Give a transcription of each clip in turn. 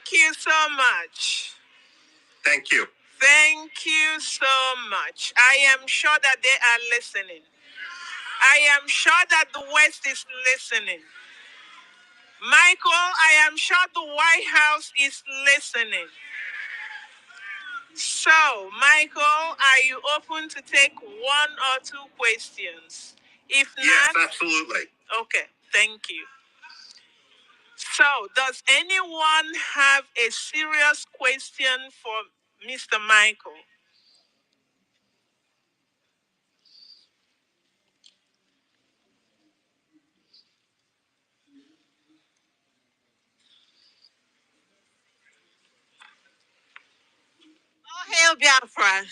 Thank you so much. Thank you. Thank you so much. I am sure that they are listening. I am sure that the West is listening. Michael, I am sure the White House is listening. So, Michael, are you open to take one or two questions? If not, yes, absolutely. Okay, thank you. So, does anyone have a serious question for Mr. Michael? All hail Biafra.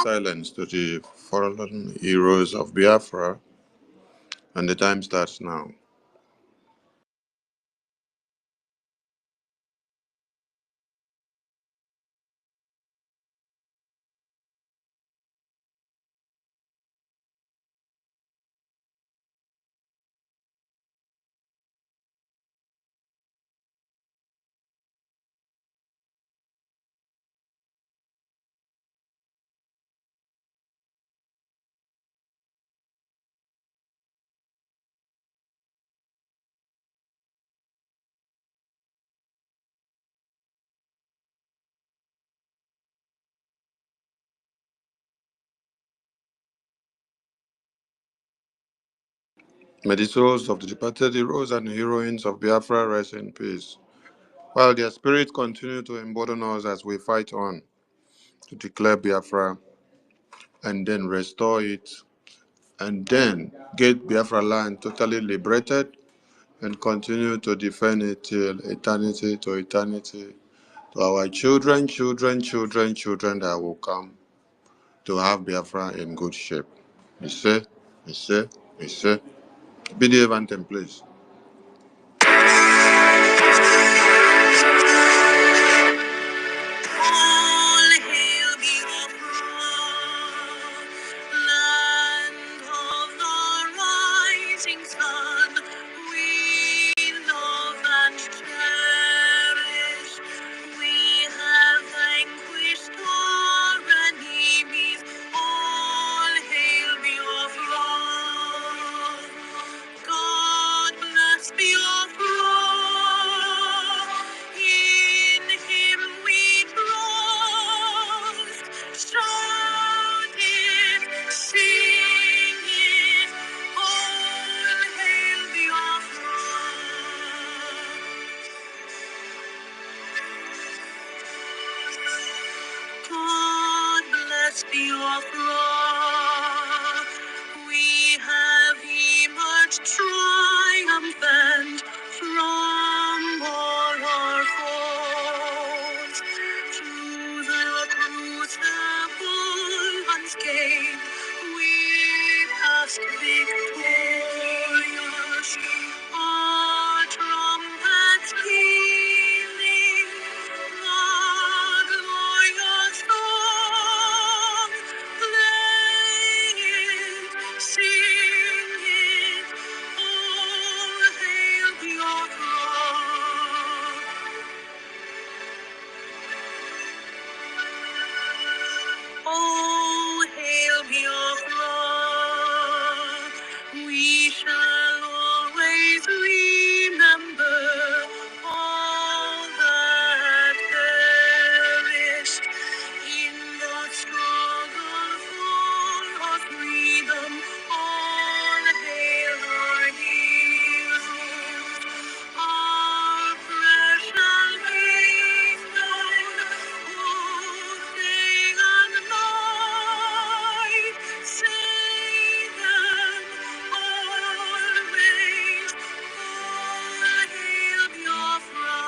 Silence to the fallen heroes of Biafra, and the time starts now. May the souls of the departed heroes and heroines of Biafra rest in peace, while their spirits continue to embolden us as we fight on to declare Biafra and then restore it and then get Biafra land totally liberated and continue to defend it till eternity to eternity to our children, children that will come to have Biafra in good shape. You say, you say, you say. Be the event, please. All hail Biafra, land of the rising sun. We love and cherish. We have vanquished our enemies. All hail Biafra. God bless Biafra. In Him we trust. Shout it, sing it. All hail Biafra. God bless Biafra. We have emerged triumphant from all our foes. Through the crucible unscathed, we passed victorious. Our trumpets pealing, the glorious song, play it, sing it, all hail Biafra. Oh, hail Biafra, we shall always remember all that perished in the struggle for our freedom. All hail our heroes, our precious kingdom. Oh, day and night, sing them always. All hail Biafra.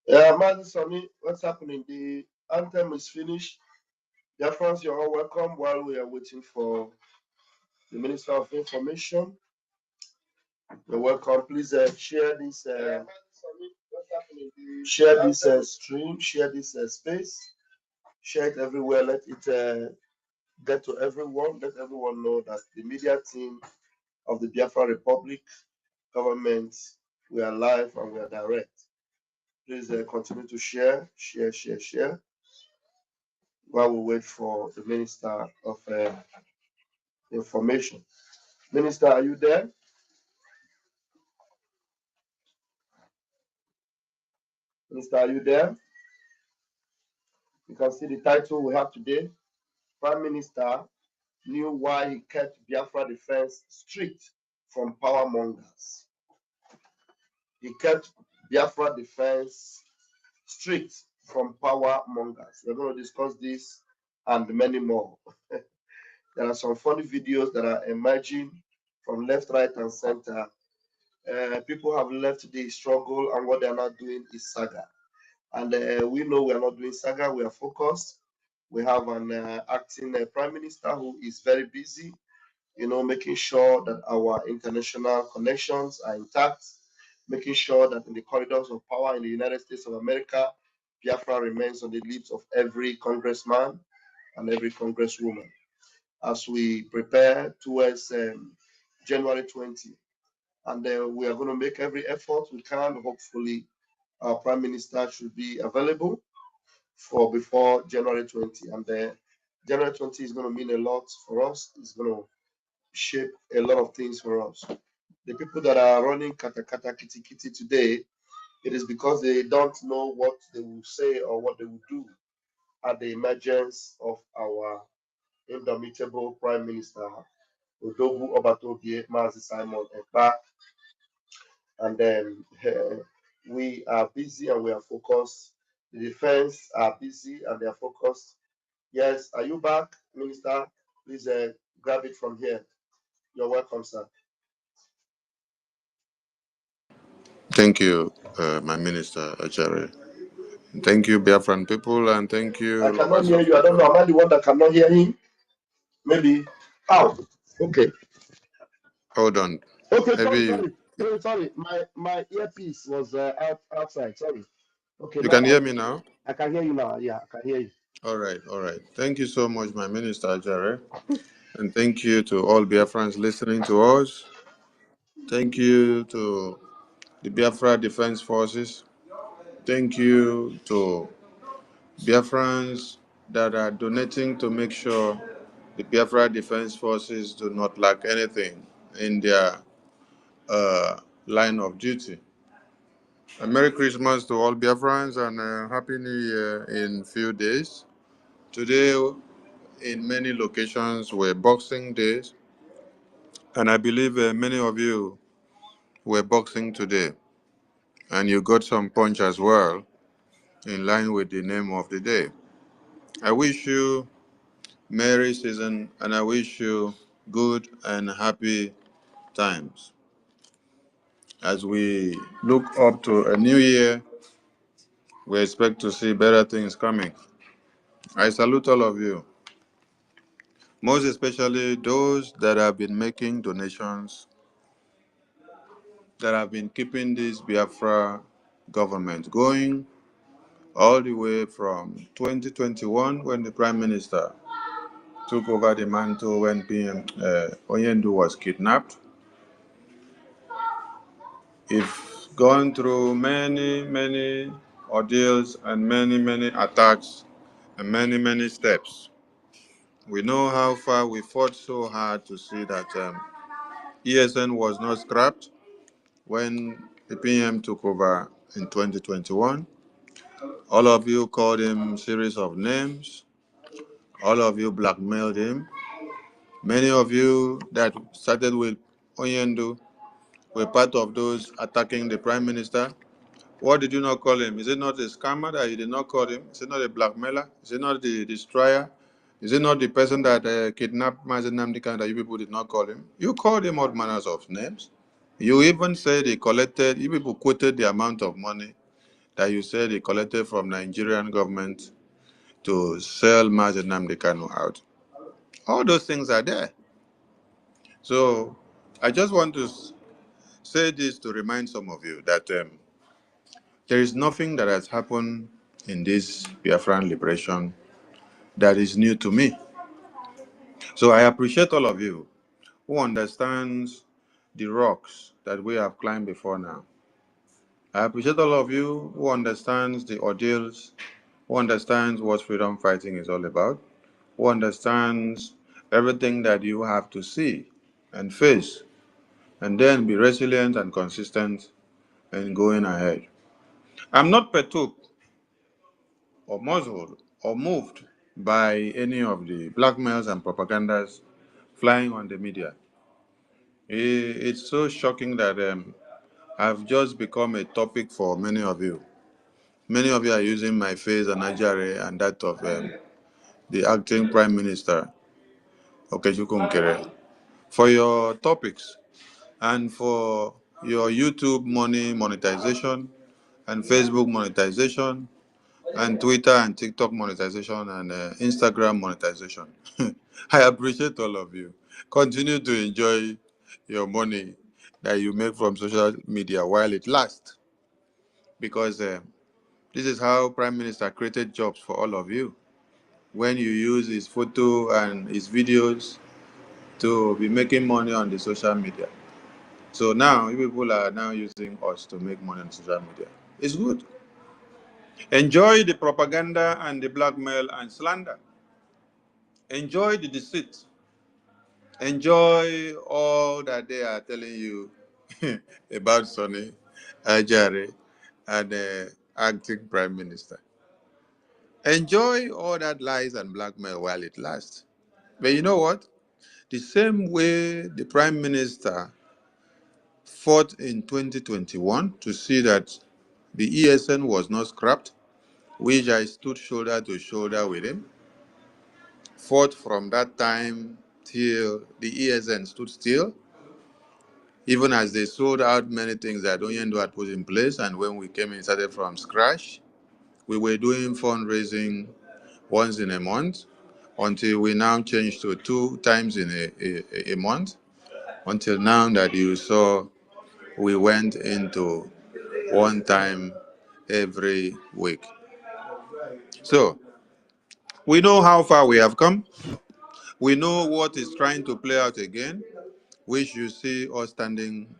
Yeah, Mazi Sami, what's happening? The anthem is finished. Dear friends, you're all welcome while we are waiting for the Minister of Information. You're welcome. Please share this. Share this stream. Share this space. Share it everywhere. Let it get to everyone. Let everyone know that the media team of the Biafra Republic government, we are live and we are direct. Please continue to share while we wait for the Minister of information. Minister, are you there? Minister, are you there? You can see the title we have today. Prime Minister knew why he kept Biafra defense strict from power mongers. He kept Biafra defense strict from power mongers. We're going to discuss this and many more. There are some funny videos that are emerging from left, right, and center. People have left the struggle, and what they are not doing is saga. And we know we are not doing saga, we are focused. We have an acting prime minister who is very busy, making sure that our international connections are intact, making sure that in the corridors of power in the United States of America, Biafra remains on the lips of every congressman and every congresswoman as we prepare towards January 20. And we are going to make every effort we can. Hopefully, our prime minister should be available for before January 20. And January 20 is going to mean a lot for us. It's going to shape a lot of things for us. The people that are running kata kata kiti kiti today, it is because they don't know what they will say or what they will do at the emergence of our indomitable prime minister, Odogu Obatobie Mazi Simon Ekpa. And then we are busy and we are focused. The defense are busy and they are focused. Yes, are you back, Minister? Please grab it from here. You're welcome, sir. Thank you, my minister, Ajare. Thank you, Biafran people, and thank I you, cannot lovers hear of you. I don't know. freedom. Am I the one that cannot hear him? Maybe. Oh, okay. Hold on. Okay, Maybe sorry, you, sorry. Sorry. My earpiece was outside. Sorry. Okay, you now can hear me now? I can hear you now. Yeah, I can hear you. All right, all right. Thank you so much, my minister, Ajare. And thank you to all Biafrans listening to us. Thank you to the Biafra Defense Forces. Thank you to Biafrans that are donating to make sure the Biafra Defense Forces do not lack anything in their line of duty. A Merry Christmas to all Biafrans and a Happy New Year in few days. Today, in many locations, were Boxing Days, and I believe many of you were boxing today, and you got some punch as well in line with the name of the day. I wish you Merry season, and I wish you good and happy times. As we look up to a new year, we expect to see better things coming. I salute all of you, most especially those that have been making donations, that have been keeping this Biafra government going all the way from 2021 when the Prime Minister took over the mantle when PM Oyendu was kidnapped. We've gone through many, many ordeals and many, many attacks and many, many steps. We know how far we fought so hard to see that ESN was not scrapped when the PM took over in 2021. All of you called him series of names. All of you blackmailed him. Many of you that started with Oyendu were part of those attacking the Prime Minister. What did you not call him? Is it not a scammer that you did not call him? Is it not a blackmailer? Is it not the destroyer? Is it not the person that kidnapped Mazen Namdekan that you people did not call him? You called him all manners of names. You even said he collected, you people quoted the amount of money that you said he collected from Nigerian government to sell Mazen Namdekan out. All those things are there. So I just want to say this to remind some of you that there is nothing that has happened in this Biafran liberation that is new to me. So I appreciate all of you who understands the rocks that we have climbed before now. I appreciate all of you who understands the ordeals, who understands what freedom fighting is all about, who understands everything that you have to see and face, and then be resilient and consistent in going ahead. I'm not perturbed or muzzled or moved by any of the blackmails and propagandas flying on the media. It's so shocking that I've just become a topic for many of you. Many of you are using my face and Ajare and that of the acting Prime Minister, Okechukwu Nkere, for your topics and for your YouTube money monetization and Facebook monetization and Twitter and TikTok monetization and Instagram monetization. I appreciate all of you. Continue to enjoy your money that you make from social media while it lasts, because this is how Prime Minister created jobs for all of you. When you use his photo and his videos to be making money on the social media. So now you people are now using us to make money on social media. It's good. Enjoy the propaganda and the blackmail and slander. Enjoy the deceit. Enjoy all that they are telling you about Sonny, Ajare, and the acting Prime Minister. Enjoy all that lies and blackmail while it lasts. But you know what? The same way the Prime Minister fought in 2021 to see that the ESN was not scrapped, which I stood shoulder to shoulder with him, fought from that time till the ESN stood still, even as they sold out many things that Oyendo had put in place. And when we came in, started from scratch, we were doing fundraising once in a month until we now changed to 2 times in a month, until now that you saw we went into 1 time every week. So we know how far we have come. We know what is trying to play out again, which you see us standing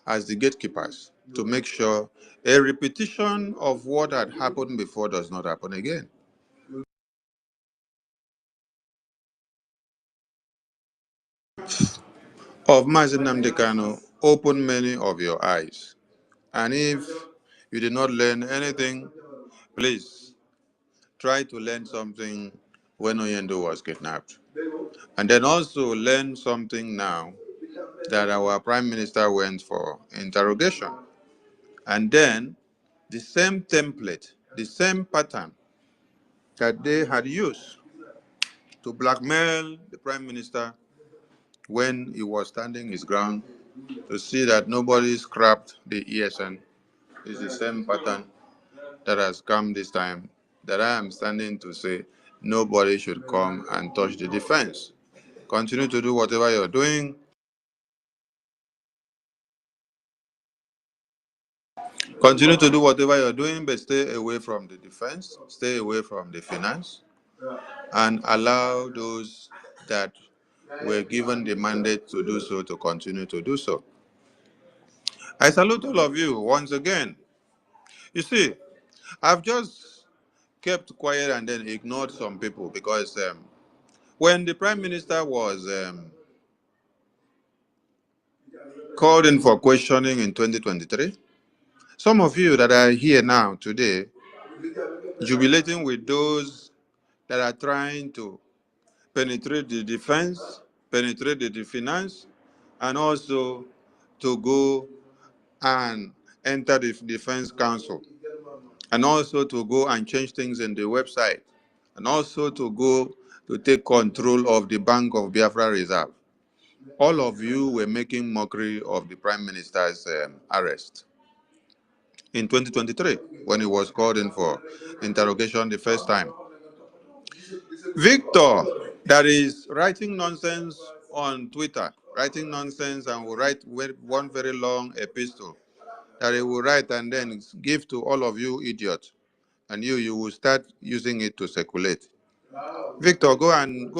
as the gatekeepers to make sure a repetition of what had happened before does not happen again. Of Mazi Nnamdi Kanu open many of your eyes. And if you did not learn anything, please try to learn something when Oyendo was kidnapped. And then also learn something now that our Prime Minister went for interrogation. And then the same template, the same pattern that they had used to blackmail the Prime Minister when he was standing his ground to see that nobody scrapped the ESN is the same pattern that has come this time, that I am standing to say nobody should come and touch the defense. Continue to do whatever you're doing. Continue to do whatever you're doing, but stay away from the defense, stay away from the finance, and allow those that were given the mandate to do so to continue to do so. I salute all of you once again. You see, I've just kept quiet and then ignored some people because when the Prime Minister was called in for questioning in 2023, some of you that are here now today, jubilating with those that are trying to penetrate the defense, penetrate the finance, and also to go and enter the Defense Council, and also to go and change things in the website, and also to go to take control of the Bank of Biafra Reserve. All of you were making mockery of the Prime Minister's arrest in 2023 when he was called in for interrogation the first time. Victor, that is writing nonsense on Twitter, writing nonsense and will write one very long epistle that he will write and then give to all of you idiots, and you will start using it to circulate. Victor, go and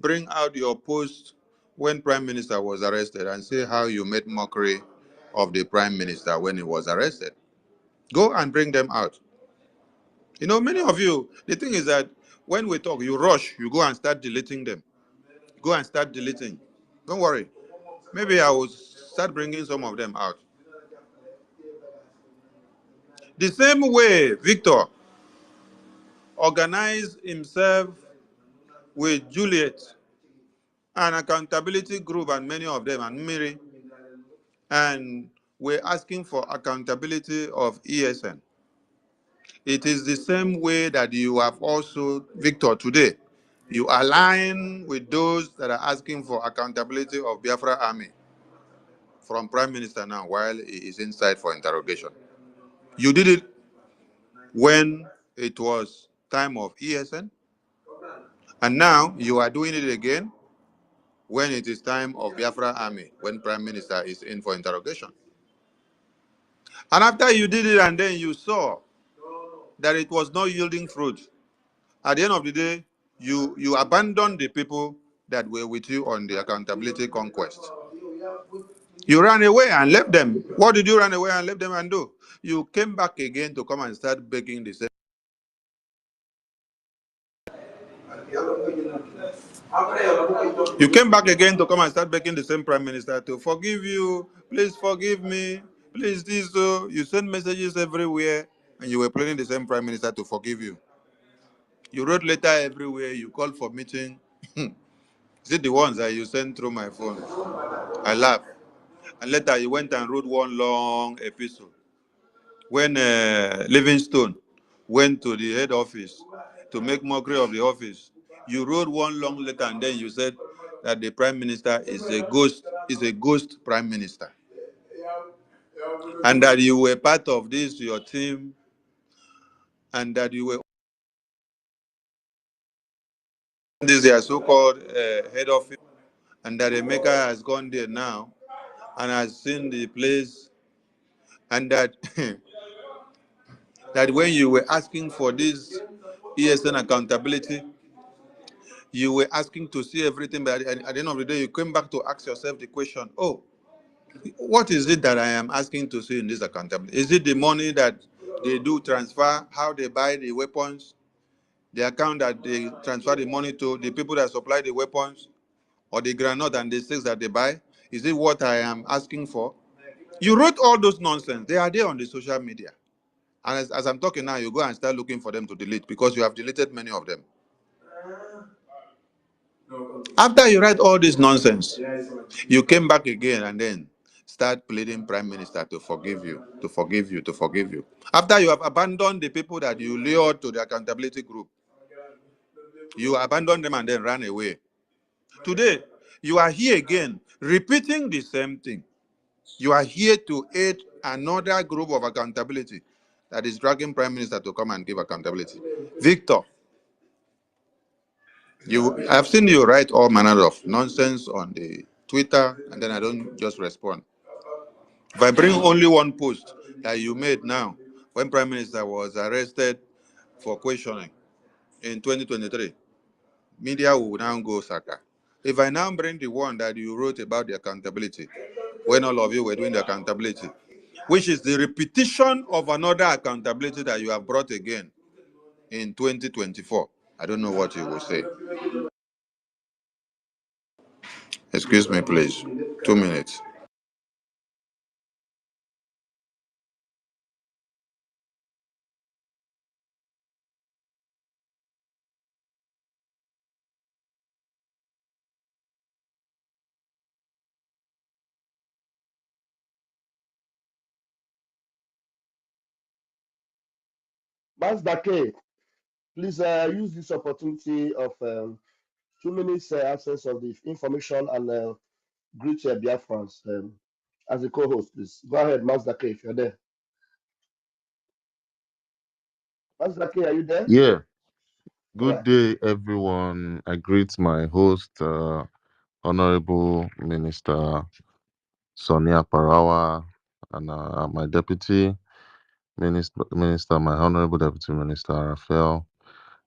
bring out your post when Prime Minister was arrested and say how you made mockery of the Prime Minister when he was arrested. Go and bring them out. You know, many of you, the thing is that When we talk, you rush, you go and start deleting them. Go and start deleting. Don't worry. Maybe I will start bringing some of them out. The same way Victor organized himself with Juliet, an accountability group, and many of them, and Miri, and we're asking for accountability of ESN. It is the same way that you have also, Victor, today, you align with those that are asking for accountability of Biafra Army from Prime Minister now while he is inside for interrogation. You did it when it was time of ESN, and now you are doing it again when it is time of Biafra Army, when Prime Minister is in for interrogation. And after you did it and then you saw that it was not yielding fruit, at the end of the day, you abandoned the people that were with you on the accountability conquest. You ran away and left them. What did you run away and left them and do? You came back again to come and start begging the same. You came back again to come and start begging the same prime minister to forgive you. Please forgive me. Please this. You send messages everywhere, and you were pleading the same prime minister to forgive you. You wrote letter everywhere. You called for meeting. Is it the ones that you sent through my phone? I laugh. And later you went and wrote one long epistle. When Livingstone went to the head office to make mockery of the office, you wrote one long letter and then you said that the prime minister is a ghost prime minister, and that you were part of this your team, and that you were this their so-called head office, and that Emeka has gone there now and has seen the place, and that that when you were asking for this ESN accountability, you were asking to see everything, but at the end of the day, you came back to ask yourself the question, oh, what is it that I am asking to see in this accountability? Is it the money that they do transfer, how they buy the weapons, the account that they transfer the money to, the people that supply the weapons, or the granite and the sticks that they buy? Is it what I am asking for? You wrote all those nonsense. They are there on the social media. And as I'm talking now, you go and start looking for them to delete because you have deleted many of them. After you write all this nonsense, you came back again and then start pleading prime minister to forgive you, to forgive you, to forgive you. After you have abandoned the people that you lured to the accountability group, you abandoned them and then ran away. Today, you are here again, repeating the same thing. You are here to aid another group of accountability that is dragging prime minister to come and give accountability. Victor, I've seen you write all manner of nonsense on the Twitter, and then I don't just respond. If I bring only one post that you made now, when Prime Minister was arrested for questioning in 2023, media will now go Saka. If I now bring the one that you wrote about the accountability, when all of you were doing the accountability, which is the repetition of another accountability that you have brought again in 2024, I don't know what you will say. Excuse me, please. 2 minutes. Mazda K, please use this opportunity of 2 minutes access of the information and greet Biafrans as a co-host, please. Go ahead, Mazda K, if you're there. Mazda K, are you there? Yeah. All Good right. day, everyone. I greet my host, Honorable Minister Sonia Parawa, and my Deputy Minister, my Honorable Deputy Minister Raphael,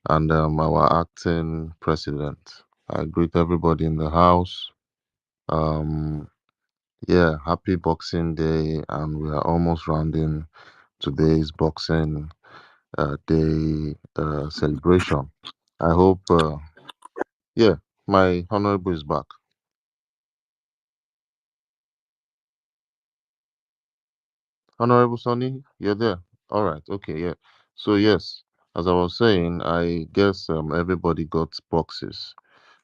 and our Acting President. I greet everybody in the house. Um, yeah, happy Boxing Day, and we are almost rounding today's Boxing Day celebration. I hope, yeah, my honorable is back. Honorable Sonny, you're there. All right. Okay. Yeah. So yes, as I was saying, I guess everybody got boxes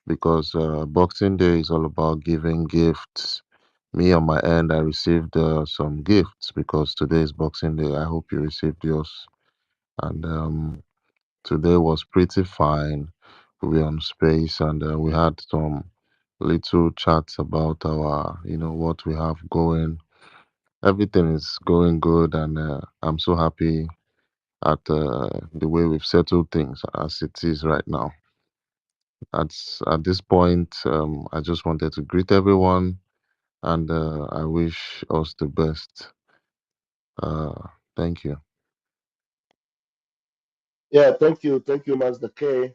because Boxing Day is all about giving gifts. Me on my end, I received some gifts because today is Boxing Day. I hope you received yours. And today was pretty fine. We were on space and we had some little chats about our, what we have going. Everything is going good, and I'm so happy at the way we've settled things as it is right now. At this point, I just wanted to greet everyone, and I wish us the best. Uh, Thank you. Yeah, thank you, Master K.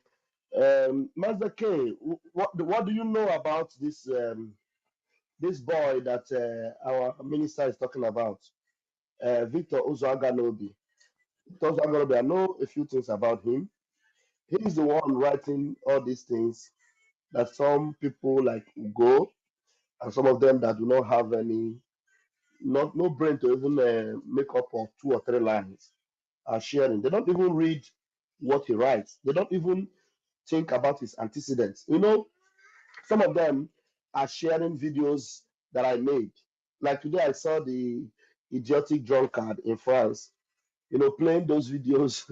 Master K, what do you know about this boy that our minister is talking about, Victor Ozoaganobi? Victor Ozoaganobi, I know a few things about him. He's the one writing all these things that some people like go, and some of them that do not have any, not no brain to even make up of two or three lines are sharing. They don't even read what he writes. They don't even think about his antecedents. Some of them are sharing videos that I made. Like today, I saw the idiotic drunkard in France, playing those videos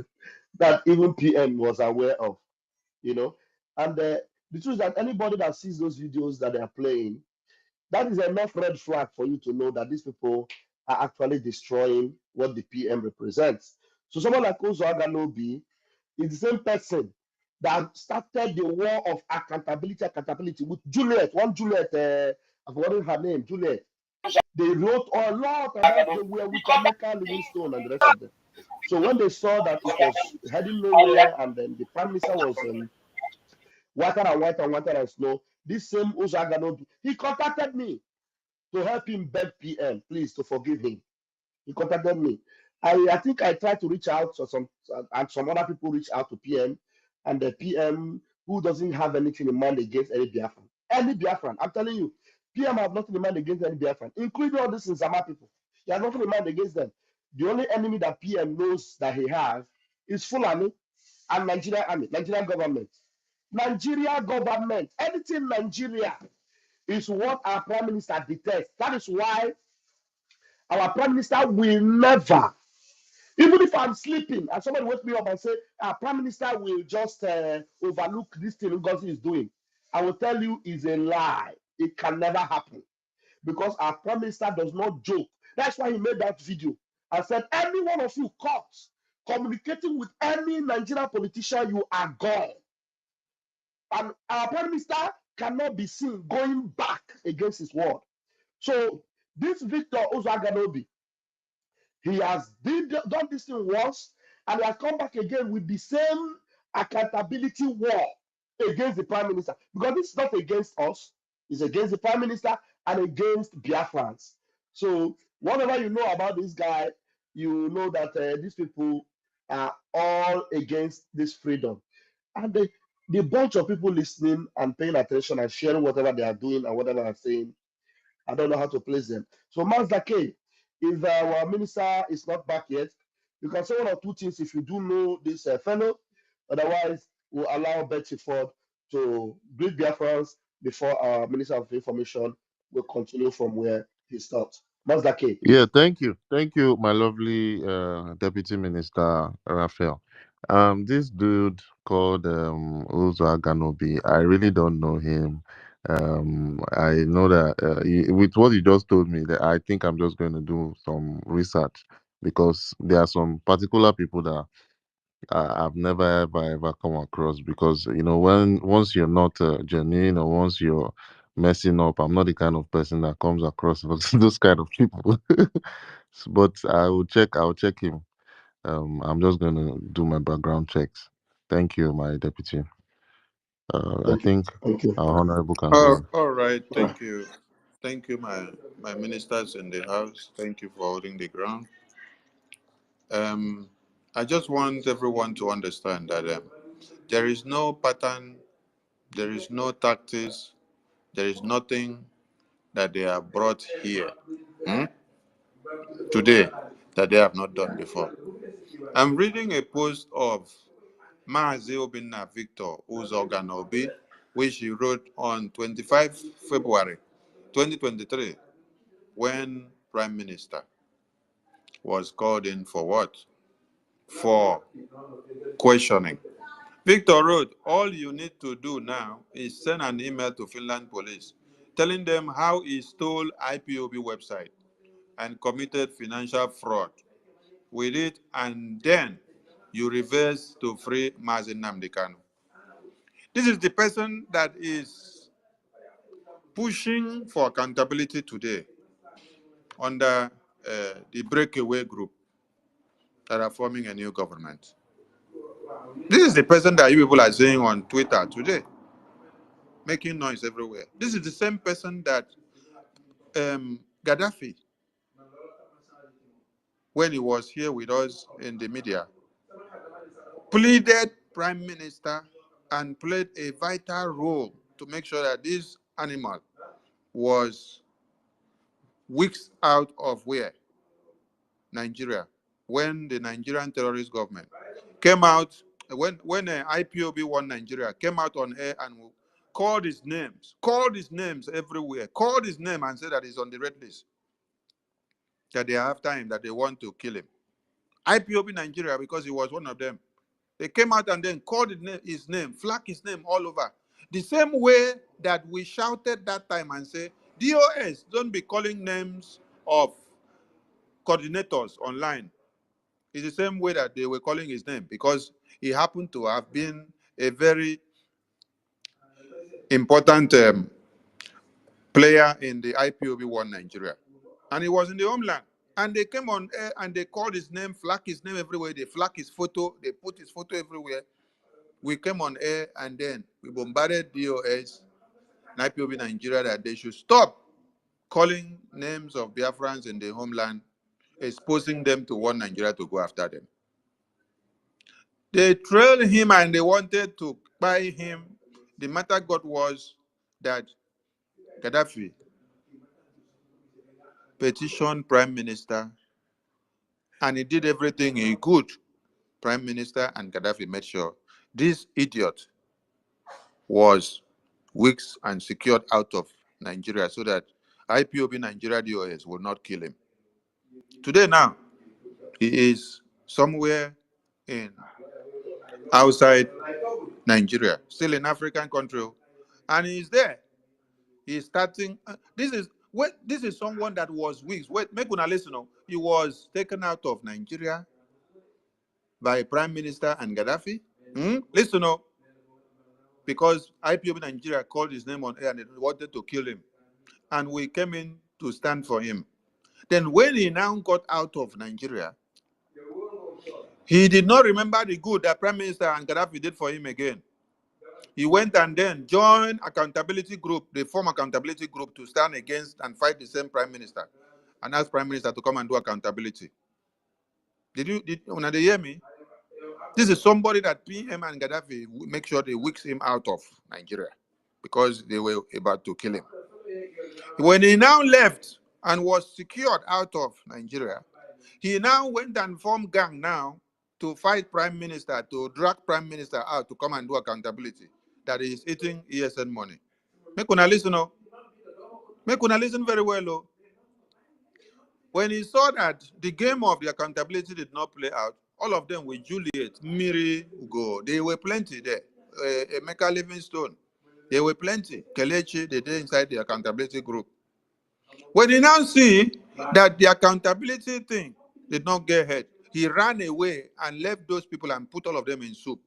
that even PM was aware of, you know. And the truth is that anybody that sees those videos that they are playing, that is enough red flag for you to know that these people are actually destroying what the PM represents. So someone like Ozo Aganobi is the same person that started the war of accountability with Juliet, one Juliet, I've forgotten her name, Juliet. They wrote a lot about they were with Emeka Livingstone and the rest of them. So when they saw that it was heading nowhere, and then the prime minister was whiter and whiter and whiter and snow, this same Ozagano, he contacted me to help him beg PM, please, to forgive him. He contacted me. I think I tried to reach out to some, and some other people reached out to PM, and the PM who doesn't have anything in mind against any Biafran. Any Biafran, I'm telling you, PM have nothing in mind against any Biafran, including all these Nzama people. He has nothing in mind against them. The only enemy that PM knows that he has is Fulani and Nigerian army, Nigerian government. Nigeria government, anything Nigeria is what our prime minister detests. That is why our prime minister will never, even if I'm sleeping and somebody wakes me up and say, our prime minister will just overlook this thing Ngozi is doing, I will tell you is a lie. It can never happen because our prime minister does not joke. That's why he made that video and said, any one of you caught communicating with any Nigerian politician, you are gone. And our prime minister cannot be seen going back against his word. So this Victor Ozaganobi, he has done this thing once, and he has come back again with the same accountability war against the prime minister. Because this is not against us, it's against the prime minister and against Biafrans. So whatever you know about this guy, you know that these people are all against this freedom. And the bunch of people listening and paying attention and sharing whatever they are doing and whatever they are saying, I don't know how to place them. So, Mazda K, if our minister is not back yet, you can say one or two things if you do know this fellow. Otherwise, we'll allow Betty Ford to greet Biafrans before our Minister of Information will continue from where he stopped. Mazda K. Yeah, thank you, my lovely Deputy Minister Raphael. This dude called Uzo Aganobi, I really don't know him. I know that with what you just told me, that I think I'm just going to do some research because there are some particular people that I've never ever come across because when once you're not genuine or once you're messing up, I'm not the kind of person that comes across those kind of people. But I'll check him. I'm just gonna do my background checks. Thank you, my deputy. I Thank you. think Thank you. our honorable can go on. All right, thank you. Thank you, my ministers in the house. Thank you for holding the ground. Um, I just want everyone to understand that There is no pattern, there is no tactics, there is nothing that they have brought here today that they have not done before. I'm reading a post of Maazi Obinna Victor Uzoganobi, which he wrote on 25 February 2023 when Prime Minister was called in for what? For questioning. Victor wrote, all you need to do now is send an email to Finland police telling them how he stole IPOB website and committed financial fraud with it, and then you reverse to free Mazin Namdekanu. This is the person that is pushing for accountability today under the breakaway group that are forming a new government. This is the person that you people are saying on Twitter today, making noise everywhere. This is the same person that Gaddafi, when he was here with us in the media, pleaded prime minister and played a vital role to make sure that this animal was weeks out of where? Nigeria. When the Nigerian terrorist government came out, when IPOB won Nigeria, came out on air and called his names everywhere, called his name and said that he's on the red list, that they are after him, that they want to kill him. IPOB Nigeria, because he was one of them. They came out and then called his name, flagged his name all over. The same way that we shouted that time and say, DOS, don't be calling names of coordinators online. It's the same way that they were calling his name, because he happened to have been a very important player in the IPOB One Nigeria. And he was in the homeland. And they came on air and they called his name, flagged his name everywhere. They flagged his photo. They put his photo everywhere. We came on air and then we bombarded DOS and IPOB Nigeria that they should stop calling names of Biafrans in the homeland, exposing them to One Nigeria to go after them. They trailed him and they wanted to buy him. The matter got was that Gaddafi petitioned Prime Minister and he did everything he could. Prime Minister and Gaddafi made sure this idiot was weeks and secured out of Nigeria so that IPOB Nigeria DOS will not kill him. Today now, he is somewhere in outside Nigeria, still in African country, and he's there. He's starting. This is someone that was weeks. Wait, make una listen. He was taken out of Nigeria by Prime Minister and Gaddafi. Listen, because IPOB Nigeria called his name on air and they wanted to kill him, and we came in to stand for him. Then when he now got out of Nigeria, he did not remember the good that Prime Minister and Gaddafi did for him again. He went and then joined accountability group, the former accountability group, to stand against and fight the same Prime Minister and ask Prime Minister to come and do accountability. Did when they hear me? This is somebody that PM and Gaddafi make sure they wicks him out of Nigeria because they were about to kill him. When he now left and was secured out of Nigeria, he now went and formed gang now to fight Prime Minister, to drag Prime Minister out to come and do accountability, that he is eating ESN money. Make una listen, Make una listen very well, When he saw that the game of the accountability did not play out, all of them with Juliet, Miri, Ugo, they were plenty there. Emeka Livingstone, they were plenty. Kelechi, they did inside the accountability group. When he now see that the accountability thing did not get ahead, he ran away and left those people and put all of them in soup.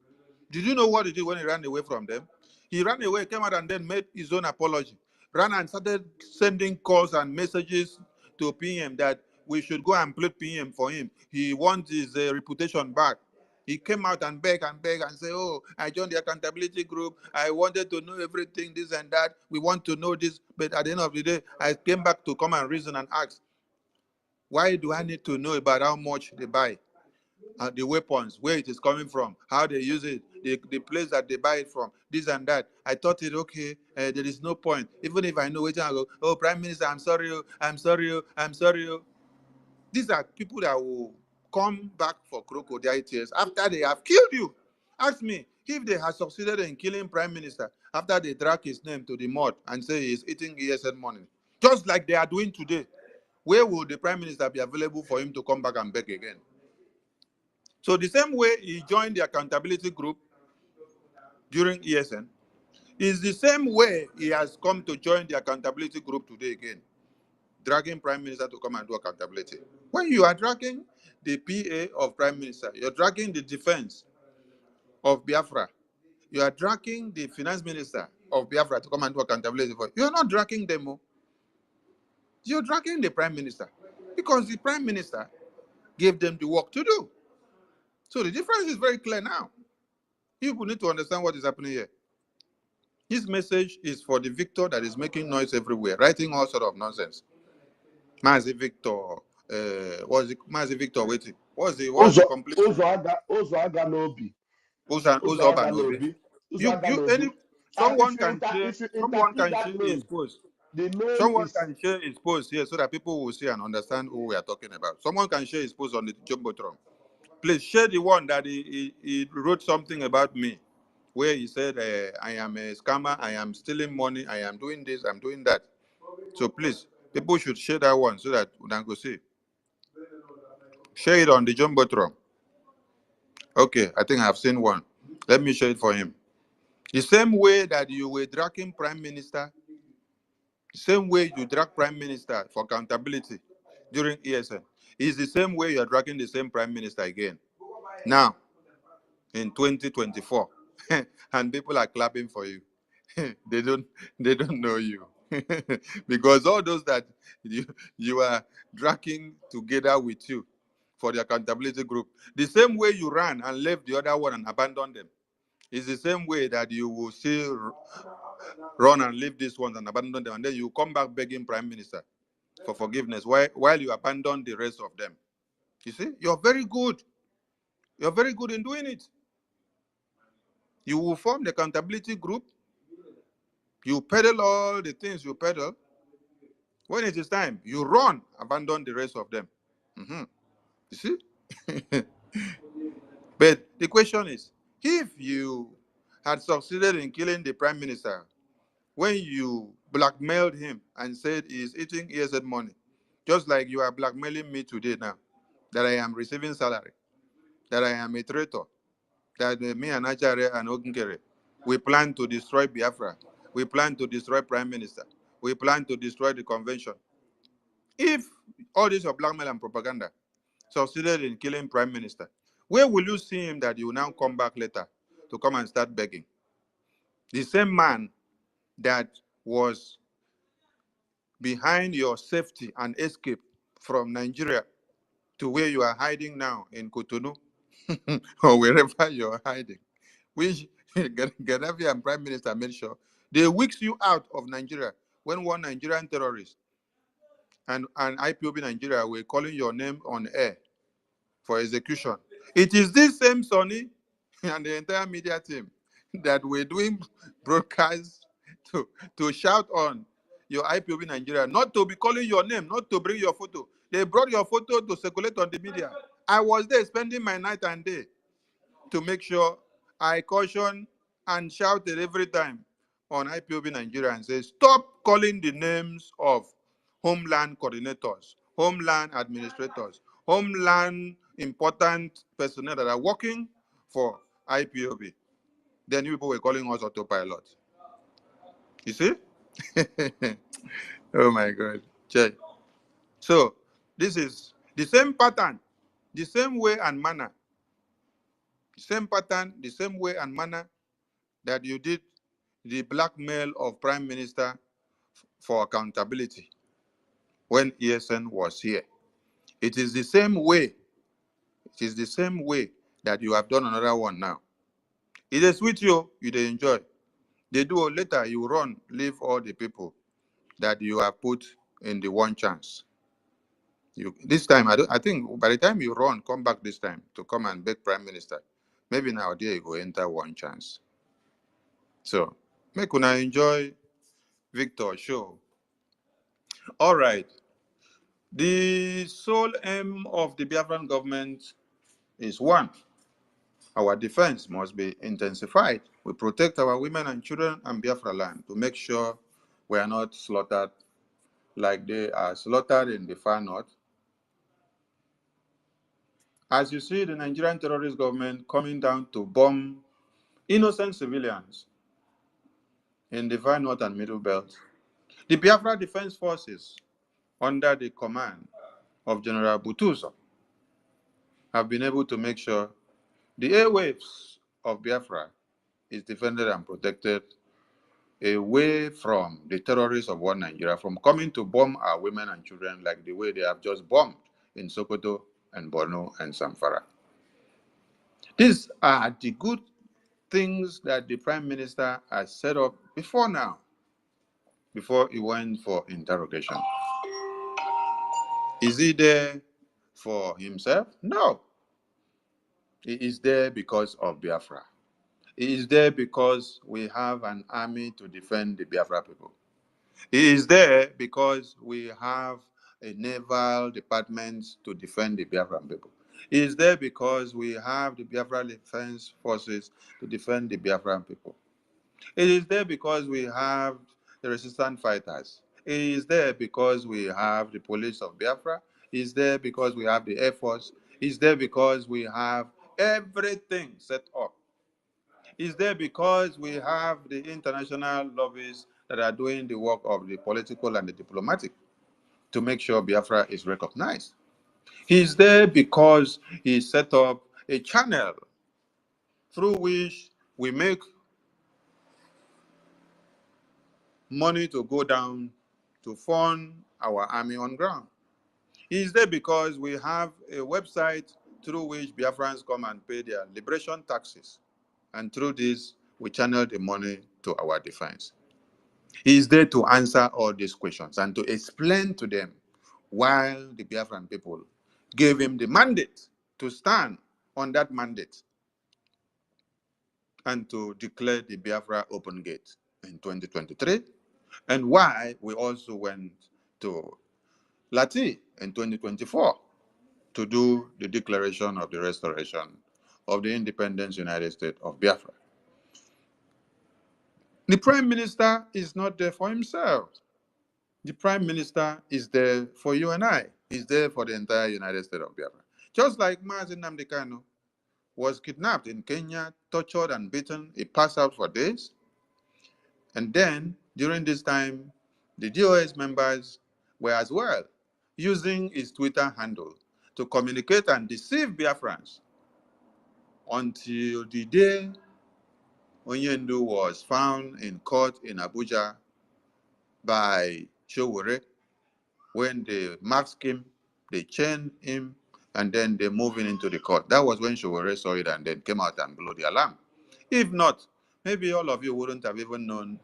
Did you know what he did when he ran away from them? He ran away, came out and then made his own apology. Ran and started sending calls and messages to PM that we should go and play PM for him. He wants his reputation back. He came out and beg and say, oh, I joined the accountability group. I wanted to know everything, this and that. We want to know this. But at the end of the day, I came back to come and reason and ask, why do I need to know about how much they buy? The weapons, where it is coming from, how they use it, the place that they buy it from, this and that. I thought it okay. There is no point. Even if I know it, I go, oh, Prime Minister, I'm sorry, I'm sorry, I'm sorry. These are people that will come back for crocodile tears after they have killed you. Ask me if they had succeeded in killing Prime Minister after they drag his name to the mud and say he's eating ESN money, just like they are doing today. Where will the Prime Minister be available for him to come back and beg again? So the same way he joined the accountability group during ESN is the same way he has come to join the accountability group today again, dragging Prime Minister to come and do accountability. When you are dragging the PA of Prime Minister, you're dragging the defense of Biafra, you are dragging the finance minister of Biafra to come and do accountability for you. You're not dragging them, you're dragging the Prime Minister because the Prime Minister gave them the work to do. So the difference is very clear now. People need to understand what is happening here. His message is for the Victor that is making noise everywhere, writing all sort of nonsense. Mazi Victor, what's it? Mazi Victor waiting. What's the complete name? ụzọ aga n'obi. Uzo ụzọ aga Obanobi. n'obi. ụzọ aga Any n'obi. someone If you someone interpret can that share his name, post. the name Someone is can share his post here so that people will see and understand who we are talking about. Someone can share his post on the Jumbotron. Please share the one that he wrote something about me, where he said, I am a scammer, I am stealing money, I am doing this, I'm doing that. So please, people should share that one so that we can go see. Share it on the Jumbotron. Okay, I think I've seen one. Let me share it for him. The same way that you were dragging Prime Minister, the same way you drag Prime Minister for accountability during ESN, is the same way you are dragging the same Prime Minister again. Now, in 2024, and people are clapping for you. they don't know you. Because all those that you are dragging together with you for the accountability group, the same way you ran and left the other one and abandoned them, is the same way that you will still run and leave this one and abandon them, and then you come back begging Prime Minister for forgiveness while you abandon the rest of them. You see, you're very good. You're very good in doing it. You will form the accountability group. You peddle all the things you peddle. When it is time, you run, abandon the rest of them. You see? But the question is, if you had succeeded in killing the Prime Minister when you blackmailed him and said he's eating ESN money, just like you are blackmailing me today now, that I am receiving salary, that I am a traitor, that me and Acharya and Ogunkere, we plan to destroy Biafra, we plan to destroy Prime Minister, we plan to destroy the convention. If all this your blackmail and propaganda succeeded in killing Prime Minister, where will you see him that you will now come back later to come and start begging? The same man that was behind your safety and escape from Nigeria to where you are hiding now in Cotonou or wherever you're hiding, which Gaddafi and Prime Minister made sure they weeks you out of Nigeria when one Nigerian terrorist and IPOB Nigeria were calling your name on air for execution. It is this same Sonny and the entire media team that were doing broadcasts to shout on your IPOB Nigeria, not to be calling your name, not to bring your photo. They brought your photo to circulate on the media. I was there spending my night and day to make sure I caution and shouted every time on IPOB Nigeria and say, stop calling the names of homeland coordinators, homeland administrators, homeland important personnel that are working for IPOB. Then you people were calling us autopilot. You see? Oh my God. Check. So this is the same pattern, the same way and manner, the same pattern, the same way and manner that you did the blackmail of Prime Minister for accountability when ESN was here. It is the same way. It is the same way that you have done another one now. It is with you, you they enjoy. They do later, you run, leave all the people that you have put in the one chance. This time, I think by the time you run, come back this time to come and beg Prime Minister maybe now there you go enter one chance. So make una enjoy Victor show. All right. The sole aim of the Biafran government is one, our defense must be intensified. We protect our women and children and Biafra land to make sure we are not slaughtered like they are slaughtered in the far north. As you see, the Nigerian terrorist government coming down to bomb innocent civilians in the far north and middle belt. The Biafra Defense Forces, under the command of General Butuso, have been able to make sure the airwaves of Biafra is defended and protected away from the terrorists of one Nigeria from coming to bomb our women and children like the way they have just bombed in Sokoto and Borno and Zamfara. These are the good things that the Prime Minister has set up before now, before he went for interrogation. Is he there for himself? No. He is there because of Biafra. He is there because we have an army to defend the Biafra people. He is there because we have a naval department to defend the Biafran people. He is there because we have the Biafra Defense Forces to defend the Biafran people. It is there because we have the resistant fighters. It is there because we have the police of Biafra. It is there because we have the Air Force. It is there because we have everything set up. It is there because we have the international lobbies that are doing the work of the political and the diplomatic to make sure Biafra is recognized. He is there because he set up a channel through which we make money to go down to fund our army on ground. He is there because we have a website through which Biafrans come and pay their liberation taxes. And through this, we channel the money to our defense. He is there to answer all these questions and to explain to them why the Biafran people gave him the mandate to stand on that mandate and to declare the Biafra open gate in 2023, and why we also went to Lati in 2024 to do the declaration of the restoration of the independence United States of Biafra. The Prime Minister is not there for himself. The Prime Minister is there for you and I. He's there for the entire United States of Biafra. Just like Mazi Nnamdi Kanu was kidnapped in Kenya, tortured and beaten. He passed out for days. And then, during this time, the DOS members were as well using his Twitter handle to communicate and deceive Biafrans until the day Onyendu was found in court in Abuja by Showore. When they masked him, they chained him, and then they moved him into the court. That was when Showore saw it and then came out and blew the alarm. If not, maybe all of you wouldn't have even known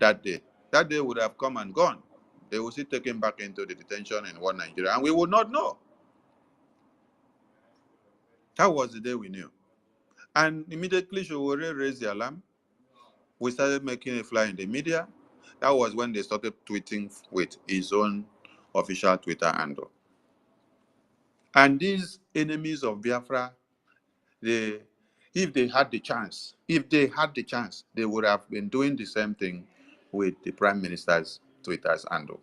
that day. That day would have come and gone. They would still take him back into the detention in one Nigeria, and we would not know. That was the day we knew. And immediately Showore raised the alarm. We started making a fly in the media. That was when they started tweeting with his own official Twitter handle. And these enemies of Biafra, if they had the chance, they would have been doing the same thing with the Prime Minister's Twitter's handle.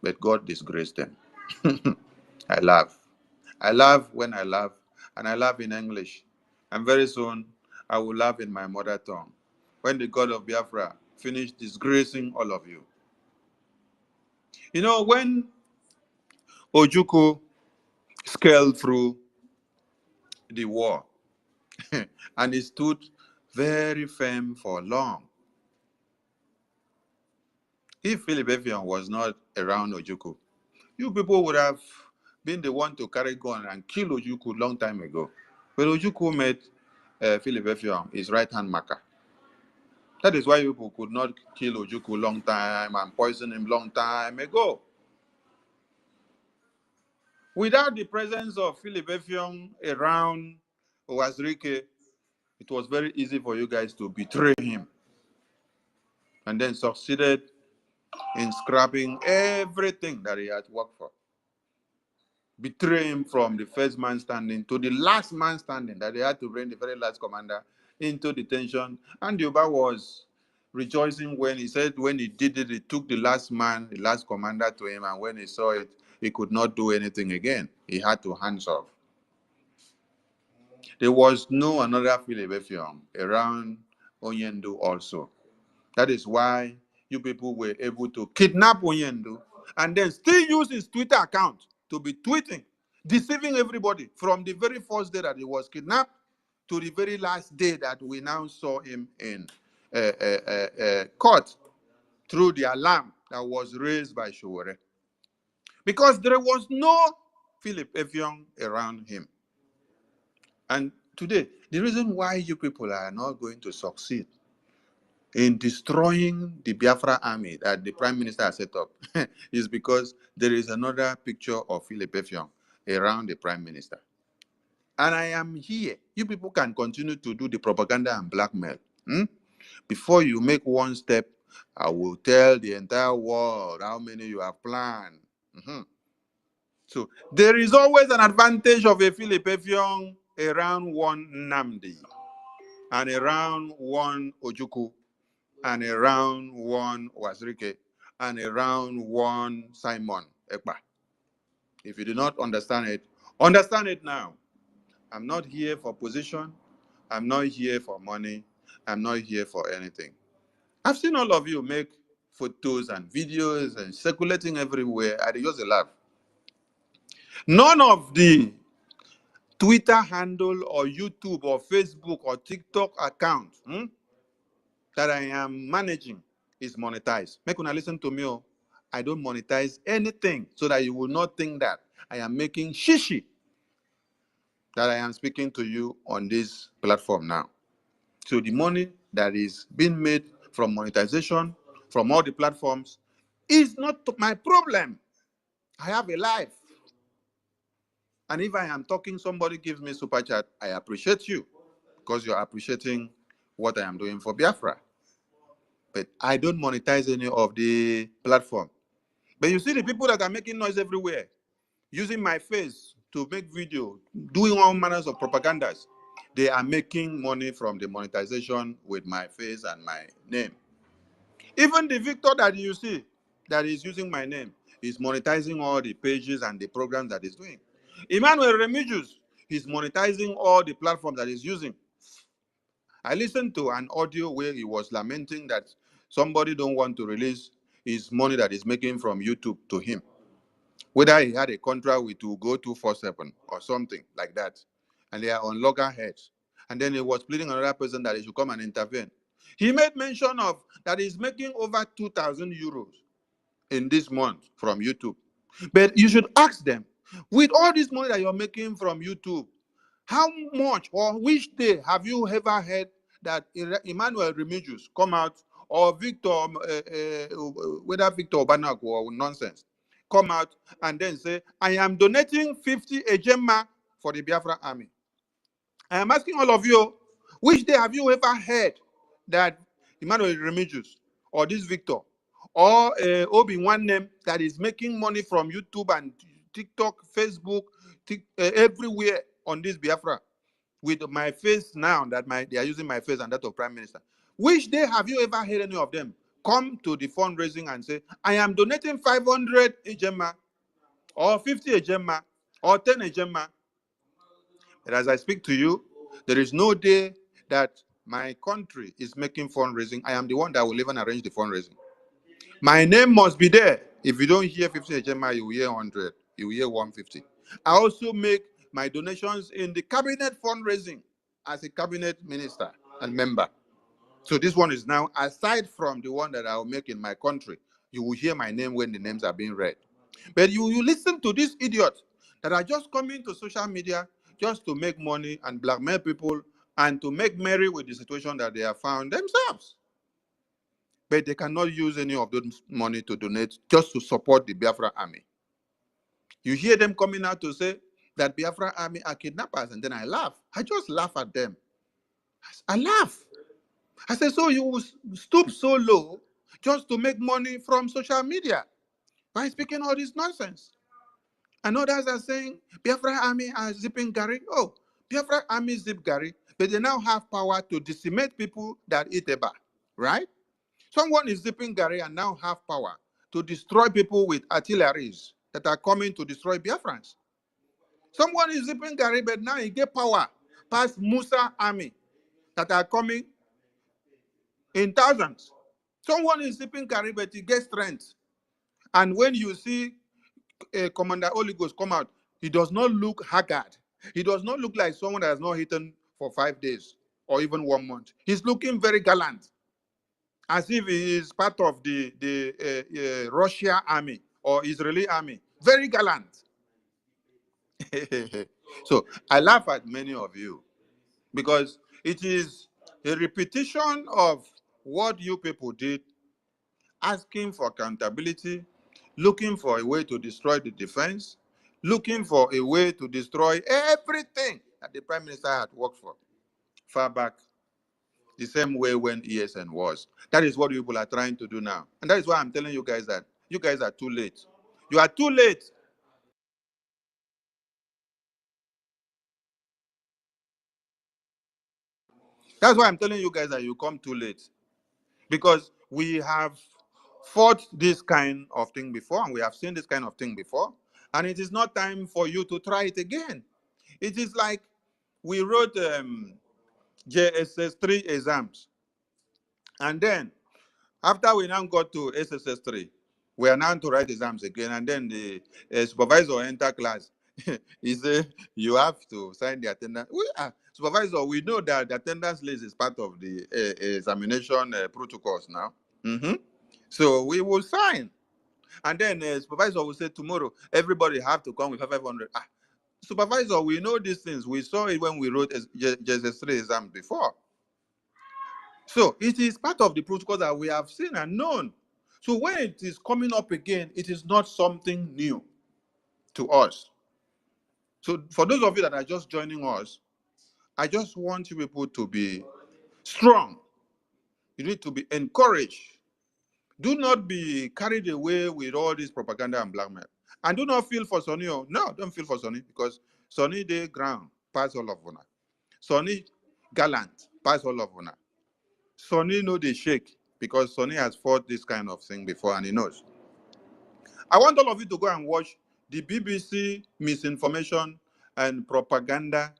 But God disgraced them. I laugh. I laugh when I laugh, and I laugh in English. And very soon, I will laugh in my mother tongue when the God of Biafra finished disgracing all of you. You know, when Ojukwu scaled through the war and he stood very firm for long, if Philip Effiong was not around Ojukwu, you people would have been the one to carry gun and kill Ojukwu long time ago. But Ojukwu made Philip Effiong his right-hand marker. That is why people could not kill Ojukwu long time and poison him long time ago. Without the presence of Philip Effiong around Owazirike, It was very easy for you guys to betray him and then succeeded in scrapping everything that he had worked for. Betray him from the first man standing to the last man standing, that they had to bring the very last commander into detention. And Yuba was rejoicing when he said when he did it, he took the last man, the last commander to him, and when he saw it, he could not do anything again. He had to hands off. There was no another Philip Effiong around Onyendu also. That is why you people were able to kidnap Onyendu and then still use his Twitter account to be tweeting, deceiving everybody from the very first day that he was kidnapped to the very last day that we now saw him in court through the alarm that was raised by Showore. Because there was no Philip Effiong around him. And today, the reason why you people are not going to succeed in destroying the Biafra army that the Prime Minister has set up is because there is another picture of Philip Effiong around the Prime Minister. And I am here. You people can continue to do the propaganda and blackmail. Before you make one step, I will tell the entire world how many you have planned. So there is always an advantage of a Philip Effiong around one Namdi and around one Ojuku and around one Wazirike and around one Simon Ekpa. If you do not understand it now. I'm not here for position. I'm not here for money. I'm not here for anything. I've seen all of you make photos and videos and circulating everywhere. I just laugh. None of the Twitter handle or YouTube or Facebook or TikTok account that I am managing is monetized. Make una listen to me. I don't monetize anything so that you will not think that I am making shishi that I am speaking to you on this platform now. So the money that is being made from monetization, from all the platforms, is not my problem. I have a life. And if I am talking, somebody gives me super chat, I appreciate you because you're appreciating what I am doing for Biafra. But I don't monetize any of the platform. But you see the people that are making noise everywhere, using my face to make video, doing all manners of propagandas. They are making money from the monetization with my face and my name. Even the Victor that you see that is using my name is monetizing all the pages and the programs that he's doing. Emmanuel Remigius is monetizing all the platforms that he's using. I listened to an audio where he was lamenting that somebody don't want to release his money that he's making from YouTube to him. Whether he had a contract with to go 247 or something like that. And they are on loggerheads. And then he was pleading another person that he should come and intervene. He made mention of that he's making over 2,000 euros in this month from YouTube. But you should ask them, with all this money that you're making from YouTube, how much or which day have you ever heard that Emmanuel Remigius come out or Victor, whether Victor Obanago or nonsense, come out and then say, I am donating 50 ejema for the Biafra army? I am asking all of you, which day have you ever heard that Emmanuel Remigius or this Victor or Obi one name that is making money from YouTube and TikTok, Facebook, everywhere on this Biafra with my face now that they are using my face and that of Prime Minister? Which day have you ever heard any of them come to the fundraising and say, I am donating 500 ejema or 50 ejema or 10 ejema? But as I speak to you, there is no day that my country is making fundraising. I am the one that will even arrange the fundraising. My name must be there. If you don't hear 50 HMI, you will hear 100. You will hear 150. I also make my donations in the cabinet fundraising as a cabinet minister and member. So this one is now, aside from the one that I will make in my country, you will hear my name when the names are being read. But you listen to these idiots that are just coming to social media just to make money and blackmail people and to make merry with the situation that they have found themselves. But they cannot use any of those money to donate just to support the Biafra army. You hear them coming out to say that Biafra army are kidnappers, and then I laugh. I just laugh at them. I laugh. I said, so you will stoop so low just to make money from social media by speaking all this nonsense? And others are saying, Biafra army are zipping Gary. Oh, Biafra army zip Gary, but they now have power to decimate people that eat eba, right? Someone is zipping Gary and now have power to destroy people with artilleries that are coming to destroy Biafrans. Someone is zipping Gary, but now he get power past Musa army that are coming in thousands. Someone is zipping Gary, but he gets strength. And when you see Commander Oligos come out, he does not look haggard. He does not look like someone that has not eaten for 5 days or even 1 month. He's looking very gallant, as if he is part of the Russia army or Israeli army. Very gallant. So I laugh at many of you because it is a repetition of what you people did, asking for accountability, looking for a way to destroy the defense, looking for a way to destroy everything that the Prime Minister had worked for far back, the same way when ESN was. That is what people are trying to do now. And that is why I'm telling you guys that you guys are too late. You are too late. That's why I'm telling you guys that you come too late. Because we have fought this kind of thing before, and we have seen this kind of thing before, and it is not time for you to try it again. It is like we wrote JSS3 exams, and then after we now got to SSS3, we are now to write exams again, and then the supervisor enter class. He said, you have to sign the attendance. Supervisor, we know that the attendance list is part of the examination protocols now. Mhm. So we will sign. And then supervisor will say tomorrow, everybody have to come with 500. Supervisor, we know these things. We saw it when we wrote JSS3 exam before. So it is part of the protocol that we have seen and known. So when it is coming up again, it is not something new to us. So for those of you that are just joining us, I just want you people to be strong. You need to be encouraged. Do not be carried away with all this propaganda and blackmail. And do not feel for Sonny. No, don't feel for Sonny, because Sonny dey ground pass all of una. Sonny gallant pass all of una. Sonny no dey shake because Sonny has fought this kind of thing before and he knows. I want all of you to go and watch the BBC misinformation and propaganda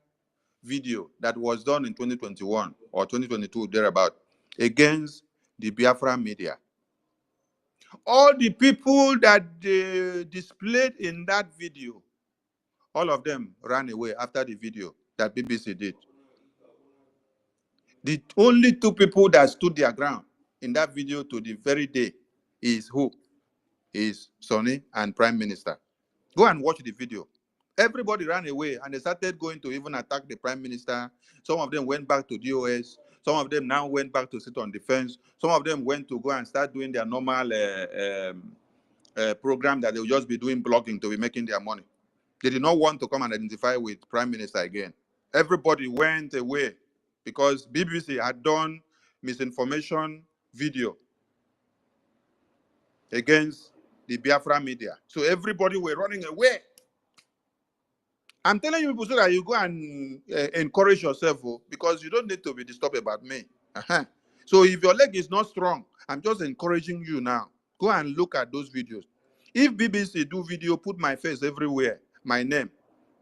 video that was done in 2021 or 2022 thereabout against the Biafra media. All the people that they displayed in that video, all of them ran away after the video that BBC did. The only two people that stood their ground in that video to the very day is who? Is Sonny and Prime Minister. Go and watch the video. Everybody ran away and they started going to even attack the Prime Minister. Some of them went back to DOS. Some of them now went back to sit on defense. Some of them went to go and start doing their normal program that they'll just be doing blogging to be making their money. They did not want to come and identify with Prime Minister again. Everybody went away because BBC had done misinformation video against the Biafra media. So everybody were running away. I'm telling you people so that you go and encourage yourself, because you don't need to be disturbed about me. So if your leg is not strong, I'm just encouraging you now. Go and look at those videos. If BBC do video, put my face everywhere, my name.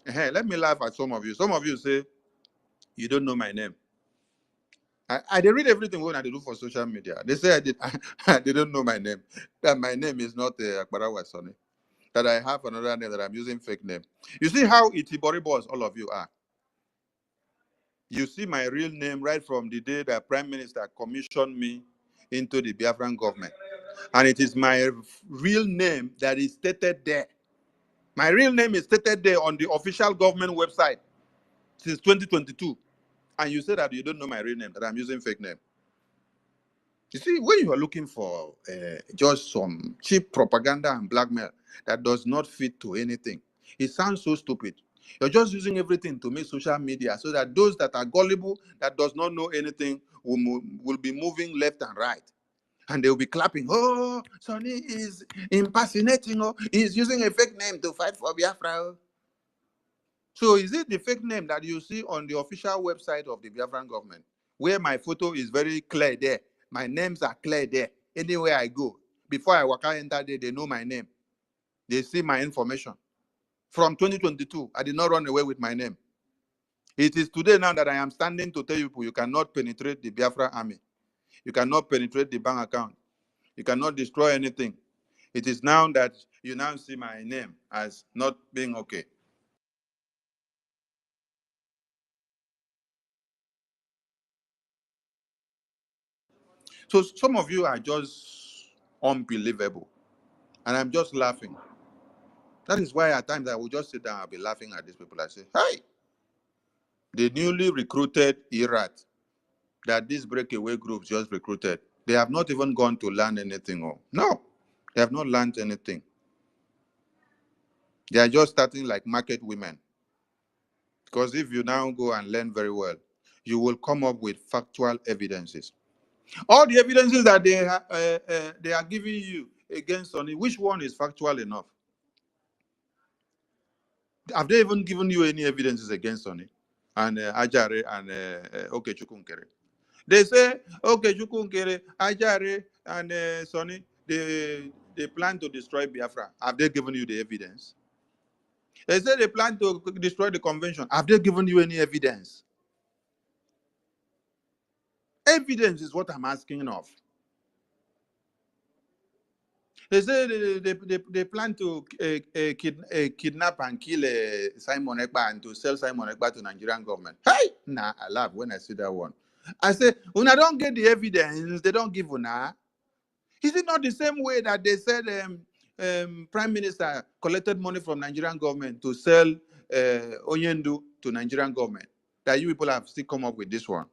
Let me laugh at some of you. Some of you say, you don't know my name. I they read everything when I do for social media. They say they don't know my name. That my name is not Akbarawa Sonny. That I have another name, that I'm using fake name. You see how itiboribos all of you are. You see my real name right from the day that Prime Minister commissioned me into the Biafran government. And it is my real name that is stated there. My real name is stated there on the official government website since 2022. And you say that you don't know my real name, that I'm using fake name. You see, when you are looking for just some cheap propaganda and blackmail that does not fit to anything, it sounds so stupid. You're just using everything to make social media so that those that are gullible, that does not know anything, will be moving left and right. And they'll be clapping. Oh, Sonny is impersonating. Oh, he's using a fake name to fight for Biafra. So is it the fake name that you see on the official website of the Biafran government, where my photo is very clear there? My names are clear there. Anywhere I go, before I walk out enter there, they know my name. They see my information. From 2022, I did not run away with my name. It is today now that I am standing to tell you people you cannot penetrate the Biafra army. You cannot penetrate the bank account. You cannot destroy anything. It is now that you now see my name as not being okay. So some of you are just unbelievable. And I'm just laughing. That is why at times I will just sit down and be laughing at these people. I say, hey, the newly recruited IRAT that this breakaway group just recruited, they have not even gone to learn anything. Oh, no, they have not learned anything. They are just starting like market women. Because if you now go and learn very well, you will come up with factual evidences. All the evidences that they are giving you against Sonny, which one is factual enough? Have they even given you any evidences against Sonny and Ajare and Okechukwu? They say Okechukwu, Ajare, and Sonny, they plan to destroy Biafra. Have they given you the evidence? They say they plan to destroy the convention. Have they given you any evidence? Evidence is what I'm asking of. They say they plan to kidnap and kill Simon Ekpa and to sell Simon Ekpa to Nigerian government. Hey, nah, I laugh when I see that one. I say, Una don't get the evidence, they don't give Una. Is it not the same way that they said Prime Minister collected money from Nigerian government to sell Onyendu to Nigerian government? That you people have still come up with this one.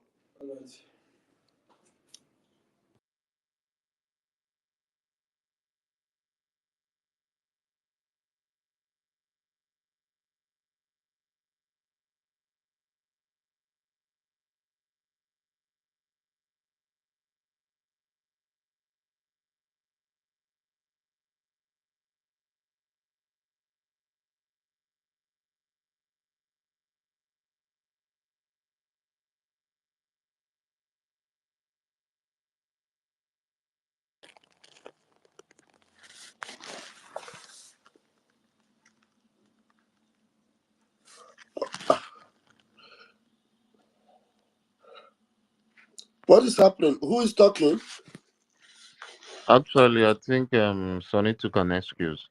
What is happening? Who is talking? Actually, I think Sonny took an excuse,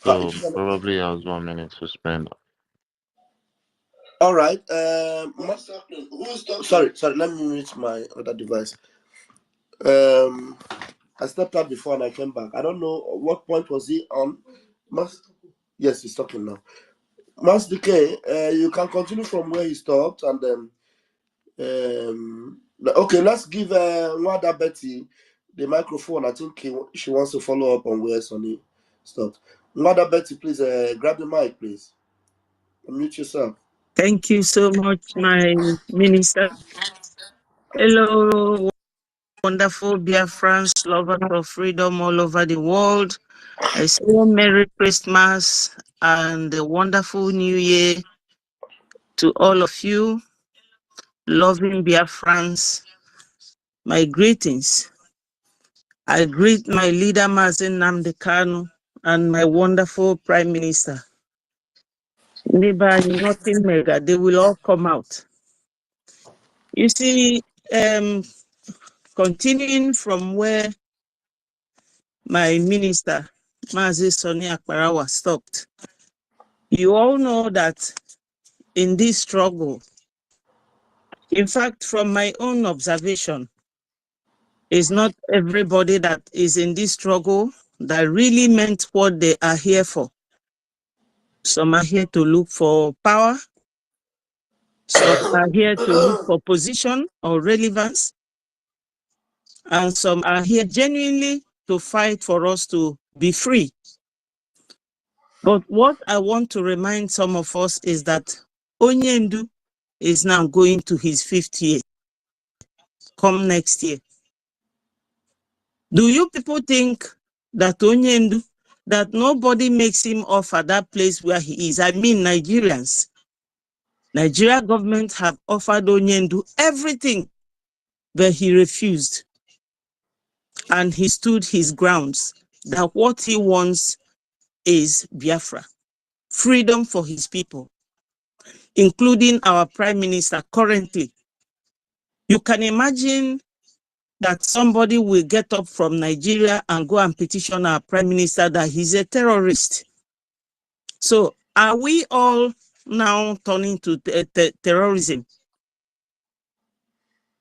so probably has 1 minute to spend. All right. What's happening? Who is talking? Sorry. Let me mute my other device. I stepped out before and I came back. I don't know what point was he on. Yes, he's talking now. Mas DK, you can continue from where he stopped, and then okay, let's give Nwada Betty the microphone. I think she wants to follow up on where Sonny stopped. Nwada Betty, please grab the mic, please. Unmute yourself. Thank you so much, my minister. Hello, wonderful Biafrans, lovers of freedom all over the world. I say Merry Christmas and a wonderful New Year to all of you, loving Biafrans. My greetings. I greet my leader, Mazen Nnamdi Kanu, and my wonderful Prime Minister. Neighbor, nothing mega, they will all come out. You see, continuing from where my minister, Mazi Sonny Akparawa, stopped. You all know that in this struggle, in fact, from my own observation, it's not everybody that is in this struggle that really meant what they are here for. Some are here to look for power. Some are here to look for position or relevance. And some are here genuinely to fight for us to be free. But what I want to remind some of us is that Onyendu is now going to his 5th year, come next year. Do you people think that Onyendu, that nobody makes him offer that place where he is? I mean, Nigerians. Nigeria government have offered Onyendu everything, but he refused. And he stood his grounds that what he wants is Biafra, freedom for his people, including our prime minister currently. You can imagine that somebody will get up from Nigeria and go and petition our prime minister that he's a terrorist. So are we all now turning to terrorism?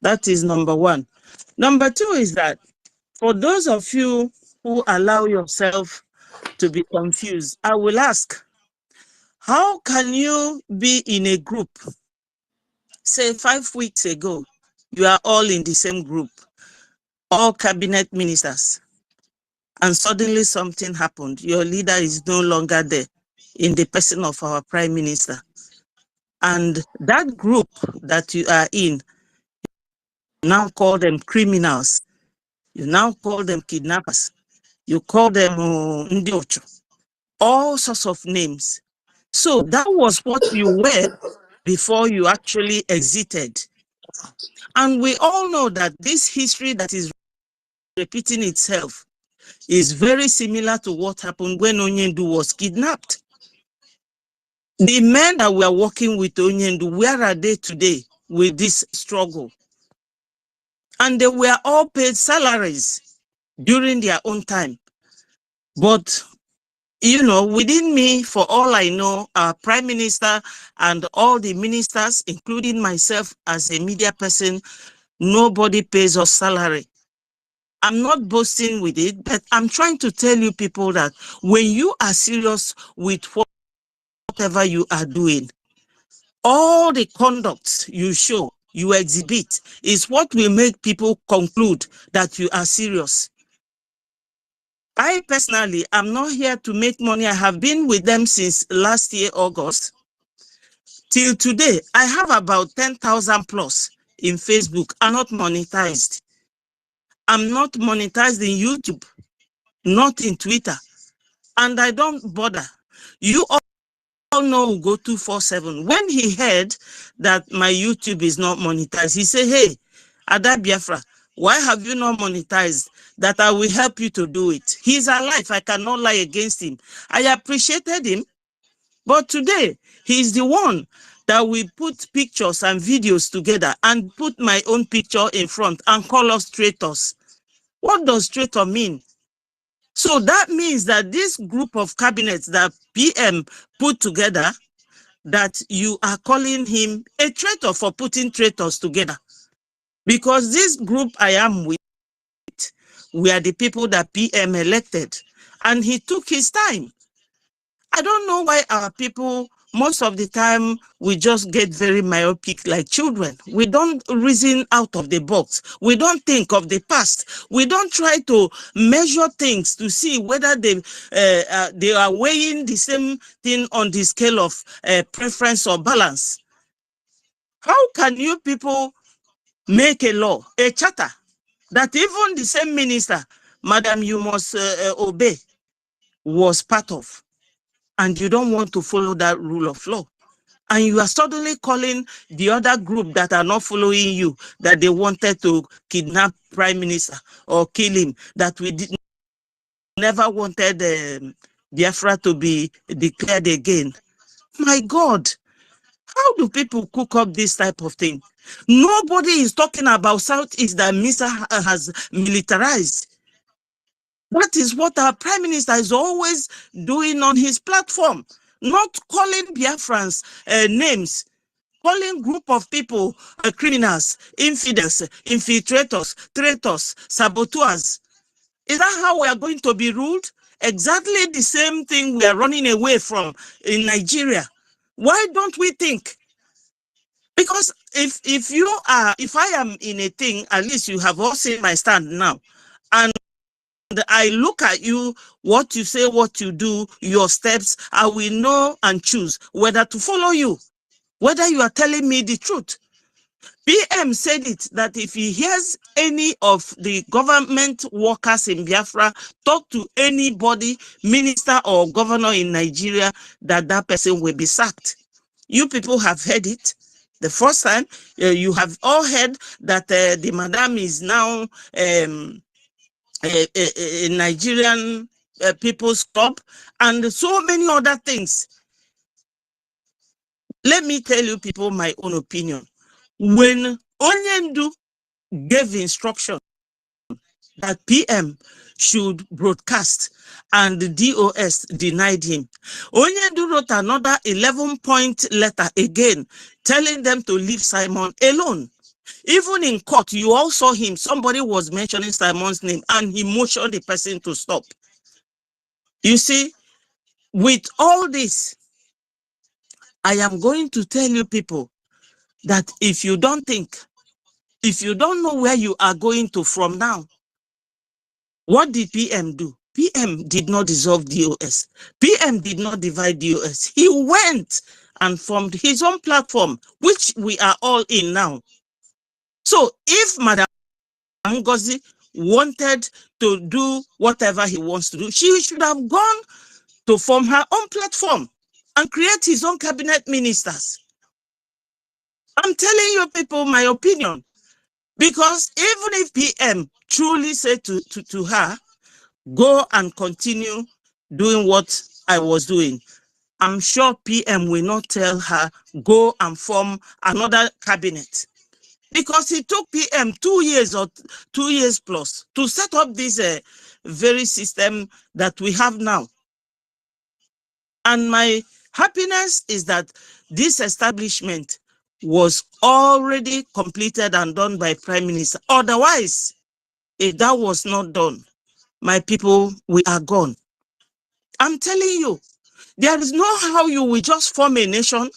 That is number one. Number two is that for those of you who allow yourself to be confused, I will ask, how can you be in a group, say 5 weeks ago, you are all in the same group, all cabinet ministers, and suddenly something happened. Your leader is no longer there in the person of our prime minister. And that group that you are in, you now call them criminals. You now call them kidnappers. You call them Ndiocho. All sorts of names. So that was what you were before you actually exited. And we all know that this history that is repeating itself is very similar to what happened when Onyendu was kidnapped. The men that were working with Onyendu, where are they today with this struggle? And they were all paid salaries during their own time. But, you know, within me, for all I know, our prime minister and all the ministers, including myself as a media person, nobody pays us salary. I'm not boasting with it, but I'm trying to tell you people that when you are serious with whatever you are doing, all the conducts you show, you exhibit, is what will make people conclude that you are serious. I personally am not here to make money. I have been with them since last year, August. Till today, I have about 10,000 plus in Facebook. I'm not monetized. I'm not monetized in YouTube, not in Twitter. And I don't bother. You all know Go 247. When he heard that my YouTube is not monetized, he said, hey, Ada Biafra, why have you not monetized? That I will help you to do it. He's alive. I cannot lie against him. I appreciated him. But today, he's the one that will put pictures and videos together and put my own picture in front and call us traitors. What does traitor mean? So that means that this group of cabinets that PM put together, that you are calling him a traitor for putting traitors together. Because this group I am with, we are the people that PM elected. And he took his time. I don't know why our people, most of the time, we just get very myopic like children. We don't reason out of the box. We don't think of the past. We don't try to measure things to see whether they are weighing the same thing on the scale of preference or balance. How can you people make a law, a charter, that even the same minister, Madam, you must obey, was part of? And you don't want to follow that rule of law. And you are suddenly calling the other group that are not following you, that they wanted to kidnap prime minister or kill him, that we never wanted Biafra to be declared again. My God, how do people cook up this type of thing? Nobody is talking about Southeast that Mr. has militarized. That is what our prime minister is always doing on his platform, not calling Biafrans names, calling group of people criminals, infidels, infiltrators, traitors, saboteurs. Is that how we are going to be ruled? Exactly the same thing we are running away from in Nigeria. Why don't we think? Because if I am in a thing, at least you have all seen my stand now. And I look at you, what you say, what you do, your steps, I will know and choose whether to follow you, whether you are telling me the truth. PM said it, that if he hears any of the government workers in Biafra talk to anybody, minister or governor in Nigeria, that person will be sacked. You people have heard it. The first time, you have all heard that the madam is now a Nigerian People's Club, and so many other things. Let me tell you people my own opinion. When Onyendu gave instruction that PM should broadcast and the DOS denied him, Onyendu wrote another 11-point letter again telling them to leave Simon alone. Even in court, you all saw him. Somebody was mentioning Simon's name and he motioned the person to stop. You see, with all this, I am going to tell you people that if you don't think, if you don't know where you are going to from now, what did PM do? PM did not dissolve DOS. PM did not divide DOS. He went and formed his own platform, which we are all in now. So if Madam Ngozi wanted to do whatever he wants to do, she should have gone to form her own platform and create his own cabinet ministers. I'm telling you people my opinion. Because even if PM truly said to her, go and continue doing what I was doing, I'm sure PM will not tell her, go and form another cabinet. Because it took PM 2 years or 2 years plus to set up this very system that we have now. And my happiness is that this establishment was already completed and done by Prime Minister. Otherwise, if that was not done, my people, we are gone. I'm telling you, there is no how you will just form a nation,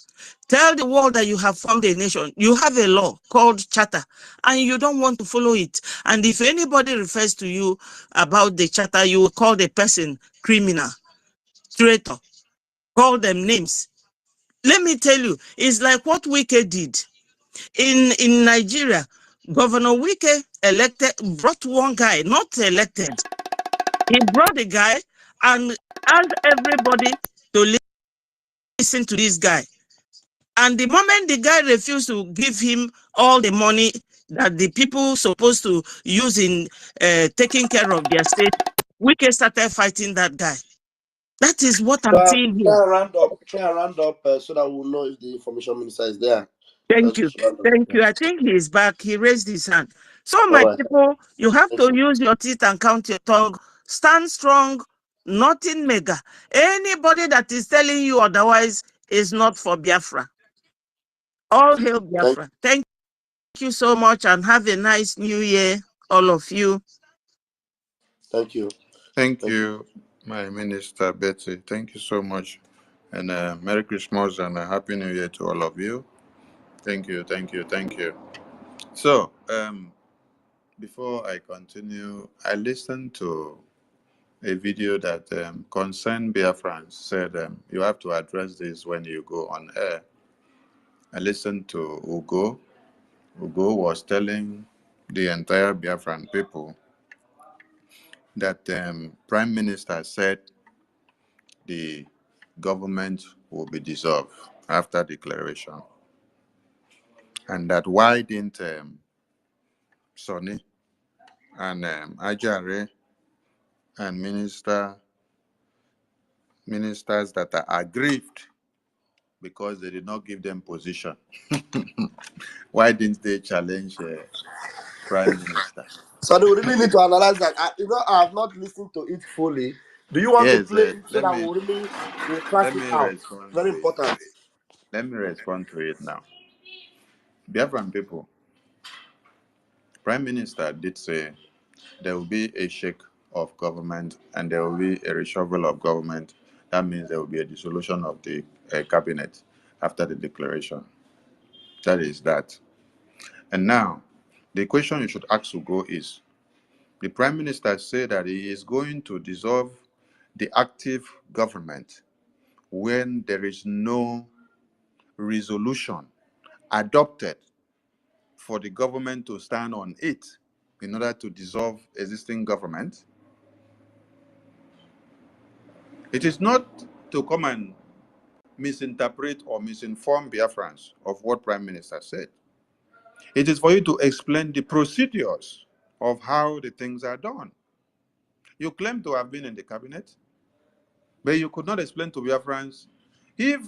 tell the world that you have formed a nation. You have a law called charter and you don't want to follow it. And if anybody refers to you about the charter, you will call the person criminal, traitor, call them names. Let me tell you, it's like what Wike did. In Nigeria, Governor Wike brought one guy, not elected. He brought a guy and asked everybody to listen to this guy. And the moment the guy refused to give him all the money that the people supposed to use in taking care of their state, Wike started fighting that guy. That is what I'm seeing here. Try and round up so that we'll know if the information minister is there. Thank you. Thank you. I think he is back. He raised his hand. So, my people, you have to use your teeth and count your tongue. Stand strong, nothing mega. Anybody that is telling you otherwise is not for Biafra. All hail Biafra. Thank you so much and have a nice new year, all of you. Thank you. Thank you, my Minister Betsy. Thank you so much. And Merry Christmas and a Happy New Year to all of you. Thank you, thank you, thank you. So, before I continue, I listened to a video that concerned Biafrans, said you have to address this when you go on air. I listened to Ugo. Ugo was telling the entire Biafran people that Prime Minister said the government will be dissolved after declaration. And that why didn't Sonny and Ajare and ministers that are aggrieved because they did not give them position. Why didn't they challenge Prime Minister? So we really need to analyze that. I have not listened to it fully. Do you want to Yes, play it so let that me we'll track let it me out? respond Very to it. important. Let me respond to it now. Biafran people, Prime Minister did say there will be a shake of government and there will be a reshuffle of government. That means there will be a dissolution of the cabinet after the declaration. That is that. And now, the question you should ask Ugo is, The Prime Minister said that he is going to dissolve the active government when there is no resolution adopted for the government to stand on it in order to dissolve existing government. It is not to come and misinterpret or misinform Biafrans of what Prime Minister said. It is for you to explain the procedures of how the things are done. You claim to have been in the cabinet, but you could not explain to Biafrans if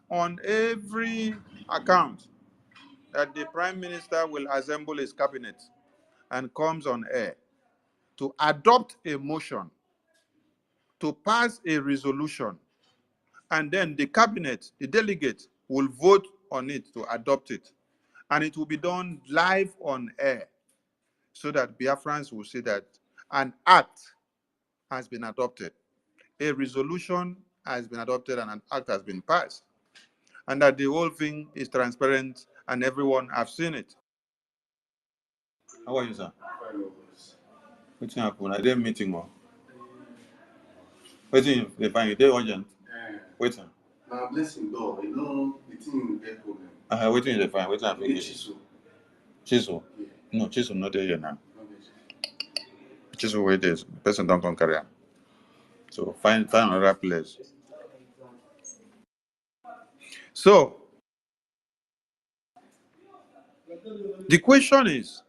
on every account that the Prime Minister will assemble his cabinet and comes on air to adopt a motion, to pass a resolution, and then the cabinet, the delegate, will vote on it to adopt it. And it will be done live on air so that Biafrans will see that an act has been adopted, a resolution has been adopted, and an act has been passed, and that the whole thing is transparent and everyone has seen it. How are you, sir? What's happened? I didn't meeting more. What's in the fine? They urgent. Wait, sir. Now, blessing, though, you know, the thing get problem. Waiting in the fine. Waiting for Chisel. Chisel? Yeah. No, Chisel not there yet now. Chisel where it is. The person don't come carry am. So find another place. So the question is,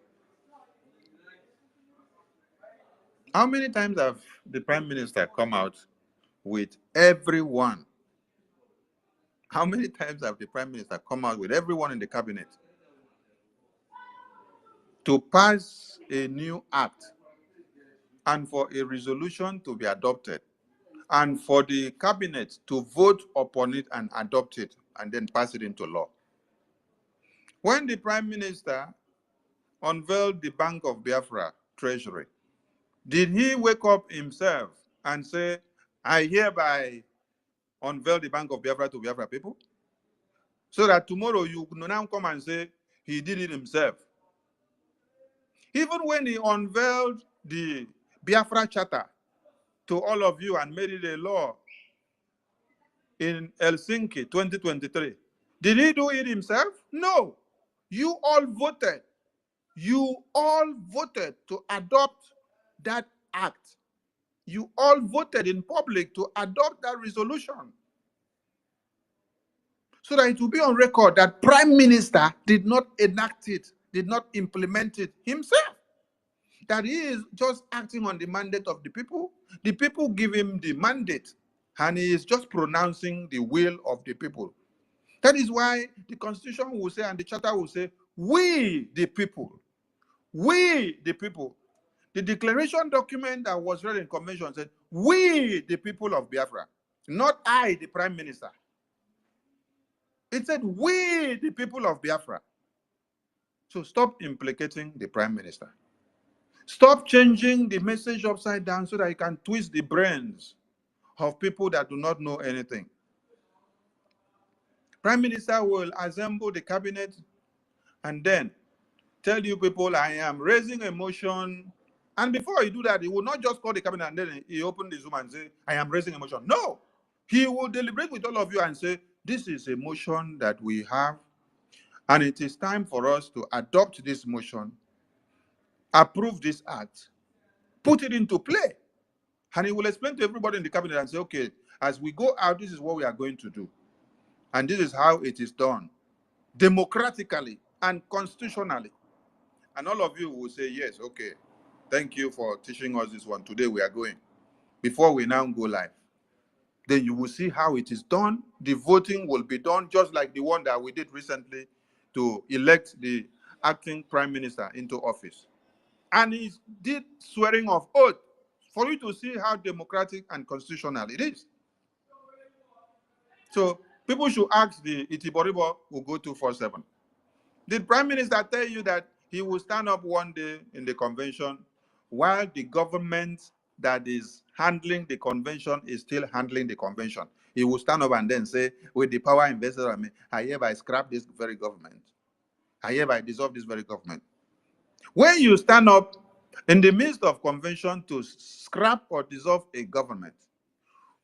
how many times have the Prime Minister come out with everyone? How many times have the Prime Minister come out with everyone in the cabinet to pass a new act and for a resolution to be adopted and for the cabinet to vote upon it and adopt it and then pass it into law? When the Prime Minister unveiled the Bank of Biafra Treasury, did he wake up himself and say, I hereby unveil the Bank of Biafra to Biafra people? So that tomorrow you now come and say he did it himself. Even when he unveiled the Biafra Charter to all of you and made it a law in Helsinki 2023, did he do it himself? No. You all voted. You all voted to adopt that act. You all voted in public to adopt that resolution, so that it will be on record that Prime Minister did not enact it, did not implement it himself. That he is just acting on the mandate of the people. The people give him the mandate, and he is just pronouncing the will of the people. That is why the Constitution will say, and the Charter will say, we the people. We the people. The declaration document that was read in convention said, we the people of Biafra, not I, the Prime Minister. It said, we the people of Biafra. So stop implicating the Prime Minister. Stop changing the message upside down so that you can twist the brains of people that do not know anything. Prime Minister will assemble the cabinet and then tell you people, I am raising a motion. And before he do that, he will not just call the cabinet and then he open the Zoom and say, I am raising a motion. No, he will deliberate with all of you and say, this is a motion that we have, and it is time for us to adopt this motion, approve this act, put it into play. And he will explain to everybody in the cabinet and say, okay, as we go out, this is what we are going to do. And this is how it is done, democratically and constitutionally. And all of you will say, yes, okay, thank you for teaching us this one. Today we are going. Before we now go live, then you will see how it is done. The voting will be done just like the one that we did recently to elect the acting Prime Minister into office. And he did swearing of oath for you to see how democratic and constitutional it is. So people should ask the Itiboribo who go 247. Did Prime Minister tell you that he will stand up one day in the convention while the government that is handling the convention is still handling the convention? He will stand up and then say, with the power invested on me, I hereby scrap this very government. I hereby dissolve this very government. When you stand up In the midst of convention to scrap or dissolve a government,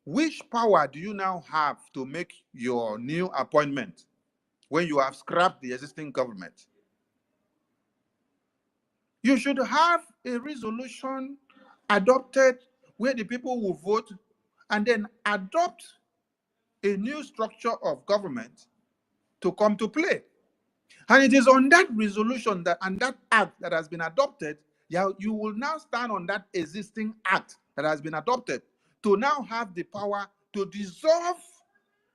which power do you now have to make your new appointment when you have scrapped the existing government? You should have a resolution adopted where the people will vote and then adopt a new structure of government to come to play. And it is on that resolution that and that act that has been adopted, you will now stand on that existing act that has been adopted to now have the power to dissolve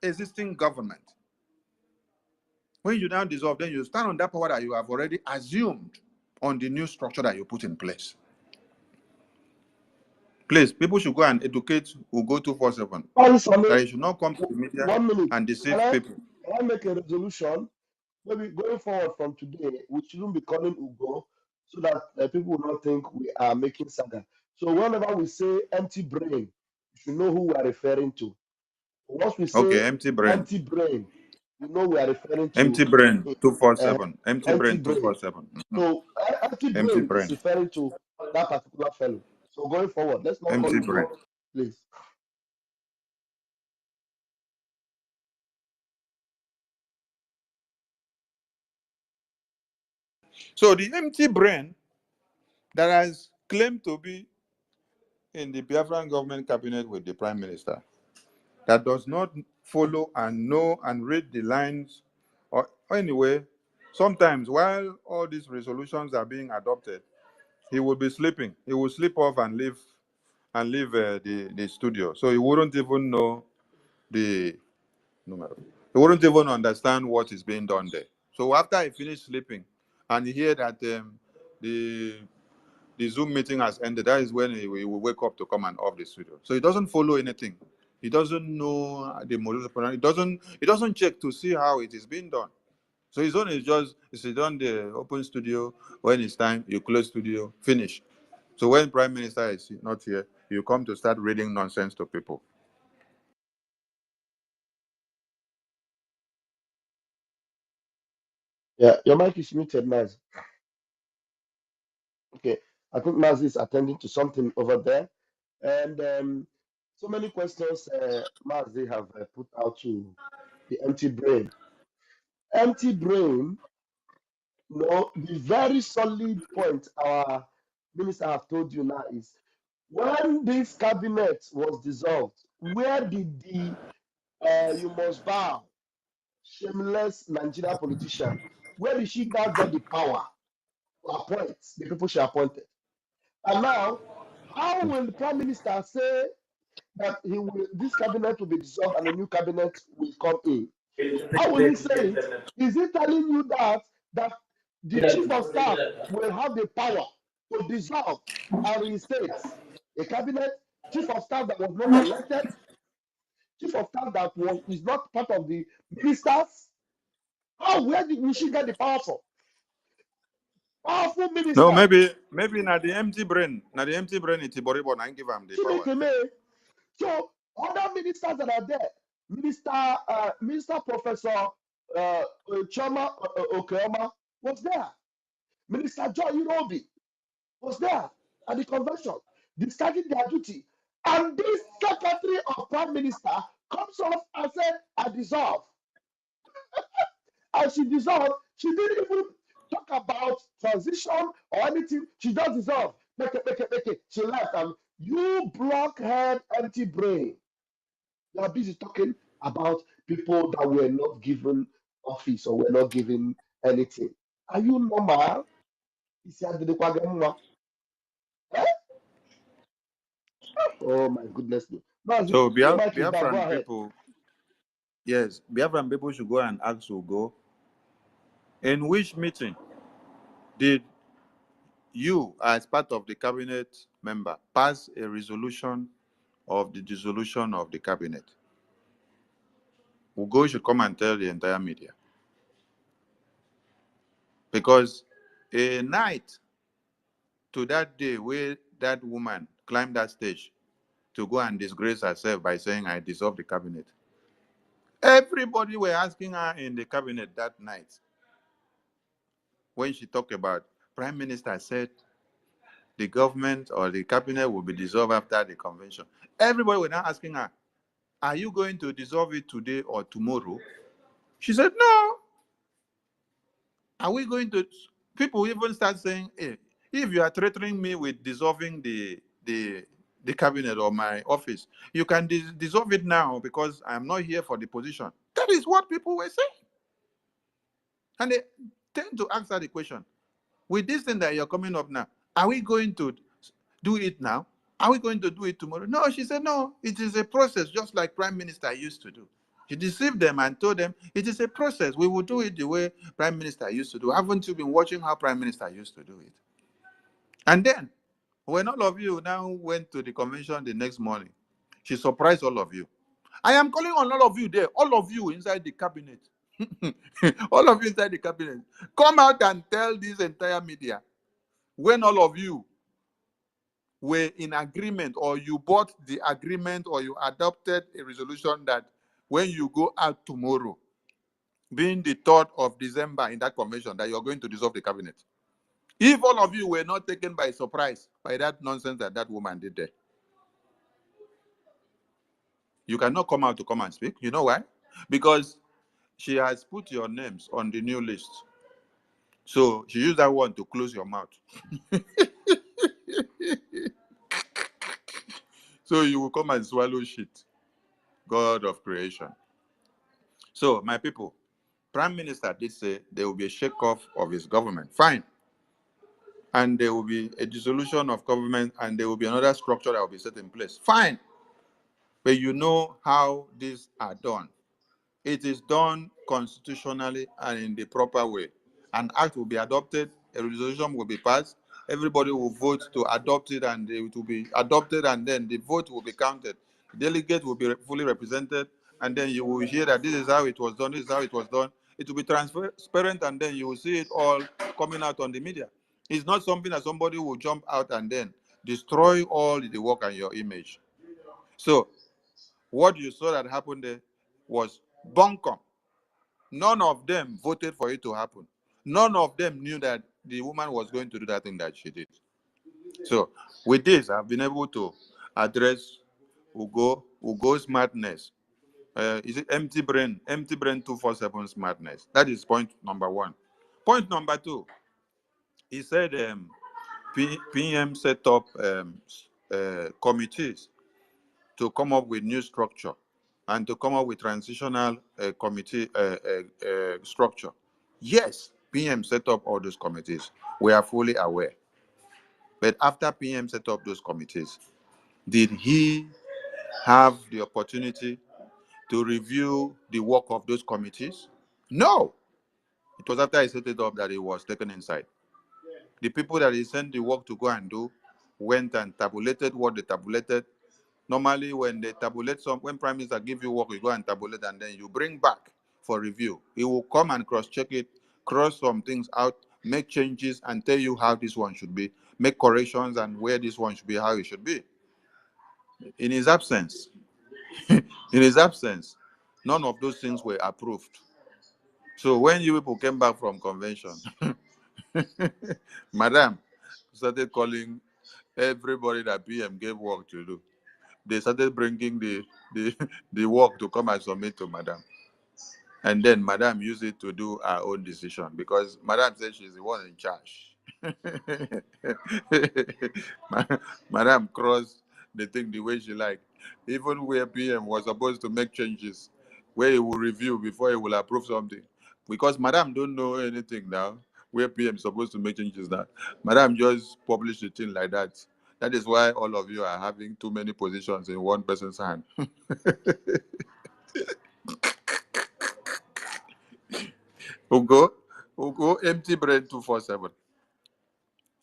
existing government. When you now dissolve, then you stand on that power that you have already assumed on the new structure that you put in place. Please, people should go and educate who go 247. That you should not come to the media 1 minute. and deceive people. Can I make a resolution? Maybe going forward from today, we shouldn't be calling Ugo so that people will not think we are making saga. So whenever we say empty brain, you should know who we are referring to. Once we say Okay, empty brain. you know we are referring to Empty brain 247. empty brain brain. 247. So empty brain is referring to that particular fellow. So going forward, let's not call Empty Ugo, brain. please. So the empty brain that has claimed to be in the Biafran government cabinet with the prime minister, that does not follow and know and read the lines, or anyway, sometimes while all these resolutions are being adopted, he will be sleeping. He will sleep off and leave the studio. So he wouldn't even know the numero. He wouldn't even understand what is being done there. So after he finished sleeping and he hear that the Zoom meeting has ended, that is when he will wake up to come and off the studio. So he doesn't follow anything. He doesn't know the modus operandi. He doesn't check to see how it is being done. So his own is just sit on the open studio. When it's time, you close studio, finish. So when Prime Minister is not here, you come to start reading nonsense to people. Yeah, your mic is muted, Maz. Okay, I think Maz is attending to something over there. And so many questions Maz they have put out to the empty brain. Empty brain, no, the very solid point our minister have told you now is when this cabinet was dissolved, where did the you must bow shameless Nigerian politician, where did she now get the power to appoint the people she appointed? And now, how will the prime minister say that this cabinet will be dissolved and a new cabinet will come in? How will he say it? Is he telling you that the chief of staff will have the power to dissolve and reinstate a cabinet, chief of staff that was not elected, chief of staff that is not part of the ministers? Where will she get the power from? Powerful minister. No, maybe not the empty brain. Not the empty brain, it's Iboribo and give him the power. So other ministers that are there, Minister Professor Choma Okeoma was there. Minister Joy Irobi was there at the convention, discharging their duty. And this secretary of prime minister comes off and said, I dissolve. And she dissolved. She didn't even talk about transition or anything. She just dissolved. Make it. She left. And you blockhead, empty brain. You are busy talking about people that were not given office or were not given anything. Are you normal? Eh? Oh my goodness me. So Your mic is back. Go Biafran ahead. people, yes, Biafran people should go and ask Ugo, in which meeting did you, as part of the cabinet member, pass a resolution of the dissolution of the cabinet? Ugo should come and tell the entire media. Because a night to that day where that woman climbed that stage to go and disgrace herself by saying, I dissolve the cabinet, everybody were asking her in the cabinet that night when she talked about Prime Minister said the government or the cabinet will be dissolved after the convention. Everybody was now asking her, are you going to dissolve it today or tomorrow? She said, no. Are we going to? People even start saying, hey, if you are threatening me with dissolving the cabinet or my office, you can dissolve it now because I'm not here for the position. That is what people were saying. And they tend to answer the question, with this thing that you're coming up now, are we going to do it now? Are we going to do it tomorrow? No, she said, no, it is a process, just like Prime Minister used to do. She deceived them and told them it is a process. We will do it the way Prime Minister used to do. Haven't you been watching how Prime Minister used to do it? And then, when all of you now went to the convention the next morning, she surprised all of you. I am calling on all of you there, all of you inside the cabinet. All of you inside the cabinet. Come out and tell this entire media when all of you were in agreement, or you bought the agreement, or you adopted a resolution that when you go out tomorrow, being the 3rd of December in that convention, that you're going to dissolve the cabinet. If all of you were not taken by surprise by that nonsense that that woman did there, you cannot come out to come and speak. You know why? Because she has put your names on the new list. So she used that one to close your mouth. So you will come and swallow shit. God of creation. So, my people, Prime Minister did say there will be a shake-off of his government. Fine. And there will be a dissolution of government, and there will be another structure that will be set in place. Fine. But you know how these are done. It is done constitutionally and in the proper way. An act will be adopted, a resolution will be passed, everybody will vote to adopt it, and it will be adopted, and then the vote will be counted. The delegate will be fully represented, and then you will hear that this is how it was done, this is how it was done. It will be transparent, and then you will see it all coming out on the media. It's not something that somebody will jump out and then destroy all the work and your image. So, what you saw that happened there was bunkum. None of them voted for it to happen. None of them knew that the woman was going to do that thing that she did. So, with this, I've been able to address Ugo's madness. Is it empty brain 247 smartness? That is point number one. Point number two, he said PM set up committees to come up with new structure and to come up with transitional committee structure. Yes, PM set up all those committees. We are fully aware. But after PM set up those committees, did he have the opportunity to review the work of those committees? No. It was after he set it up that he was taken inside. The people that he sent the work to go and do went and tabulated what they tabulated. Normally, when they tabulate when Prime Minister give you work, you go and tabulate, and then you bring back for review. He will come and cross-check it, cross some things out, make changes, and tell you how this one should be, make corrections, and where this one should be, how it should be. In his absence, none of those things were approved. So when you people came back from convention, Madam started calling everybody that PM gave work to do. They started bringing the work to come and submit to Madam. And then Madam used it to do her own decision because Madam said she's the one in charge. Madam crossed the thing the way she liked. Even where PM was supposed to make changes, where he will review before he will approve something. Because Madam don't know anything now, where PM is supposed to make changes now. Madam just published the thing like that. That is why all of you are having too many positions in one person's hand. Ugo, empty brain 247.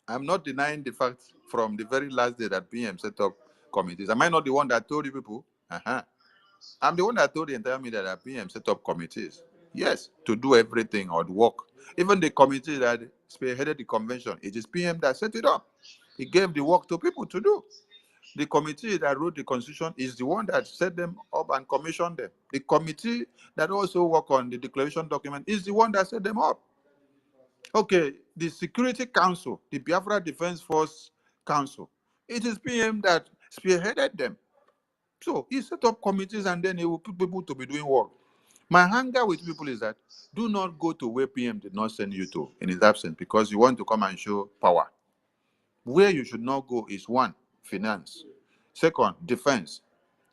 I'm not denying the fact from the very last day that PM set up committees. Am I not the one that told you people? Uh-huh. I'm the one that told the entire media that PM set up committees. Yes, to do everything or the work. Even the committee that spearheaded the convention, it is PM that set it up. He gave the work to people to do. The committee that wrote the constitution is the one that set them up and commissioned them. The committee that also worked on the declaration document is the one that set them up. Okay, the Security Council, the Biafra Defense Force council. It is PM that spearheaded them. So he set up committees and then he will put people to be doing work. My hunger with people is that do not go to where PM did not send you to in his absence because you want to come and show power. Where you should not go is one, finance. Second, defense.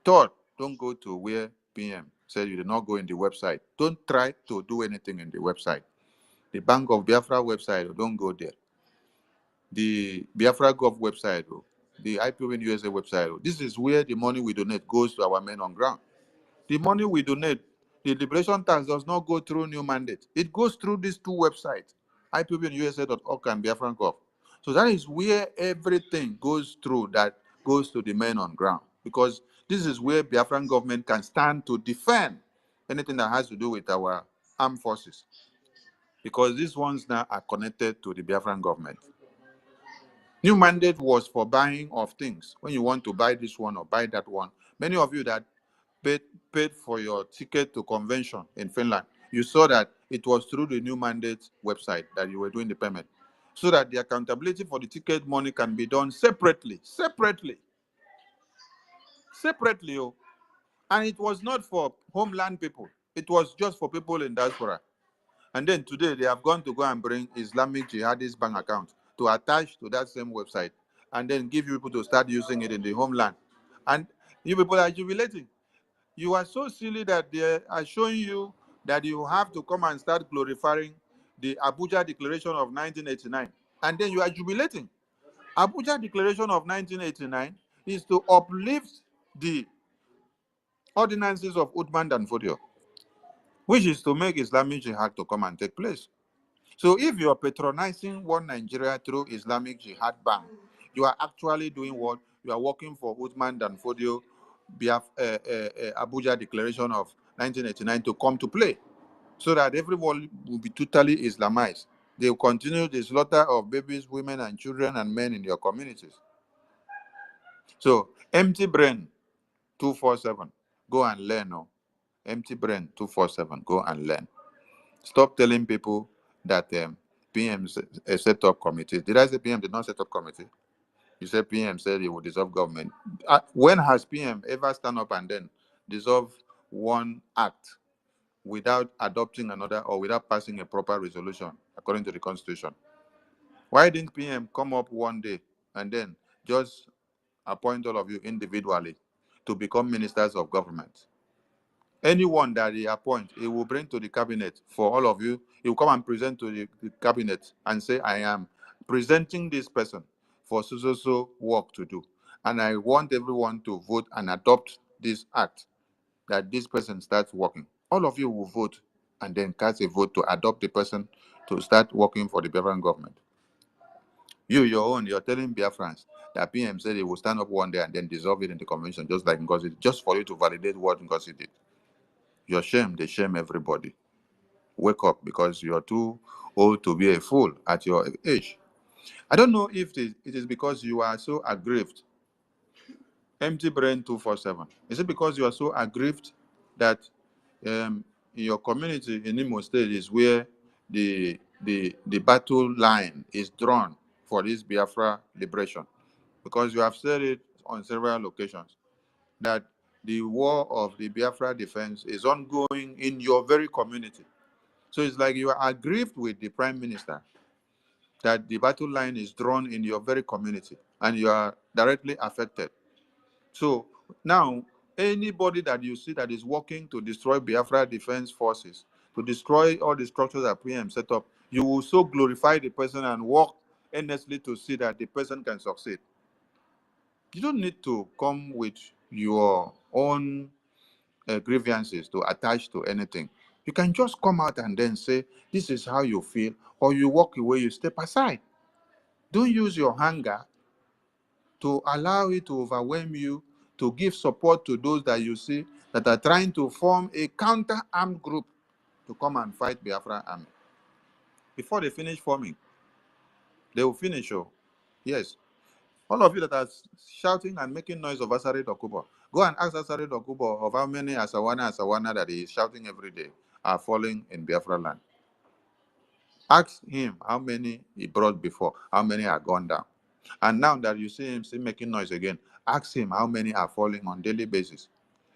Third, don't go to where PM said you did not go in the website. Don't try to do anything in the website. The Bank of Biafra website, don't go there. The Biafra Gov website, the IPON USA website. This is where the money we donate goes to our men on ground. The money we donate, the liberation tax does not go through new mandate. It goes through these two websites, IPOBUSA.org and Biafra Gov. So that is where everything goes through that goes to the men on ground. Because this is where Biafran government can stand to defend anything that has to do with our armed forces. Because these ones now are connected to the Biafran government. New mandate was for buying of things. When you want to buy this one or buy that one, many of you that paid for your ticket to convention in Finland, you saw that it was through the new mandate website that you were doing the payment, so that the accountability for the ticket money can be done separately. Oh. And it was not for homeland people. It was just for people in diaspora. And then today they have gone to go and bring Islamic jihadist bank account to attach to that same website and then give you people to start using it in the homeland. And you people are jubilating. You are so silly that they are showing you that you have to come and start glorifying the Abuja Declaration of 1989. And then you are jubilating. Abuja Declaration of 1989 is to uplift the ordinances of Uthman and Fodio, which is to make Islamic jihad to come and take place. So if you are patronizing one Nigeria through Islamic Jihad Bank, you are actually doing what? You are working for Uthman Dan Fodio Abuja Declaration of 1989 to come to play, so that everyone will be totally Islamized. They will continue the slaughter of babies, women, and children and men in your communities. So empty brain 247, go and learn. Oh. Empty brain 247, go and learn. Stop telling people that PM set up committee. Did I say PM did not set up committee? You said PM said he would dissolve government. When has PM ever stand up and then dissolve one act without adopting another or without passing a proper resolution according to the Constitution? Why didn't PM come up one day and then just appoint all of you individually to become ministers of government? Anyone that he appoint, he will bring to the cabinet for all of you. He will come and present to the cabinet and say, I am presenting this person for so work to do. And I want everyone to vote and adopt this act that this person starts working. All of you will vote and then cast a vote to adopt the person to start working for the Biafran government. You're telling Biafrans that PM said he will stand up one day and then dissolve it in the convention, just like Ngozi, just for you to validate what Ngozi did. You're shamed, they shame everybody. Wake up, because you're too old to be a fool at your age. I don't know if it is because you are so aggrieved. Empty brain 247. Is it because you are so aggrieved that in your community in Imo State is where the battle line is drawn for this Biafra liberation? Because you have said it on several occasions that the war of the Biafra defense is ongoing in your very community. So it's like you are aggrieved with the prime minister that the battle line is drawn in your very community and you are directly affected. So now, anybody that you see that is working to destroy Biafra defense forces, to destroy all the structures that PM set up, you will so glorify the person and work earnestly to see that the person can succeed. You don't need to come with your own grievances to attach to anything. You can just come out and then say, this is how you feel, or you walk away, you step aside. Don't use your anger to allow it to overwhelm you, to give support to those that you see that are trying to form a counter-armed group to come and fight Biafra army. Before they finish forming, they will finish. Oh, yes. All of you that are shouting and making noise of Asari Dokubo, go and ask Asari Dokubo of how many Asawana that he is shouting every day are falling in Biafra land. Ask him how many he brought before, how many are gone down. And now that you see him still making noise again, ask him how many are falling on daily basis.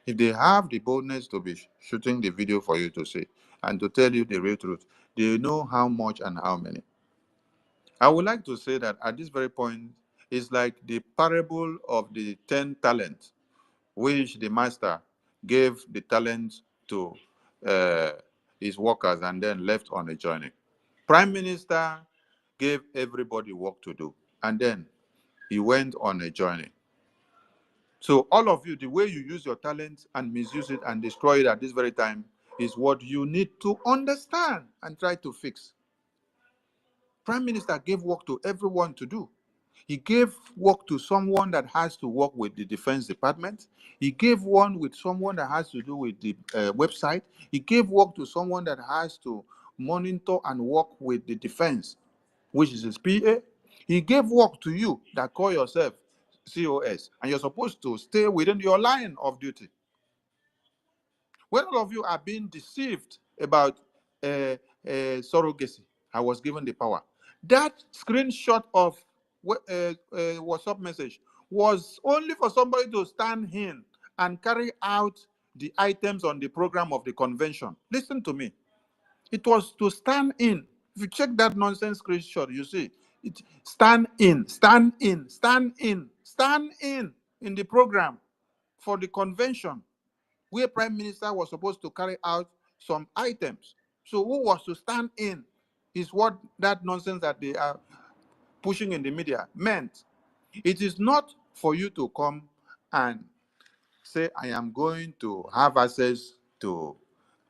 If they have the boldness to be shooting the video for you to see and to tell you the real truth, they know how much and how many. I would like to say that at this very point, it's like the parable of the 10 talents, which the master gave the talents to uh, his workers and then left on a journey. Prime Minister gave everybody work to do, and then he went on a journey. So all of you, the way you use your talents and misuse it and destroy it at this very time is what you need to understand and try to fix. Prime Minister gave work to everyone to do. He gave work to someone that has to work with the Defense Department. He gave one with someone that has to do with the website. He gave work to someone that has to monitor and work with the defense, which is his PA. He gave work to you that call yourself COS, and you're supposed to stay within your line of duty. When all of you are being deceived about surrogacy, I was given the power. That screenshot of WhatsApp message was only for somebody to stand in and carry out the items on the program of the convention. Listen to me. It was to stand in. If you check that nonsense screenshot, you see it stand in, stand in, stand in, stand in the program for the convention where Prime Minister was supposed to carry out some items. So who was to stand in is what that nonsense that they are pushing in the media meant. It is not for you to come and say, I am going to have access to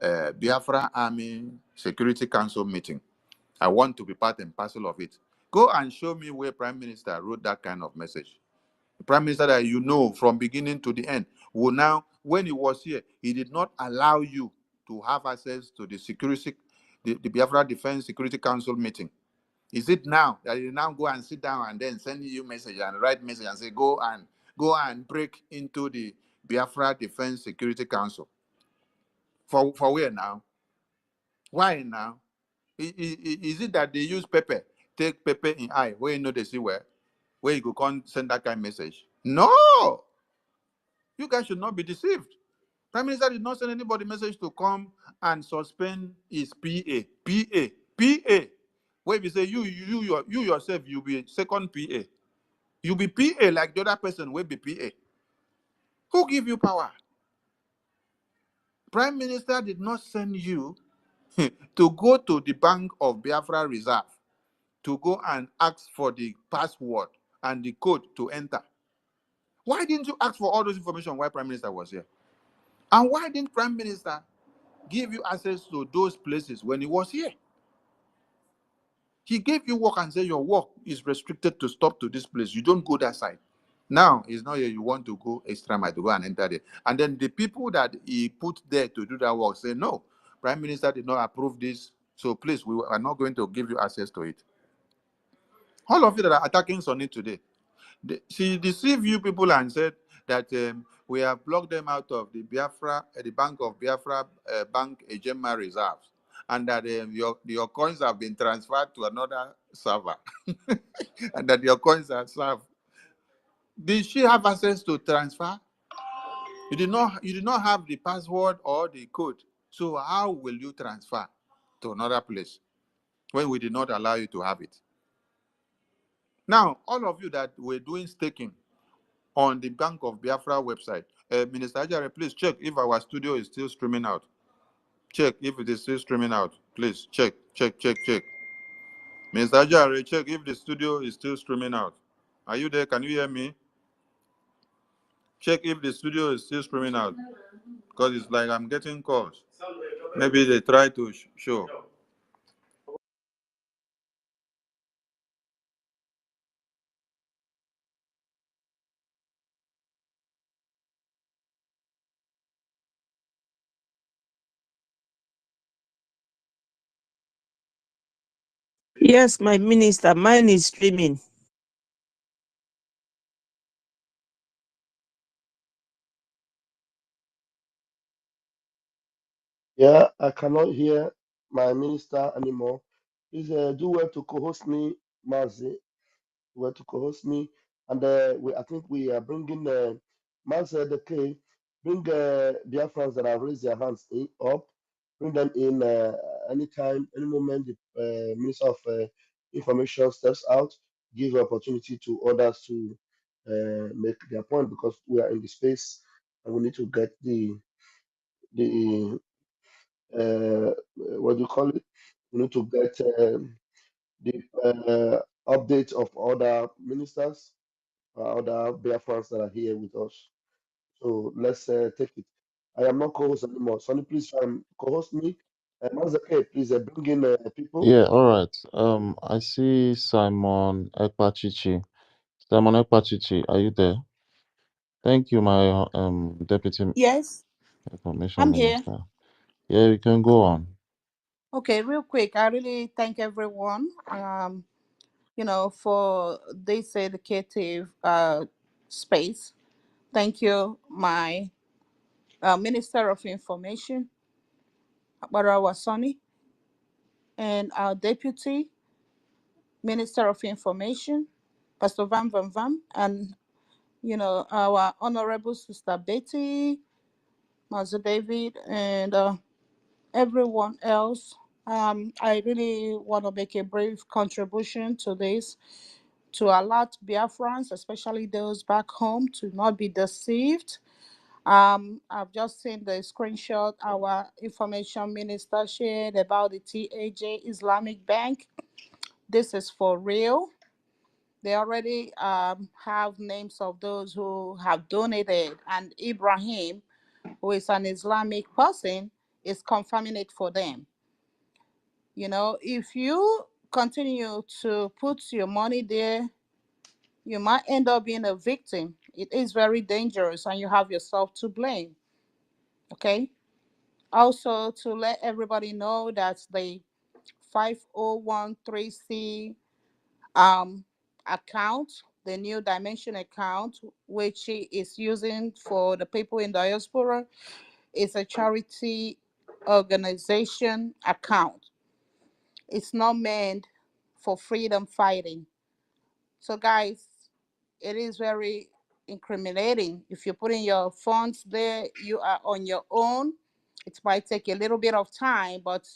Biafra Army Security Council meeting. I want to be part and parcel of it. Go and show me where Prime Minister wrote that kind of message. The Prime Minister that you know from beginning to the end will now, when he was here, he did not allow you to have access to the security, the Biafra Defense Security Council meeting. Is it now that you now go and sit down and then send you message and write message and say go and break into the Biafra Defense Security Council? For where now? Why now? Is it that they use pepper, take pepper in eye, where you know they see where you go can't send that kind of message? No, you guys should not be deceived. Prime Minister did not send anybody message to come and suspend his PA. PA. Where if you say you yourself, you be second PA. You be PA like the other person will be PA. Who give you power? Prime Minister did not send you to go to the Bank of Biafra Reserve to go and ask for the password and the code to enter. Why didn't you ask for all those information while Prime Minister was here? And why didn't Prime Minister give you access to those places when he was here? He gave you work and said your work is restricted to stop to this place. You don't go that side. Now it's not here. You want to go extra mile to go and enter there. And then the people that he put there to do that work say, no, Prime Minister did not approve this. So please, we are not going to give you access to it. All of you that are attacking Sonny today, she deceived you people and said that we have blocked them out of the Biafra, the Bank of Biafra Bank Ejema reserves, and that your coins have been transferred to another server, and that your coins are served. Did she have access to transfer? You did not have the password or the code. So how will you transfer to another place when we did not allow you to have it? Now, all of you that were doing staking on the Bank of Biafra website, Minister Ajare, please check if our studio is still streaming out. Check if it is still streaming out. Please check. Minister Ajare, check if the studio is still streaming out. Are you there? Can you hear me? Check if the studio is still streaming out. Because it's like I'm getting calls. Maybe they try to show. Yes, my minister, mine is streaming. Yeah, I cannot hear my minister anymore. Please do well to co-host me, Mazi. were to co-host me, and I think we are bringing Master the K, bring Biafrans that have raised their hands up, bring them in anytime, any moment the Minister of Information steps out, give opportunity to others to make their point because we are in the space and we need to get the what do you call it? We need to get the updates of other ministers, other Biafrans that are here with us. So let's take it. I am not co-host anymore. Sonny, please try and co-host me. Mazake, please bring in people. Yeah, all right. I see Simon Ekpachichi. Simon Ekpachichi, are you there? Thank you, my Deputy Yes, Information I'm here. Minister. Yeah, you can go on. Okay, real quick, I really thank everyone, for this educative space. Thank you, my Minister of Information, Barawa Sani, and our Deputy Minister of Information, Pastor Van Van Van, and, our Honorable Sister Betty, Master David, and everyone else. I really want to make a brief contribution to this to alert Biafrans, especially those back home, to not be deceived. I've just seen the screenshot our information minister shared about the TAJ Islamic Bank. This is for real. They already have names of those who have donated, and Ibrahim, who is an Islamic person, is confirming it for them. If you continue to put your money there, you might end up being a victim. It is very dangerous and you have yourself to blame. Okay. Also, to let everybody know that the 5013C um, account, the New Dimension account, which he is using for the people in diaspora, is a charity organization account. It's not meant for freedom fighting. So, guys, it is very incriminating. If you're putting your funds there, you are on your own. It might take a little bit of time, but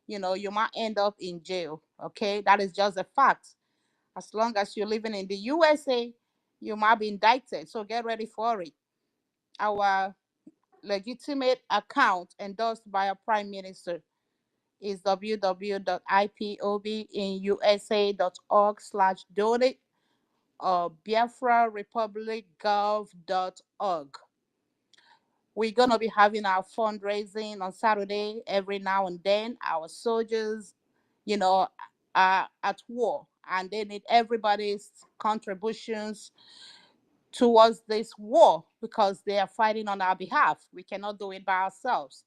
you might end up in jail. Okay, that is just a fact. As long as you're living in the USA, you might be indicted. So get ready for it. Our legitimate account endorsed by our Prime Minister is www.ipobinusa.org/donate or biafrarepublicgov.org. We're going to be having our fundraising on Saturday every now and then. Our soldiers, you know, are at war and they need everybody's contributions towards this war because they are fighting on our behalf. We cannot do it by ourselves.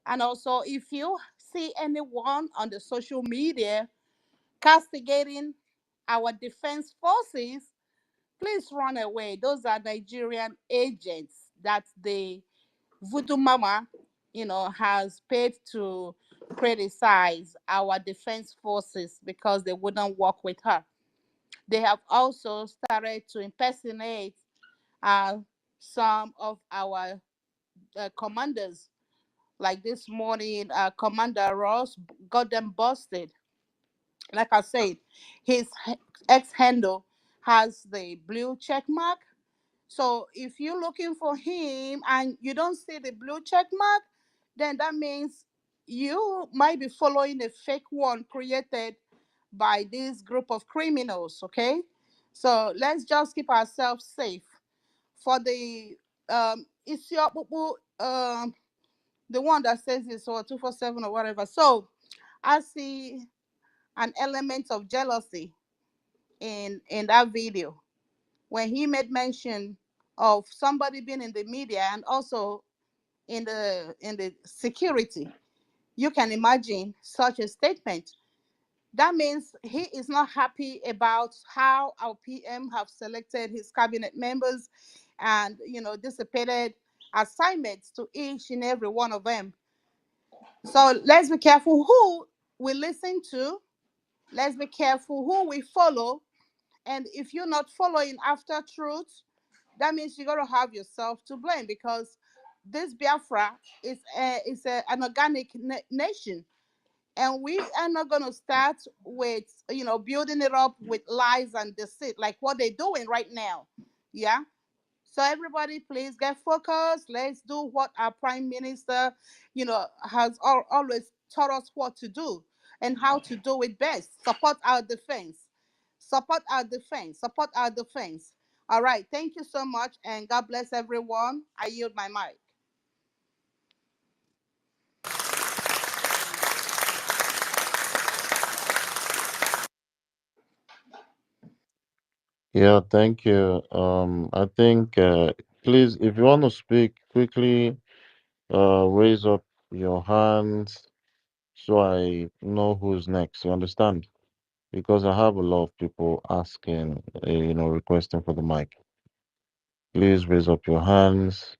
And also, if you see anyone on the social media castigating our defense forces, please run away. Those are Nigerian agents that the voodoo mama, has paid to criticize our defense forces because they wouldn't work with her. They have also started to impersonate uh, some of our commanders. Like this morning, Commander Ross got them busted. Like I said, his ex handle has the blue check mark. So if you're looking for him and you don't see the blue check mark, then that means you might be following a fake one created by this group of criminals. Okay, so let's just keep ourselves safe. For the Isiokpupu, the one that says it's or 247 or whatever. So I see an element of jealousy in that video when he made mention of somebody being in the media and also in the security. You can imagine such a statement. That means he is not happy about how our PM have selected his cabinet members and dissipated assignments to each and every one of them. So let's be careful who we listen to. Let's be careful who we follow, And if you're not following after truth, that means you got to have yourself to blame, because this Biafra an organic nation, and we are not going to start with building it up with lies and deceit like what they're doing right now. Yeah. So everybody, please get focused. Let's do what our prime minister, has always taught us what to do and how to do it best. Support our defense. Support our defense. Support our defense. All right. Thank you so much, and God bless everyone. I yield my mic. Yeah, thank you. I think, please, if you want to speak quickly, raise up your hands so I know who's next. You understand? Because I have a lot of people asking, requesting for the mic. Please raise up your hands.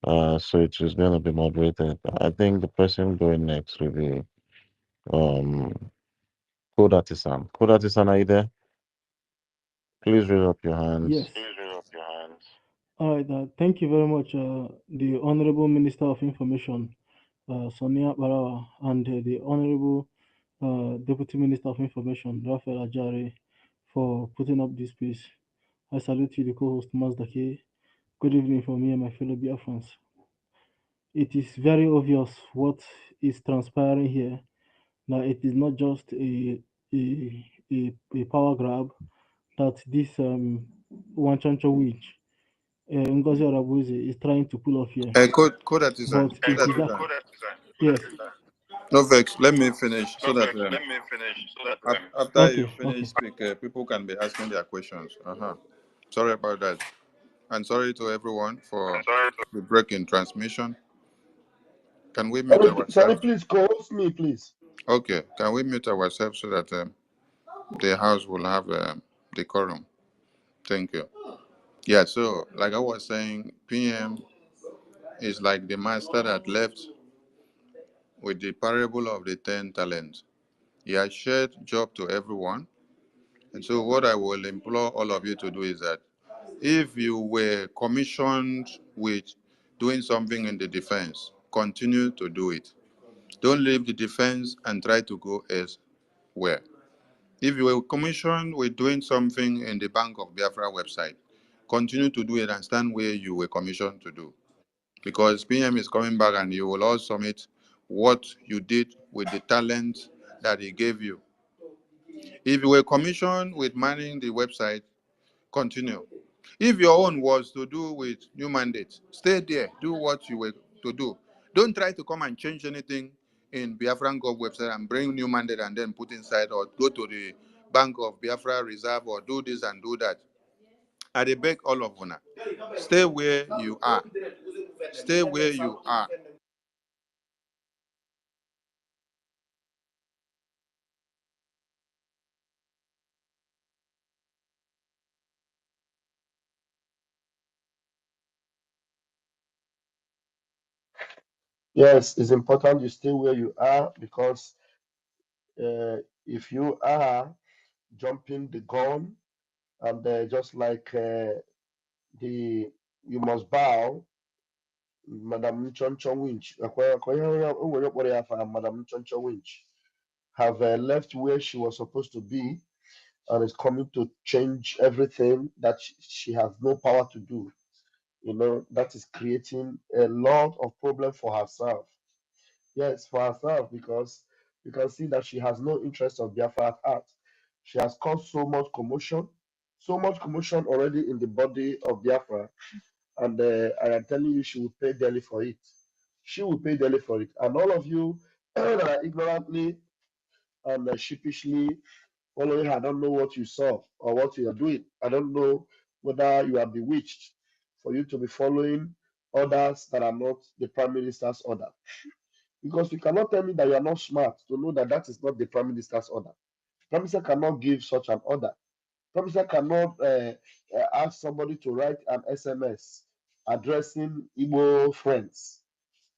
So it is going to be moderated. I think the person going next will be um Kodatisan. Kodatisan, are you there? Please raise up your hands. Yes. All right. Thank you very much, the Honorable Minister of Information, Sonia Barawa, and the Honorable Deputy Minister of Information, Raphael Ajari, for putting up this piece. I salute you, the co-host, Mazdaki. Good evening from me and my fellow Biafrans. It is very obvious what is transpiring here. Now, it is not just a power grab that this Wanchancho witch, Ngozi Arabuzi, is trying to pull off here. Code artisan. But Code it is that, artisan. yes. No vex. Let me finish so that after you Okay, finish okay. speak, people can be asking their questions. Sorry about that, and sorry to everyone for the break in transmission. Can we mute Sorry, ourselves? please co-host me, please. Okay. Can we mute ourselves so that the house will have decorum? Thank you. Yeah. So, like I was saying, PM is like the master that left with the parable of the 10 talents. He has shared job to everyone. And so what I will implore all of you to do is that if you were commissioned with doing something in the defense, continue to do it. Don't leave the defense and try to go elsewhere. If you were commissioned with doing something in the Bank of Biafra website, continue to do it and stand where you were commissioned to do. Because PM is coming back and you will all submit what you did with the talent that he gave you. If you were commissioned with manning the website, continue. If your own was to do with new mandate, stay there, do what you were to do. Don't try to come and change anything in Biafran Gov website and bring new mandate and then put inside, or go to the Bank of Biafra Reserve or do this and do that. I dey beg all of una, stay where you are. Stay where you are. Yes, it's important you stay where you are because uh, if you are jumping the gun and just like the you must bow, Madam Choncho Winch, Madam Choncho Winch, have left where she was supposed to be and is coming to change everything that she has no power to do. That is creating a lot of problem for herself. Yes, for herself, because you can see that she has no interest of Biafra at heart. She has caused so much commotion already in the body of Biafra, and I am telling you, she will pay dearly for it. She will pay dearly for it. And all of you that are ignorantly and sheepishly following her, I don't know what you saw or what you are doing. I don't know whether you are bewitched for you to be following orders that are not the Prime Minister's order. Because you cannot tell me that you are not smart to know that that is not the Prime Minister's order. Prime Minister cannot give such an order. Prime Minister cannot ask somebody to write an SMS addressing Igbo friends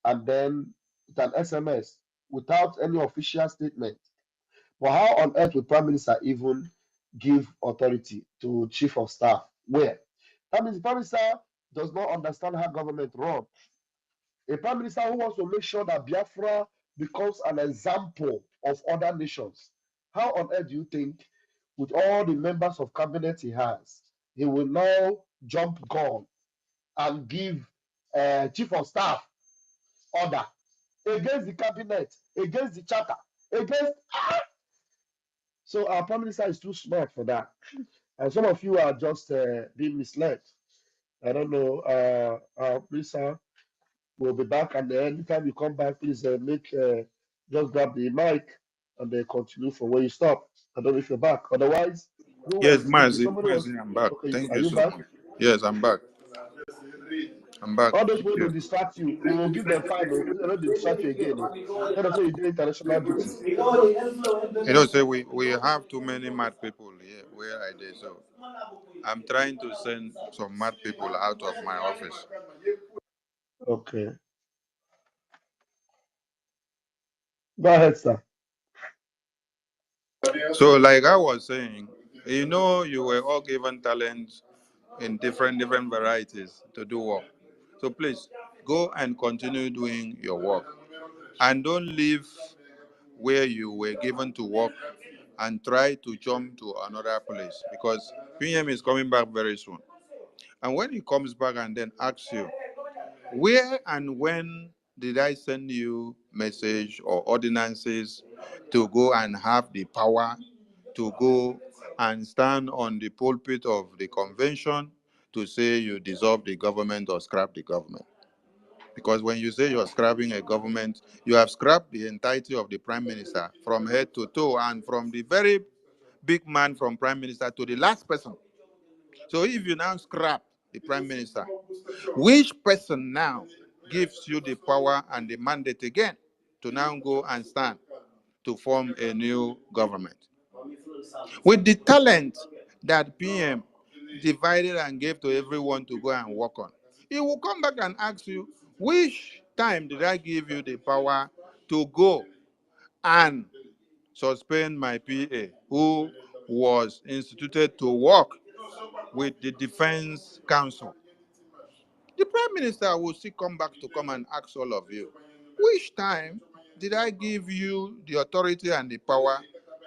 and then with an SMS without any official statement. But how on earth will Prime Minister even give authority to chief of staff. Where? That means the prime minister does not understand how government runs. A prime minister who wants to make sure that Biafra becomes an example of other nations. How on earth do you think, with all the members of cabinet he has, he will now jump gun and give chief of staff order against the cabinet, against the charter, against. So our prime minister is too smart for that. And some of you are just being misled. I don't know. Please, sir, we'll be back. And anytime you come back, please just grab the mic and continue from where you stop. I don't know if you're back. Otherwise, who Yes, was speaking? Mazi, Somebody was. I'm back. Okay, Thank are you you so back? much. Yes, I'm back. I'm back. All those Thank people to you. distract you, we will give them fine. No, they don't distract you again. No, let us say you do international duty. Say we have too many mad people here where I did. So I'm trying to send some mad people out of my office. Okay, go ahead, sir. So, like I was saying, you were all given talents in different varieties to do work. So please go and continue doing your work, and don't leave where you were given to work and try to jump to another place, because PM is coming back very soon. And when he comes back and then asks you, where and when did I send you message or ordinances to go and have the power to go and stand on the pulpit of the convention to say you dissolve the government or scrap the government? Because when you say you're scrapping a government, you have scrapped the entirety of the prime minister from head to toe, and from the very big man from prime minister to the last person. So if you now scrap the prime minister, which person now gives you the power and the mandate again to now go and stand to form a new government? With the talent that PM divided and gave to everyone to go and work on, he will come back and ask you, which time did I give you the power to go and suspend my PA, who was instituted to work with the Defense Council? The Prime Minister will still come back to come and ask all of you, which time did I give you the authority and the power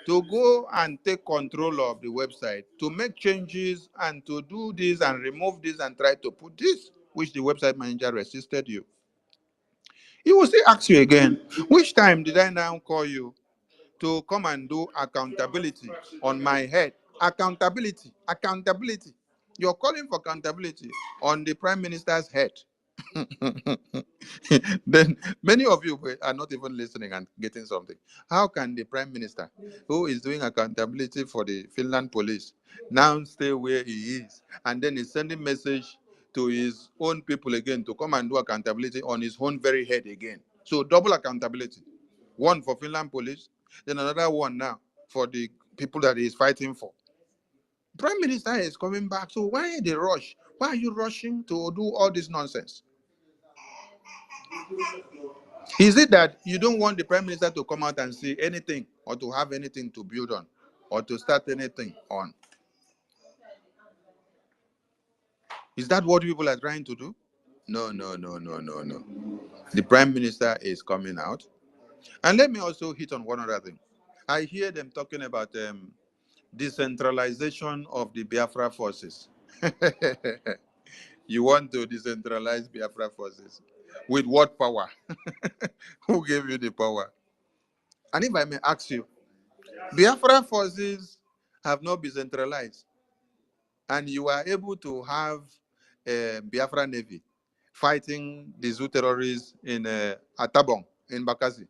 to go and take control of the website, to make changes and to do this and remove this and try to put this, which the website manager resisted you? He will still ask you again, which time did I now call you to come and do accountability on my head? Accountability, accountability. You're calling for accountability on the Prime Minister's head. Then many of you are not even listening and getting something. How can the Prime Minister, who is doing accountability for the Finland police, now stay where he is and then he's sending message to his own people again to come and do accountability on his own very head again? So double accountability. One for Finland police, then another one now for the people that he's fighting for. Prime Minister is coming back. So why the rush? Why are you rushing to do all this nonsense? Is it that you don't want the Prime Minister to come out and say anything or to have anything to build on or to start anything on? Is that what people are trying to do? No, no, no, no, no, no. The Prime Minister is coming out. And let me also hit on one other thing. I hear them talking about decentralization of the Biafra forces. You want to decentralize Biafra forces. With what power? Who gave you the power? And if I may ask you, Biafra forces have not been centralized, and you are able to have a Biafra Navy fighting the Zoo terrorists in Atabong, in Bakassi.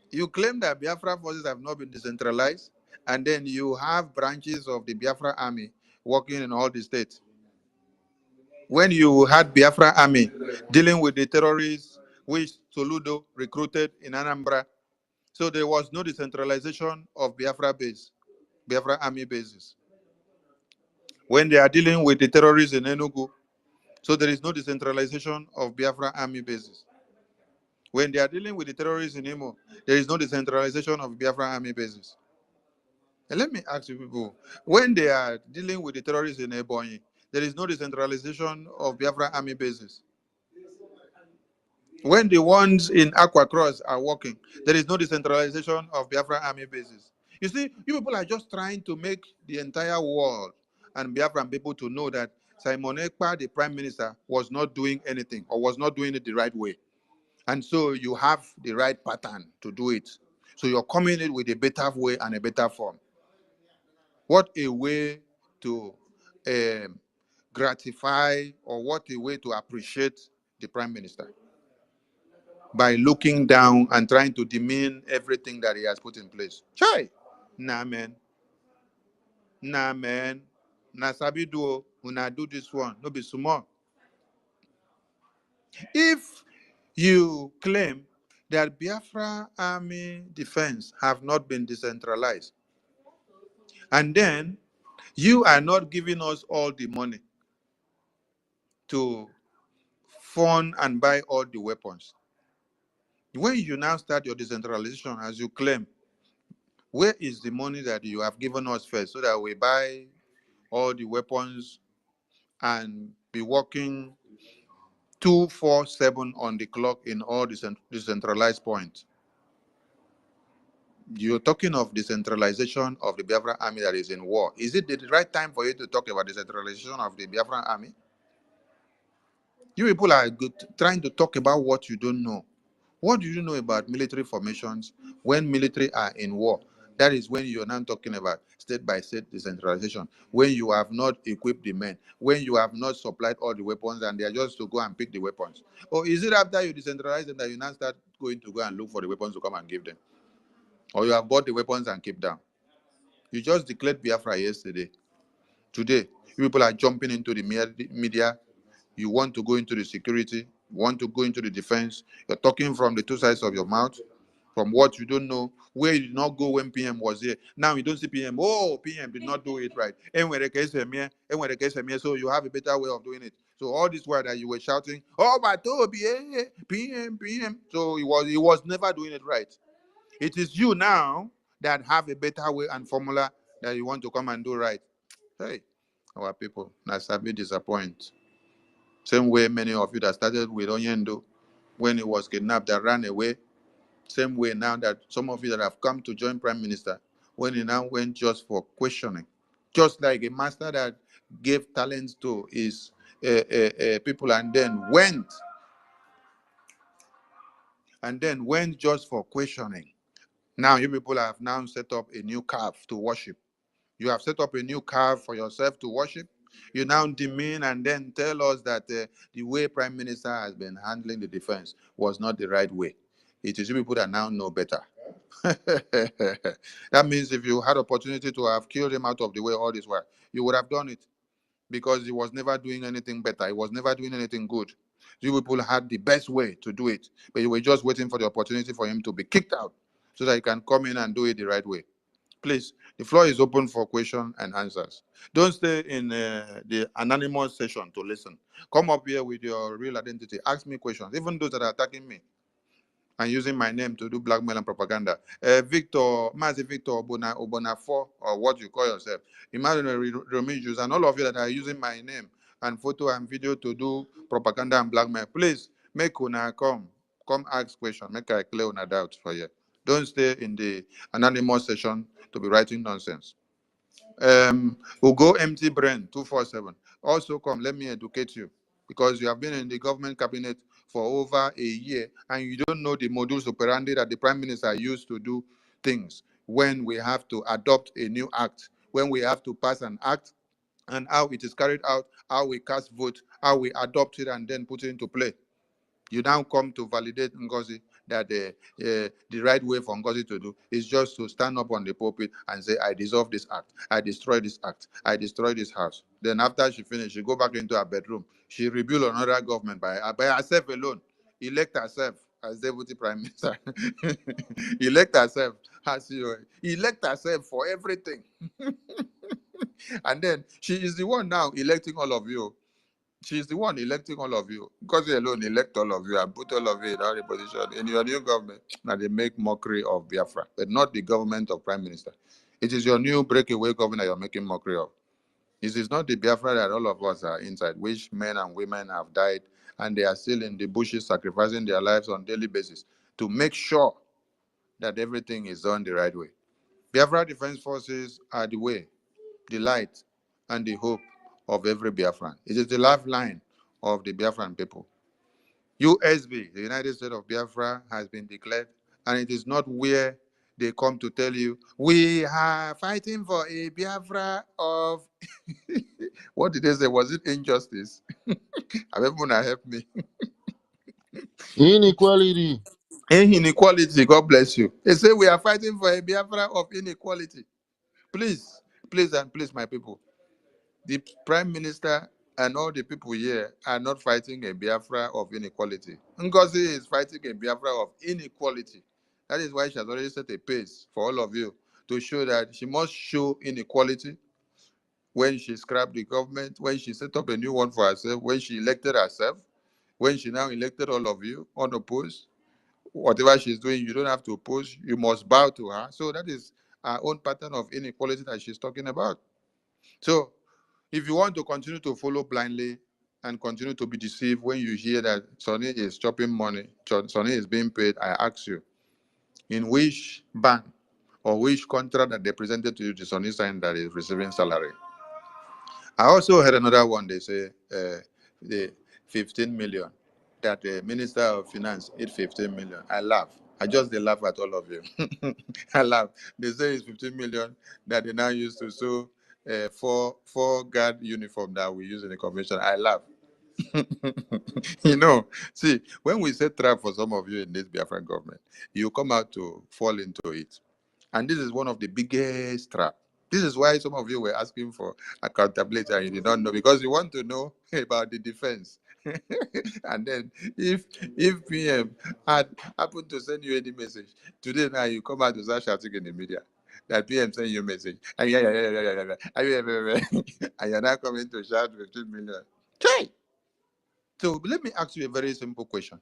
You claim that Biafra forces have not been decentralized, and then you have branches of the Biafra army working in all the states. When you had Biafra army dealing with the terrorists which Soludo recruited in Anambra, so there was no decentralization of Biafra army bases. When they are dealing with the terrorists in Enugu, so there is no decentralization of Biafra army bases. When they are dealing with the terrorists in Imo, there is no decentralization of Biafra army bases. And let me ask you people, when they are dealing with the terrorists in Ebonyi, there is no decentralization of Biafra army bases. When the ones in Aqua Cross are working, there is no decentralization of Biafra army bases. You see, you people are just trying to make the entire world and Biafran people to know that Simon Ekpa, the prime minister, was not doing anything or was not doing it the right way. And so you have the right pattern to do it. So you're coming in with a better way and a better form. What a way to um, gratify, or what a way to appreciate the prime minister, by looking down and trying to demean everything that he has put in place. Chai! Nah, man. Nah, man. Nah, sabi do, una do this one. No be small. If you claim that Biafra army defense have not been decentralized, and then you are not giving us all the money to fund and buy all the weapons, when you now start your decentralization as you claim, where is the money that you have given us first so that we buy all the weapons and be working 24/7 on the clock in all the decentralized points? You're talking of decentralization of the Biafran army that is in war. Is it the right time for you to talk about decentralization of the Biafran army? You people are trying to talk about what you don't know. What do you know about military formations when military are in war? That is when you're now talking about state by state decentralization, when you have not equipped the men, when you have not supplied all the weapons and they are just to go and pick the weapons. Or is it after you decentralize them that you now start going to go and look for the weapons to come and give them? Or you have bought the weapons and keep them? You just declared Biafra yesterday. Today, people are jumping into the media. You want to go into the security, you want to go into the defense. You're talking from the two sides of your mouth, from what you don't know, where you did not go when PM was here. Now you don't see PM. Oh, PM did not do it right. So you have a better way of doing it. So all this while that you were shouting, oh, but PM, PM. So he was never doing it right. It is you now that have a better way and formula that you want to come and do right. Hey, our people, that's a bit disappointed. Same way many of you that started with Onyendo when he was kidnapped and ran away. Same way now that some of you that have come to join Prime Minister, when he now went just for questioning. Just like a master that gave talents to his people and then went just for questioning. Now you people have now set up a new calf to worship. You have set up a new calf for yourself to worship. You now demean and then tell us that the way Prime Minister has been handling the defense was not the right way. It is you people that now know better. That means if you had opportunity to have killed him out of the way all this while, you would have done it, because he was never doing anything better. He was never doing anything good. You people had the best way to do it, but you were just waiting for the opportunity for him to be kicked out so that he can come in and do it the right way. Please, the floor is open for questions and answers. Don't stay in the anonymous session to listen. Come up here with your real identity. Ask me questions, even those that are attacking me and using my name to do blackmail and propaganda. Victor, Mazi Victor Obonafo, or what you call yourself, Emmanuel Romijus, and all of you that are using my name and photo and video to do propaganda and blackmail, please make una come ask question, make I clear una doubt for you. Don't stay in the anonymous session to be writing nonsense. We'll go empty brain 247. Also come, let me educate you, because you have been in the government cabinet for over a year and you don't know the modus operandi that the prime minister used to do things when we have to adopt a new act, when we have to pass an act, and how it is carried out, how we cast vote, how we adopt it and then put it into play. You now come to validate Ngozi that the right way for Ngozi to do is just to stand up on the pulpit and say, I dissolve this act, I destroy this act, I destroy this house. Then after she finished, she go back into her bedroom. She rebuild another government by herself alone, elect herself as deputy prime minister, elect herself as elect herself for everything. And then she is the one now electing all of you. She's the one electing all of you. Because you alone elect all of you and put all of you in all the position in your new government. Now they make mockery of Biafra, but not the government of Prime Minister. It is your new breakaway governor you're making mockery of. This is not the Biafra that all of us are inside, which men and women have died and they are still in the bushes sacrificing their lives on a daily basis to make sure that everything is done the right way. Biafra Defense Forces are the way, the light, and the hope of every Biafran. It is the lifeline of the Biafran people. USB, the United States of Biafra, has been declared, and it is not where they come to tell you, we are fighting for a Biafra of... What did they say? Was it injustice? Everyone help me. Inequality. Inequality, God bless you. They say we are fighting for a Biafra of inequality. Please, please, and please, my people. The Prime Minister and all the people here are not fighting a Biafra of inequality. Ngozi is fighting a Biafra of inequality. That is why she has already set a pace for all of you to show that she must show inequality when she scrapped the government, when she set up a new one for herself, when she elected herself, when she now elected all of you unopposed. Whatever she's doing, you don't have to oppose, you must bow to her. So that is our own pattern of inequality that she's talking about. So if you want to continue to follow blindly and continue to be deceived when you hear that Sonny is chopping money, Sonny is being paid, I ask you, in which bank or which contract that they presented to you, the Sonny sign that is receiving salary? I also heard another one. They say the 15 million that the Minister of Finance hit 15 million. I laugh. I just they laugh at all of you. I laugh. They say it's 15 million that they now use to sew four guard uniform that we use in the convention. I laugh. See, when we set trap for some of you in this Biafran government, you come out to fall into it. And this is one of the biggest trap. This is why some of you were asking for accountability and you did not know, because you want to know about the defense. And then if PM had happened to send you any message, today now you come out to start shouting in the media that PM sent you a message. And and you're now coming to shout 15 million. Okay. So let me ask you a very simple question.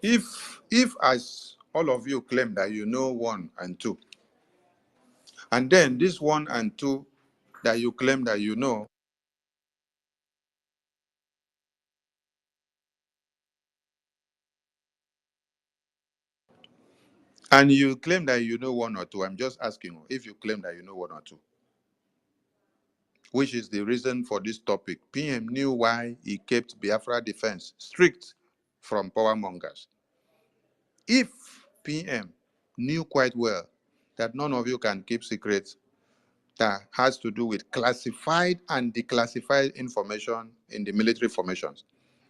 If as all of you claim that you know 1 and 2, and then this 1 and 2 that you claim that you know, and you claim that you know 1 or 2, I'm just asking if you claim that you know 1 or 2, which is the reason for this topic. PM knew why he kept Biafra defense strict from power mongers. If PM knew quite well that none of you can keep secrets that has to do with classified and declassified information in the military formations,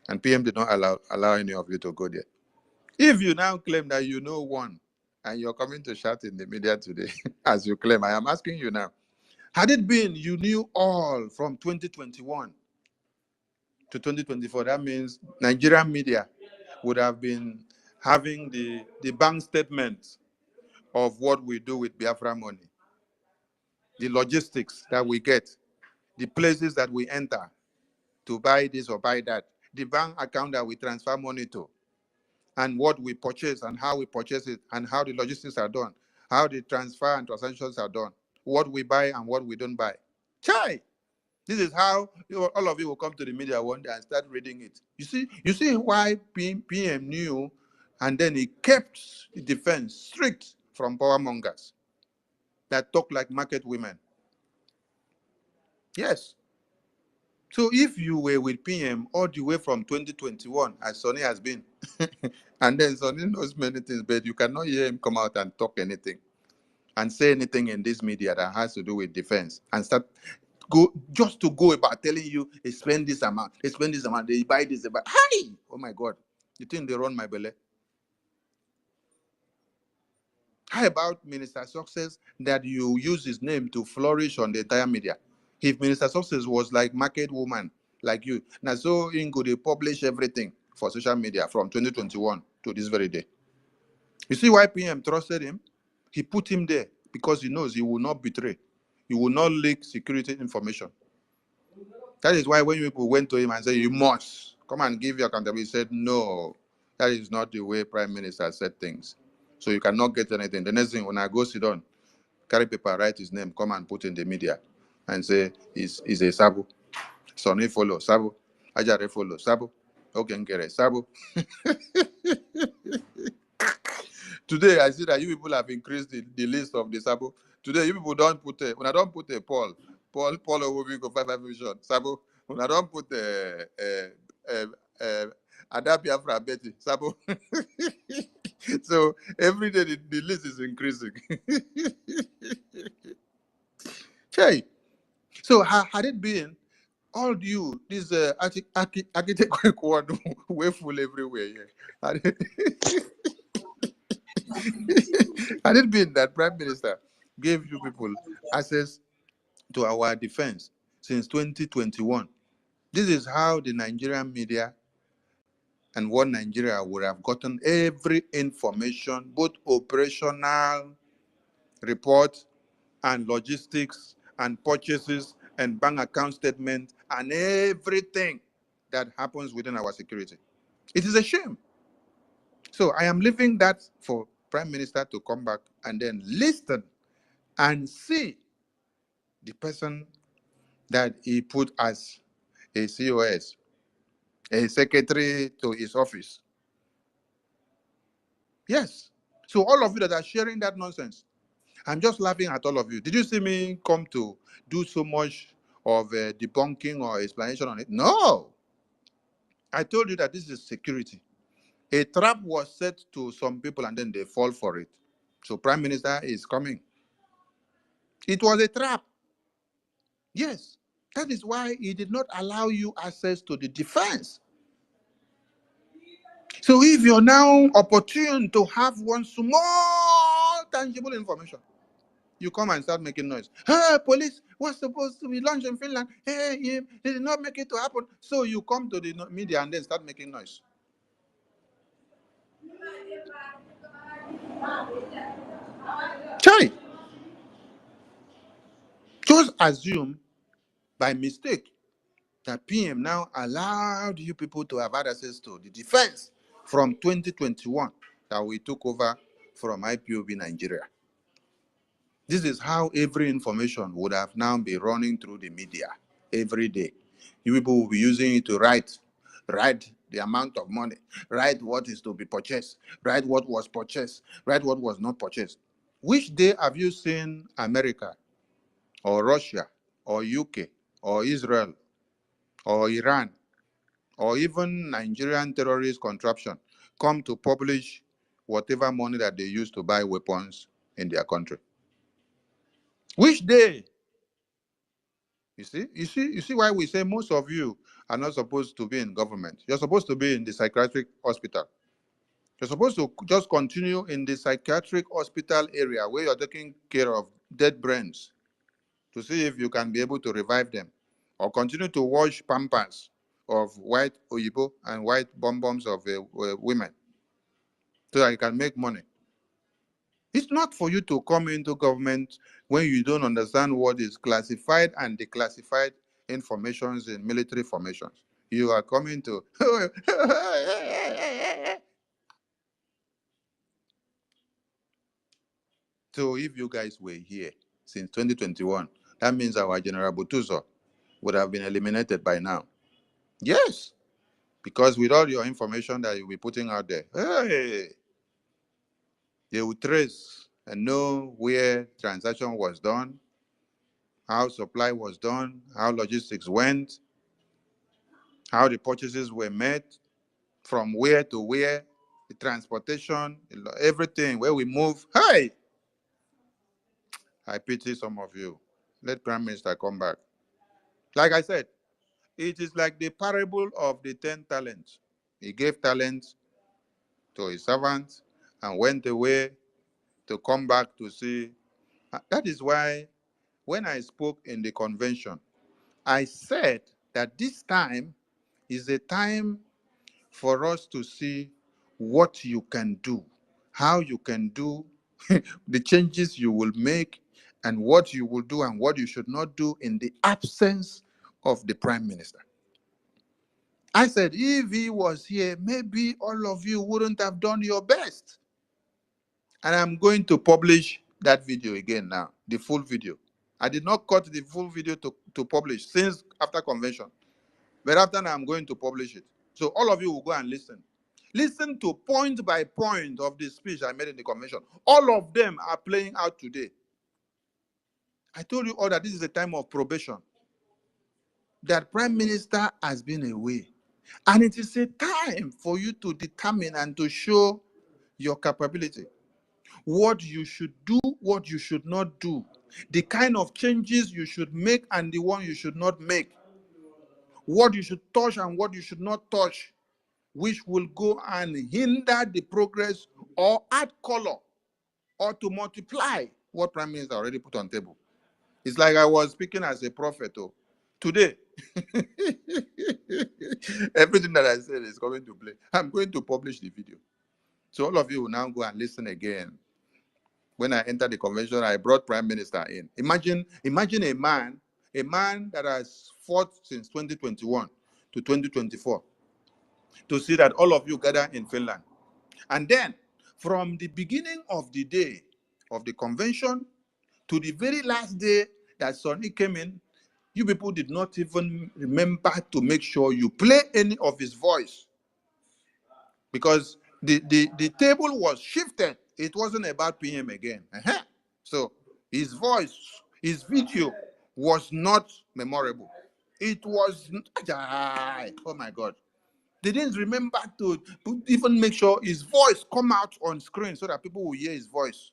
and PM did not allow any of you to go there. If you now claim that you know 1, and you're coming to shout in the media today, as you claim, I am asking you now, had it been you knew all from 2021 to 2024, that means Nigerian media would have been having the bank statements of what we do with Biafra money, the logistics that we get, the places that we enter to buy this or buy that, the bank account that we transfer money to, and what we purchase and how we purchase it, and how the logistics are done, how the transfer and transactions are done, what we buy and what we don't buy. Chai! This is how all of you will come to the media one day and start reading it. You see why PM knew, and then he kept the defense strict from power mongers that talk like market women. Yes. So if you were with PM all the way from 2021, as Sonny has been, and then Sonny knows many things, but you cannot hear him come out and talk anything and say anything in this media that has to do with defense, and start go about telling you, spend this amount, they buy this, they buy. Hi! Oh my God. You think they run my belly? How about Minister Success that you use his name to flourish on the entire media? If Minister Success was like market woman, like you, now so Ingo, they publish everything for social media from 2021 to this very day. You see why PM trusted him? He put him there because he knows he will not betray. He will not leak security information. That is why when people went to him and said, you must come and give your accountability, he said, no, That is not the way Prime Minister said things. So you cannot get anything. The next thing, when I go sit down, carry paper, write his name, come and put in the media and say, is a Sabo. Sonny follow, Sabo. Ajare follow, Sabo. Okenkere, Sabo. Today, I see that you people have increased the list of the Sabo. Today, you people don't put when I don't put a Paul Owobi go 5 vision, Sabo. When I don't put Ada Biafra Betty, Sabo. So every day the list is increasing. Okay. So had it been all you, this architect quad way full everywhere, yeah. Had it, had it been that Prime Minister gave you people access to our defense since 2021, this is how the Nigerian media and what Nigeria would have gotten every information, both operational report and logistics and purchases and bank account statements and everything that happens within our security. It is a shame. So I am leaving that for Prime Minister to come back and then listen and see the person that he put as a COS, a secretary to his office. Yes. So all of you that are sharing that nonsense, I'm just laughing at all of you. Did you see me come to do so much of debunking or explanation on it? No. I told you that this is security. A trap was set to some people and then they fall for it. So Prime Minister is coming. It was a trap. Yes. That is why he did not allow you access to the defense. So if you're now opportune to have one small tangible information, you come and start making noise. Hey, police was supposed to be launched in Finland. Hey, they did not make it to happen. So you come to the media and then start making noise. Chai, just assume by mistake that PM now allowed you people to have had access to the defense from 2021 that we took over from IPOB Nigeria. This is how every information would have now been running through the media every day. You people will be using it to write the amount of money, write what is to be purchased, write what was purchased, write what was not purchased. Which day have you seen America or Russia or UK or Israel or Iran or even Nigerian terrorist contraption come to publish whatever money that they use to buy weapons in their country? Which day? You see why we say most of you are not supposed to be in government. You're supposed to be in the psychiatric hospital. You're supposed to just continue in the psychiatric hospital area where you're taking care of dead brains to see if you can be able to revive them, or continue to wash pampers of white oyibo and white bombs of women so that you can make money. It's not for you to come into government when you don't understand what is classified and declassified informations in military formations. You are coming to. So if you guys were here since 2021, that means our General Butuzo would have been eliminated by now. Yes, because with all your information that you'll be putting out there, hey, they will trace and know where transaction was done, how supply was done, how logistics went, how the purchases were made, from where to where, the transportation, everything, where we move. Hey, I pity some of you. Let Prime Minister come back. Like I said, it is like the parable of the 10 talents. He gave talents to his servants and went away to come back to see. That is why when I spoke in the convention, I said that this time is a time for us to see what you can do, how you can do, the changes you will make, and what you will do and what you should not do in the absence of the Prime Minister. I said, if he was here, maybe all of you wouldn't have done your best. And I'm going to publish that video again now, the full video. I did not cut the full video to publish since after convention. But after now, I'm going to publish it. So all of you will go and listen. Listen to point by point of the speech I made in the convention. All of them are playing out today. I told you all that this is a time of probation. That Prime Minister has been away. And it is a time for you to determine and to show your capability. What you should do, what you should not do. The kind of changes you should make and the one you should not make. What you should touch and what you should not touch, which will go and hinder the progress or add color or to multiply what Prime Minister already put on table. It's like I was speaking as a prophet. Oh. Today, everything that I said is coming to play. I'm going to publish the video. So all of you will now go and listen again. When I entered the convention, I brought Prime Minister in. Imagine a man that has fought since 2021 to 2024 to see that all of you gather in Finland. And then, from the beginning of the day of the convention to the very last day that Sonny came in, you people did not even remember to make sure you play any of his voice. Because the table was shifted. It wasn't about PM again. So his voice, his video was not memorable. It was, oh my God. They didn't remember to even make sure his voice come out on screen so that people will hear his voice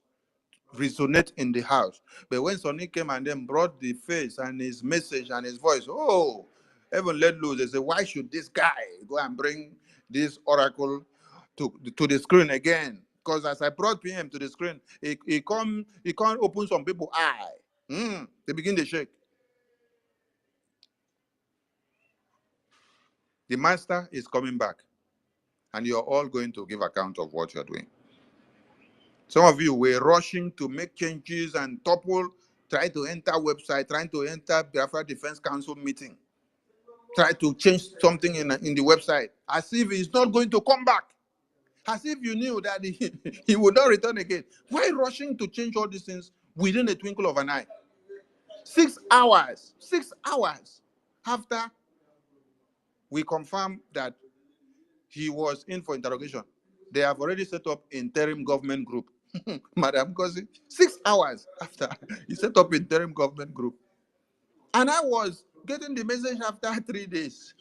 resonate in the house. But when Sonny came and then brought the face and his message and his voice, oh, heaven let loose. They said, why should this guy go and bring this oracle to the screen again? Because as I brought PM to the screen, he can't open some people's eye. They begin to shake. The master is coming back, and you're all going to give account of what you're doing. Some of you were rushing to make changes and topple, try to enter website, trying to enter Biafra Defense Council meeting, try to change something in the website, as if he's not going to come back, as if you knew that he would not return again. Why rushing to change all these things within a twinkle of an eye? 6 hours after we confirmed that he was in for interrogation, they have already set up interim government group. Madam Kosi, 6 hours after he set up interim government group. And I was getting the message after 3 days.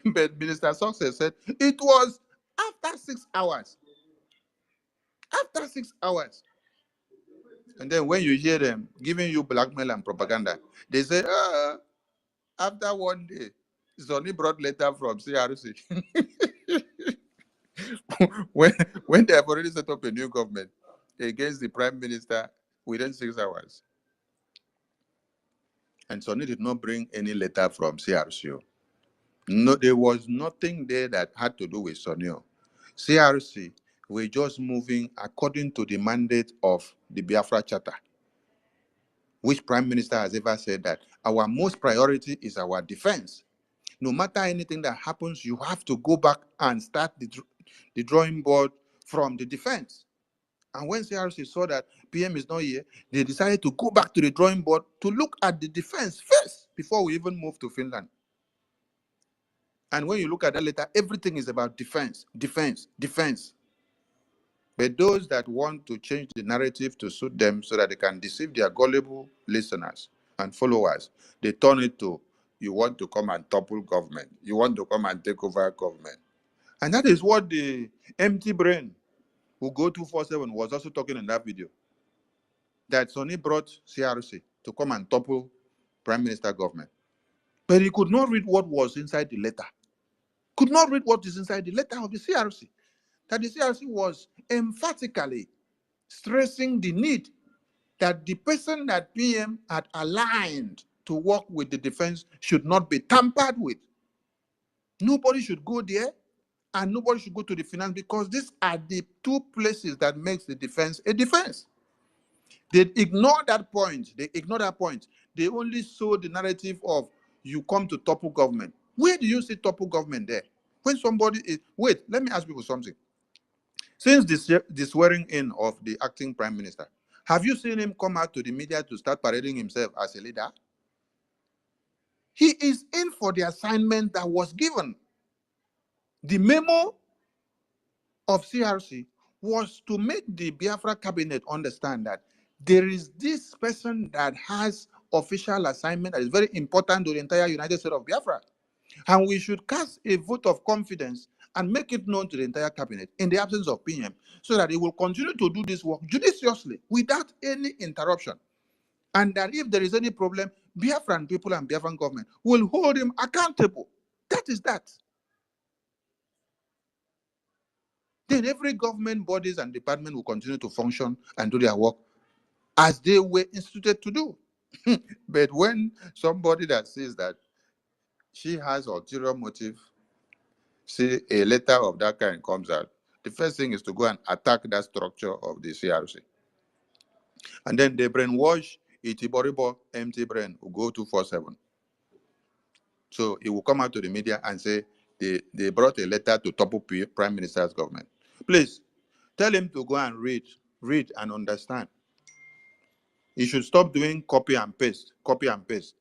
But Minister Success said it was after 6 hours. After 6 hours. And then when you hear them giving you blackmail and propaganda, they say, after 1 day, Sonny brought letter from CRC. when they have already set up a new government against the Prime Minister within 6 hours. And Sonny did not bring any letter from CRC. No, there was nothing there that had to do with Sonny. CRC were just moving according to the mandate of the Biafra Charter, which Prime Minister has ever said that our most priority is our defense. No matter anything that happens, you have to go back and start the drawing board from the defense. And when CRC saw that PM is not here, they decided to go back to the drawing board to look at the defense first before we even move to Finland. And when you look at that letter, everything is about defense, defense, defense. But those that want to change the narrative to suit them so that they can deceive their gullible listeners and followers, they turn it to, you want to come and topple government. You want to come and take over government. And that is what the empty brain who go 247 was also talking in that video. That Sonny brought CRC to come and topple Prime Minister government. But he could not read what was inside the letter. Could not read what is inside the letter of the CRC. That the CRC was emphatically stressing the need that the person that PM had aligned to work with the defense should not be tampered with. Nobody should go there, and nobody should go to the finance, because these are the two places that makes the defense a defense. They ignore that point. They only sow the narrative of you come to topple government. Where do you see topple government there? When somebody is, wait, let me ask people something. Since the swearing in of the acting prime minister, have you seen him come out to the media to start parading himself as a leader? He is in for the assignment that was given. The memo of CRC was to make the Biafra cabinet understand that there is this person that has official assignment that is very important to the entire United States of Biafra. And we should cast a vote of confidence and make it known to the entire cabinet in the absence of PM so that it will continue to do this work judiciously without any interruption. And that if there is any problem, Biafran people and Biafran government will hold him accountable. That is that. Then every government bodies and department will continue to function and do their work as they were instituted to do. But when somebody that says that she has ulterior motive, see a letter of that kind comes out, the first thing is to go and attack that structure of the CRC. And then they brainwash Itiboribo, empty brain, will go 247. So he will come out to the media and say they brought a letter to Topo Prime Minister's government. Please tell him to go and read and understand. He should stop doing copy and paste, copy and paste.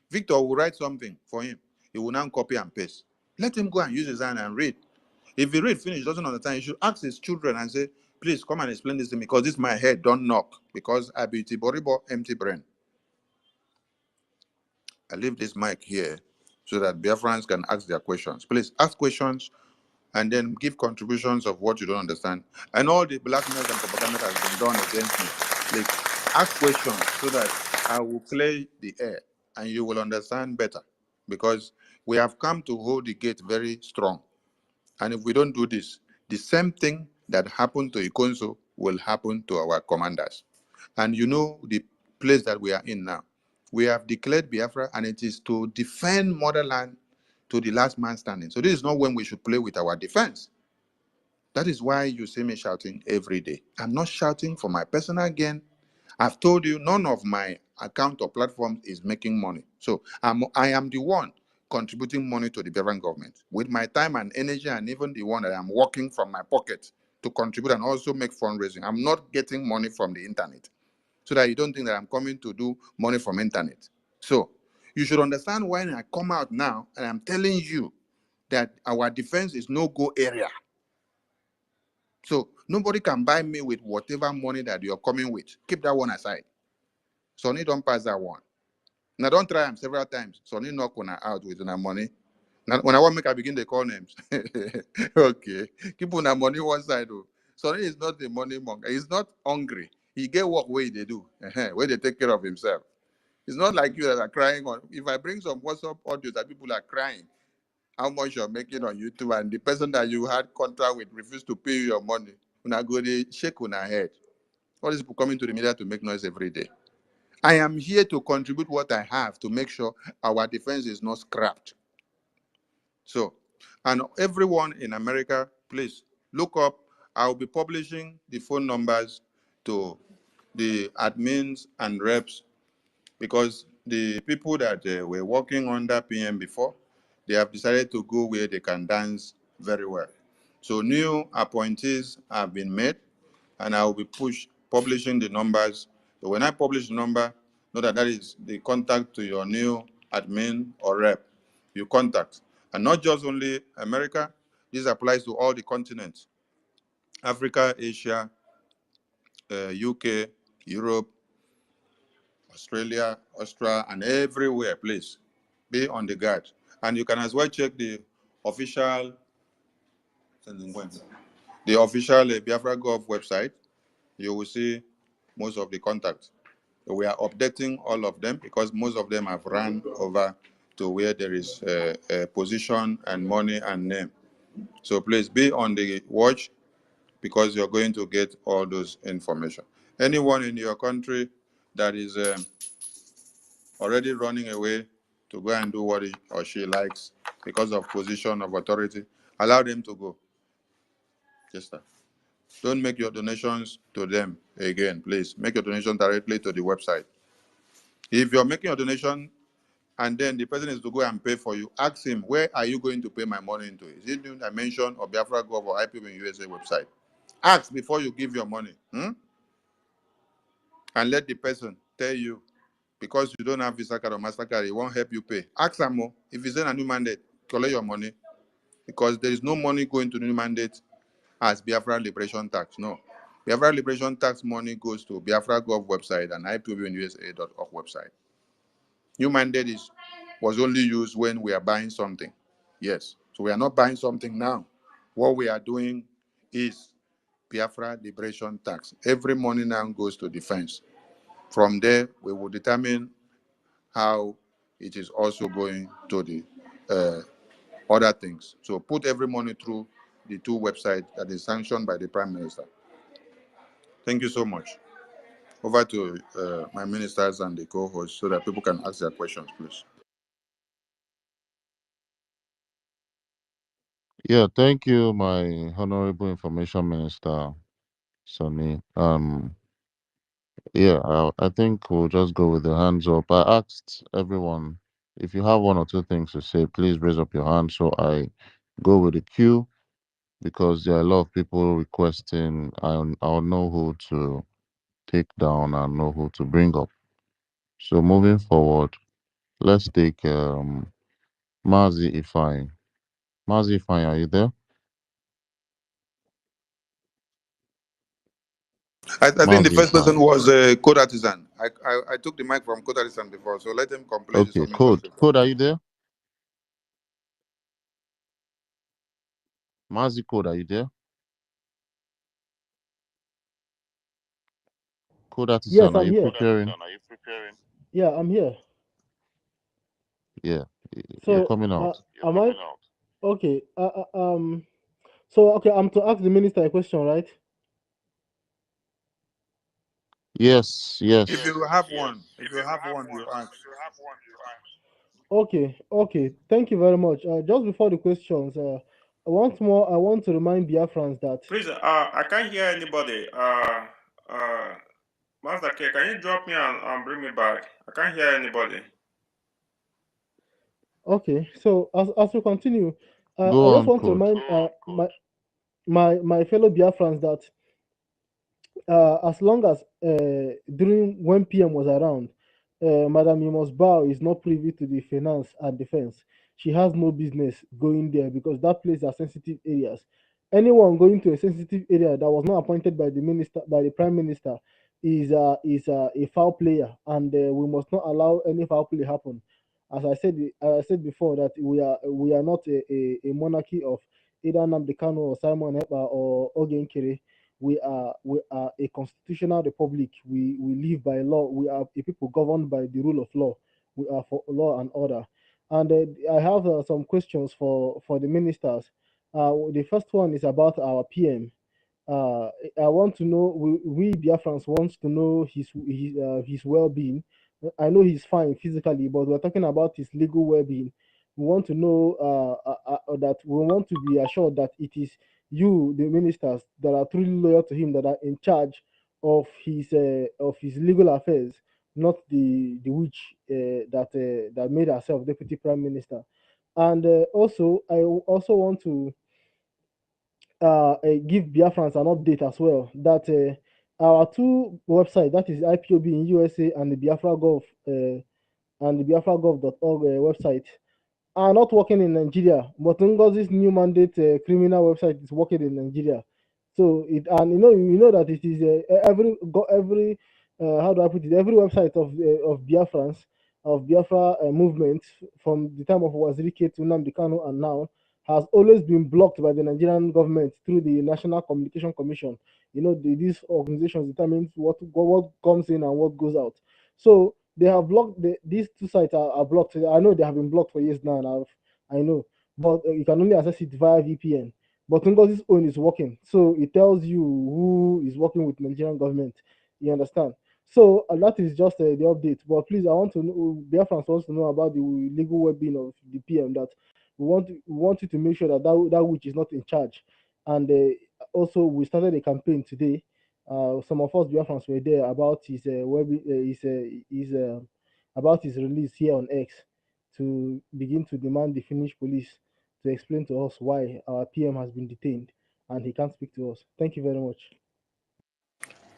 Victor will write something for him. He will now copy and paste. Let him go and use his hand and read. If he read finish, doesn't understand, he should ask his children and say, please come and explain this to me because this my head don't knock because I be Tiboribo empty brain. I leave this mic here so that Biafrans can ask their questions. Please ask questions and then give contributions of what you don't understand. And all the blackmail and propaganda that has been done against me, please ask questions so that I will clear the air and you will understand better. Because we have come to hold the gate very strong. And if we don't do this, the same thing that happened to Ikonso will happen to our commanders. And you know the place that we are in now. We have declared Biafra, and it is to defend motherland to the last man standing. So this is not when we should play with our defense. That is why you see me shouting every day. I'm not shouting for my personal gain. I've told you none of my account or platforms is making money. So I am the one contributing money to the Biafran government with my time and energy, and even the one that I'm working from my pocket to contribute and also make fundraising. I'm not getting money from the internet, so that you don't think that I'm coming to do money from internet. So you should understand when I come out now and I'm telling you that our defense is no-go area. So nobody can buy me with whatever money that you're coming with. Keep that one aside. Sonny don't pass that one. Now don't try them several times. Sonny knock una out with una money. Now when I want make I begin to call names. Okay. Keep una money one side. Oh. Sonny is not a money monger. He's not hungry. He get work where they do. Where they take care of himself. It's not like you that are crying on. If I bring some WhatsApp audio that people are crying, how much you're making on YouTube, and the person that you had contract with refused to pay you your money, una go they shake una head. All these people coming to the media to make noise every day. I am here to contribute what I have to make sure our defense is not scrapped. So, and everyone in America, please look up. I'll be publishing the phone numbers to the admins and reps, because the people that were working under PM before, they have decided to go where they can dance very well. So new appointees have been made, and I will be publishing the numbers. So when I publish the number, know that that is the contact to your new admin or rep. You contact, and not just only America. This applies to all the continents: Africa, Asia, UK, Europe, Australia, and everywhere. Please be on the guard. And you can as well check the official, Biafra Gov website. You will see most of the contacts. We are updating all of them because most of them have run over to where there is a position and money and name. So please be on the watch because you're going to get all those information. Anyone in your country that is already running away to go and do what he or she likes because of position of authority, allow them to go. Just that. Don't make your donations to them again, please. Make your donation directly to the website. If you're making a donation and then the person is to go and pay for you, ask him, where are you going to pay my money into? Is it new dimension or Biafra Gov or IPB USA website? Ask before you give your money. And let the person tell you, because you don't have Visa card or MasterCard, it won't help you pay. Ask them more. If it's in a new mandate, collect your money. Because there is no money going to new mandate as Biafra Liberation Tax. No. Biafra Liberation Tax money goes to Biafra Gov website and IPOBUSA.org website. New mandate was only used when we are buying something. Yes. So we are not buying something now. What we are doing is Biafra Liberation Tax. Every money now goes to defense. From there, we will determine how it is also going to the other things. So put every money through the two websites that is sanctioned by the Prime Minister. Thank you so much. Over to my ministers and the co-hosts so that people can ask their questions, please. Yeah, thank you, my Honorable Information Minister, Sonny. Yeah, I think we'll just go with the hands up. I asked everyone if you have one or two things to say, please raise up your hand. So I go with the queue because there are a lot of people requesting. I'll know who to take down and know who to bring up. So moving forward, let's take Mazi Ifine. Mazi Ifine, are you there? I think the Mazi first person Ifine. was Code Artisan. I took the mic from Code Artisan before, so let him complete the Okay, submission Code. paper. Code, are you there? Mazi Code, are you there? Code Yes, Artisan, are I'm you here. preparing? Yeah, I'm here. Yeah, you're So, coming out. am I okay? So okay, I'm to ask the minister a question, right? Yes, If yes. you have one, you ask. Okay, okay. Thank you very much. Just before the questions, once more, I want to remind Biafrans that. Please, I can't hear anybody. Master K, can you drop me and bring me back? I can't hear anybody. Okay, so as we continue, Go I just on, want to Code. remind my fellow Biafrans that as long as during when PM was around, Madam Yemos Bao is not privy to the finance and defense. She has no business going there because that place are sensitive areas. Anyone going to a sensitive area that was not appointed by the minister, by the prime minister, is a foul player, and we must not allow any foul play happen. As I said before, that we are not a monarchy of either Nnamdi Kanu or Simon Ekpa or Ogenkere. We are a constitutional republic. We live by law. We are a people governed by the rule of law. We are for law and order. And I have some questions for the ministers. The first one is about our PM. I want to know. We Biafrans want to know his well-being. I know he's fine physically, but we're talking about his legal well-being. We want to know that we want to be assured that it is you, the ministers, that are truly loyal to him, that are in charge of his legal affairs, not the witch that made herself deputy prime minister. And also, I also want to give Biafrans an update as well that our two websites, that is IPOB in USA and the Biafragov.org website, are not working in Nigeria, but Ngozi's new mandate criminal website is working in Nigeria. So and you know that it is every how do I put it, every website of Biafrans, of Biafra movement, from the time of Wazirike to Nnamdi Kanu and now, has always been blocked by the Nigerian government through the National Communication Commission. These organizations determine what comes in and what goes out. So they have blocked these two sites are blocked. I know they have been blocked for years now, and I know, but you can only access it via VPN. But Ngozi's own is working, so it tells you who is working with Nigerian government. You understand? So that is just the update. But please, I want to know, Biafrans wants to know about the legal well-being of the PM. That we want you to make sure that that which is not in charge. And also, we started a campaign today. Some of us Biafrans were there about his about his release here on X. to begin to demand the Finnish police to explain to us why our PM has been detained and he can't speak to us. Thank you very much.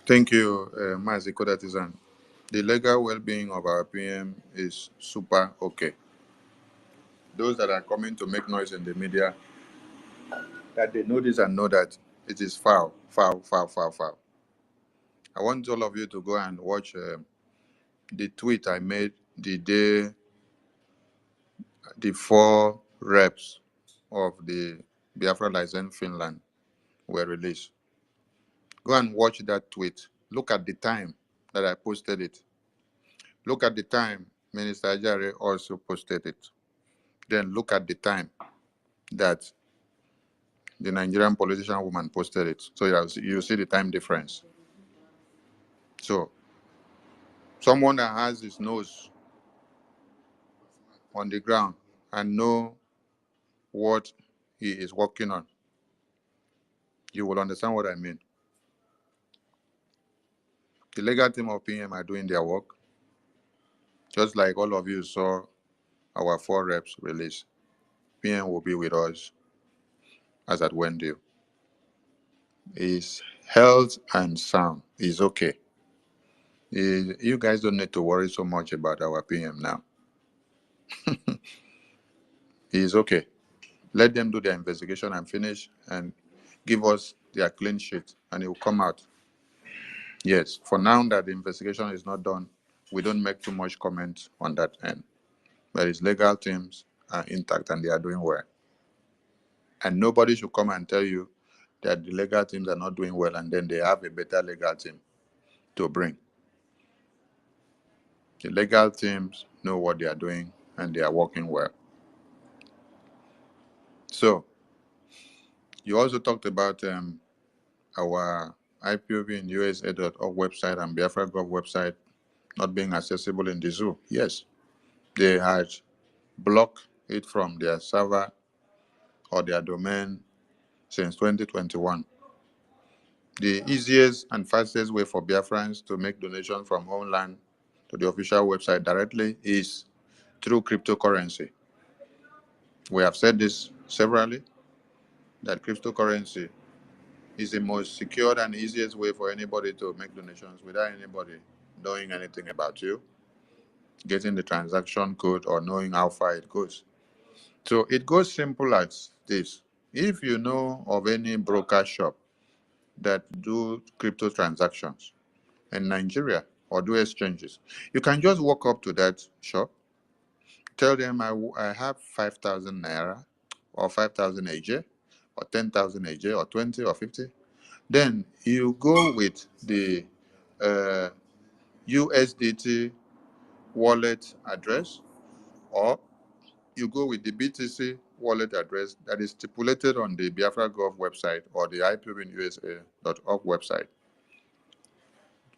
Thank you, Mazi Kodatizan. The legal well-being of our PM is super okay. Those that are coming to make noise in the media, that they know this and know that it is foul, foul, foul, foul, foul. I want all of you to go and watch the tweet I made the day the 4 reps of the Biafra license Finland were released. Go and watch that tweet. Look at the time that I posted it. Look at the time Minister Ajare also posted it. Then look at the time that the Nigerian politician woman posted it. So you see the time difference. So someone that has his nose on the ground and know what he is working on, you will understand what I mean. The legal team of PM are doing their work, just like all of you saw our 4 reps release. PM will be with us as at when due. His health and sound is okay. You guys don't need to worry so much about our PM now. He is okay. Let them do their investigation and finish and give us their clean sheet, and it will come out. Yes, for now that the investigation is not done, we don't make too much comment on that end. But his legal teams are intact and they are doing well. And nobody should come and tell you that the legal teams are not doing well and then they have a better legal team to bring. The legal teams know what they are doing and they are working well. So, you also talked about our IPOB in USA.org website and Biafra Gov website not being accessible in the zoo. Yes, they had blocked it from their server or their domain since 2021. The easiest and fastest way for Biafrans to make donations from homeland to the official website directly is through cryptocurrency. We have said this severally, that cryptocurrency is the most secured and easiest way for anybody to make donations without anybody knowing anything about you, getting the transaction code, or knowing how far it goes. So it goes simple as this. If you know of any broker shop that do crypto transactions in Nigeria or do exchanges, you can just walk up to that shop, tell them I have 5,000 naira or 5,000 AJ or 10,000 AJ or 20 or 50. Then you go with the USDT wallet address, or you go with the BTC wallet address that is stipulated on the Biafra Gov website or the IPOBINUSA.org website.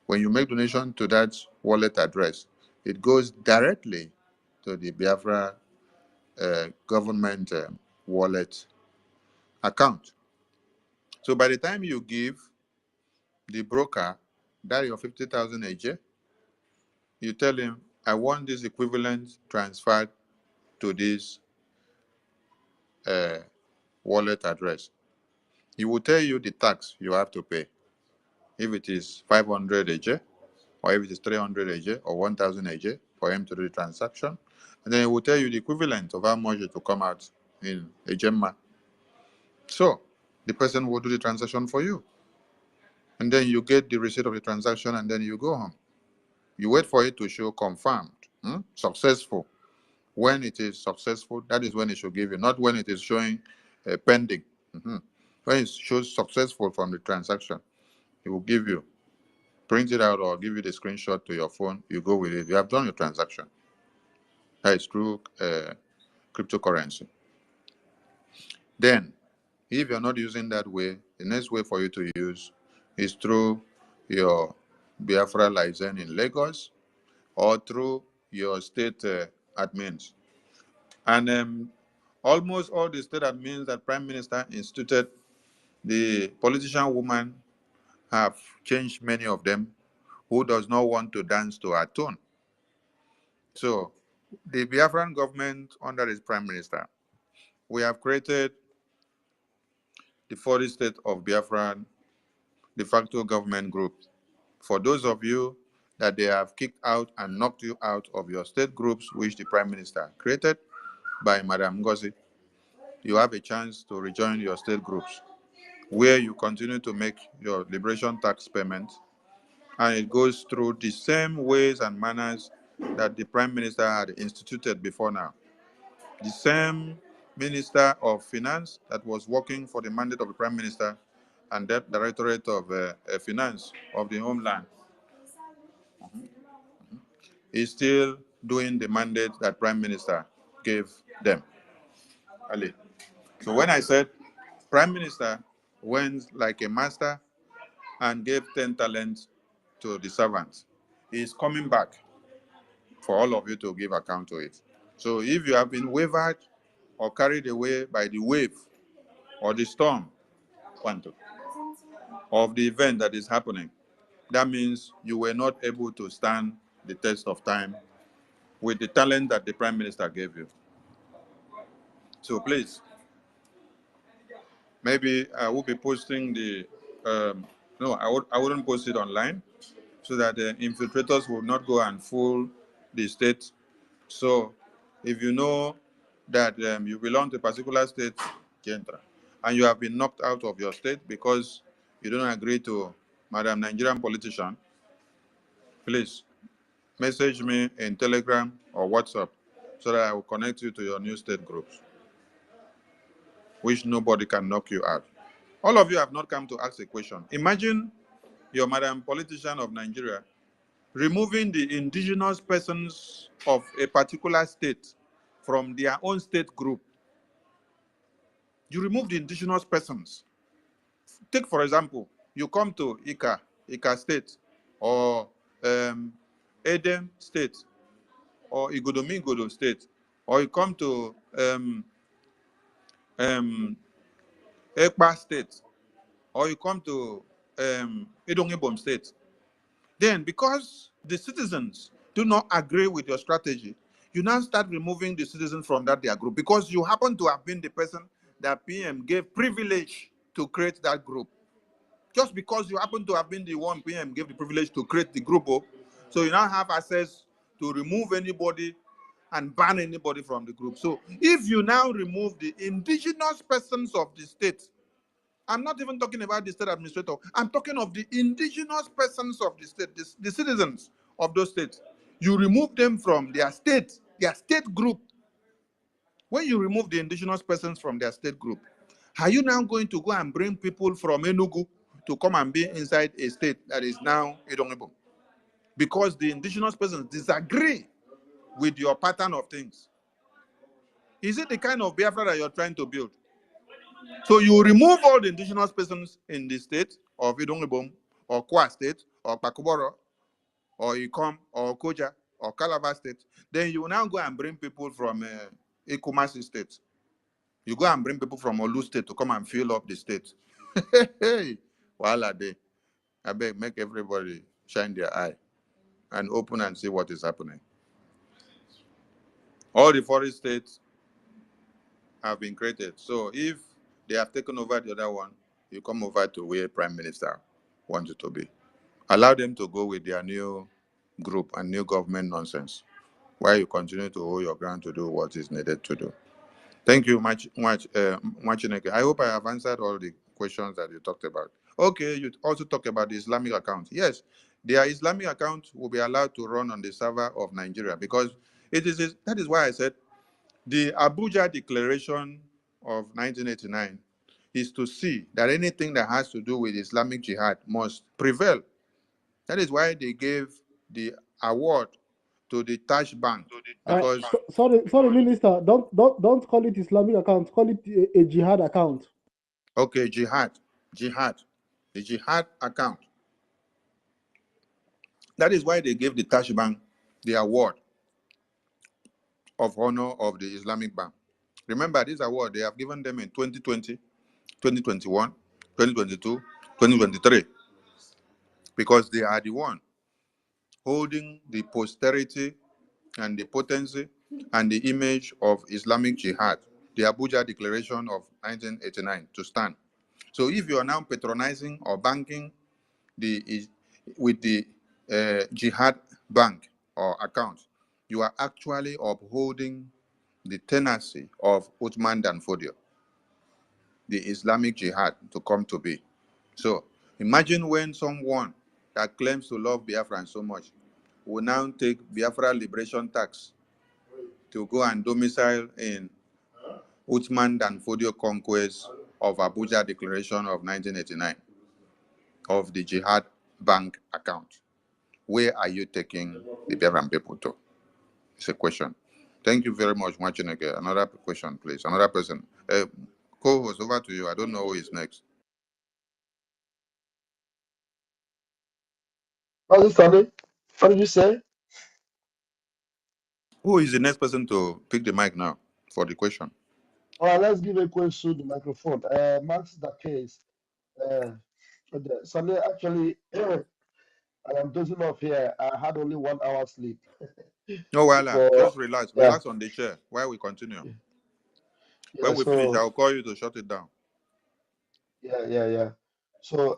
When you make donation to that wallet address, it goes directly to the Biafra government wallet account. So by the time you give the broker that your 50,000 AJ, you tell him, I want this equivalent transferred to this wallet address. He will tell you the tax you have to pay. If it is 500 AJ, or if it is 300 AJ, or 1,000 AJ for him to do the transaction. And then he will tell you the equivalent of how much it will come out in a gemma. So the person will do the transaction for you. And then you get the receipt of the transaction and then you go home. You wait for it to show confirmed, successful. When it is successful, that is when it should give you, not when it is showing pending. When it shows successful from the transaction, it will give you, print it out or give you the screenshot to your phone. You go with it. You have done your transaction. That is through cryptocurrency. Then, if you're not using that way, the next way for you to use is through your Biafra license in Lagos or through your state admins. And almost all the state admins that Prime Minister instituted, the politician woman have changed many of them who does not want to dance to her tune. So The Biafran government under its prime minister, we have created the 40 state of Biafran de facto government group. For those of you that they have kicked out and knocked you out of your state groups, which the prime minister created by Madam Ngozi, you have a chance to rejoin your state groups, where you continue to make your liberation tax payment, and it goes through the same ways and manners that the prime minister had instituted before now. The same minister of finance that was working for the mandate of the prime minister and that directorate of finance of the homeland is still doing the mandate that prime minister gave them. Ali. So when I said prime minister went like a master and gave 10 talents to the servants, he's coming back for all of you to give account to it. So if you have been wavered or carried away by the wave or the storm, of the event that is happening, that means you were not able to stand the test of time with the talent that the prime minister gave you. So please, maybe I will be posting the, no, I wouldn't post it online so that the infiltrators will not go and fool the state. So if you know that you belong to a particular state, and you have been knocked out of your state because you don't agree to Madam Nigerian politician, please message me in Telegram or WhatsApp so that I will connect you to your new state groups, which nobody can knock you out. All of you have not come to ask a question. Imagine your Madam politician of Nigeria removing the indigenous persons of a particular state from their own state group. You remove the indigenous persons. Take, for example, you come to Ika State, or Eden State, or Igodomigodo State, or you come to Ekpa State, or you come to Idongibom State. Then, because the citizens do not agree with your strategy, you now start removing the citizens from their group because you happen to have been the person that PM gave privilege to create that group. Just because you happen to have been the one PM gave the privilege to create the group, so you now have access to remove anybody and ban anybody from the group. So if you now remove the indigenous persons of the state, I'm not even talking about the state administrator, I'm talking of the indigenous persons of the state, the citizens of those states. You remove them from their state group. When you remove the indigenous persons from their state group, are you now going to go and bring people from Enugu to come and be inside a state that is now Idongebo? Because the indigenous persons disagree with your pattern of things. Is it the kind of Biafra that you're trying to build? So you remove all the indigenous persons in the state of Idongebo, or Kwa State, or Pakuboro, or Ikom, or Koja, or Calabar State. Then you now go and bring people from Ikumasi State. You go and bring people from Olu State to come and fill up the state. Hey, while are they? I beg, make everybody shine their eye and open and see what is happening. All the 40 states have been created. So if they have taken over the other one, you come over to where Prime Minister wants you to be. Allow them to go with their new group and new government nonsense, while you continue to hold your ground to do what is needed to do. Thank you, Machineke. I hope I have answered all the questions that you talked about. Okay, you also talked about the Islamic account. Yes, their Islamic account will be allowed to run on the server of Nigeria, because that is why I said the Abuja Declaration of 1989 is to see that anything that has to do with Islamic Jihad must prevail. That is why they gave the award to the Taj Bank, because Sorry, Minister. Don't call it Islamic account. Call it a jihad account. okay, jihad, the jihad account. That is why they gave the Taj Bank the award of honor of the Islamic Bank. Remember, this award they have given them in 2020, 2021, 2022, 2023, because they are the one holding the posterity and the potency and the image of Islamic Jihad, the Abuja Declaration of 1989, to stand. So if you are now patronizing or banking the with the Jihad bank or account, you are actually upholding the tendency of Uthman Dan Fodio, the Islamic Jihad, to come to be. So imagine when someone that claims to love Biafra so much will now take Biafra liberation tax to go and domicile in Uthman Dan Fodio conquest of Abuja Declaration of 1989 of the Jihad bank account. Where are you taking the Biafran people to? It's a question. Thank you very much, Machineke. Another question, please. Another person. Co-host, over to you. I don't know who is next. How's it, Sunny? What did you say? Who is the next person to pick the mic now for the question? All right, let's give a question to the microphone. Max the case. Sunday, actually, I am dozing off here. I had only 1 hour sleep No, well, before. just relax. Yeah, Relax on the chair while we continue. yeah. When we finish, So I'll call you to shut it down. yeah. So,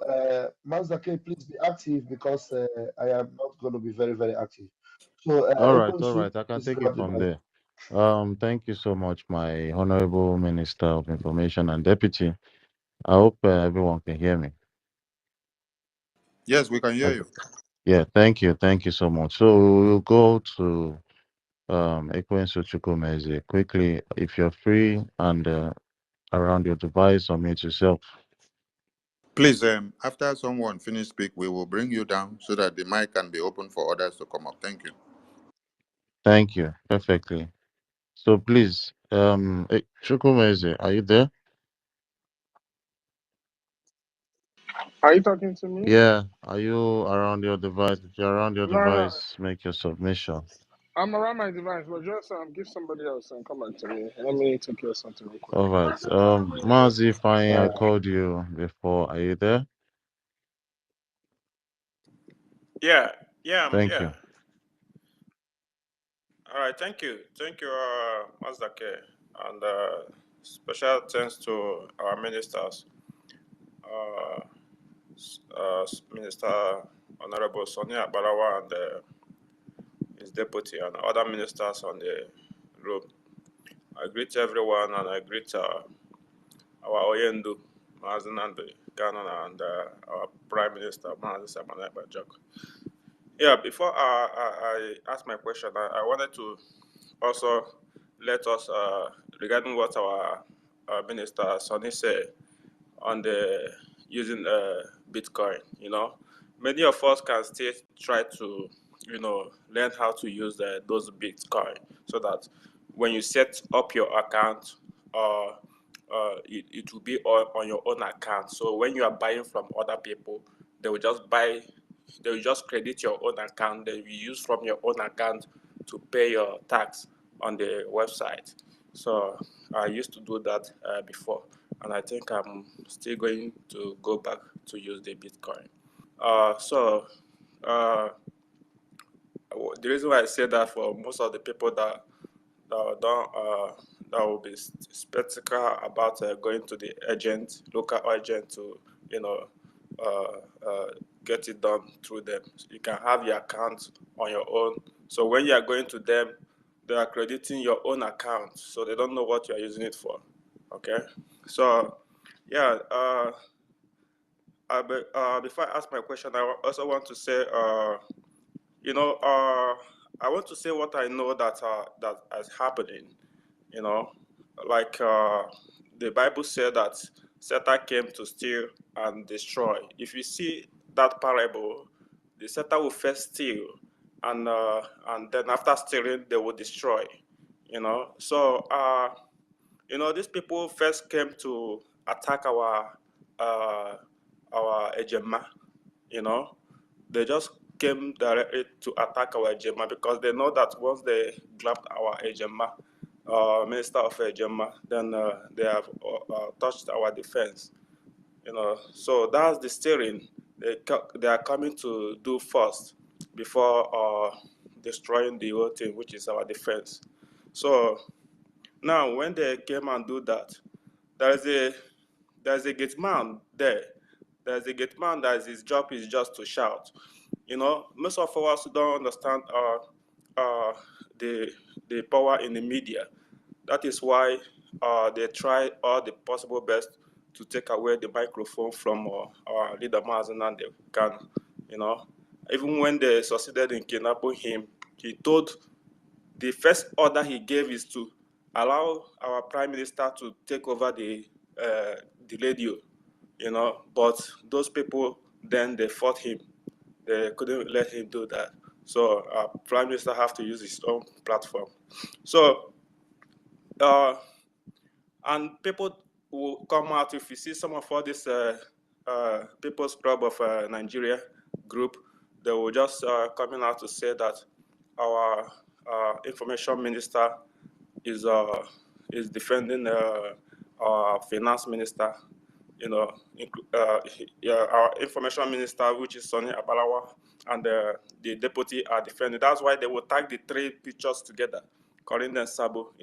Max the case, please be active because I am not going to be very, very active. So, All Ekwensu, right. I can please take grab it the from mic. there. Thank you so much, my Honorable Minister of Information and Deputy. I hope everyone can hear me. Yes, we can hear Okay. you. Yeah, thank you so much. So we'll go to Ekwensu Chukwumeze quickly. If you're free and around your device, unmute yourself. Please, after someone finish speak, we will bring you down so that the mic can be open for others to come up. Thank you. Thank you. Perfectly. So please, Chukwumeze, are you there? Are you talking to me? Yeah. Are you around your device? If you're around your No. device, make your submission. I'm around my device, but just give somebody else and come back to me. Let me take care of something real quick. All right. Mazi Fine, I Uh, called you before. Are you there? Yeah, yeah, I'm Thank here. you. All right, thank you, Mazdake, and special thanks to our ministers, uh, Minister Honorable Sonia Barawa and his deputy, and other ministers on the room. I greet everyone, and I greet our Oyendu, Mazen and Ghana, and our Prime Minister, Mazen Samana Bajak. Yeah, before I ask my question, I wanted to also let us, regarding what our minister Sonny said on the using Bitcoin. Many of us can still try to, learn how to use those Bitcoin so that when you set up your account, it will be on your own account. So when you are buying from other people, they will just buy, they will just credit your own account. Then you use from your own account to pay your tax on the website. So I used to do that before, and I think I'm still going to go back to use the Bitcoin. Uh, the reason why I say that, for most of the people that don't that will be skeptical about going to the agent, local agent, to you know get it done through them. So you can have your account on your own. So when you are going to them, they are crediting your own account, so they don't know what you are using it for. Okay, so yeah. Before I ask my question, I also want to say, I want to say what I know that is happening. You know, like the Bible said that Satan came to steal and destroy. If you see that parable, the Satan will first steal, and then after stealing, they will destroy. These people first came to attack uh, our ejema. You know, they just came directly to attack our ejema because they know that once they grabbed our ejema, Minister of Ejema, then they have touched our defense. So that's the steering they are coming to do first before destroying the whole thing, which is our defense. So now when they came and do that, there's a gate man there. There's a gate man that his job is just to shout. Most of us don't understand the power in the media. That is why they try all the possible best to take away the microphone from our leader Mazen Nande Kanu. Even when they succeeded in kidnapping him, he told the first order he gave is to allow our prime minister to take over the radio. But those people then they fought him. They couldn't let him do that. So prime minister have to use his own platform. So and people will come out if you see some of all this People's Club of Nigeria group, they will just coming out to say that our information minister is defending our finance minister. Our information minister, which is Sonny Abalawa, and the deputy are defending. That's why they will tag the three pictures together, calling them Sabo.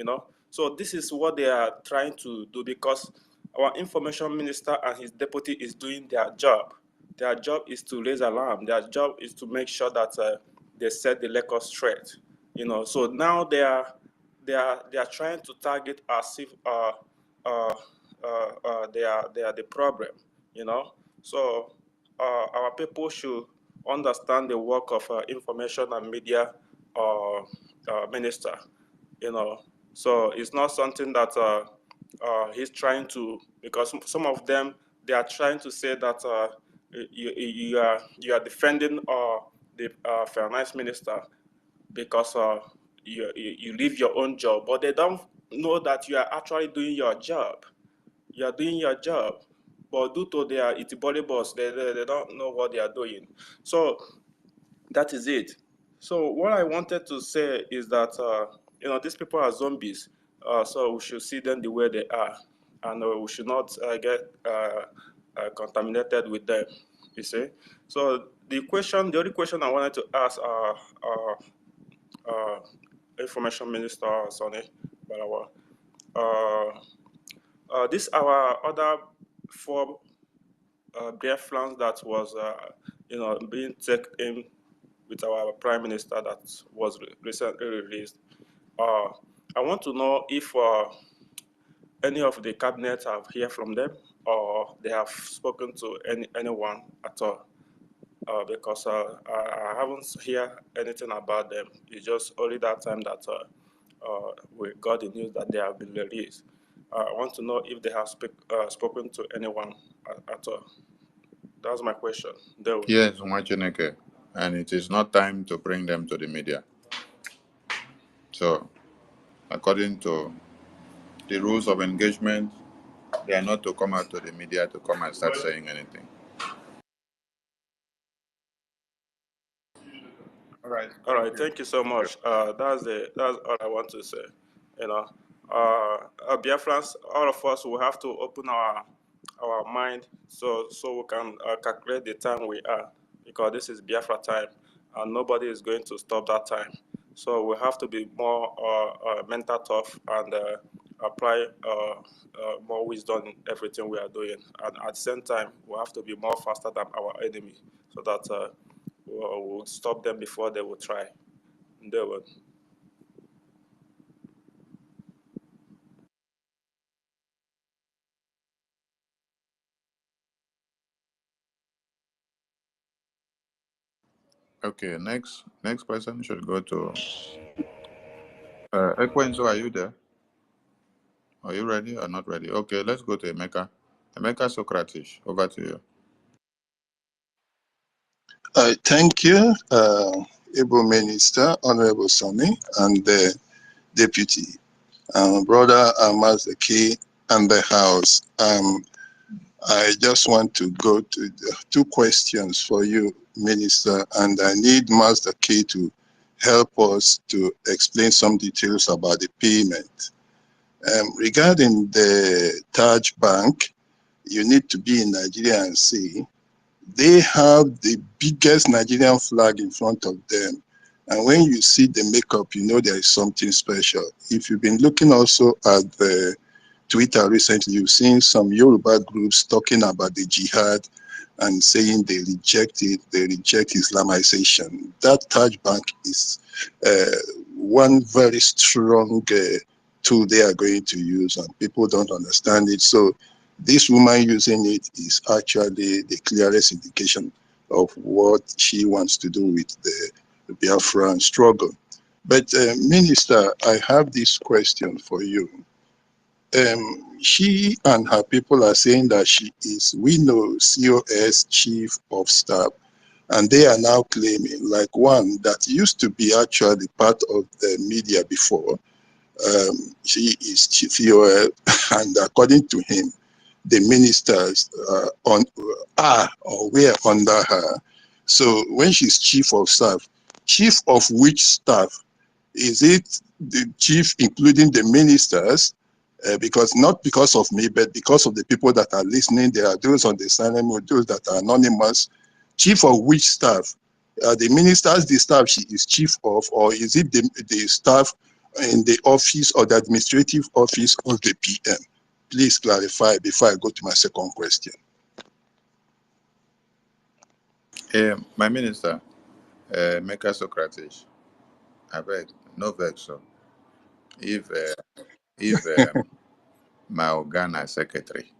So this is what they are trying to do, because our information minister and his deputy is doing their job. Their job is to raise alarm. Their job is to make sure that they set the record straight. So now they are trying to target as if they are the problem. So our people should understand the work of information and media minister. So it's not something that he's trying to, because some of them, they are trying to say that you are defending the finance minister because you leave your own job, but they don't know that you are actually doing your job. You are doing your job, but due to their itibody boss, they don't know what they are doing. So that is it. So what I wanted to say is that these people are zombies, so we should see them the way they are, and we should not get contaminated with them. You see. So the only question I wanted to ask Information Minister Sonny Balawa, this our other four Biafrans that was being taken in with our Prime Minister that was recently released. I want to know if any of the cabinet have heard from them, or they have spoken to anyone at all. Because I haven't heard anything about them. It's just only that time that we got the news that they have been released. I want to know if they have spoken to anyone at all. That's my question. Yes, Mwachineke. And it is not time to bring them to the media. So, according to the rules of engagement, they are not to come out to the media to come and start saying anything. All right. All Thank right, you. thank you so much. That's all I want to say. Biafrans, all of us will have to open our mind so we can calculate the time we are, because this is Biafra time, and nobody is going to stop that time. So we have to be more mental tough and apply more wisdom in everything we are doing. And at the same time, we have to be more faster than our enemy, so that we'll stop them before they will try. They will. Okay, next person should go to Ekwenzo. Are you there? Are you ready or not ready? Okay, let's go to Emeka. Emeka Socrates, over to you. Thank you, Able Minister, Honorable Sonny, and the Deputy, Brother Amazaki, and the House. I just want to go to two questions for you, Minister, and I need Master K to help us to explain some details about the payment. Regarding the Taj Bank, you need to be in Nigeria and see they have the biggest Nigerian flag in front of them, And when you see the makeup, you know there is something special. If you've been looking also at the Twitter recently, you've seen some Yoruba groups talking about the jihad and saying they reject it, they reject Islamization. That Taj Bank is one very strong tool they are going to use, and people don't understand it. So this woman using it is actually the clearest indication of what she wants to do with the Biafran struggle. But Minister, I have this question for you. She and her people are saying that she is, we know, COS chief of staff, and they are now claiming, like one that used to be actually part of the media before, she is chief COS, and according to him, the ministers are or were under her. So when she's chief of staff, chief of which staff? Is it the chief, including the ministers? Because not because of me, but because of the people that are listening, there are those on the silent mode, those that are anonymous. Chief of which staff? The ministers, the staff she is chief of, or is it the staff in the office or the administrative office of the PM? Please clarify before I go to my second question. My minister, Meka Socrates, I beg, no vex. So if my Ghana secretary,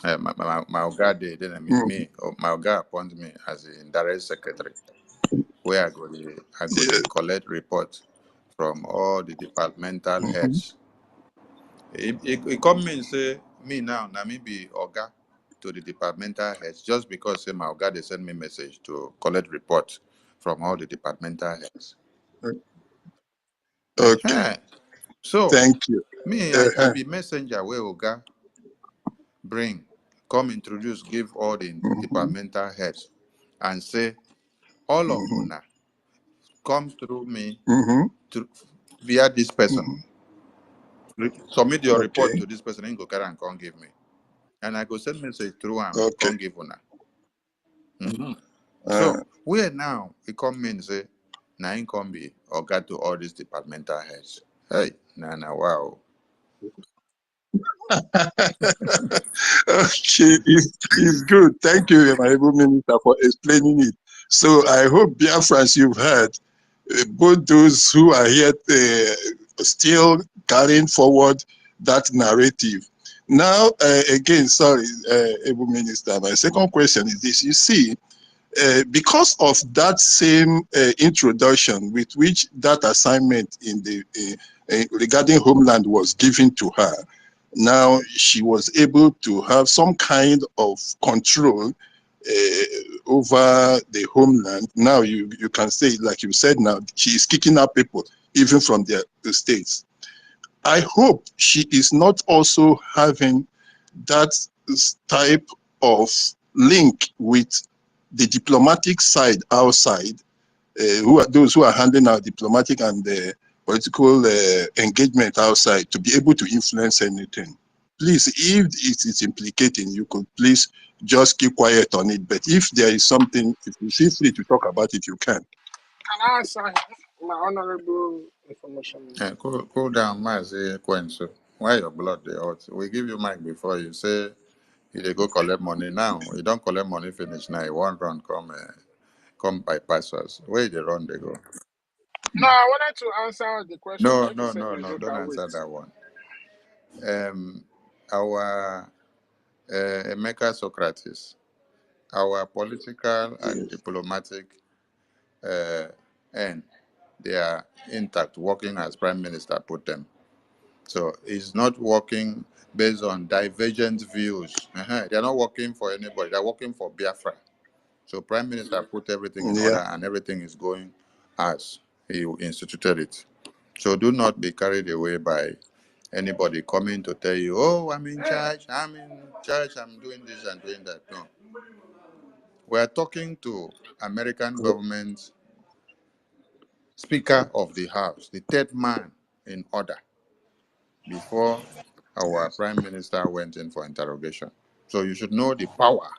my Oga dey, then I mean Mhm. me, or my Oga appoint me as the indirect secretary, where I go Yeah. dey collect report from all the departmental Mhm. heads. It come mean say me now, na me be Oga to the departmental heads just because say my Oga they send me message to collect report from all the departmental heads. Okay, So thank you. me, I Uh-huh. be messenger where Oga bring, come introduce, give all the Mhm. departmental heads and say, all of Mhm. una come through me Mhm. to via this person. Mhm. Submit your report Okay. to this person, and go carry and come give me. And I go send message through him, Okay. come give una. Mhm. Uh, So where now it come mean say na him come be or got to all these departmental heads. Hey, nah, wow. okay, it's good. Thank you, my able minister, for explaining it. So I hope, Biafrans, you've heard both those who are here still carrying forward that narrative. Now, again, sorry, able minister, my second question is this. You see, because of that same introduction with which that assignment in the regarding homeland was given to her, now she was able to have some kind of control over the homeland. Now you can say, like you said, now she is kicking out people even from the states. I hope she is not also having that type of link with the diplomatic side outside, who are those who are handling our diplomatic and political engagement outside to be able to influence anything. Please, if it is implicating, you could please just keep quiet on it. But if there is something, if you feel free to talk about it, you can. Can I answer my honorable information? Cool down, Mazi Kwenso. Why your blood they hot? We give you mic before you say you go collect money now. You don't collect money finish now. You want run come bypass us. Where they run they go? No, I wanted to answer the question, No, but if you no, said no, no, it's no. okay, Don't I'll answer wait. that one. Our Emeka Socrates, our political and Yes. diplomatic uh, end, they are intact, working as Prime Minister put them. So it's not working based on divergent views. They are not working for anybody. They're working for Biafra. So Prime Minister put everything in Yeah. order and everything is going as he instituted it. So do not be carried away by anybody coming to tell you, oh, I'm in charge, I'm doing this and doing that. No. We're talking to American government Speaker of the House, the third man in order, before our Yes. Prime Minister went in for interrogation. So you should know the power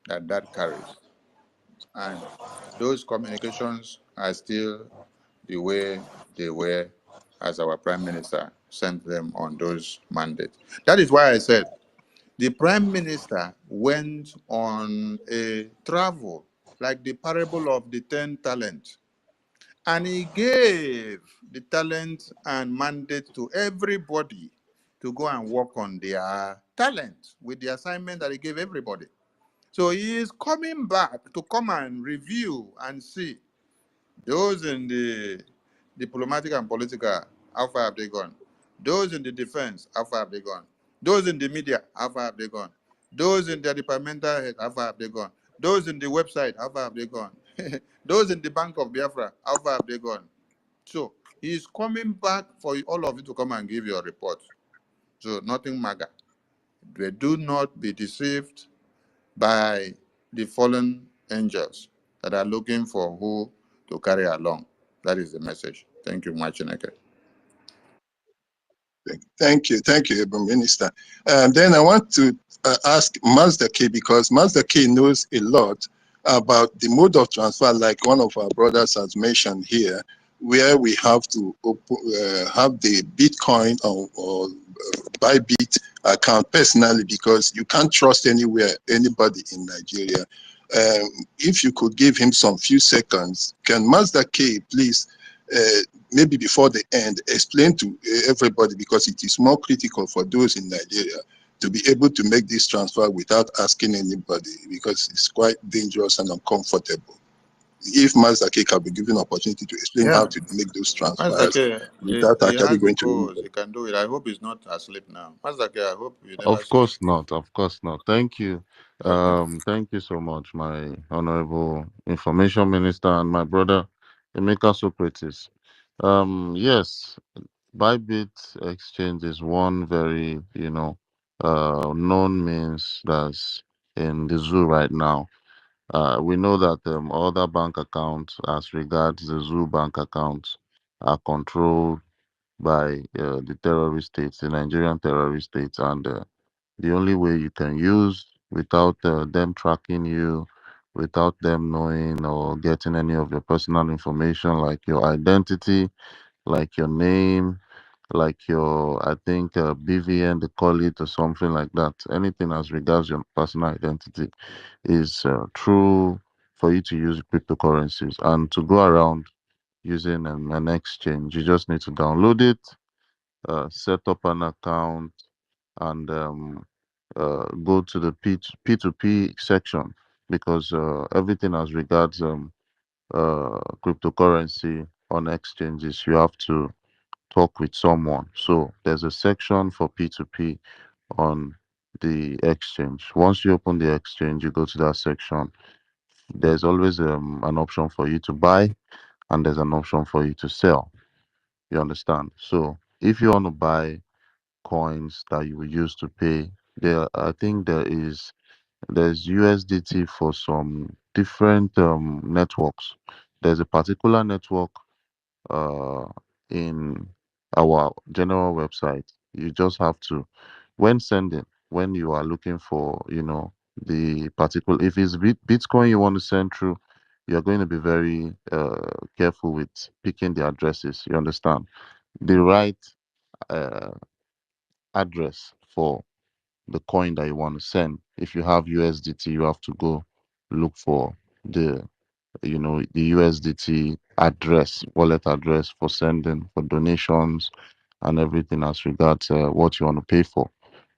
that that carries. And those communications are still the way they were as our prime minister sent them on those mandates. That is why I said the prime minister went on a travel, like the parable of the 10 talents, and he gave the talent and mandate to everybody to go and work on their talent with the assignment that he gave everybody. So he is coming back to come and review and see those in the diplomatic and political, how far have they gone? Those in the defense, how far have they gone? Those in the media, how far have they gone? Those in the departmental head, how far have they gone? Those in the website, how far have they gone? Those in the Bank of Biafra, how far have they gone? So he's coming back for all of you to come and give your report. So nothing maga. Do not be deceived by the fallen angels that are looking for who to carry along. That is the message. Thank you, Machineke. Thank you, Able Minister. Then I want to ask Mazda K, because Mazda K knows a lot about the mode of transfer, like one of our brothers has mentioned here, where we have to have the Bitcoin or Bybit account personally, because you can't trust anybody in Nigeria. If you could give him some few seconds, can Mazda K please maybe before the end, explain to everybody, because it is more critical for those in Nigeria to be able to make this transfer without asking anybody, because it's quite dangerous and uncomfortable. If Mazake can be given opportunity to explain how Yeah. to make those transfers Mazake, without he actually has the going to codes. anybody. He can do it. I hope he's not asleep now. Mazake, I hope you never Of sleep. course not. Of course not. Thank you. Okay. Thank you so much, my honorable information minister and my brother Emeka Socrates. Yes, Bybit exchange is one very, known means that's in the zoo right now. We know that other bank accounts, as regards the zoo bank accounts, are controlled by the terrorist states, the Nigerian terrorist states, and the only way you can use without them tracking you, without them knowing or getting any of your personal information like your identity, like your name, like your, I think, BVN, they call it, or something like that. Anything as regards your personal identity is true for you to use cryptocurrencies. And to go around using an exchange, you just need to download it, set up an account, and go to the P2P section, because everything as regards cryptocurrency on exchanges, you have to talk with someone. So there's a section for P2P on the exchange. Once you open the exchange, you go to that section. There's always an option for you to buy, and there's an option for you to sell. You understand? So if you want to buy coins that you will use to pay, there, I think there's USDT for some different networks. There's a particular network uh, in our general website. You just have to, when sending, when you are looking for, the particular, if it's Bitcoin you want to send through, you're going to be very careful with picking the addresses. You understand? The right uh, address for the coin that you want to send. If you have USDT, you have to go look for the the USDT address, wallet address for sending, for donations, and everything as regards what you want to pay for.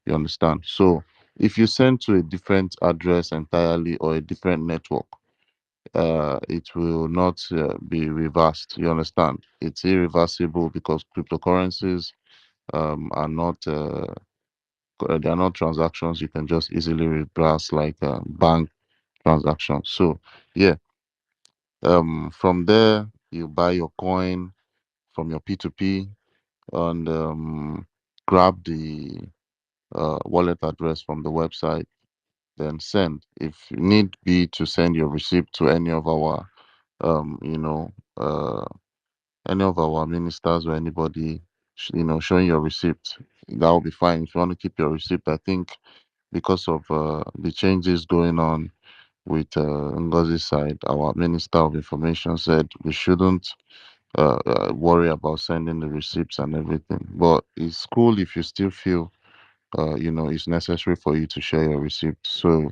You understand? So if you send to a different address entirely or a different network, it will not be reversed. You understand? It's irreversible because cryptocurrencies are not they are not transactions you can just easily reverse like bank transactions. So yeah, from there you buy your coin from your P2P, and grab the wallet address from the website, then send. If you need be to send your receipt to um, you know, uh, any of our ministers or anybody, showing your receipt, that will be fine. If you want to keep your receipt, I think because of the changes going on with Ngozi's side, our Minister of Information said we shouldn't worry about sending the receipts and everything. But it's cool if you still feel it's necessary for you to share your receipt. So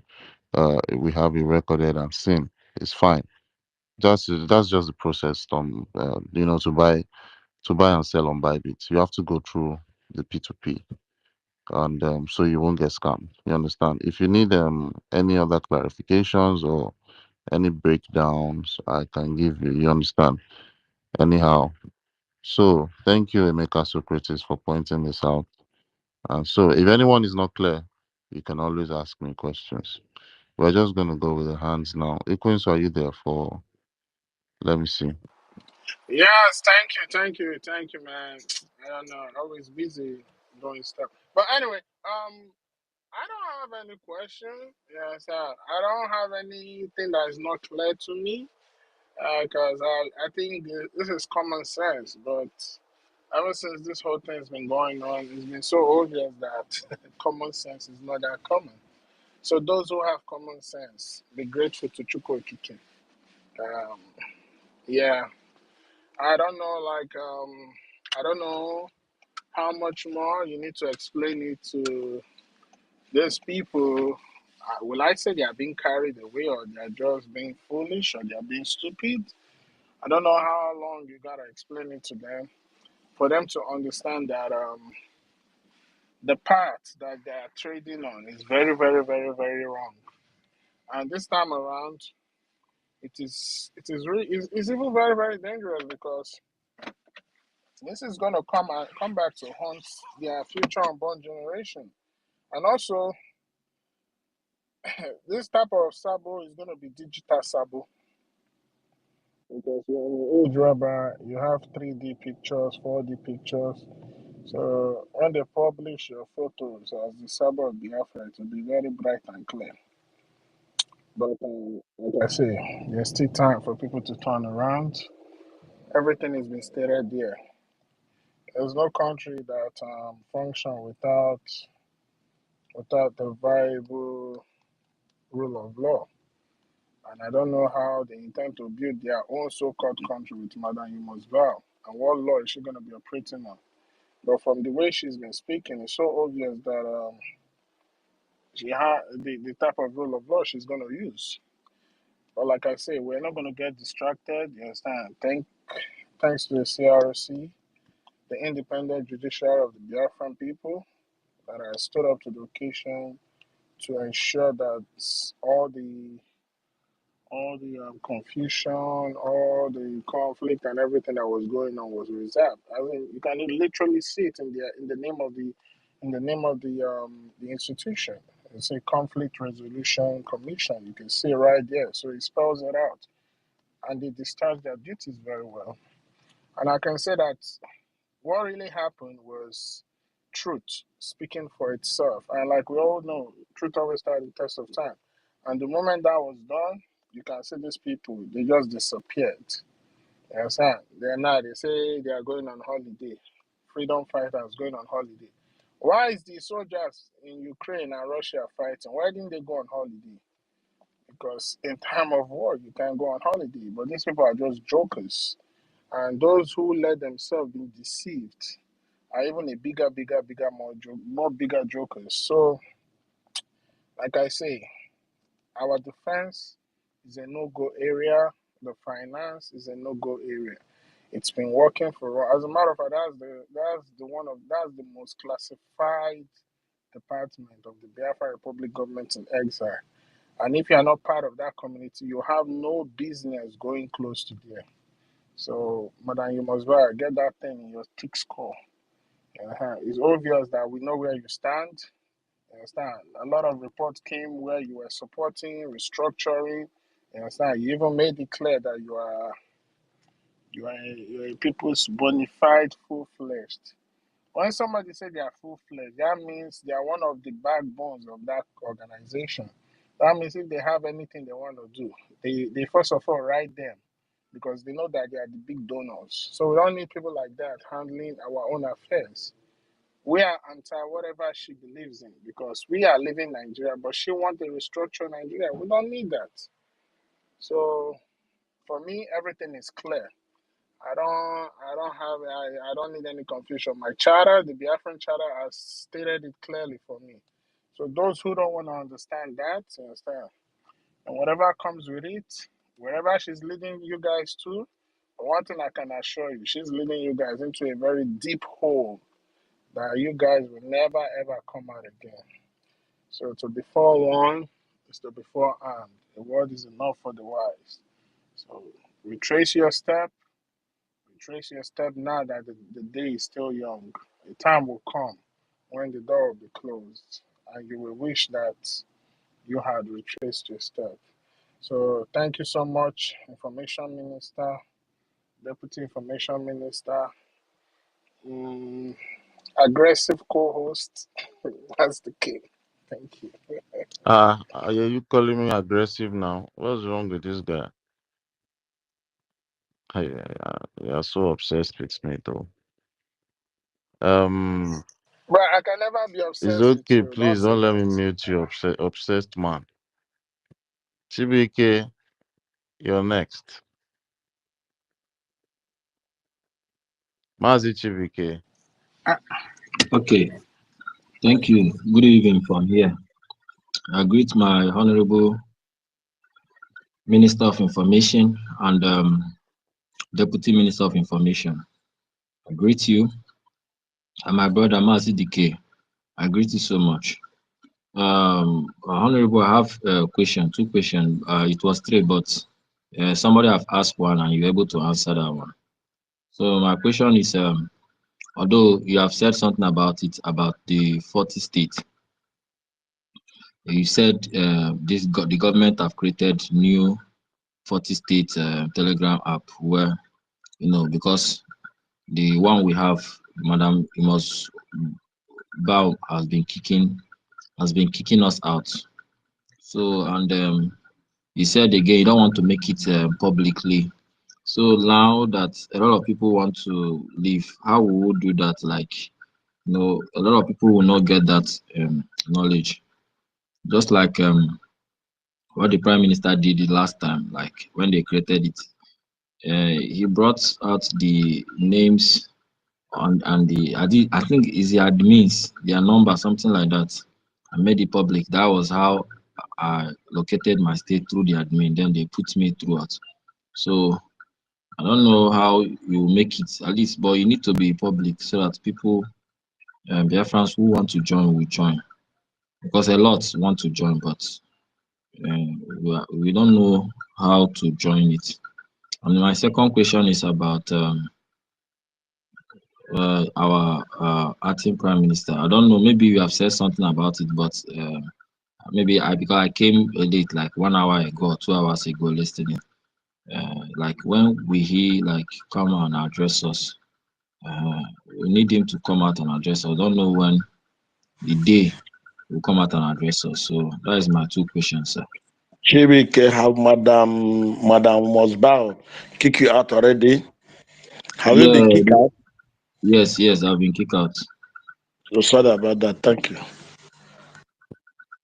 we have it recorded and seen. It's fine. That's just the process. To buy and sell on Bybit, you have to go through the P2P, and so you won't get scammed. You understand? If you need any other clarifications or any breakdowns, I can give you. You understand? Anyhow, so thank you, Emeka Socrates, for pointing this out. And so, if anyone is not clear, you can always ask me questions. We're just gonna go with the hands now. Equins, are you there for? Let me see. Yes, thank you, man. I don't know, always busy doing stuff. But anyway, I don't have any question. Yes, I don't have anything that is not clear to me because I think this is common sense. But ever since this whole thing has been going on, it's been so obvious that common sense is not that common. So those who have common sense, be grateful to Chukwu Okike. Um, yeah, I don't know, I don't know how much more you need to explain it to these people. Will I say they are being carried away, or they are just being foolish, or they are being stupid? I don't know how long you gotta explain it to them for them to understand that the path that they are trading on is very, very, very, very wrong. And this time around, it's even very, very dangerous because this is gonna come back to haunt their future unborn generation. And also, this type of sabo is gonna be digital sabo because you're an age rubber, you have 3D pictures, 4D pictures. So when they publish your photos as the sabo of Biafra, it will be very bright and clear. But like I say, there's still time for people to turn around. Everything has been stated there. There's no country that function without the viable rule of law. And I don't know how they intend to build their own so-called country with Madam Yumo's vow. And what law is she going to be operating on? But from the way she's been speaking, it's so obvious that she had the type of rule of law she's going to use. But like I say, we're not going to get distracted. You understand? Thanks to the CRC, the independent judiciary of the Biafran people that has stood up to the occasion to ensure that all the confusion, all the conflict, and everything that was going on was resolved. I mean, you can literally see it in the name of the institution. It's a conflict resolution commission. You can see it right there. So it spells it out, and they discharge their duties very well. And I can say that what really happened was truth speaking for itself. And like we all know, truth always stands the test of time. And the moment that was done, you can see these people, they just disappeared. You understand? They're not, they say they are going on holiday. Freedom fighters going on holiday. Why is the soldiers in Ukraine and Russia fighting? Why didn't they go on holiday? Because in time of war, you can go on holiday. But these people are just jokers. And those who let themselves be deceived are even a bigger, more bigger jokers. So, like I say, our defense is a no-go area. The finance is a no-go area. It's been working for. As a matter of fact, that's the most classified department of the Biafra Republic government in exile. And if you are not part of that community, you have no business going close to there. So, Madam, you must get that thing in your thick skull. It's obvious that we know where you stand. You understand? A lot of reports came where you were supporting restructuring. You understand? You even made it clear that you're a people's bona fide, full fledged. When somebody say they are full fledged, that means they are one of the backbones of that organization. That means if they have anything they want to do, they first of all write them because they know that they are the big donors. So we don't need people like that handling our own affairs. We are anti whatever she believes in because we are living Nigeria, but she wants to restructure Nigeria. We don't need that. So for me, everything is clear. I don't need any confusion. My charter, the Biafran charter, has stated it clearly for me. So those who don't want to understand that, understand. And whatever comes with it, wherever she's leading you guys to, one thing I can assure you, she's leading you guys into a very deep hole that you guys will never ever come out again. So to be forewarned is to be forearmed. The word is enough for the wise. So retrace your step. Retrace your step now that the day is still young. A time will come when the door will be closed, and you will wish that you had retraced your step. So thank you so much, Information Minister, Deputy Information Minister, mm, aggressive co-host. That's the key. Thank you. Are you calling me aggressive now? What's wrong with this guy? Hey, you're so obsessed with me, though. Um, But I can never be it's obsessed with okay. you. Don't Please say don't let me that. mute you, obsessed man. CBK, you're next. Mazi CBK. Okay, thank you. Good evening from here. I greet my Honorable Minister of Information and Deputy Minister of Information. I greet you and my brother Mazi DK. I greet you so much. Honorable, I have a question, two questions. It was three, but somebody have asked one and you're able to answer that one. So my question is, although you have said something about it, about the 40 states, you said the government have created new 40 state Telegram app where, because the one we have, Madam Imus Bao has been kicking us out. So, and he said again, you don't want to make it publicly. So now that a lot of people want to leave, how we will do that? Like, a lot of people will not get that knowledge. Just like what the Prime Minister did the last time, like when they created it. He brought out the names and I think is the admins, their number, something like that. I made it public. That was how I located my state through the admin. Then they put me throughout. So I don't know how you make it at least, but you need to be public so that people, Biafrans who want to join will join. Because a lot want to join, but we don't know how to join it. And my second question is about our acting prime minister. I don't know. Maybe you have said something about it, but maybe because I came late, like 1 hour ago, 2 hours ago, listening. Like when we he like come and address us, we need him to come out and address us. I don't know when the day will come out and address us. So that is my two questions, sir. Chibike, have Madam Mosbow kick you out already? Have you Yeah. been kicked out? Yes. I've been kicked out. So sorry about that. Thank you.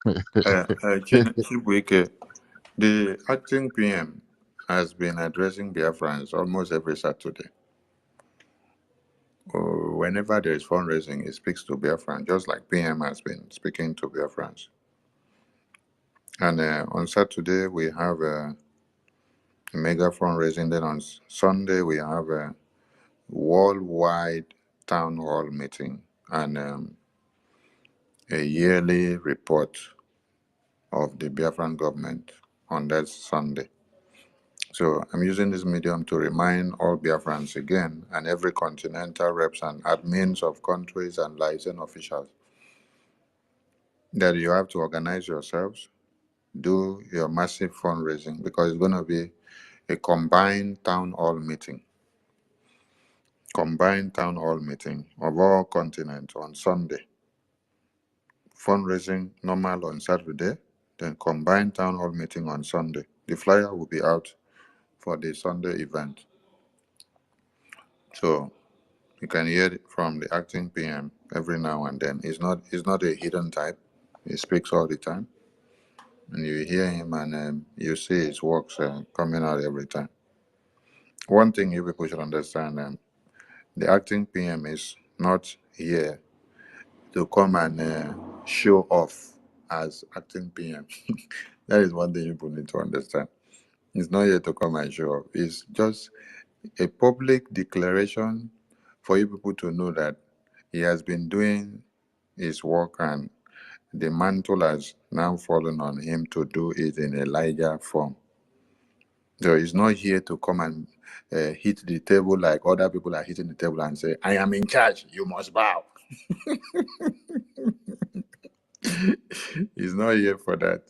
Chibuike, the acting PM has been addressing Biafrans almost every Saturday. Whenever there is fundraising, he speaks to Biafrans, just like PM has been speaking to Biafrans. And on Saturday, we have a mega fundraising. Then on Sunday, we have a worldwide town hall meeting and a yearly report of the Biafran government on that Sunday. So I'm using this medium to remind all Biafrans again and every continental reps and admins of countries and liaison officials that you have to organize yourselves, do your massive fundraising because it's going to be a combined town hall meeting of all continents on Sunday. Fundraising normal on Saturday, then combined town hall meeting on Sunday. The flyer will be out for the Sunday event. So you can hear it from the acting PM every now and then. He's not a hidden type. He speaks all the time, and you hear him and you see his works coming out every time. One thing you people should understand, the acting PM is not here to come and show off as acting PM. That is one thing you people need to understand. He's not here to come and show off. It's just a public declaration for you people to know that he has been doing his work and the mantle has now fallen on him to do it in a larger form. So he's not here to come and hit the table like other people are hitting the table and say, I am in charge, you must bow. He's not here for that.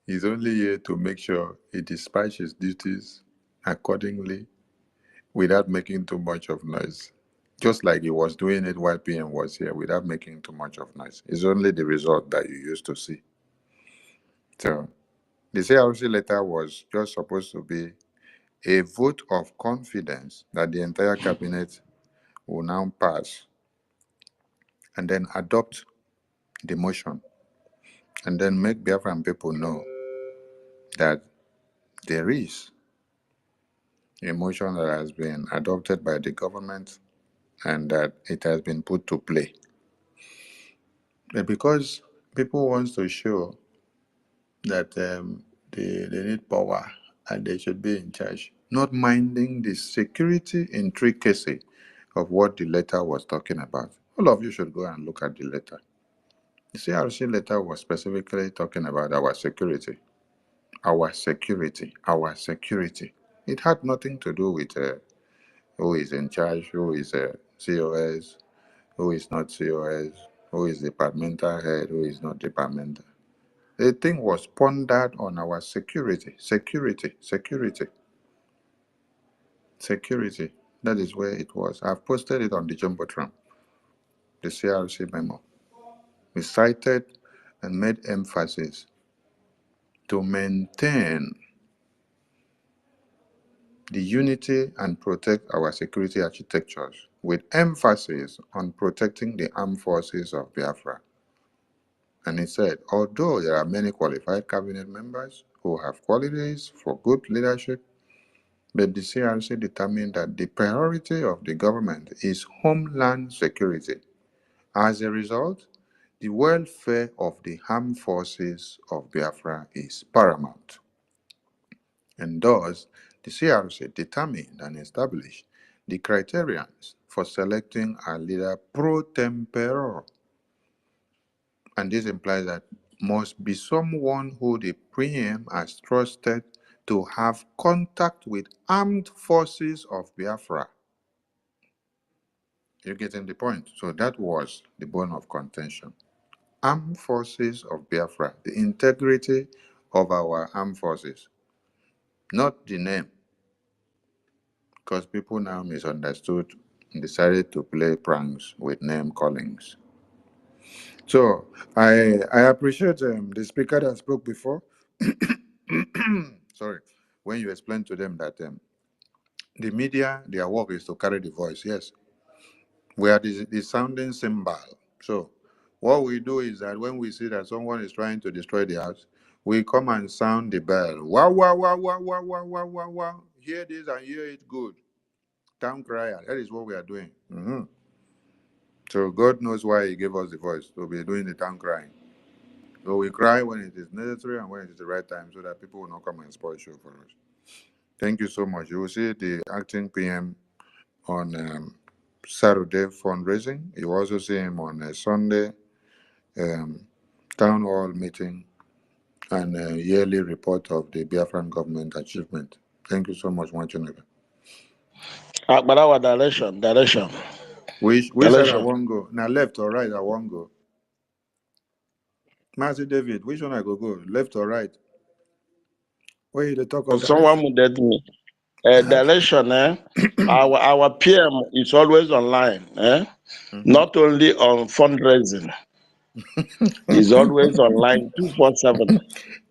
He's only here to make sure he dispatches duties accordingly without making too much of noise. Just like he was doing it while PM was here without making too much of noise. It's only the result that you used to see. So the CRC letter was just supposed to be a vote of confidence that the entire cabinet will now pass and then adopt the motion and then make Biafran people know that there is a motion that has been adopted by the government and that it has been put to play. But because people want to show that they need power and they should be in charge, not minding the security intricacy of what the letter was talking about. All of you should go and look at the letter. The CRC letter was specifically talking about our security, our security, our security. It had nothing to do with who is in charge, who is COS, who is not COS, who is departmental head, who is not departmental. The thing was pondered on our security, security, security, security. That is where it was. I've posted it on the Jumbotron, the CRC memo. We cited and made emphasis to maintain the unity and protect our security architectures with emphasis on protecting the armed forces of Biafra. And he said, although there are many qualified cabinet members who have qualities for good leadership, but the CRC determined that the priority of the government is homeland security. As a result, the welfare of the armed forces of Biafra is paramount. And thus, the CRC determined and established the criterions for selecting a leader pro tempore. And this implies that must be someone who the PM has trusted to have contact with armed forces of Biafra. You're getting the point? So that was the bone of contention. Armed forces of Biafra, the integrity of our armed forces, not the name, because people now misunderstood and decided to play pranks with name callings. So I appreciate the speaker that spoke before. Sorry, when you explained to them that the media, their work is to carry the voice. Yes, we are the sounding cymbal. So what we do is that when we see that someone is trying to destroy the house, we come and sound the bell. Wow, wow, wow, wow, wow, wow, wow, wow, wow. Hear this and hear it good. Town crier. That is what we are doing. So God knows why He gave us the voice to be doing the town crying. So we cry when it is necessary and when it is the right time so that people will not come and spoil show for us. Thank you so much. You will see the acting PM on Saturday fundraising. You will also see him on a Sunday town hall meeting and a yearly report of the Biafran government achievement. Thank you so much, Mwachunega. But our direction. Which side I won't go? Now left or right I won't go? Master David, which one I go go? Left or right? Where you the talk of Someone direction? would let me. Direction, our PM is always online, not only on fundraising, he's always online 247.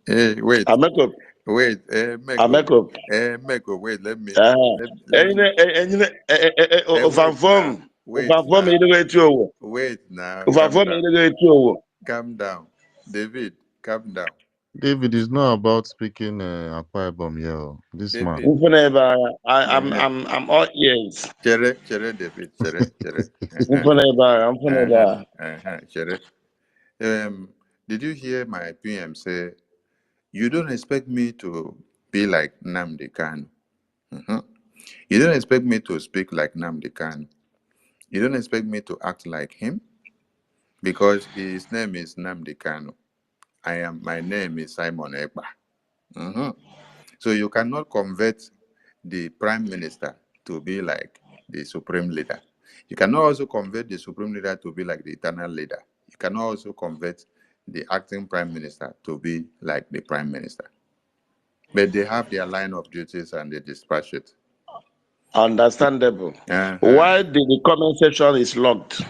Hey, wait, Ameko, wait, Meko, Ameko. Meko, wait, let me, let me, Ovanfom, wait now, calm down, calm down, David, calm down. David is not about speaking Akwa Ibom here. Oh. This man. David. Mfuneba, Yeah. I'm all ears. Chere, David. Chere. Mfuneba. Chere. Did you hear my PM say, you don't expect me to be like Namdi Kanu? Mhm. You don't expect me to speak like Namdi Kanu. You don't expect me to act like him because his name is Namdi Kanu. My name is Simon Ekpa. Mhm. So you cannot convert the prime minister to be like the supreme leader. You cannot also convert the supreme leader to be like the eternal leader. You cannot also convert the acting prime minister to be like the prime minister. But they have their line of duties and they dispatch it. Understandable. Uh-huh. Why the comment section is locked?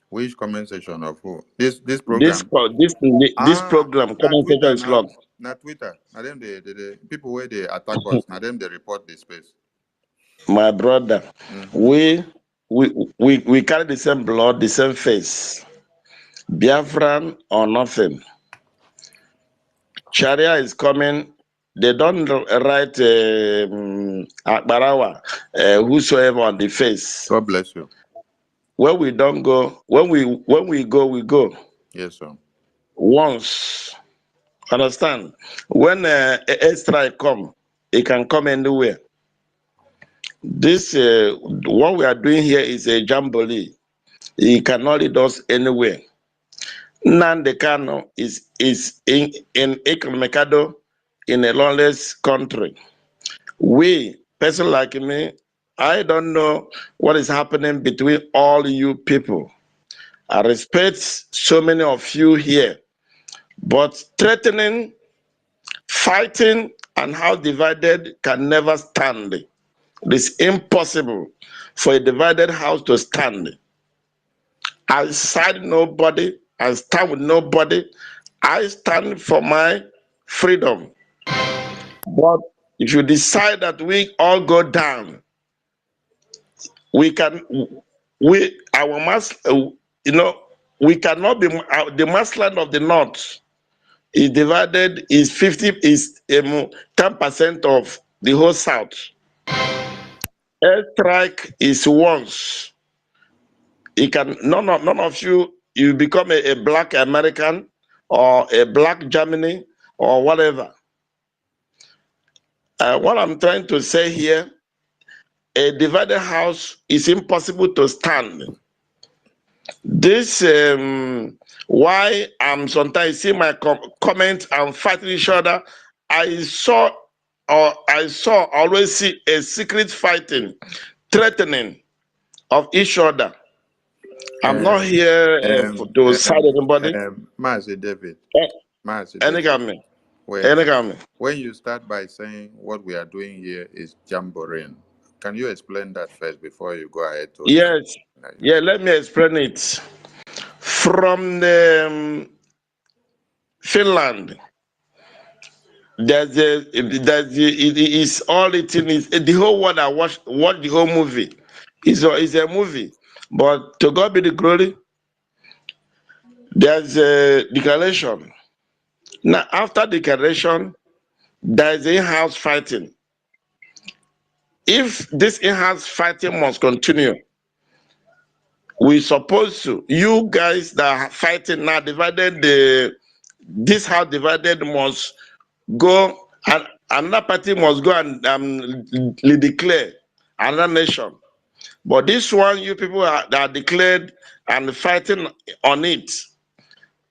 Which comment section of who? This This program? this Ah, program na comment section Twitter is now. locked. Na Twitter. Now them the people where they attack us. Now them they report the space. My brother, Mm-hmm. we we carry the same blood, the same face. Biafran or nothing. Sharia is coming. They don't write Akbarawa, whosoever on the face. God bless you. Where we don't go, when we go, we go Yes, sir. once. Understand? When a strike come, it can come anywhere. This what we are doing here is a jamboree. It cannot lead us anywhere. Nnamdi Kanu is in Economicado in a lawless country. We, person like me, I don't know what is happening between all you people. I respect so many of you here, but threatening, fighting, and how divided can never stand. It is impossible for a divided house to stand. I side nobody, I stand with nobody. I stand for my freedom. But if you decide that we all go down, we can, we, our mass, we cannot be, the massland of the north is divided, is 50, is 10% of the whole south. Airstrike is once. It can, none of you, you become a black American or a black Germany or whatever. What I'm trying to say here, a divided house is impossible to stand. This why I'm sometimes see my comments and fighting each other. I saw I saw always see a secret fighting, threatening of each other. I'm not Um, here to side anybody. Master David. Eh, Master Any David. government, Wait. any government. When you start by saying what we are doing here is jamboree, can you explain that first before you go ahead to explain? Yes, yeah. Let me explain it. From the Finland, it is all it is the whole world. I watch the whole movie. It's a movie, but to God be the glory. There's a declaration. Now after declaration, there's in-house fighting. If this in-house fighting must continue, we supposed to, you guys that are fighting now divided, this house divided must go, and another party must go and declare another nation. But this one, you people that are declared and fighting on it,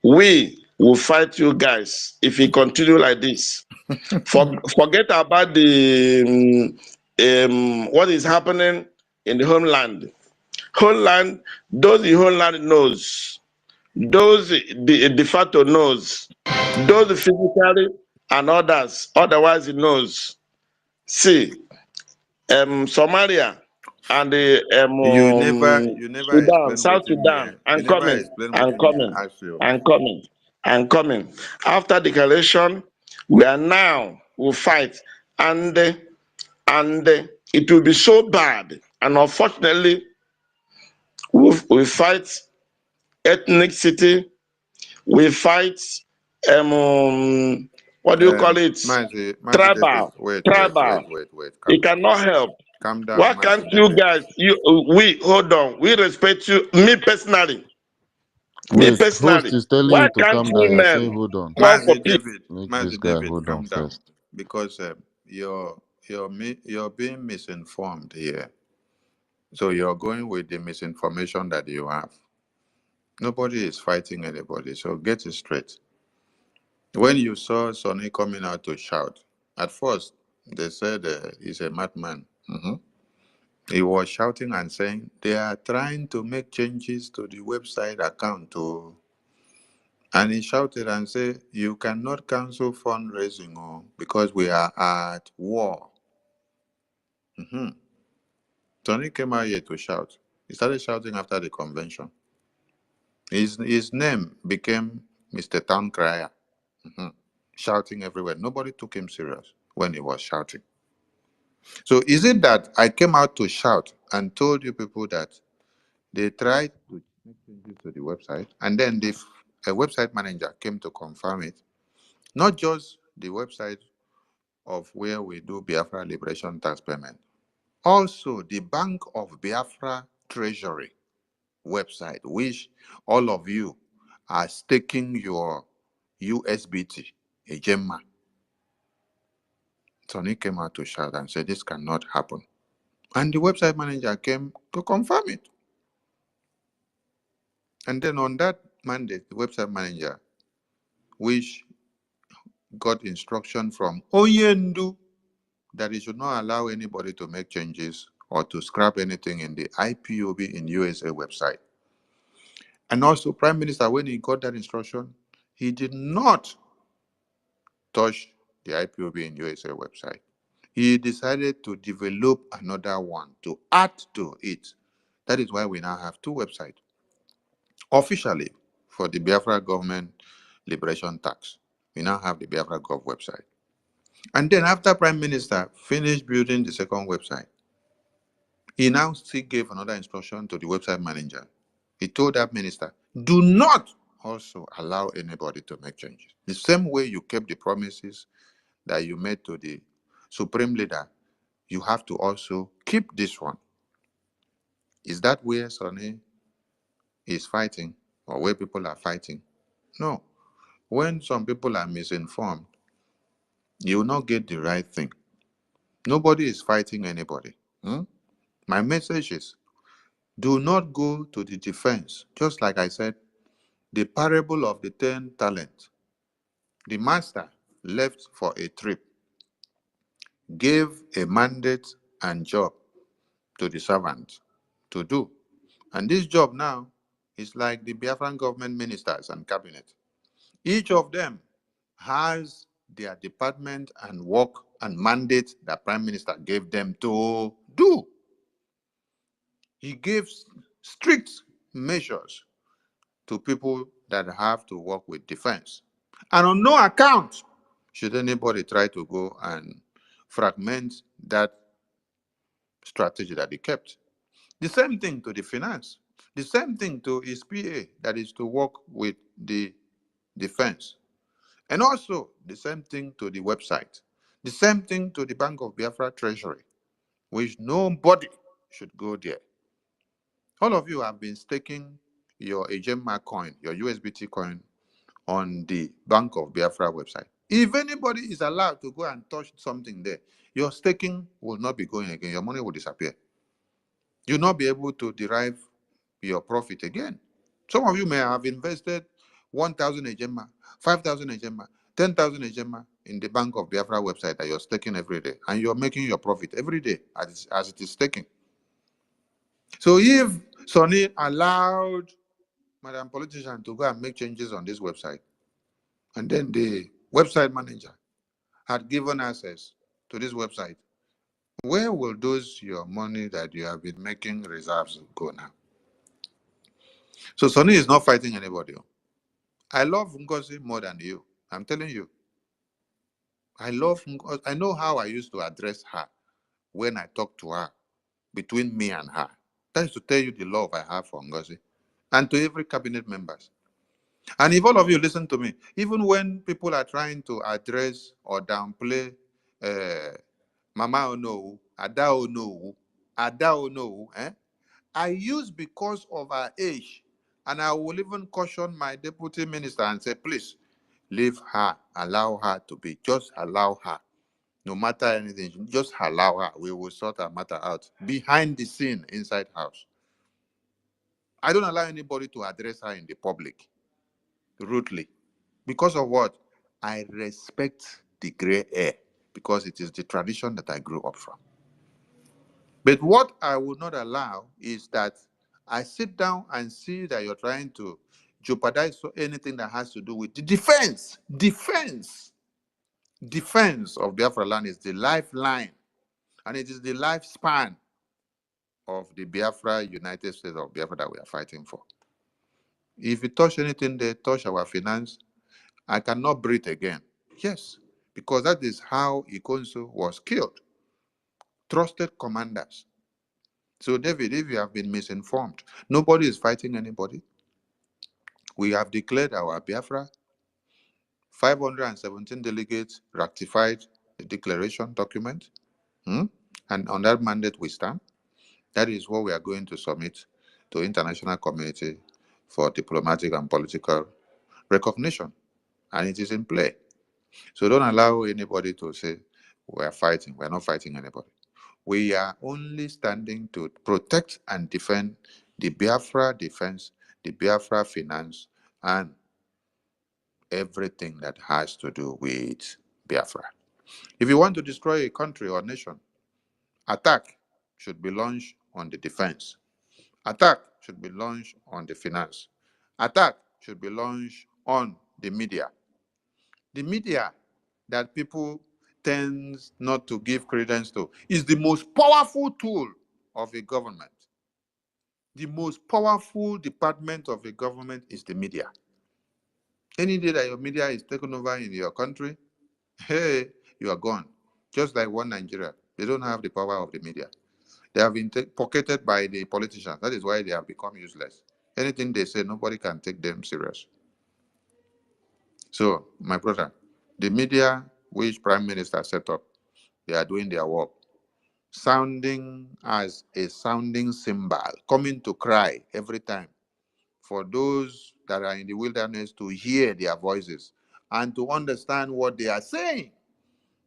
we will fight you guys if we continue like this. Forget about the what is happening in the homeland. Homeland, those in homeland knows. Those the de facto knows. Those physically and others, otherwise he knows. See, Somalia and the You never Sudan, explain South waiting me. Sudan, You and never coming, explain and waiting me. coming, I ask you. and coming, and coming. After declaration, we are now will fight, and it will be so bad, and unfortunately, we fight ethnicity, we fight what do you call it? Mazi David, Tribal, tribal. wait. He Calm down. cannot help. Calm down, Why can't Mazi you David. guys, we, hold on, we respect you, me personally, Wait, host is telling why you to can't calm down. You're saying women hold on. call for peace? Make this Mazi guy David, hold on calm down. first. Because you're being misinformed here. So you're going with the misinformation that you have. Nobody is fighting anybody, so get it straight. When you saw Sonny coming out to shout, at first they said he's a madman. He was shouting and saying they are trying to make changes to the website account to, and he shouted and said, "You cannot cancel fundraising because we are at war." Sonny came out here to shout. He started shouting after the convention. His name became Mr. Town Crier, shouting everywhere. Nobody took him serious when he was shouting. So is it that I came out to shout and told you people that they tried to make changes to the website, and then a website manager came to confirm it? Not just the website of where we do Biafra Liberation Tax Payment, also the Bank of Biafra Treasury website, which all of you are staking your USBT, a Gemma. Tony came out to shout and said, this cannot happen. And the website manager came to confirm it. And then on that mandate, the website manager, which got instruction from Oyendu that he should not allow anybody to make changes or to scrap anything in the IPOB in USA website. And also, Prime Minister, when he got that instruction, he did not touch the IPOB in USA website. He decided to develop another one to add to it. That is why we now have two websites. Officially, for the Biafra Government Liberation Tax, we now have the Biafra Gov website. And then after Prime Minister finished building the second website, he now still gave another instruction to the website manager. He told that minister, do not also allow anybody to make changes. The same way you kept the promises that you made to the supreme leader, you have to also keep this one. Is that where Sonny is fighting or where people are fighting? No. When some people are misinformed, you will not get the right thing. Nobody is fighting anybody. My message is, do not go to the defense. Just like I said, the parable of the 10 talents. The master left for a trip, gave a mandate and job to the servant to do. And this job now is like the Biafran government ministers and cabinet. Each of them has their department and work and mandate that Prime Minister gave them to do. He gives strict measures to people that have to work with defense. And on no account should anybody try to go and fragment that strategy that he kept. The same thing to the finance. The same thing to his PA, that is to work with the defense. And also the same thing to the website. The same thing to the Bank of Biafra Treasury, which nobody should go there. All of you have been staking your Ejemma coin, your USBT coin, on the Bank of Biafra website. If anybody is allowed to go and touch something there, your staking will not be going again. Your money will disappear. You'll not be able to derive your profit again. Some of you may have invested 1,000 Ejemma, 5,000 Ejemma, 10,000 Ejemma in the Bank of Biafra website that you're staking every day, and you're making your profit every day as it is staking. So if Sonny allowed Madam Politician to go and make changes on this website, and then the website manager had given access to this website, where will those your money that you have been making reserves go now? So Sonny is not fighting anybody. I love Ngozi more than you. I'm telling you. I love Ngozi. I know how I used to address her when I talk to her, between me and her. That is to tell you the love I have for Ngozi and to every cabinet members. And if all of you listen to me, even when people are trying to address or downplay Mama Ono, Ada Ono, Ada Ono, I use because of her age. And I will even caution my deputy minister and say, please, leave her, allow her to be, just allow her. No matter anything, just allow her. We will sort her matter out behind the scene inside house. I don't allow anybody to address her in the public rudely. Because of what? I respect the gray hair because it is the tradition that I grew up from. But what I will not allow is that I sit down and see that you're trying to jeopardize anything that has to do with the defense of Biafra land is the lifeline, and it is the lifespan of the Biafra United States of Biafra that we are fighting for. If you touch anything, they touch our finance, I cannot breathe again. Yes, because that is how Ikonso was killed. Trusted commanders. So, David, if you have been misinformed, nobody is fighting anybody. We have declared our Biafra. 517 delegates ratified the declaration document. And on that mandate we stand. That is what we are going to submit to international community for diplomatic and political recognition. And it is in play. So don't allow anybody to say we are fighting. We are not fighting anybody. We are only standing to protect and defend the Biafra defense, the Biafra finance, and everything that has to do with Biafra. If you want to destroy a country or nation, attack should be launched on the defense. Attack should be launched on the finance. Attack should be launched on the media. The media that people tend not to give credence to is the most powerful tool of a government. The most powerful department of a government is the media. Any day that your media is taken over in your country, hey, you are gone. Just like one Nigeria, they don't have the power of the media. They have been pocketed by the politicians. That is why they have become useless. Anything they say, nobody can take them serious. So, my brother, the media which Prime Minister set up, they are doing their work, sounding as a sounding cymbal, coming to cry every time for those that are in the wilderness to hear their voices and to understand what they are saying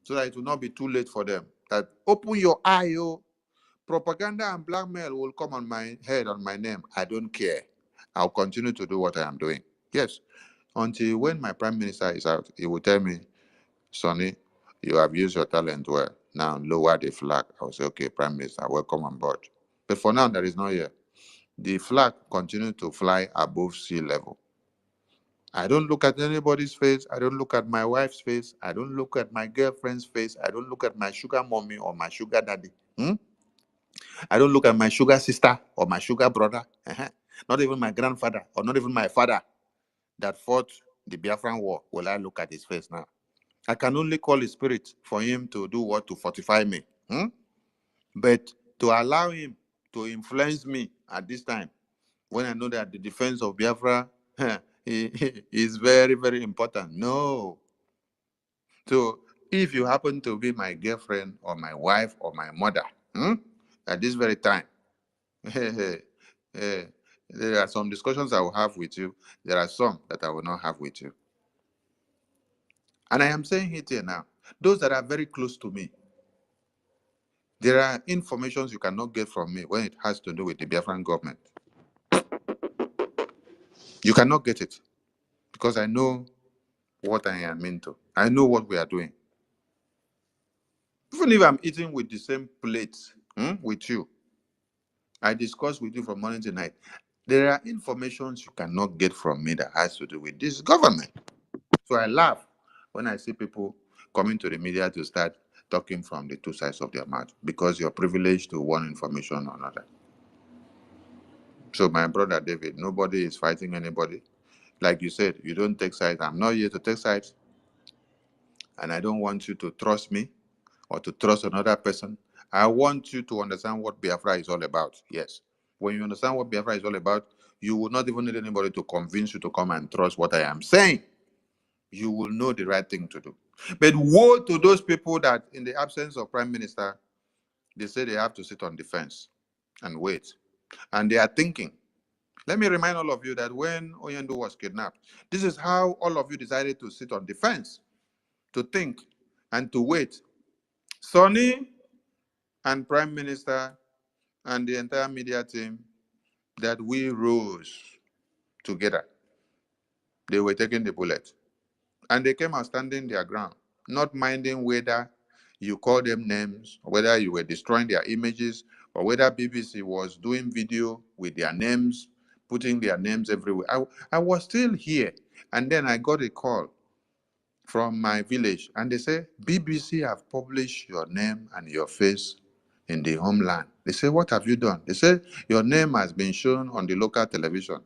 so that it will not be too late for them. That open your eye, oh, propaganda and blackmail will come on my head, on my name. I don't care. I'll continue to do what I am doing. Yes. Until when my prime minister is out, he will tell me, Sonny, you have used your talent well. Now lower the flag. I will say, okay, Prime Minister, welcome on board. But for now, there is no here. The flag continues to fly above sea level. I don't look at anybody's face. I don't look at my wife's face. I don't look at my girlfriend's face. I don't look at my sugar mommy or my sugar daddy. I don't look at my sugar sister or my sugar brother. Not even my grandfather or not even my father that fought the Biafran war. Will I look at his face now? I can only call his spirit for him to do what? To fortify me. But to allow him to influence me at this time, when I know that the defense of Biafra is very, very important. No. So if you happen to be my girlfriend or my wife or my mother at this very time, there are some discussions I will have with you. There are some that I will not have with you. And I am saying it here now. Those that are very close to me, there are informations you cannot get from me when it has to do with the Biafran government. You cannot get it because I know what I am into. I know what we are doing. Even if I'm eating with the same plate with you, I discuss with you from morning to night. There are informations you cannot get from me that has to do with this government. So I laugh when I see people coming to the media to start talking from the two sides of their mouth because you're privileged to one information or another. So my brother David, nobody is fighting anybody. Like you said, you don't take sides. I'm not here to take sides. And I don't want you to trust me or to trust another person. I want you to understand what Biafra is all about. Yes. When you understand what Biafra is all about, you will not even need anybody to convince you to come and trust what I am saying. You will know the right thing to do. But woe to those people that, in the absence of prime minister, they say they have to sit on the fence and wait. And they are thinking. Let me remind all of you that when Oyendo was kidnapped, this is how all of you decided to sit on the fence, to think and to wait. Sonny and Prime Minister and the entire media team, that we rose together. They were taking the bullet. And they came out standing their ground, not minding whether you call them names, or whether you were destroying their images, or whether BBC was doing video with their names, putting their names everywhere. I was still here. And then I got a call from my village, and they say, BBC have published your name and your face in the homeland. They say, what have you done? They say, your name has been shown on the local television.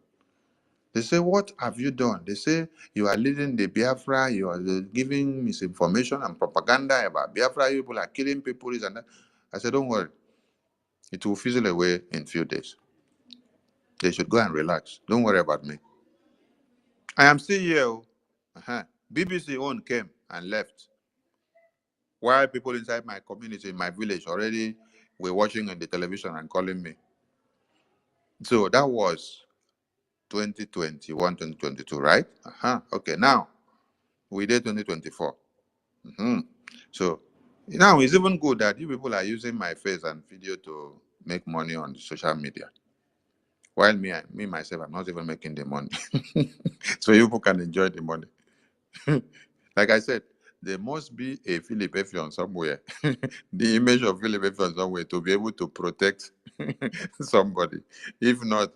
They say, what have you done? They say, you are leading the Biafra, you are giving misinformation and propaganda about Biafra, people are killing people, and that. I said, don't worry. It will fizzle away in a few days. They should go and relax. Don't worry about me. I am still here. BBC own came and left, while people inside my community, in my village, already were watching on the television and calling me. So that was 2021, 2022, right? Okay, now we did 2024. So now it's even good that you people are using my face and video to make money on the social media. While me myself, I'm not even making the money. So you people can enjoy the money. Like I said, there must be a Philip Effion somewhere, the image of Philip Effion somewhere, to be able to protect somebody. If not,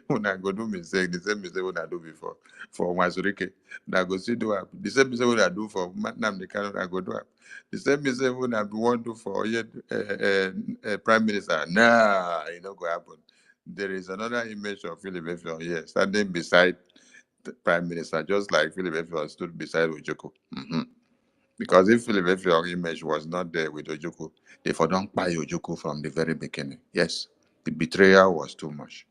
when I go do mistake, the same mistake when I do before for Mazurike, I go see do up. The same mistake when I do for Namdi Kano, I go do up. The same mistake when I want to for Prime Minister. Nah, it not go happen. There is another image of Philip Effion here, standing beside the Prime Minister, just like Philip Effiong stood beside Ojoko. Because if Philip Effiong's image was not there with Ojoko, they for don't buy Ojoko from the very beginning. Yes, the betrayal was too much.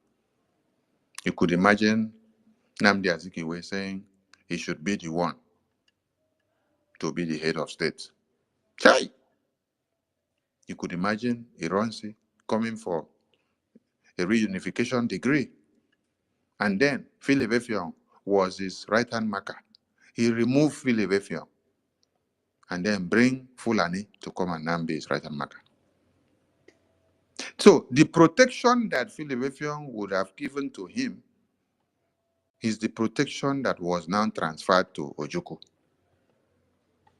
You could imagine Nnamdi Azikiwe saying he should be the one to be the head of state. Chai! You could imagine Ironsi coming for a reunification degree. And then Philip Effiong was his right-hand marker. He removed Philip Effiong and then bring Fulani to come and now be his right-hand marker. So the protection that Philip Effiong would have given to him is the protection that was now transferred to Ojukwu.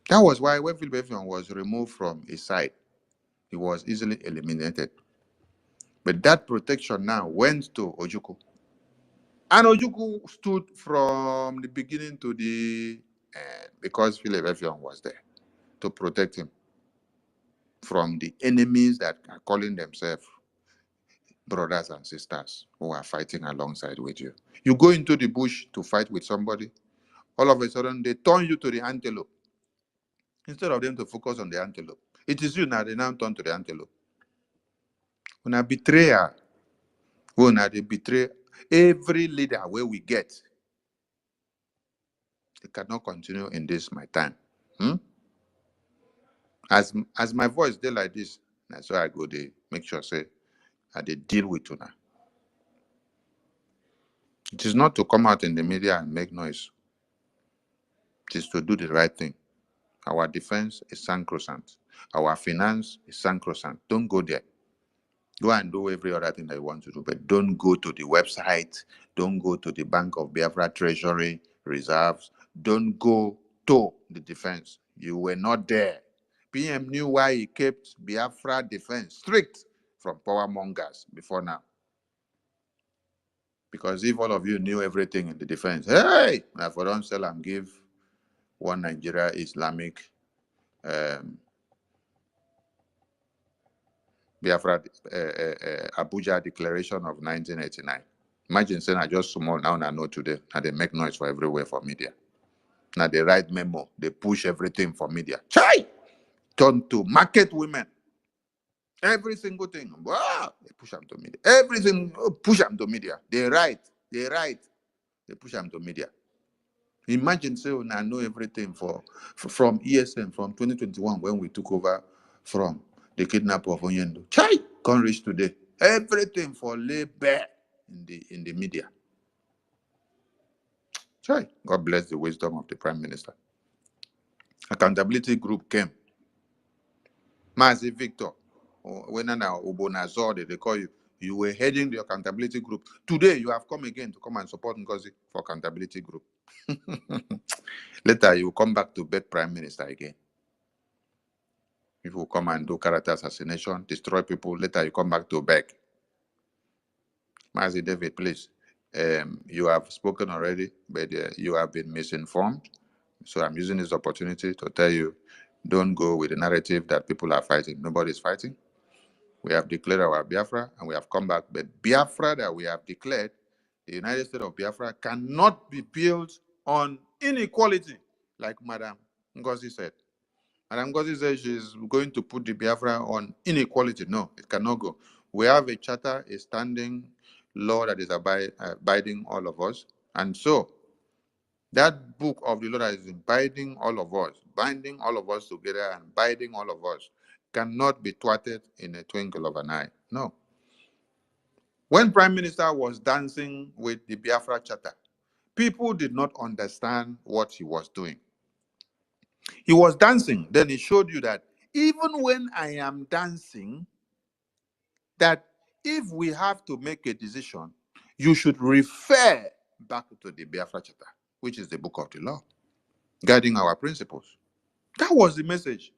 That was why when Philip Effiong was removed from his side, he was easily eliminated. But that protection now went to Ojukwu. And Ojukwu stood from the beginning to the end because Philip Effiong was there to protect him from the enemies that are calling themselves brothers and sisters who are fighting alongside with you. You go into the bush to fight with somebody, all of a sudden they turn you to the antelope instead of them to focus on the antelope. It is you now, they now turn to the antelope. When a betrayer, when they betray every leader where we get, they cannot continue in this my time. As my voice dey like this, that's why I go they make sure say I they deal with you now. It is not to come out in the media and make noise. It is to do the right thing. Our defense is sacrosanct. Our finance is sacrosanct. Don't go there. Go and do every other thing that you want to do, but don't go to the website. Don't go to the Bank of Biafra Treasury Reserves. Don't go to the defense. You were not there. PM knew why he kept Biafra defense strict from power mongers before now. Because if all of you knew everything in the defense, hey, now for don't sell and give one Nigeria Islamic Biafra Abuja Declaration of 1989. Imagine saying I just small now and I know today. Now they make noise for everywhere for media. Now they write memo, they push everything for media. Chai! Turn to market women. Every single thing. Wow, they push them to media. Everything push them to media. They write. they write, they push them to media. Imagine say I know everything from ESN from 2021 when we took over from the kidnap of Onyendo. Chai, can't reach today. Everything for lay bare in the media. Chai, God bless the wisdom of the Prime Minister. Accountability group came. Mazi Victor, when Ubonazor, they call you. You were heading the accountability group. Today, you have come again to come and support Ngozi for accountability group. Later, you will come back to beg Prime Minister again. If you come and do character assassination, destroy people, later you come back to beg. Mazi David, please. You have spoken already, but you have been misinformed. So I'm using this opportunity to tell you, don't go with the narrative that people are fighting. Nobody's fighting. We have declared our Biafra and we have come back. But Biafra that we have declared, the United States of Biafra, cannot be built on inequality, like Madam Ngozi said. Madam Ngozi said she's going to put the Biafra on inequality. No, it cannot go. We have a charter, a standing law that is abiding all of us. And so, that book of the law that is binding all of us together and binding all of us, cannot be thwarted in a twinkle of an eye. No. When Prime Minister was dancing with the Biafra Charter, people did not understand what he was doing. He was dancing, then he showed you that even when I am dancing, that if we have to make a decision, you should refer back to the Biafra Charter, which is the book of the law, guiding our principles. That was the message.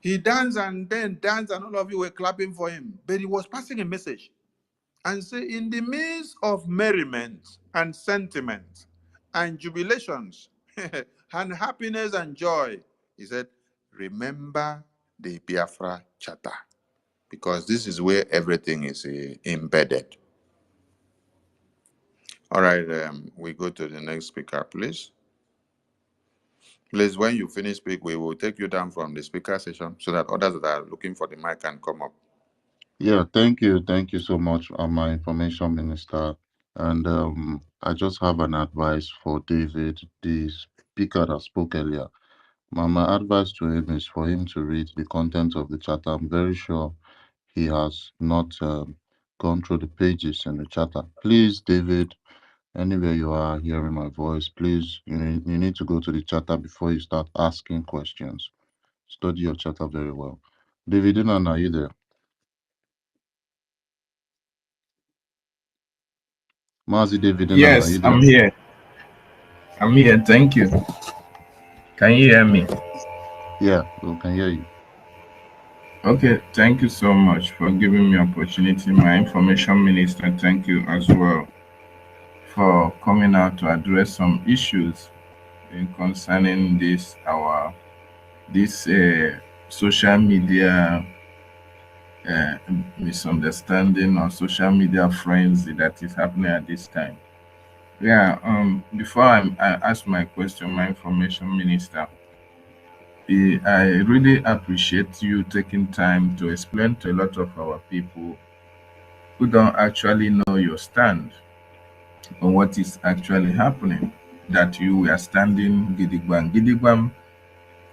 He danced and then danced, and all of you were clapping for him. But he was passing a message and say, in the midst of merriment and sentiment and jubilations and happiness and joy, he said, remember the Biafra Charter, because this is where everything is embedded. All right, we go to the next speaker, please. Please, when you finish speak, we will take you down from the speaker session so that others that are looking for the mic can come up. Yeah, thank you so much, my information minister. And I just have an advice for David, the speaker that spoke earlier. My advice to him is for him to read the content of the charter. I'm very sure he has not gone through the pages in the charter. Please, David, anywhere you are hearing my voice, please, you need to go to the charter before you start asking questions. Study your charter very well. David, are you there? Mazi David, are you Yes, there? I'm here. I'm here. Thank you. Can you hear me? Yeah, we can hear you. Okay. Thank you so much for giving me opportunity. My information minister, thank you as well for coming out to address some issues concerning this social media uh, misunderstanding or social media frenzy that is happening at this time. Yeah. Before I ask my question, my information minister, I really appreciate you taking time to explain to a lot of our people who don't actually know your stand on what is actually happening. That you were standing gidigbam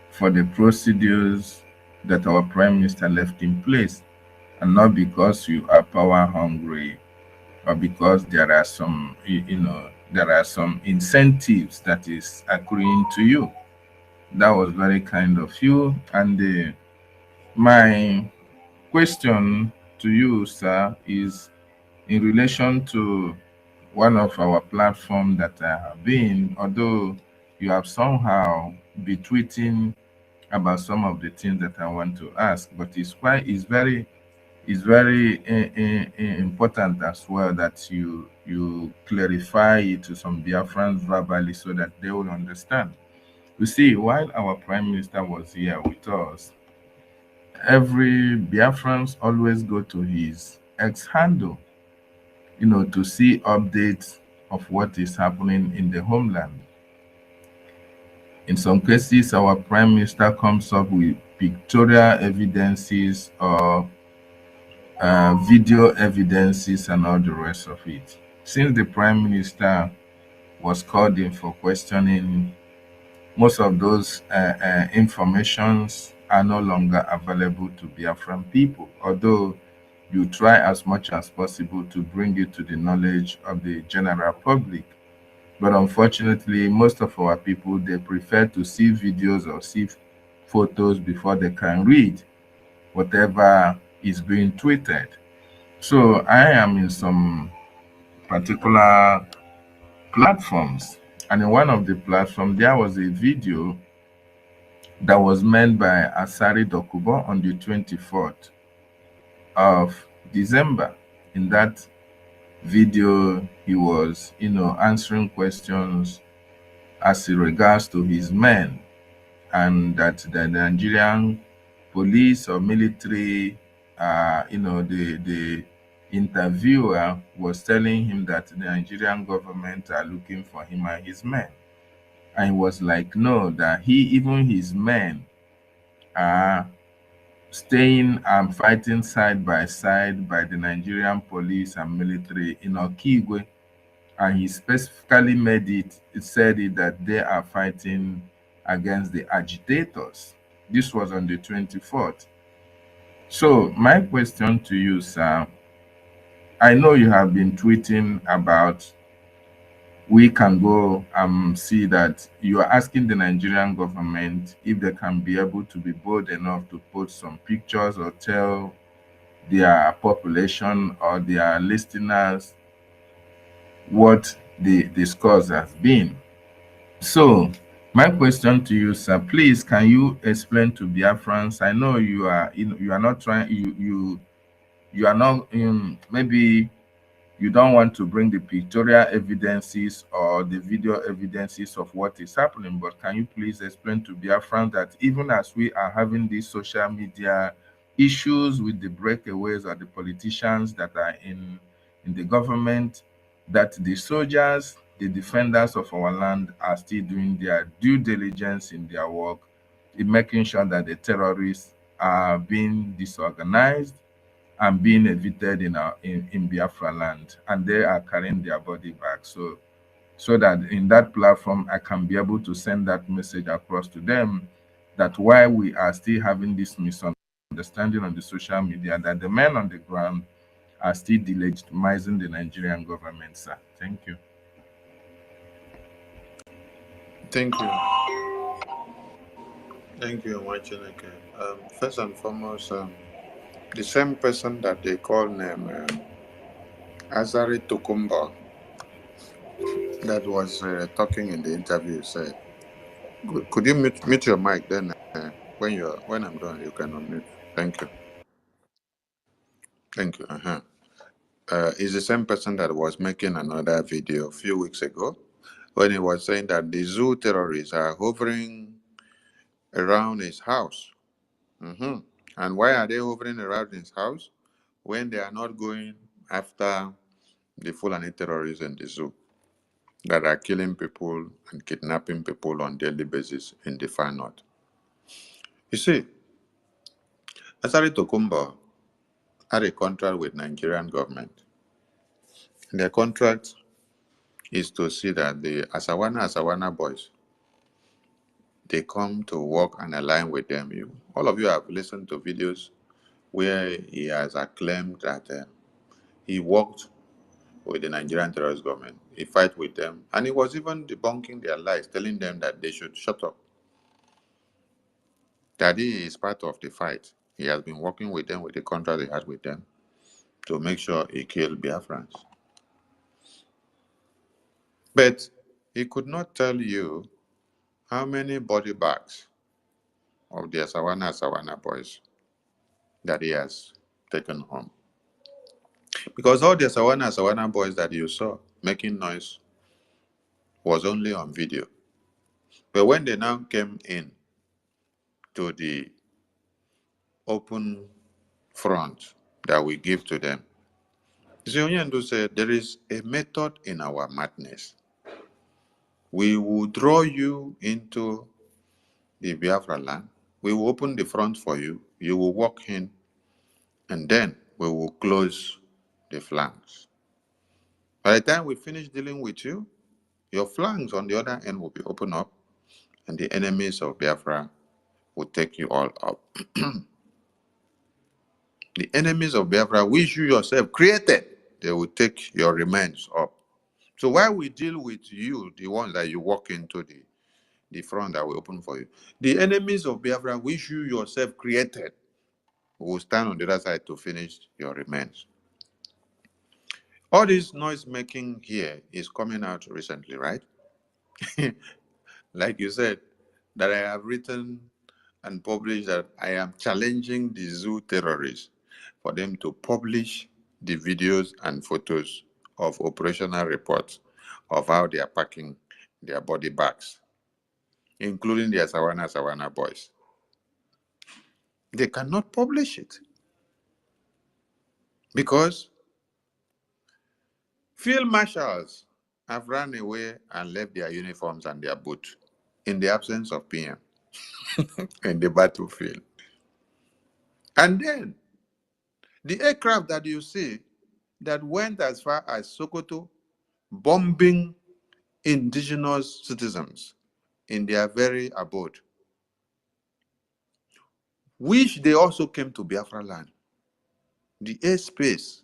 for the procedures that our Prime Minister left in place, and not because you are power hungry or because there are some, there are some incentives that is accruing to you. That was very kind of you. And my question to you, sir, is in relation to one of our platform that I have been, although you have somehow been tweeting about some of the things that I want to ask, but it's very important as well that you clarify it to some Biafrans verbally so that they will understand. You see, while our Prime Minister was here with us, every Biafrans always go to his X handle, to see updates of what is happening in the homeland. In some cases, our Prime Minister comes up with pictorial evidences or video evidences and all the rest of it. Since the Prime Minister was called in for questioning, most of those informations are no longer available to Biafran people, although you try as much as possible to bring it to the knowledge of the general public. But unfortunately, most of our people, they prefer to see videos or see photos before they can read whatever is being tweeted. So I am in some particular platforms, and in one of the platforms, there was a video that was made by Asari Dokubo on the 24th of December. In that video, he was, answering questions as it regards to his men, and that the Nigerian police or military, the interviewer was telling him that the Nigerian government are looking for him and his men. And he was like, no, that even his men are staying and fighting side by side by the Nigerian police and military in Okigwe. And he specifically said it that they are fighting against the agitators. This was on the 24th. So my question to you, sir, I know you have been tweeting about we can go and see that you are asking the Nigerian government if they can be able to be bold enough to post some pictures or tell their population or their listeners what the scores has been. So my question to you, sir, please can you explain to Biafrans? I know you are not trying you are not maybe you don't want to bring the pictorial evidences or the video evidences of what is happening, but can you please explain to Biafran that even as we are having these social media issues with the breakaways or the politicians that are in the government, that the soldiers, the defenders of our land are still doing their due diligence in their work, in making sure that the terrorists are being disorganized and being evicted in Biafra land, and they are carrying their body back. So that in that platform I can be able to send that message across to them that while we are still having this misunderstanding on the social media, that the men on the ground are still delegitimizing the Nigerian government, sir. Thank you. Thank you. Thank you, Wachineke. First and foremost, the same person that they call name Azari Tokumba that was talking in the interview said, could you mute your mic then? When I'm done, you can unmute. Thank you. Thank you. Is the same person that was making another video a few weeks ago when he was saying that the zoo terrorists are hovering around his house. hmm And why are they hovering around his house when they are not going after the Fulani terrorists in the zoo that are killing people and kidnapping people on daily basis in the far north? You see, Asari Tokumbo had a contract with Nigerian government. Their contract is to see that the Asawana boys, they come to work and align with them. All of you have listened to videos where he has acclaimed that he worked with the Nigerian terrorist government. He fight with them, and he was even debunking their lies, telling them that they should shut up. That he is part of the fight. He has been working with them with the contract he had with them to make sure he killed Biafrans. But he could not tell you how many body bags of the Asawana boys that he has taken home. Because all the Asawana boys that you saw making noise was only on video. But when they now came in to the open front that we give to them, Zionyandu said, there is a method in our madness. We will draw you into the Biafra land. We will open the front for you. You will walk in, and then we will close the flanks. By the time we finish dealing with you, your flanks on the other end will be opened up, and the enemies of Biafra will take you all up. The enemies of Biafra, which you yourself created, they will take your remains up. So while we deal with you, the ones that you walk into the front that will open for you, the enemies of Biafra, which you yourself created, will stand on the other side to finish your remains. All this noise making here is coming out recently, right? Like you said, that I have written and published that I am challenging the zoo terrorists for them to publish the videos and photos of operational reports of how they are packing their body bags, including their Sawana boys. They cannot publish it because field marshals have run away and left their uniforms and their boots in the absence of PM in the battlefield. And then the aircraft that you see that went as far as Sokoto, bombing indigenous citizens in their very abode, which they also came to Biafra land. The airspace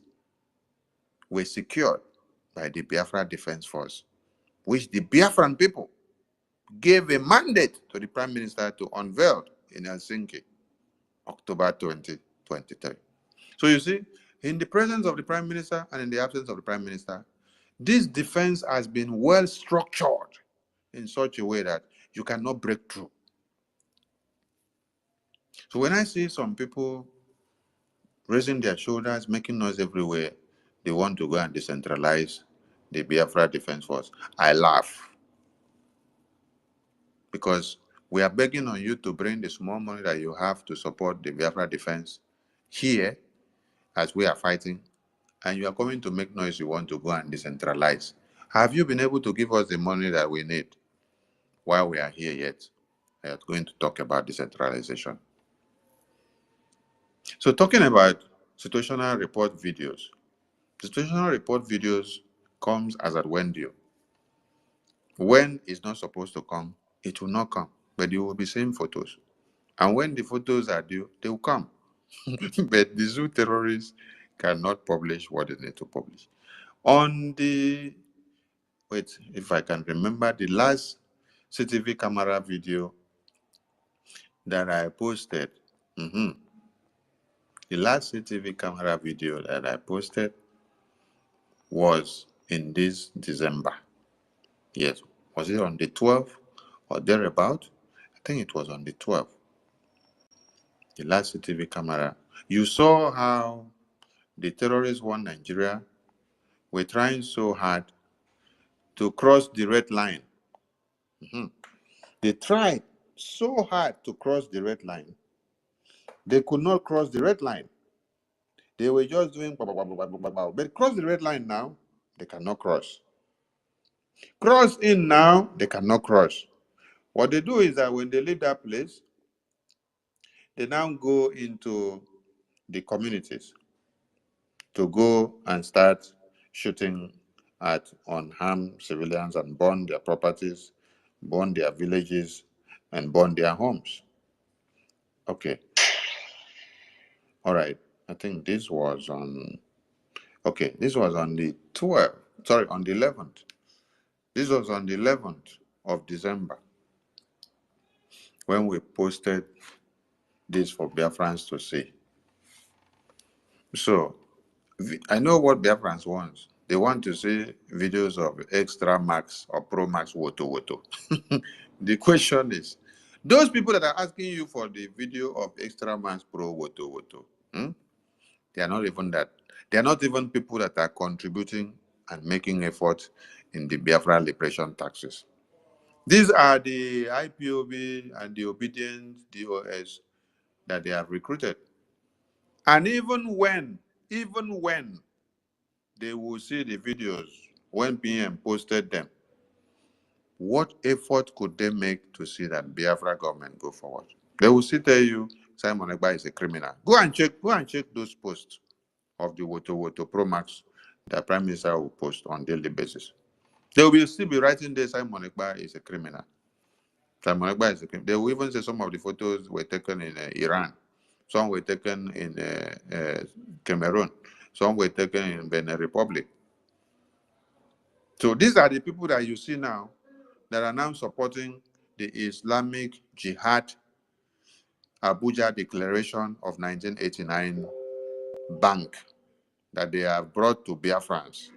were secured by the Biafra Defense Force, which the Biafran people gave a mandate to the Prime Minister to unveil in Helsinki, October 2023. So you see, in the presence of the Prime Minister and in the absence of the Prime Minister, this defense has been well structured in such a way that you cannot break through. So when I see some people raising their shoulders, making noise everywhere, they want to go and decentralize the Biafra Defense Force, I laugh. Because we are begging on you to bring the small money that you have to support the Biafra defense here as we are fighting, and you are coming to make noise you want to go and decentralize. Have you been able to give us the money that we need while we are here yet? I am going to talk about decentralization. So talking about situational report videos. Situational report videos comes as at when due. When it's not supposed to come, it will not come, but you will be seeing photos. And when the photos are due, they will come. But the zoo terrorists cannot publish what they need to publish. On the, wait, if I can remember, the last CTV camera video that I posted, the last CTV camera video that I posted was in this December. Yes, was it on the 12th or thereabout? I think it was on the 12th. The last CTV camera. You saw how the terrorists won Nigeria. We're trying so hard to cross the red line. They tried so hard to cross the red line. They could not cross the red line. They were just doing blah, blah, blah, blah, blah, blah, blah. But cross the red line now, they cannot cross. Cross in now, they cannot cross. What they do is that when they leave that place, they now go into the communities to go and start shooting at unarmed civilians and burn their properties, burn their villages, and burn their homes. Okay. All right. I think this was on, okay, this was on the 12th, sorry, on the 11th. This was on the 11th of December when we posted this for Biafrans to see. So, I know what Biafrans want. They want to see videos of Extra Max or Pro Max Woto Woto. The question is, those people that are asking you for the video of Extra Max Pro Woto Woto, they are not even that. They are not even people that are contributing and making effort in the Biafra liberation taxes. These are the IPOB and the obedient DOS that they have recruited. And even when they will see the videos, when PM posted them, what effort could they make to see that Biafra government go forward? They will still tell you Simon Egba is a criminal. Go and check those posts. of the Woto Woto Pro Max that Prime Minister will post on daily basis. They will still be writing there Simon Ekpa is a criminal. Simon Ekpa is a criminal. They will even say some of the photos were taken in Iran. Some were taken in Cameroon. Some were taken in Benin Republic. So these are the people that you see now that are now supporting the Islamic Jihad Abuja Declaration of 1989 bank that they have brought to Biafrans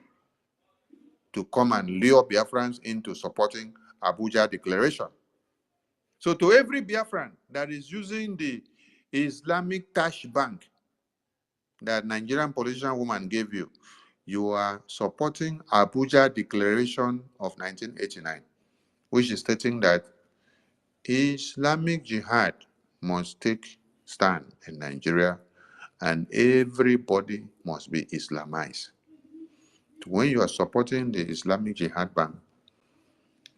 to come and lure Biafrans into supporting Abuja Declaration. So to every Biafran that is using the Islamic Cash Bank that Nigerian politician woman gave you, you are supporting Abuja Declaration of 1989, which is stating that Islamic Jihad must take stand in Nigeria and everybody must be Islamized. When you are supporting the Islamic Jihad Bank,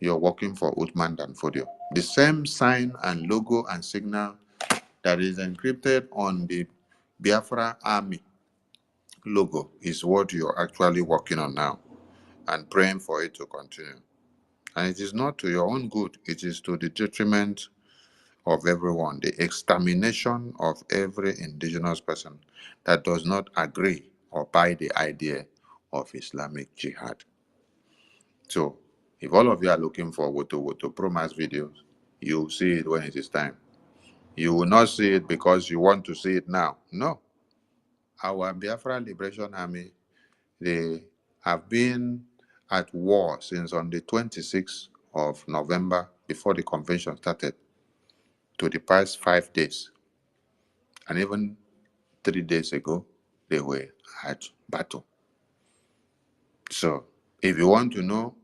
you're working for Uthman Danfodio. The same sign and logo and signal that is encrypted on the Biafra Army logo is what you're actually working on now and praying for it to continue. And it is not to your own good, it is to the detriment of everyone, the extermination of every indigenous person that does not agree or buy the idea of Islamic Jihad. So, if all of you are looking for Woto Promax videos, you'll see it when it is time. You will not see it because you want to see it now. No. Our Biafra Liberation Army, they have been at war since on the 26th of November, before the convention started, to the past 5 days. And even 3 days ago, they were at battle. So, if you want to know,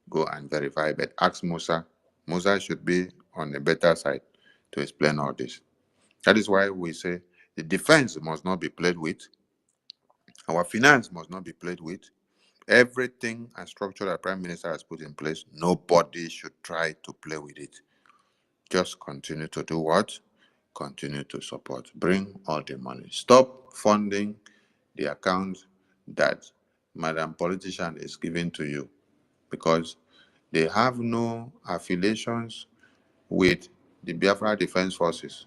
go and verify, but ask Musa. Musa should be on the better side to explain all this. That is why we say the defense must not be played with. Our finance must not be played with. Everything and structure that Prime Minister has put in place, nobody should try to play with it. Just continue to do what? Continue to support. Bring all the money. Stop funding the account that Madam Politician is giving to you, because they have no affiliations with the Biafra Defense Forces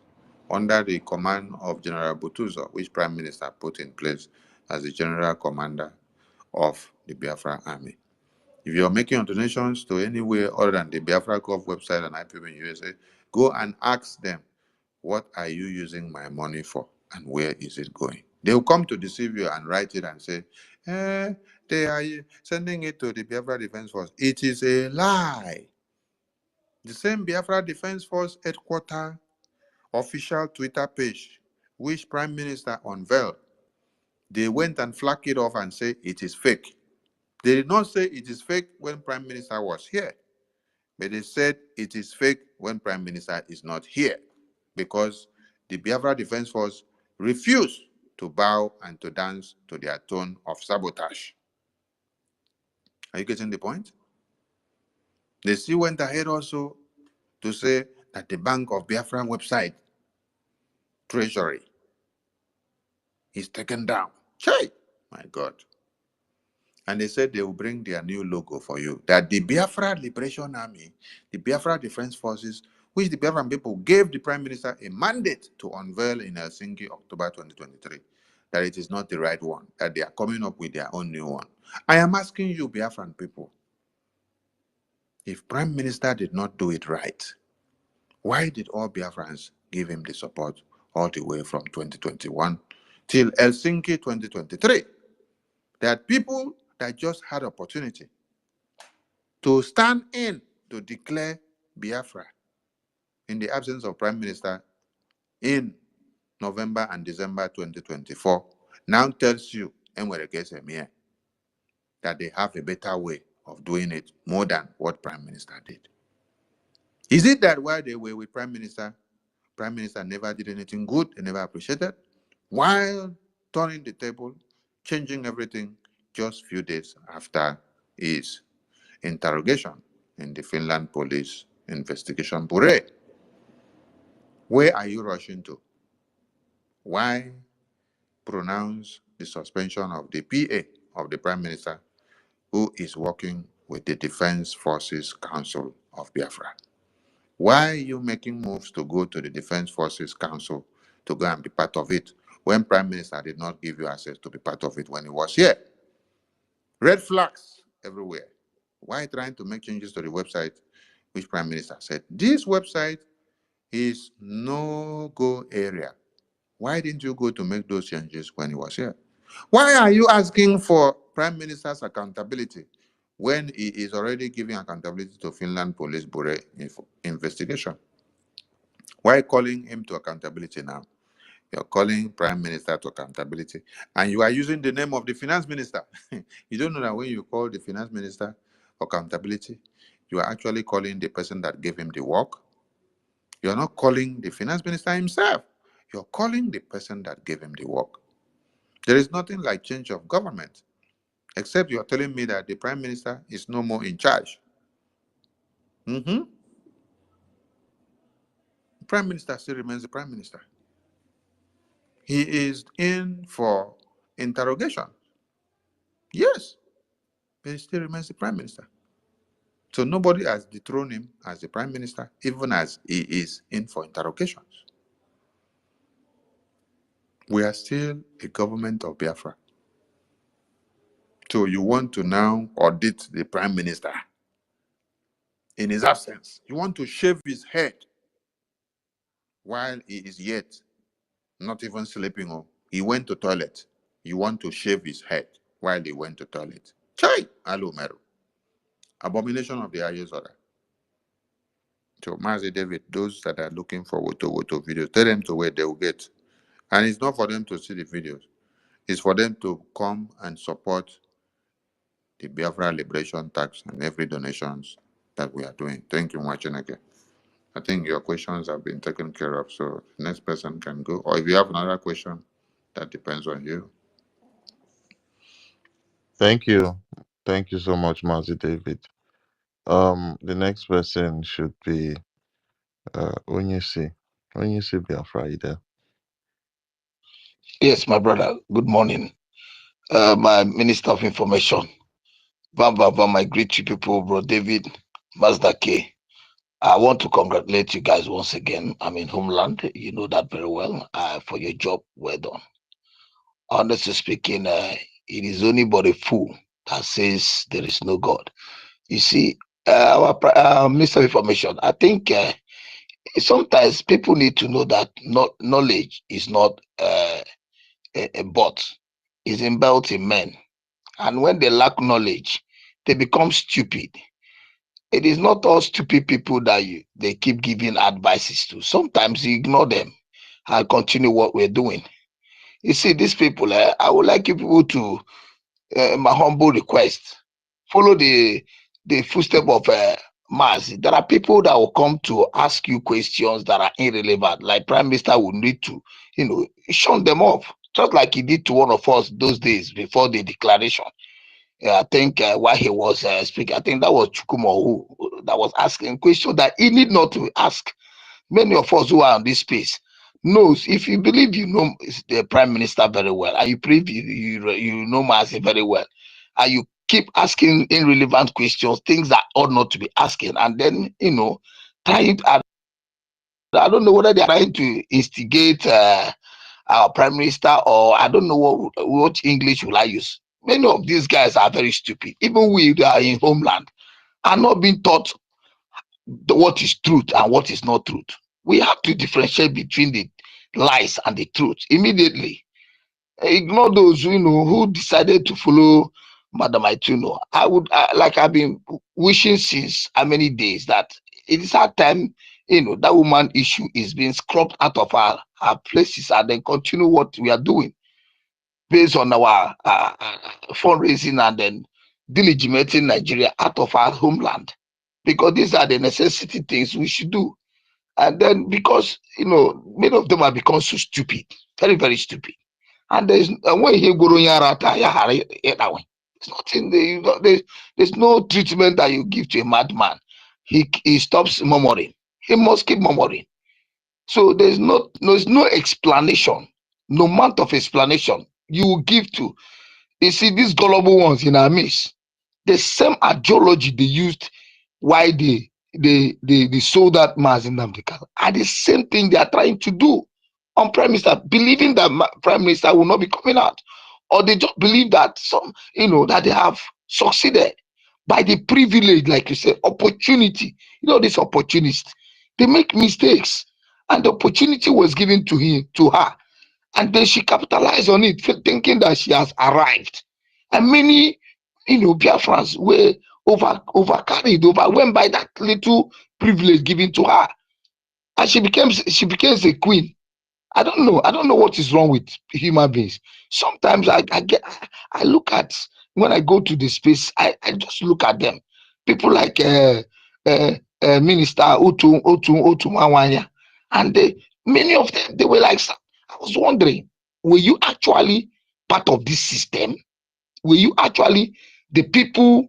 under the command of General Butuzo, which Prime Minister put in place as the General Commander of the Biafra Army. If you're making donations to anywhere other than the Biafra Gov website and IPB in USA, go and ask them, what are you using my money for and where is it going? They will come to deceive you and write it and say, they are sending it to the Biafra Defense Force. It is a lie. The same Biafra Defense Force headquarters official Twitter page, which Prime Minister unveiled, they went and flagged it off and say it is fake. They did not say it is fake when Prime Minister was here, but they said it is fake when Prime Minister is not here, because the Biafra Defense Force refused to bow and to dance to their tone of sabotage. Are you getting the point? They still went ahead also to say that the Bank of Biafra website, Treasury, is taken down. Chai, my God. And they said they will bring their new logo for you. That the Biafra Liberation Army, the Biafra Defense Forces, which the Biafran people gave the Prime Minister a mandate to unveil in Helsinki, October 2023, that it is not the right one, that they are coming up with their own new one. I am asking you, Biafran people, if Prime Minister did not do it right, why did all Biafrans give him the support all the way from 2021 till Helsinki 2023? There are people that just had opportunity to stand in to declare Biafra in the absence of Prime Minister in November and December 2024, now tells you that they have a better way of doing it more than what Prime Minister did. Is it that while they were with Prime Minister never did anything good and never appreciated? While turning the table, changing everything just few days after his interrogation in the Finland police investigation bureau. Where are you rushing to? Why pronounce the suspension of the PA of the Prime Minister, who is working with the Defense Forces Council of Biafra. Why are you making moves to go to the Defense Forces Council to go and be part of it when Prime Minister did not give you access to be part of it when he was here? Red flags everywhere. Why trying to make changes to the website, which Prime Minister said, this website is no-go area? Why didn't you go to make those changes when he was here? Why are you asking for Prime Minister's accountability when he is already giving accountability to Finland Police Bureau investigation? Why calling him to accountability now? You're calling Prime Minister to accountability, and you are using the name of the Finance Minister. You don't know that when you call the Finance Minister accountability, you are actually calling the person that gave him the work. You're not calling the Finance Minister himself. You're calling the person that gave him the work. There is nothing like change of government, except you're telling me that the Prime Minister is no more in charge. The Prime Minister still remains the Prime Minister. He is in for interrogation. Yes, but he still remains the Prime Minister. So nobody has dethroned him as the Prime Minister, even as he is in for interrogations. We are still a government of Biafra. So you want to now audit the Prime Minister in his absence. You want to shave his head while he is yet not even sleeping. Oh, he went to toilet. You want to shave his head while he went to toilet. Chai! Alumeru. Abomination of the highest order. So, Mazi David, those that are looking for Woto videos, tell them to wait, they will get. And it's not for them to see the videos. It's for them to come and support the Biafra Liberation Tax and every donations that we are doing. Thank you, Mwachineke. I think your questions have been taken care of, so the next person can go. Or if you have another question, that depends on you. Thank you. Thank you so much, Mazi David. The next person should be Onyisi. Onyisi Biafra, you there? Yes, my brother. Good morning. My Minister of Information. I greet you people, bro David, Mazda K. I want to congratulate you guys once again. I'm in homeland. You know that very well. For your job, well done. Honestly speaking, it is only but a fool that says there is no God. You see, our Minister of Information, I think sometimes people need to know that knowledge is not a bot, it's inbuilt in men. And when they lack knowledge, they become stupid. It is not all stupid people that they keep giving advices to. Sometimes you ignore them and continue what we're doing. You see, these people, I would like you people to, my humble request, follow the footstep of Mars. There are people that will come to ask you questions that are irrelevant, like Prime Minister will need to, shun them off, just like he did to one of us those days before the declaration. I think while he was speaking, I think that was Chukumo who that was asking questions that he need not to ask. Many of us who are on this space knows, if you believe you know the Prime Minister very well, and you believe you know Mazi very well, and you keep asking irrelevant questions, things that ought not to be asking, and then trying. I don't know whether they are trying to instigate our Prime Minister, or I don't know what English will I use. Many of these guys are very stupid. Even we that are in homeland are not being taught what is truth and what is not truth. We have to differentiate between the lies and the truth immediately. Ignore those who decided to follow Madam Aituno. Like I've been wishing since how many days that it is our time. That woman issue is being scrubbed out of our places, and then continue what we are doing based on our fundraising, and then delegitimating Nigeria out of our homeland, because these are the necessity things we should do. And then because many of them have become so stupid, very very stupid, and when he go it's nothing. There's no treatment that you give to a madman. He stops murmuring. He must keep murmuring. So there's no explanation, no amount of explanation you will give to. You see, these gullible ones in our midst, the same ideology they used why they sold that mass in Namdekal are the same thing they are trying to do on Prime Minister, believing that Prime Minister will not be coming out, or they just believe that that they have succeeded by the privilege, like you said, opportunity. These opportunists, they make mistakes, and the opportunity was given to her, and then she capitalized on it, thinking that she has arrived. And many, Biafrans were overcarried, overwhelmed by that little privilege given to her, and she becomes a queen. I don't know what is wrong with human beings. Sometimes I look at, when I go to the space, I just look at them. People like uh, Minister Otu Mawanya, and many of them, they were like, I was wondering, were you actually part of this system? Were you actually the people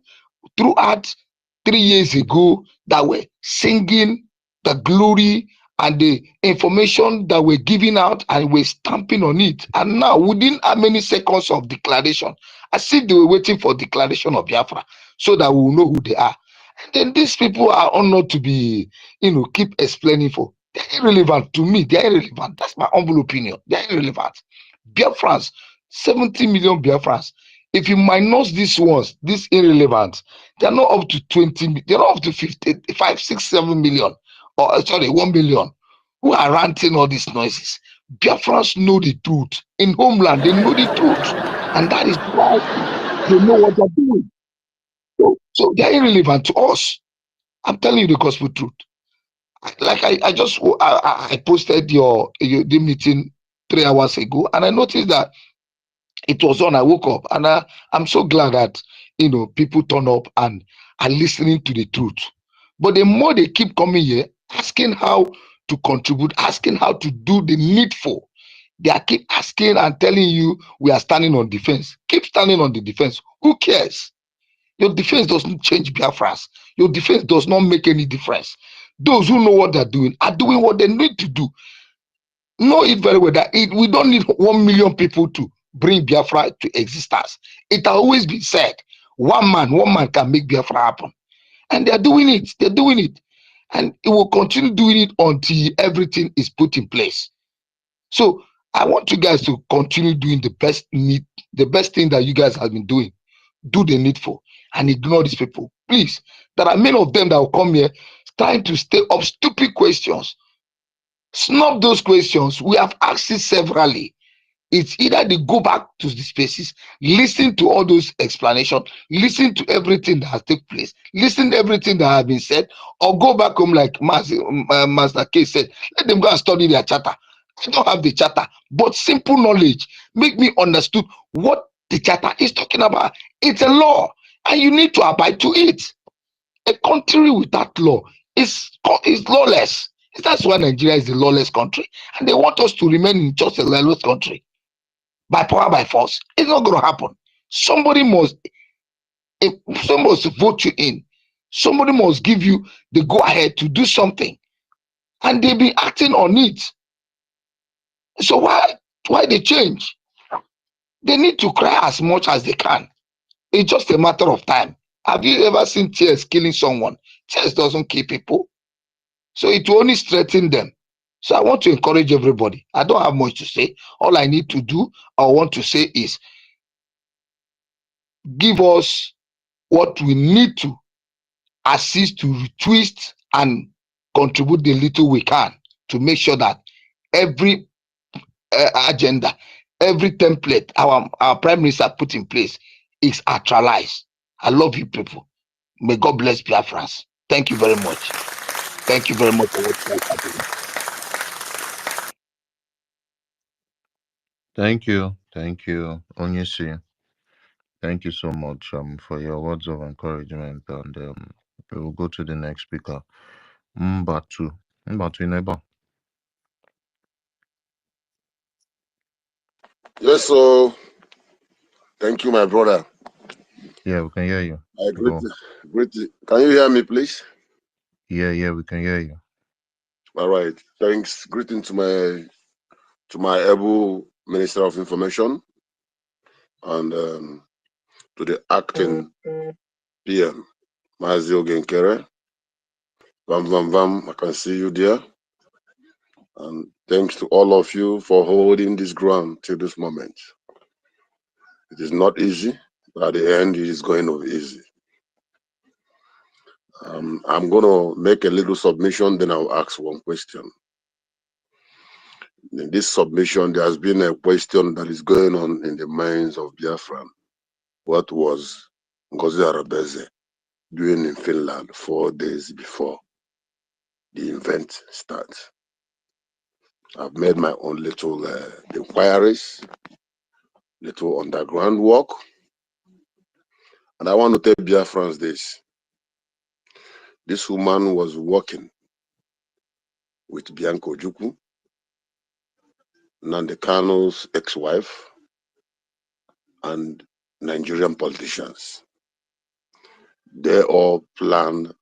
throughout 3 years ago that were singing the glory and the information that were given out and were stamping on it? And now, within how many seconds of declaration, as if they were waiting for declaration of Biafra so that we will know who they are. And then these people are honored to be, keep explaining for. They're irrelevant to me. They're irrelevant. That's my humble opinion. They're irrelevant. Biafrans, 70 million Biafrans. If you minus these ones, these irrelevant, they're not up to 20, they're not up to 55, 6, 7 million, or sorry, 1 million, who are ranting all these noises. Biafrans know the truth. In homeland, they know the truth. And that is why they know what they're doing. So they're irrelevant to us. I'm telling you the gospel truth. Like I posted the meeting 3 hours ago, and I noticed that it was on. I woke up, and I'm so glad that people turn up and are listening to the truth. But the more they keep coming here, asking how to contribute, asking how to do the needful, they are keep asking and telling you we are standing on defense. Keep standing on the defense. Who cares? Your defense doesn't change Biafras. Your defense does not make any difference. Those who know what they're doing are doing what they need to do. Know it very well that we don't need 1 million people to bring Biafra to existence. It has always been said, one man can make Biafra happen. And they're doing it. They're doing it. And it will continue doing it until everything is put in place. So I want you guys to continue doing the best thing that you guys have been doing. Do the needful and ignore these people. Please. There are many of them that will come here trying to stay up stupid questions. Snub those questions. We have asked it severally. It's either they go back to the spaces, listen to all those explanations, listen to everything that has taken place, listen to everything that has been said, or go back home like Master K said, let them go and study their charter. I don't have the charter, but simple knowledge make me understood what the charter is talking about. It's a law, and you need to abide to it. A country without law is lawless. That's why Nigeria is a lawless country, and they want us to remain in just a lawless country by power by force. It's not going to happen. Somebody must somebody must vote you in. Somebody must give you the go ahead to do something, and they be acting on it. So why they change? They need to cry as much as they can. It's just a matter of time. Have you ever seen tears killing someone? Tears doesn't kill people, so it will only strengthen them. So I want to encourage everybody. I don't have much to say. All I need to do, I want to say is give us what we need to assist to retwist and contribute the little we can to make sure that every agenda, every template our prime minister put in place is actualized. I love you people. May God bless Biafrans. Thank you very much. Thank you very much for what you guys are doing. Thank you, Onyisi. Thank you so much for your words of encouragement, and we will go to the next speaker. Mbatu. Mbatu neighbor. Yes, so thank you, my brother. Yeah, we can hear you. I greet, Go. greet. Can you hear me, please? Yeah, we can hear you. All right. Thanks. Greeting to my able Minister of Information, and to the acting PM, Mazio Genkere. Vam, I can see you there. And thanks to all of you for holding this ground till this moment. It is not easy, but at the end, it is going to be easy. I'm going to make a little submission, then I'll ask one question. In this submission, there has been a question that is going on in the minds of Biafra. What was Ngozi Arabeze doing in Finland 4 days before the event starts? I've made my own little inquiries, little underground work, and I want to tell Biafrans this. This woman was working with Bianco Ojukwu, Nnamdi Kanu's ex-wife, and Nigerian politicians. They all planned,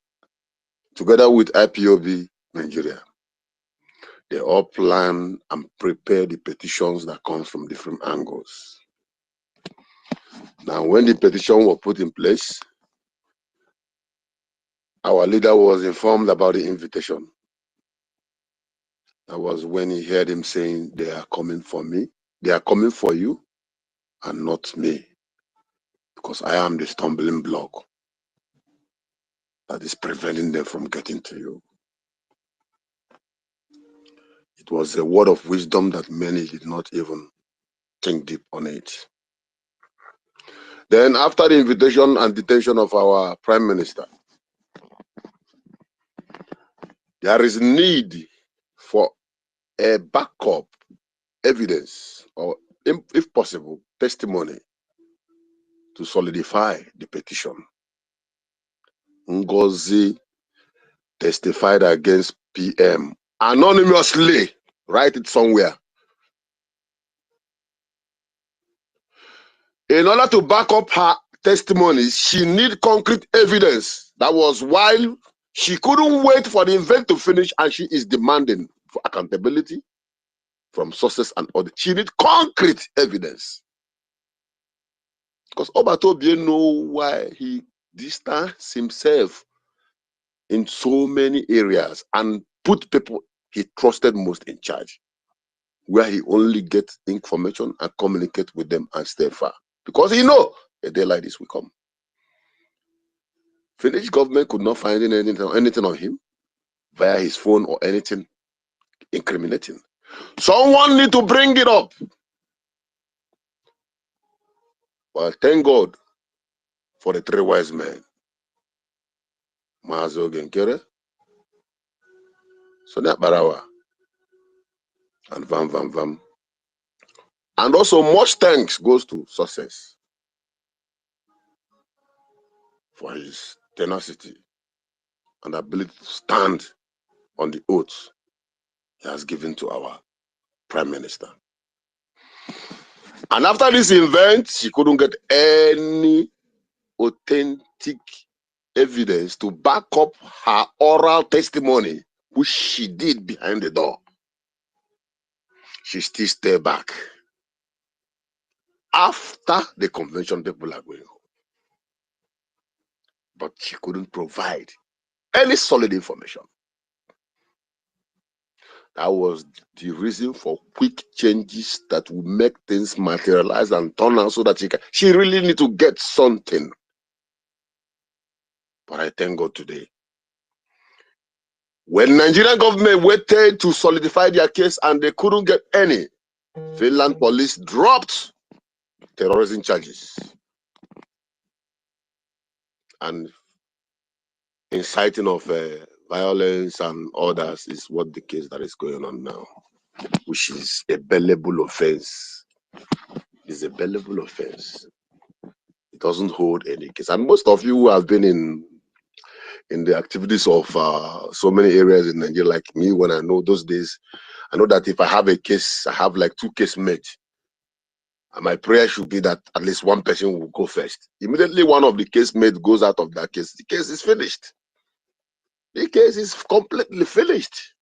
together with IPOB Nigeria, they all plan and prepare the petitions that come from different angles. Now, when the petition was put in place, our leader was informed about the invitation. That was when he heard him saying, they are coming for me, they are coming for you, and not me, because I am the stumbling block that is preventing them from getting to you. It was a word of wisdom that many did not even think deep on it. Then after the invitation and detention of our Prime Minister, there is need for a backup evidence or, if possible, testimony to solidify the petition. Ngozi testified against PM anonymously. Write it somewhere. In order to back up her testimonies, she need concrete evidence. That was why she couldn't wait for the event to finish, and she is demanding for accountability from sources and others. She need concrete evidence. Because Obatobie know why he distanced himself in so many areas and put people he trusted most in charge, where he only gets information and communicate with them and stay far. Because he know a day like this will come. Finnish government could not find anything on him via his phone or anything incriminating. Someone need to bring it up. Well, thank God for the three wise men. Mazo Genkere, Sonia Barawa, and Vam. And also much thanks goes to Success for his tenacity and ability to stand on the oath he has given to our Prime Minister. And after this event, she couldn't get any authentic evidence to back up her oral testimony, which she did behind the door. She still stayed back. After the convention, people are going home. But she couldn't provide any solid information. That was the reason for quick changes that will make things materialize and turn out so that she really need to get something. But I thank God today. When Nigerian government waited to solidify their case and they couldn't get any, Finland police dropped terrorism charges and inciting of violence and others is what the case that is going on now, which is a bailable offense. It's a bailable offense. It doesn't hold any case. And most of you who have been in the activities of so many areas in Nigeria, like me, when I know those days, I know that if I have a case, I have like 2 casemates. And my prayer should be that at least one person will go first. Immediately one of the casemates goes out of that case, the case is finished. The case is completely finished.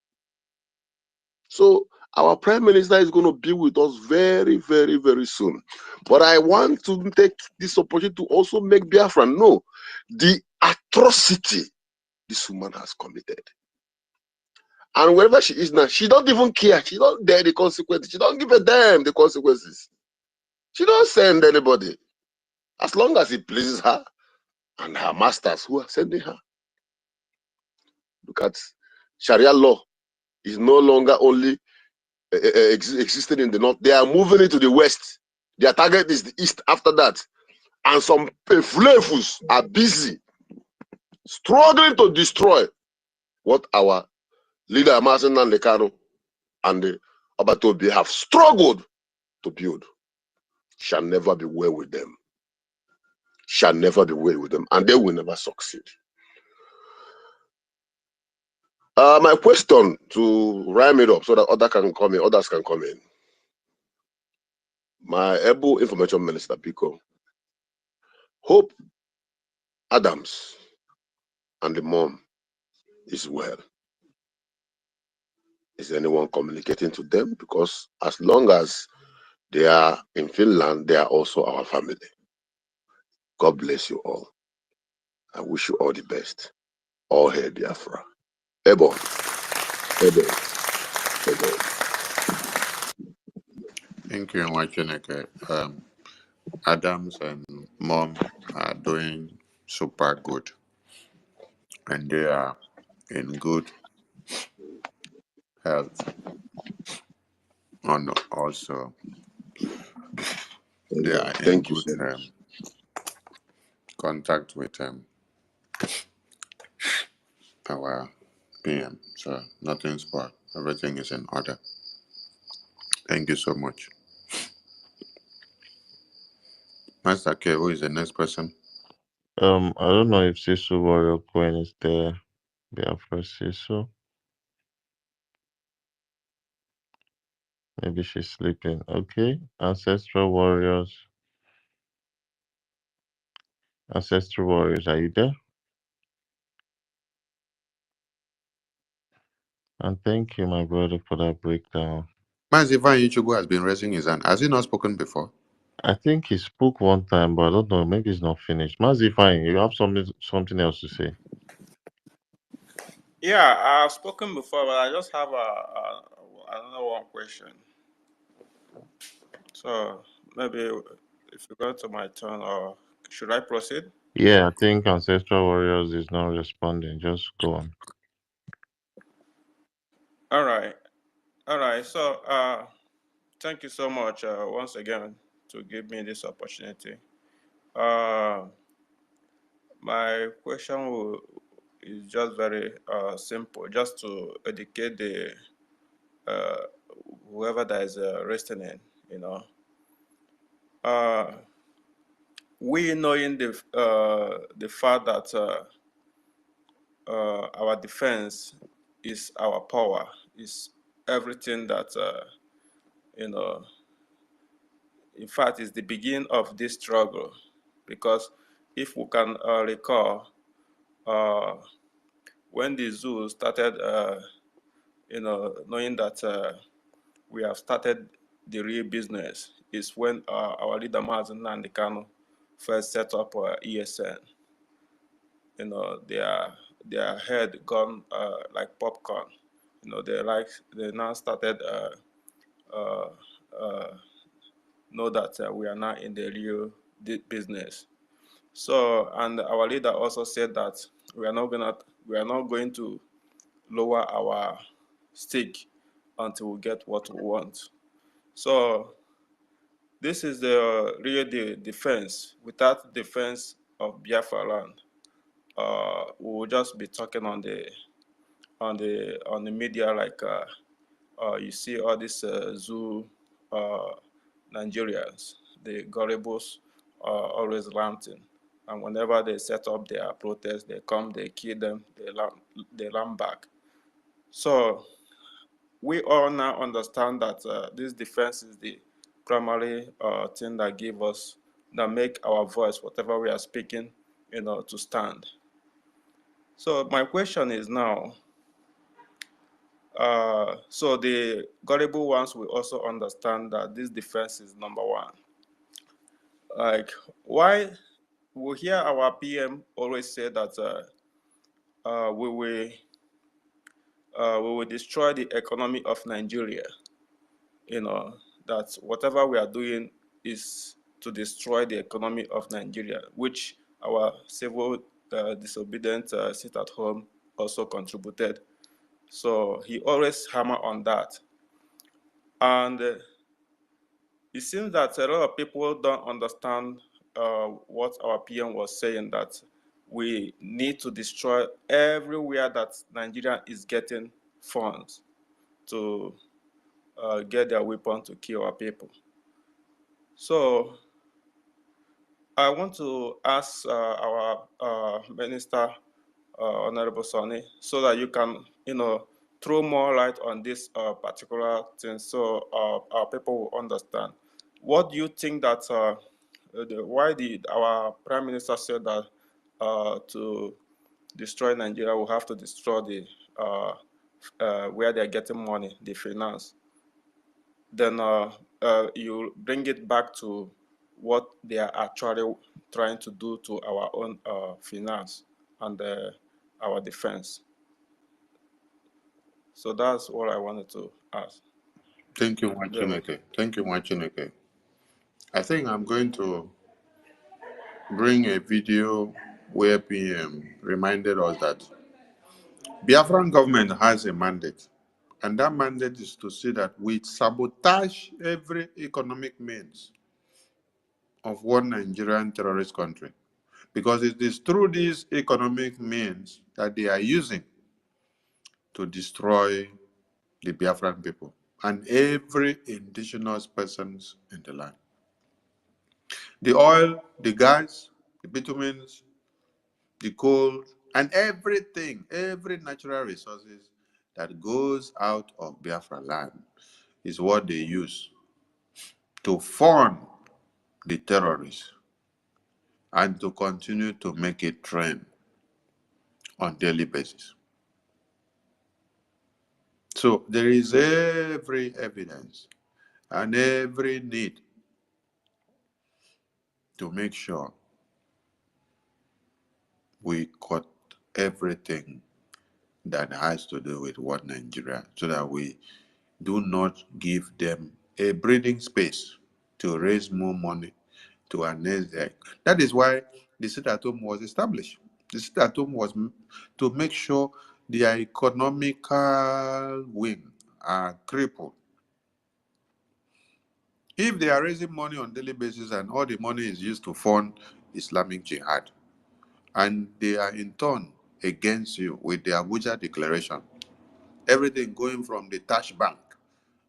So Our Prime Minister is going to be with us very, very, very soon. But I want to take this opportunity to also make Biafra know the atrocity this woman has committed. And wherever she is now, she don't even care. She don't dare the consequences. She don't give a damn the consequences. She don't send anybody. As long as it pleases her and her masters who are sending her. Look at Sharia law is no longer only existing in the north. They are moving it to the west. Their target is the east after that. And some flavors are busy struggling to destroy what our leader Martin Nandekano and the Abatobi have struggled to build. Shall never be well with them. Shall never be well with them. And they will never succeed. My question to rhyme it up so that others can come in. My able information minister, Pico, Hope Adams and the mom is well. Is anyone communicating to them? Because as long as they are in Finland, they are also our family. God bless you all. I wish you all the best. All hail Biafra. Ebo. Ebo. Ebo. Thank you, Wacheneke. Adams and mom are doing super good, and they are in good health. And also, they Amen. are in Thank you good so much. contact with our PM. So nothing's spoiled. Everything is in order. Thank you so much. Master K, who is the next person? I don't know if Sisu Warrior Queen is there. Biafra Sisu. Maybe she's sleeping. Okay. Ancestral Warriors. Ancestral Warriors, are you there? And thank you, my brother, for that breakdown. Mazivan Ichubu has been raising his hand. Has he not spoken before? I think he spoke one time, but I don't know. Maybe it's not finished. Mazi, fine. You have something else to say? Yeah, I've spoken before, but I just have another one question. So maybe if you go to my turn, or should I proceed? Yeah, I think Ancestral Warriors is not responding. Just go on. All right. So, thank you so much once again to give me this opportunity. My question is just very simple, just to educate the whoever that is listening. You know, we knowing the fact that our defense is our power, is everything that you know. In fact, is the beginning of this struggle, because if we can recall, when the zoo started, knowing that we have started the real business, is when our leader Mazen Nandekano first set up ESN. You know, their head gone like popcorn. You know, they now started know that we are now in the real business. So, and our leader also said that we are not going to lower our stake until we get what we want. So, this is the real defense. Without defense of Biafra land, we will just be talking on the media like you see all these zoo Nigerians, the gullibles, always ranting. And whenever they set up their protest, they come, they kill them, they run back. So we all now understand that this defense is the primary thing that make our voice, whatever we are speaking, to stand. So my question is now, So the gullible ones will also understand that this defense is number one. Like, why we hear our PM always say that we will destroy the economy of Nigeria. You know, that whatever we are doing is to destroy the economy of Nigeria, which our civil disobedient sit at home also contributed. So he always hammer on that. And it seems that a lot of people don't understand what our PM was saying, that we need to destroy everywhere that Nigeria is getting funds to get their weapon to kill our people. So I want to ask our Minister, Honorable Sonny, so that you can, throw more light on this particular thing, so our people will understand. What do you think that why did our Prime Minister said that to destroy Nigeria, we have to destroy the where they're getting money, the finance? Then you bring it back to what they are actually trying to do to our own finance and our defense. So that's what I wanted to ask. Thank you, Machineke. Thank you, Machineke. I think I'm going to bring a video where PM reminded us that Biafran government has a mandate, and that mandate is to see that we sabotage every economic means of one Nigerian terrorist country, because it is through these economic means that they are using to destroy the Biafran people and every indigenous persons in the land. The oil, the gas, the bitumens, the coal, and everything, every natural resources that goes out of Biafra land is what they use to fund the terrorists and to continue to make it trend on daily basis. So there is every evidence and every need to make sure we cut everything that has to do with what Nigeria, so that we do not give them a breathing space to raise more money to annex their. That is why the sit at home was established. The sit at home was to make sure their economical wing are crippled. If they are raising money on daily basis and all the money is used to fund Islamic jihad, and they are in turn against you with the Abuja declaration, everything going from the Tash Bank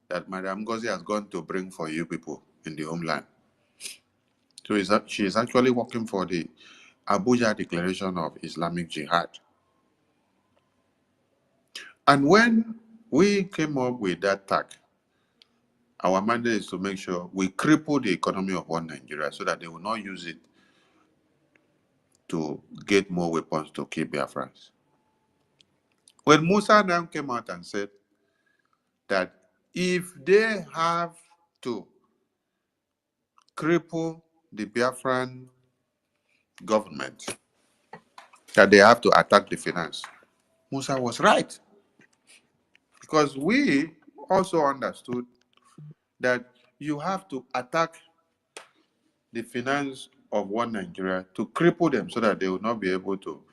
that Madam Ngozi has gone to bring for you people in the homeland. So she is actually working for the Abuja Declaration of Islamic Jihad. And when we came up with that tag, our mandate is to make sure we cripple the economy of one Nigeria so that they will not use it to get more weapons to kill Biafrans. When Musa now came out and said that if they have to cripple the Biafran government, that they have to attack the finance, Musa was right. Because we also understood that you have to attack the finance of one Nigeria to cripple them so that they will not be able to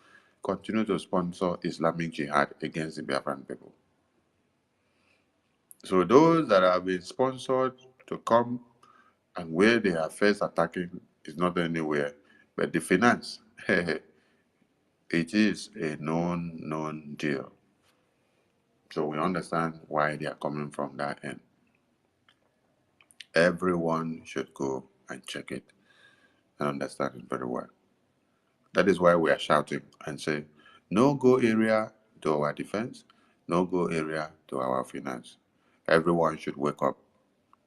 continue to sponsor Islamic jihad against the Biafran people. So those that have been sponsored to come and where they are first attacking is not anywhere, but the finance, it is a known deal. So we understand why they are coming from that end. Everyone should go and check it and understand it very well. That is why we are shouting and say, no go area to our defense, no go area to our finance. Everyone should wake up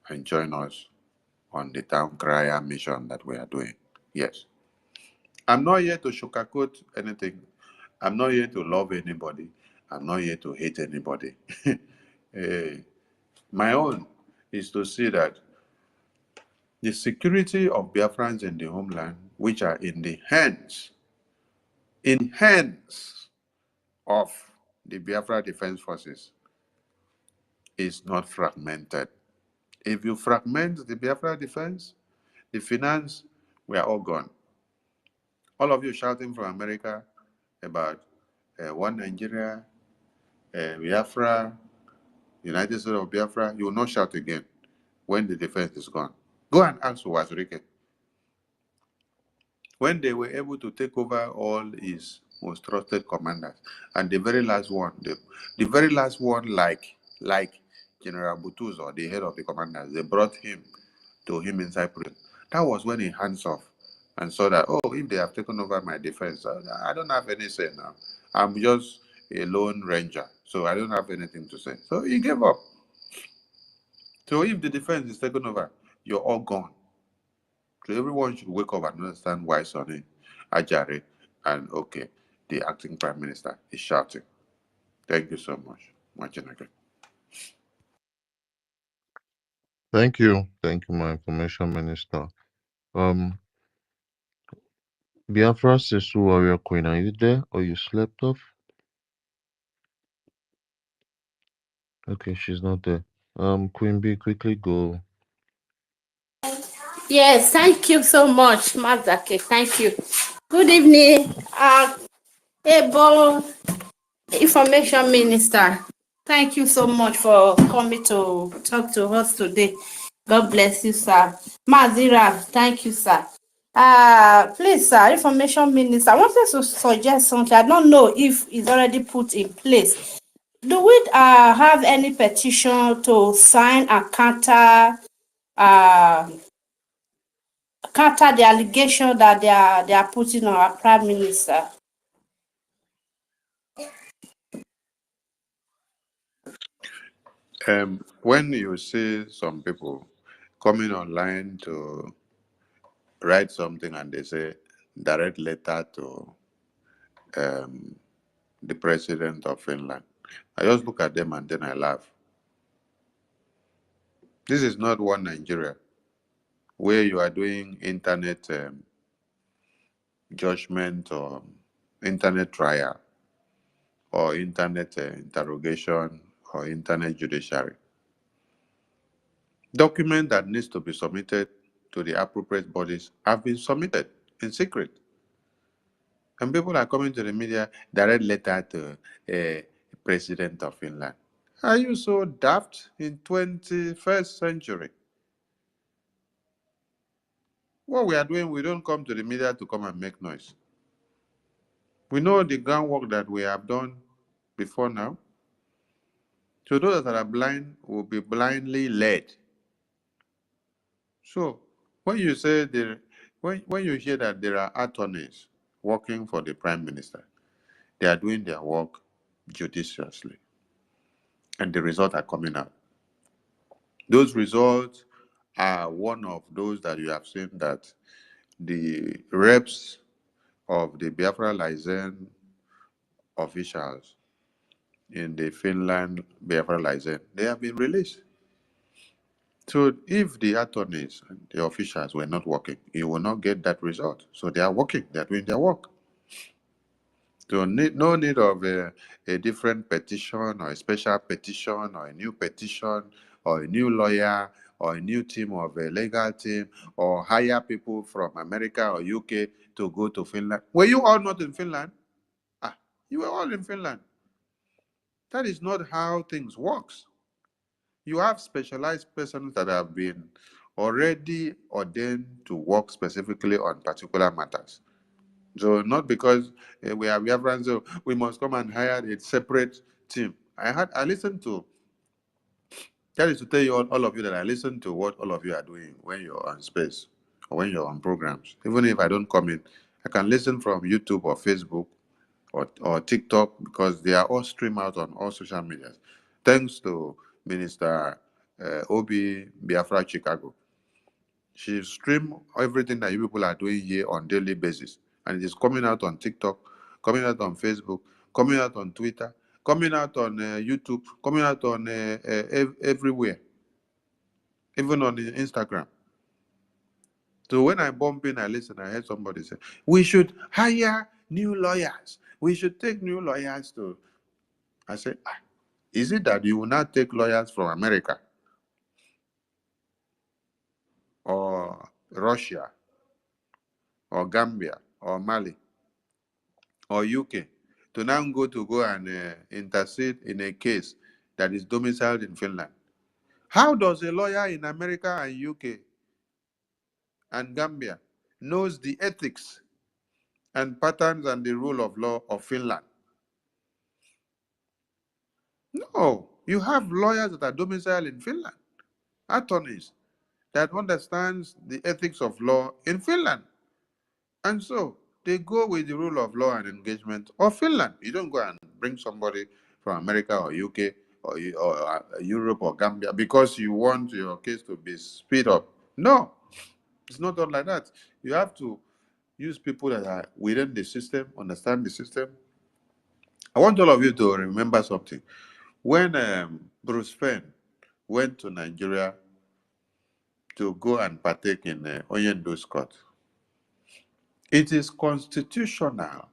and join us on the town crier mission that we are doing. Yes. I'm not here to sugarcoat anything. I'm not here to love anybody. I'm not here to hate anybody. My own is to see that the security of Biafrans in the homeland, which are in hands of the Biafra Defense Forces, is not fragmented. If you fragment the Biafra defense, the finance, we are all gone. All of you shouting from America about one Nigeria, Biafra, United States of Biafra, you will not shout again when the defense is gone. Go and ask Wazirike. When they were able to take over all his most trusted commanders, and the very last one, the very last one, like General Butuzo, the head of the commanders, they brought him to him inside prison. That was when he hands off and saw that, oh, if they have taken over my defense, I don't have any say now. I'm just a lone ranger, so I don't have anything to say. So he gave up. So if the defense is taken over, you're all gone. So everyone should wake up and understand why Sonny Ajare and okay, the acting prime minister is shouting. Thank you so much. Machinake. Thank you. Thank you, my information minister. Um, Biafra Sisu Warrior Queen, are you there or you slept off? Okay, she's not there. Queen B, quickly go. Yes, thank you so much, Mazake. Thank you. Good evening, able information minister. Thank you so much for coming to talk to us today. God bless you, sir. Mazira, thank you, sir. Please, sir, information minister, I wanted to suggest something. I don't know if it's already put in place. Do we have any petition to sign a counter the allegation that they are putting on our prime minister? When you see some people coming online to write something and they say direct letter to the president of Finland, I just look at them and then I laugh. This is not one Nigeria where you are doing internet judgment or internet trial or internet interrogation or internet judiciary. Document that needs to be submitted to the appropriate bodies have been submitted in secret. And people are coming to the media, direct letter to President of Finland. Are you so daft in 21st century? What we are doing, we don't come to the media to come and make noise. We know the groundwork that we have done before now. So those that are blind will be blindly led. So when you say when you hear that there are attorneys working for the prime minister, they are doing their work judiciously, and the results are coming out. Those results are one of those that you have seen that the reps of the Biafra license officials in the Finland Biafra license, they have been released. So if the attorneys and the officials were not working, you will not get that result. So they are working, they are doing their work. So no need of a different petition or a special petition or a new petition or a new lawyer or a new team of a legal team or hire people from America or UK to go to Finland. Were you all not in Finland? You were all in Finland. That is not how things works. You have specialized persons that have been already ordained to work specifically on particular matters. So not because we are Biafrans, so we must come and hire a separate team. I listened to, that is to tell you all of you that I listen to what all of you are doing when you're on space or when you're on programs. Even if I don't come in, I can listen from YouTube or Facebook or TikTok because they are all streamed out on all social medias. Thanks to Minister Obi Biafra Chicago. She stream everything that you people are doing here on daily basis. And it is coming out on TikTok, coming out on Facebook, coming out on Twitter, coming out on YouTube, coming out on everywhere, even on Instagram. So when I bump in, I listen, I heard somebody say, we should hire new lawyers. We should take new lawyers to. I say, is it that you will not take lawyers from America or Russia or Gambia or Mali or UK to now go and intercede in a case that is domiciled in Finland? How does a lawyer in America and UK and Gambia knows the ethics and patterns and the rule of law of Finland? No, you have lawyers that are domiciled in Finland, attorneys that understands the ethics of law in Finland. And so they go with the rule of law and engagement of Finland. You don't go and bring somebody from America or UK or Europe or Gambia because you want your case to be speed up. No, it's not done like that. You have to use people that are within the system, understand the system. I want all of you to remember something. When Bruce Fenn went to Nigeria to go and partake in Oyendo's court, it is constitutional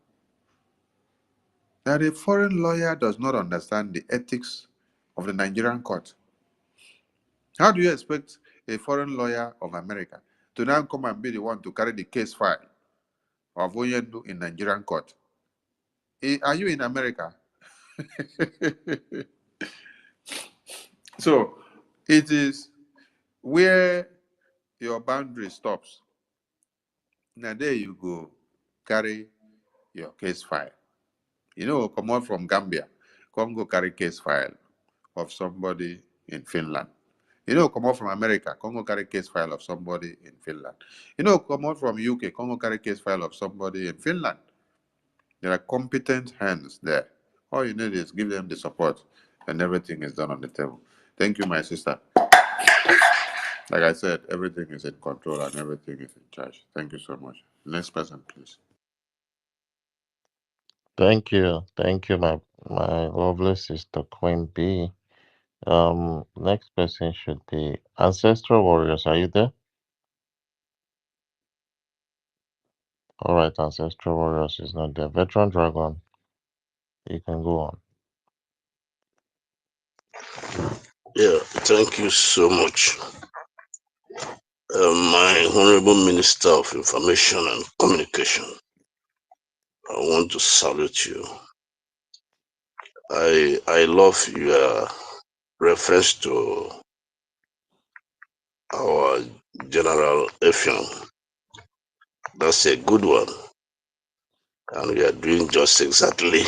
that a foreign lawyer does not understand the ethics of the Nigerian court. How do you expect a foreign lawyer of America to now come and be the one to carry the case file of Oyendu in Nigerian court? Are you in America? So it is where your boundary stops. Now there you go, carry your case file. You know, come out from Gambia, come go carry case file of somebody in Finland. You know, come out from America, come go carry case file of somebody in Finland. You know, come out from UK, come go carry case file of somebody in Finland. There are competent hands there. All you need is give them the support, and everything is done on the table. Thank you, my sister. Like I said, everything is in control and everything is in charge. Thank you so much. Next person, please. Thank you, my lovely sister Queen B. Next person should be Ancestral Warriors. Are you there? All right, Ancestral Warriors is not there. Veteran Dragon, you can go on. Yeah, thank you so much. My Honorable Minister of Information and Communication, I want to salute you. I love your reference to our General Effiong. That's a good one. And we are doing just exactly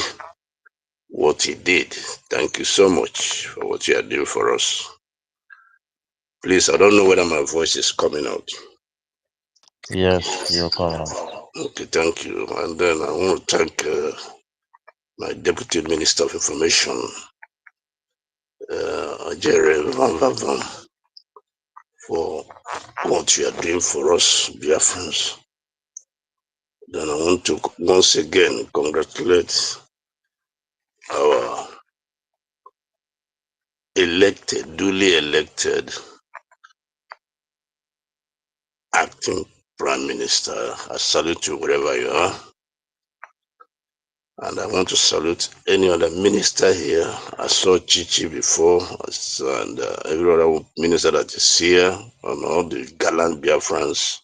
what he did. Thank you so much for what you are doing for us. Please, I don't know whether my voice is coming out. Yes, you're coming. Okay, thank you. And then I want to thank my Deputy Minister of Information, Jerry Van Van Van, for what you are doing for us, Biafrans. Then I want to once again congratulate our duly elected acting Prime Minister. I salute you wherever you are. And I want to salute any other minister here. I saw Chichi before, and every other minister that is here, and all the gallant Biafrans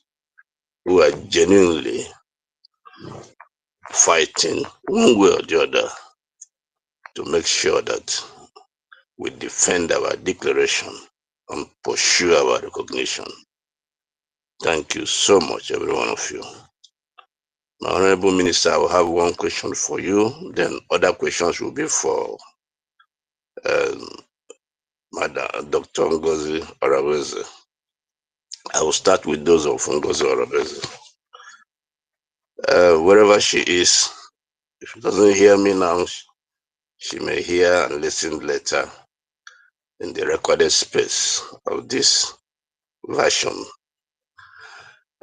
who are genuinely fighting one way or the other to make sure that we defend our declaration and pursue our recognition. Thank you so much, every one of you. My Honorable Minister, I will have one question for you, then other questions will be for Madam Dr. Ngozi Arabeze. I will start with those of Ngozi Arabeze. Wherever she is, if she doesn't hear me now, she may hear and listen later in the recorded space of this version.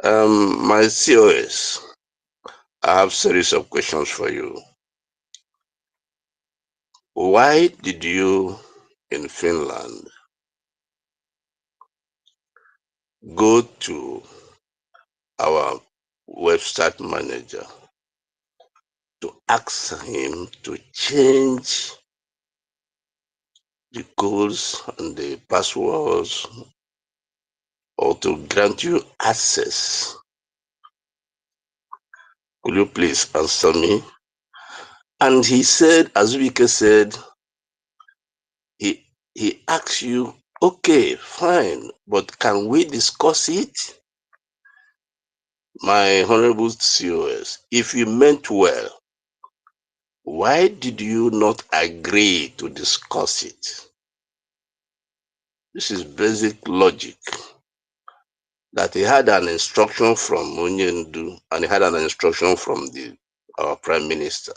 My COS, I have series of questions for you. why did you in Finland go to our website manager to ask him to change the codes and the passwords or to grant you access? Could you please answer me? And he said, as Vika said, he asked you, okay, fine, but can we discuss it? My honorable COS, if you meant well, why did you not agree to discuss it? This is basic logic. That he had an instruction from Munyendu and he had an instruction from our prime minister.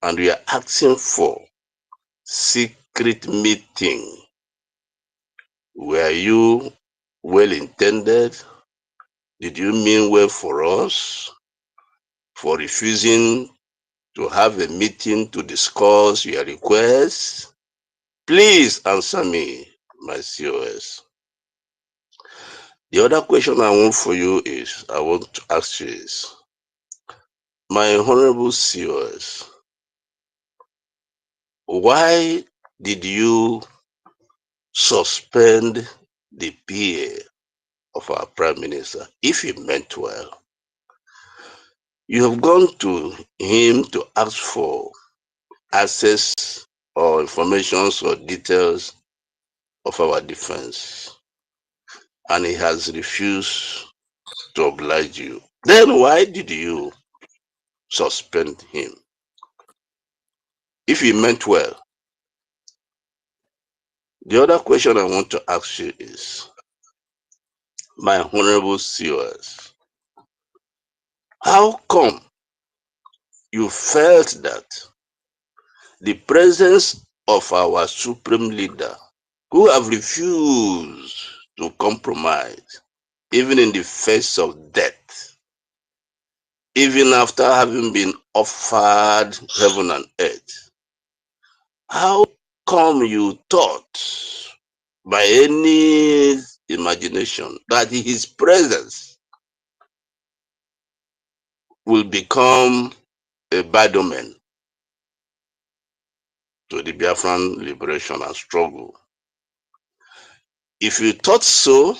And we are asking for secret meeting. Were you well intended? Did you mean well for us for refusing to have a meeting to discuss your request? Please answer me, my COS. The other question I want to ask you is, my honorable COS, why did you suspend the PA of our prime minister if he meant well? You have gone to him to ask for access or information or details of our defense, and he has refused to oblige you. Then why did you suspend him if he meant well? The other question I want to ask you is, my honorable COS, how come you felt that the presence of our supreme leader, who have refused to compromise, even in the face of death, even after having been offered heaven and earth, how come you thought by any imagination that his presence will become a bad omen to the Biafran liberation and struggle? If you thought so,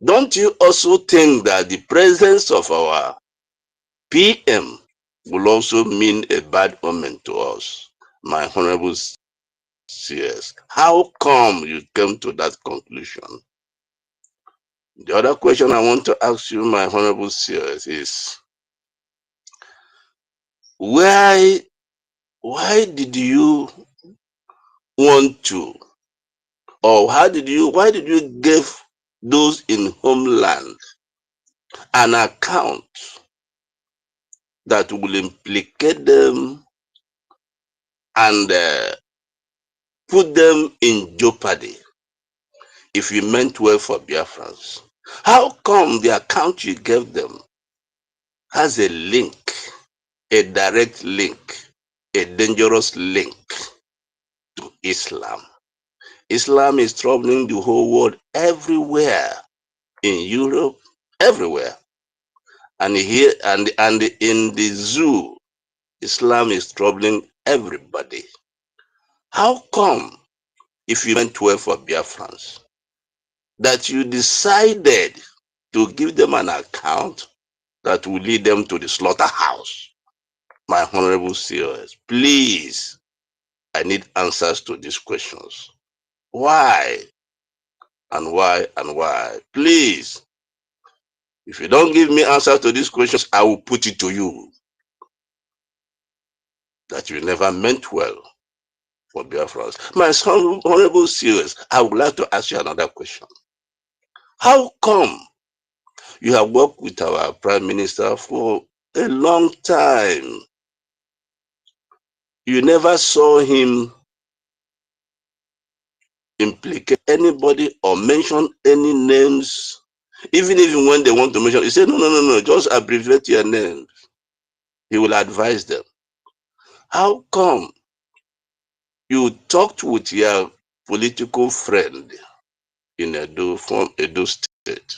don't you also think that the presence of our PM will also mean a bad omen to us, my honorable CS? How come you came to that conclusion? The other question I want to ask you, my honorable CS, is why did you want to, or why did you give those in homeland an account that will implicate them and put them in jeopardy if you meant well for Biafrans? How come the account you gave them has a link, a direct link, a dangerous link to Islam? Islam is troubling the whole world, everywhere, in Europe, everywhere. And here and in the zoo, Islam is troubling everybody. How come, if you meant well for Biafrans, that you decided to give them an account that will lead them to the slaughterhouse? My honorable COS, please, I need answers to these questions. Why and why and why? Please, if you don't give me answers to these questions, I will put it to you that you never meant well for Biafrans. My honorable COS, I would like to ask you another question. How come you have worked with our prime minister for a long time? You never saw him implicate anybody or mention any names. Even when they want to mention, he said, no, just abbreviate your name. He will advise them. How come you talked with your political friend in Edo, from Edo State,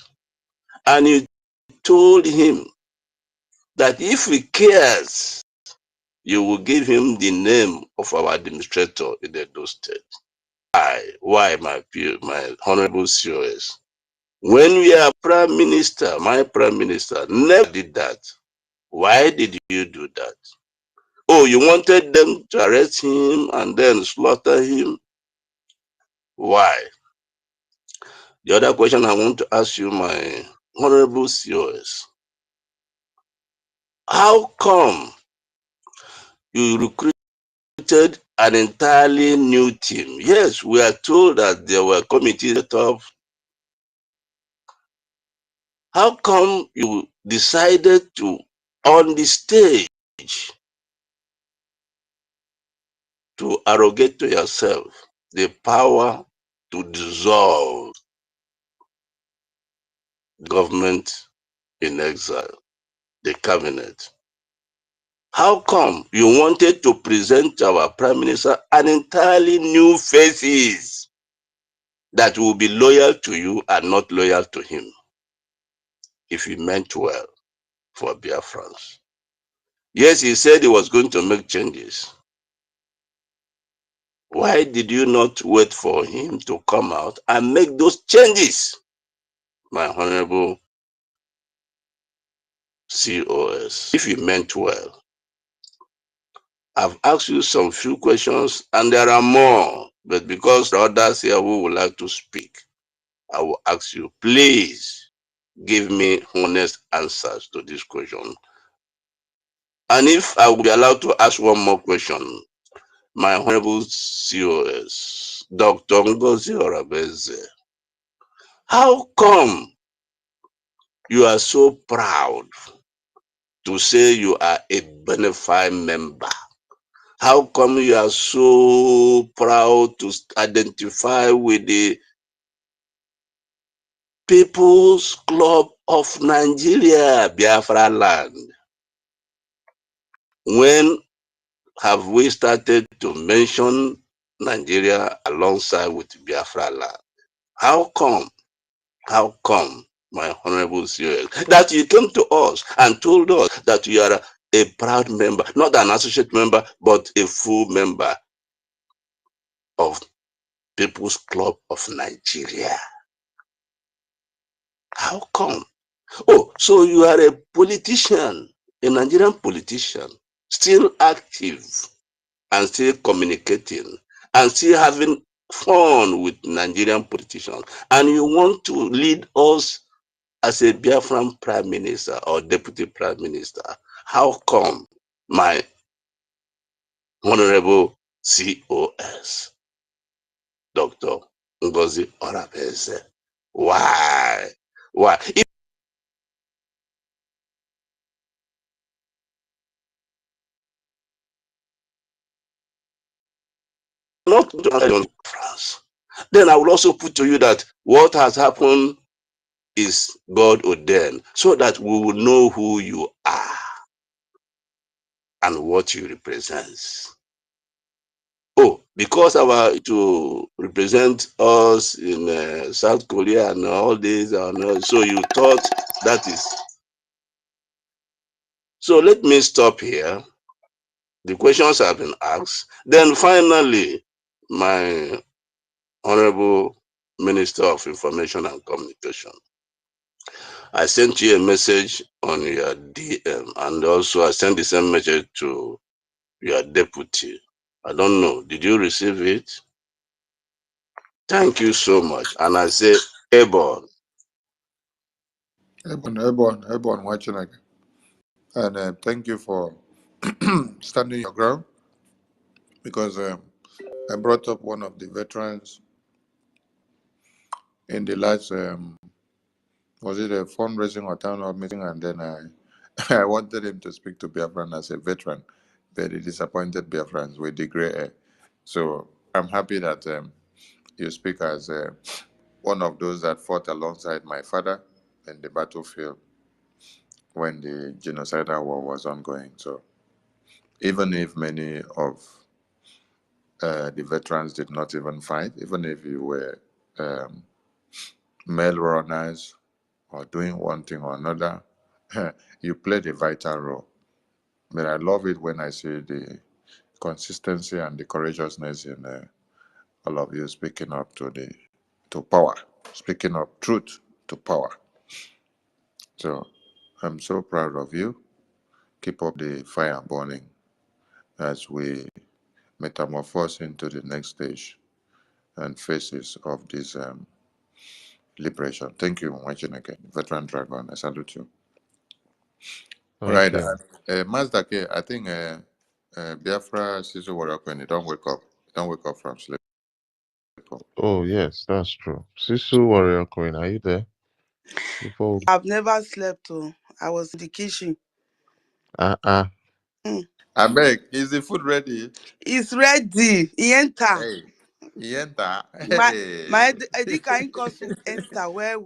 and you told him that if he cares, you will give him the name of our administrator in Edo State. Why, my honorable COS? When we are prime minister, my prime minister never did that. Why did you do that? Oh, you wanted them to arrest him and then slaughter him? Why? The other question I want to ask you, my honorable COS, how come you recruited an entirely new team? Yes, we are told that there were committees set up. How come you decided to, on the stage, to arrogate to yourself the power to dissolve government in exile, the cabinet? How come you wanted to present our prime minister an entirely new faces that will be loyal to you and not loyal to him if he meant well for Biafrans? Yes, he said he was going to make changes. Why did you not wait for him to come out and make those changes, my honorable COS, if he meant well? I've asked you some few questions and there are more, but because the others here who would like to speak, I will ask you, please give me honest answers to this question. And if I will be allowed to ask one more question, my honorable COS, Dr. Ngozi Orabeze, how come you are so proud to say you are a benefied member? How come you are so proud to identify with the People's Club of Nigeria, Biafra land? When have we started to mention Nigeria alongside with Biafra land? How come? How come, my honorable COS, that you came to us and told us that you are a proud member, not an associate member, but a full member of People's Club of Nigeria? How come? Oh, so you are a politician, a Nigerian politician, still active and still communicating and still having fun with Nigerian politicians, and you want to lead us as a Biafran prime minister or deputy prime minister. How come, my honorable COS, Dr. Ngozi Orabeze? Why? Why? If not to answer France, then I will also put to you that what has happened is God ordained, so that we will know who you are and what you represent. Oh, because our to represent us in South Korea and all this, and so you thought that is. So let me stop here. The questions have been asked. Then finally, my Honorable Minister of Information and Communication, I sent you a message on your DM, and also I sent the same message to your deputy. I don't know, did you receive it? Thank you so much. And I say, Abel. Everyone watching again. And thank you for standing your ground, because I brought up one of the veterans in the last, was it a fundraising or town hall meeting? And then I wanted him to speak to Biafran as a veteran, but he disappointed Biafrans with the gray hair. So I'm happy that you speak as one of those that fought alongside my father in the battlefield when the genocidal war was ongoing. So even if many of The veterans did not even fight, even if you were mail runners or doing one thing or another, you played a vital role. But I love it when I see the consistency and the courageousness in all of you speaking up to power, speaking up truth to power. So I'm so proud of you. Keep up the fire burning as we metamorphose into the next stage and phases of this liberation. Thank you once again, Veteran Dragon. I salute you. All Thank right, you. Mazda K, I think Biafra Sisu Warako, you don't wake up. You don't wake up from sleep. Oh, yes, that's true. Sisu Warrior Queen, are you there? Before. I've never slept. Oh, I was in the kitchen. Uh-uh. Mm. I beg, is the food ready? It's ready. He enter. Hey, he enter. My Hey. I think I can soup enter well.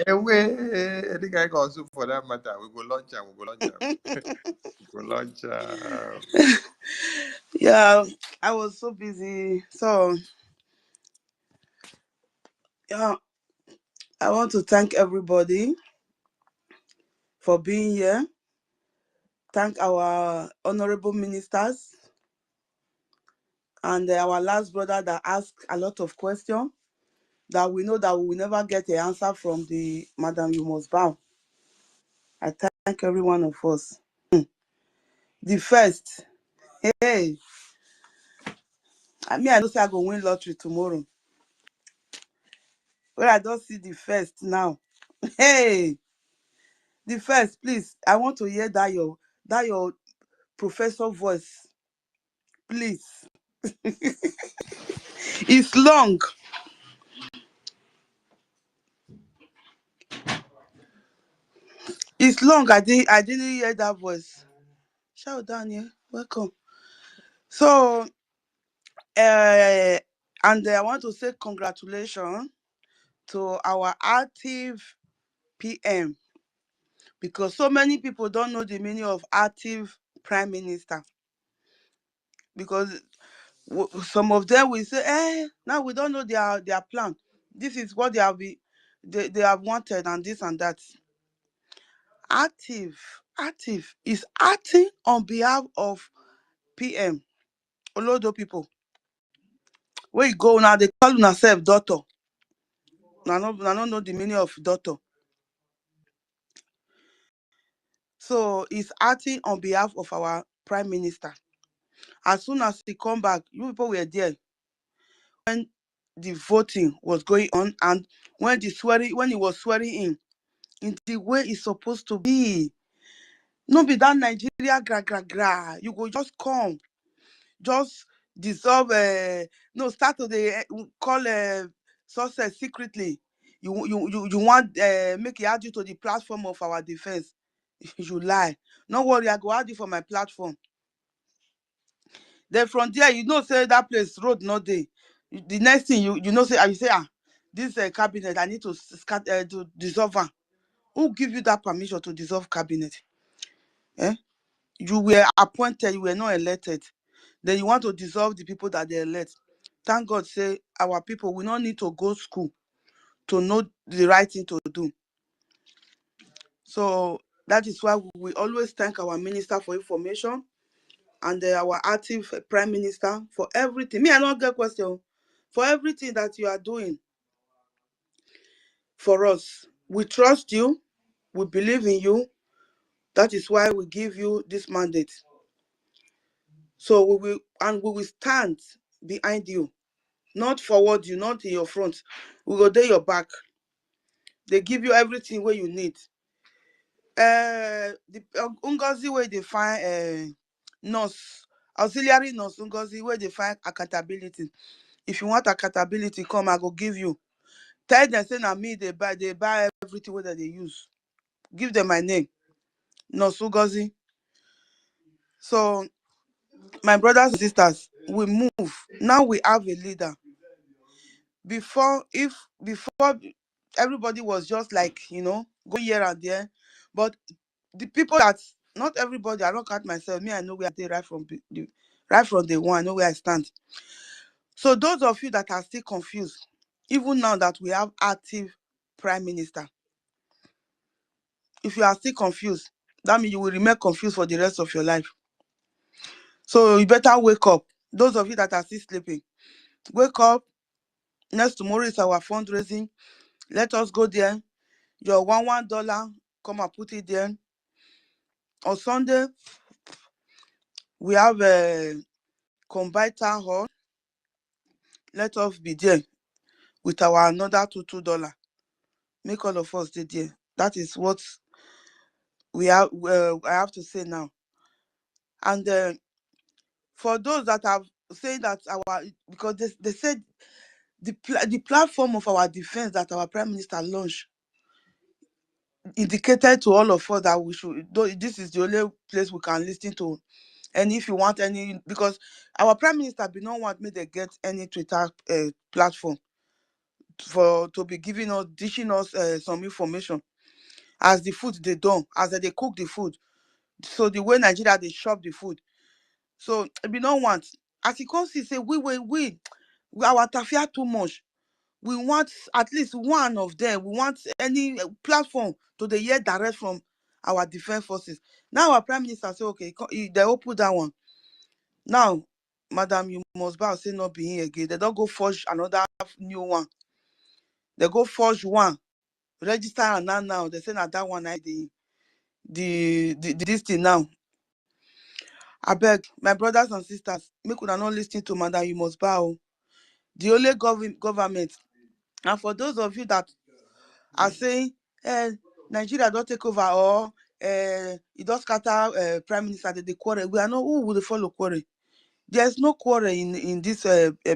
Hey, wait. I think I got soup for that matter. We go lunch and we go lunch and we go lunch. Yeah, I was so busy. So yeah, I want to thank everybody for being here. Thank our honorable ministers and our last brother that asked a lot of questions that we know that we will never get an answer from the Madam You Must Bow. I thank every one of us. The first, hey, I mean I know say I go win lottery tomorrow. When I don't see the first now, hey, the first, please, I want to hear that your professor voice, please. It's long. It's long. I didn't hear that voice. Shout Daniel, welcome. So and I want to say congratulations to our active PM because so many people don't know the meaning of active prime minister because some of them will say, now we don't know their plan. This is what they have wanted and this and that. Active is acting on behalf of PM. Olodo people. Where you go now, they call yourself doctor. I don't know the meaning of doctor. So he's acting on behalf of our prime minister. As soon as he come back, you people were there when the voting was going on and when he was swearing in the way it's supposed to be. No be that Nigeria gra. You go just come, just dissolve. No, start to the call success secretly. You want make it add you to the platform of our defense. You lie. No worry, I go add you for my platform. Then from there, you know, say that place road not there. The next thing you know, say you say, this cabinet, I need to dissolve am. Who give you that permission to dissolve cabinet? Eh? You were appointed, you were not elected. Then you want to dissolve the people that they elect. Thank God, say our people, we don't need to go school to know the right thing to do. So that is why we always thank our minister for information and our active prime minister for everything. Me, I don't get question. For everything that you are doing for us. We trust you. We believe in you. That is why we give you this mandate. So we will stand behind you, not forward you, not in your front. We go there your back. They give you everything where you need. The Ngozi where they find nurse, auxiliary nurse Ngozi where they find accountability. If you want accountability, come, I go give you. Tell them say na me they buy everything where they use. Give them my name, Nurse Ngozi. So my brothers and sisters, we move. Now we have a leader. Before everybody was just like, go here and there. But the people that Not everybody, I don't count myself. Me, I know where I stay right from the one, I know where I stand. So those of you that are still confused, even now that we have active prime minister, if you are still confused, that means you will remain confused for the rest of your life. So you better wake up. Those of you that are still sleeping, wake up. Next tomorrow is our fundraising. Let us go there. Your $1, come and put it there. On Sunday, we have a combined town hall. Let us be there with our another $2. Make all of us stay there. That is what we have. I have to say now. And for those that have said that our, because they said the platform of our defense that our prime minister launched indicated to all of us that we should, though this is the only place we can listen to. And if you want any, because our prime minister did not want me to get any Twitter platform for to be giving us, dishing us some information as the food they done, as they cook the food. So the way Nigeria they shop the food. So we don't want, as he comes, he say we our tafia too much. We want at least one of them. We want any platform to the hear direct from our defense forces. Now our prime minister say, okay, they open that one. Now, madam, you must bow, say not be here again. They don't go forge another new one. They go forge one, register and now they say that that one I the this thing now. I beg my brothers and sisters, make una not listen to madam, you must bow. The only government, and for those of you that are saying, Nigeria don't take over, or it does scatter prime minister, they quarrel. We are not, who will follow quarrel? There's no quarrel in this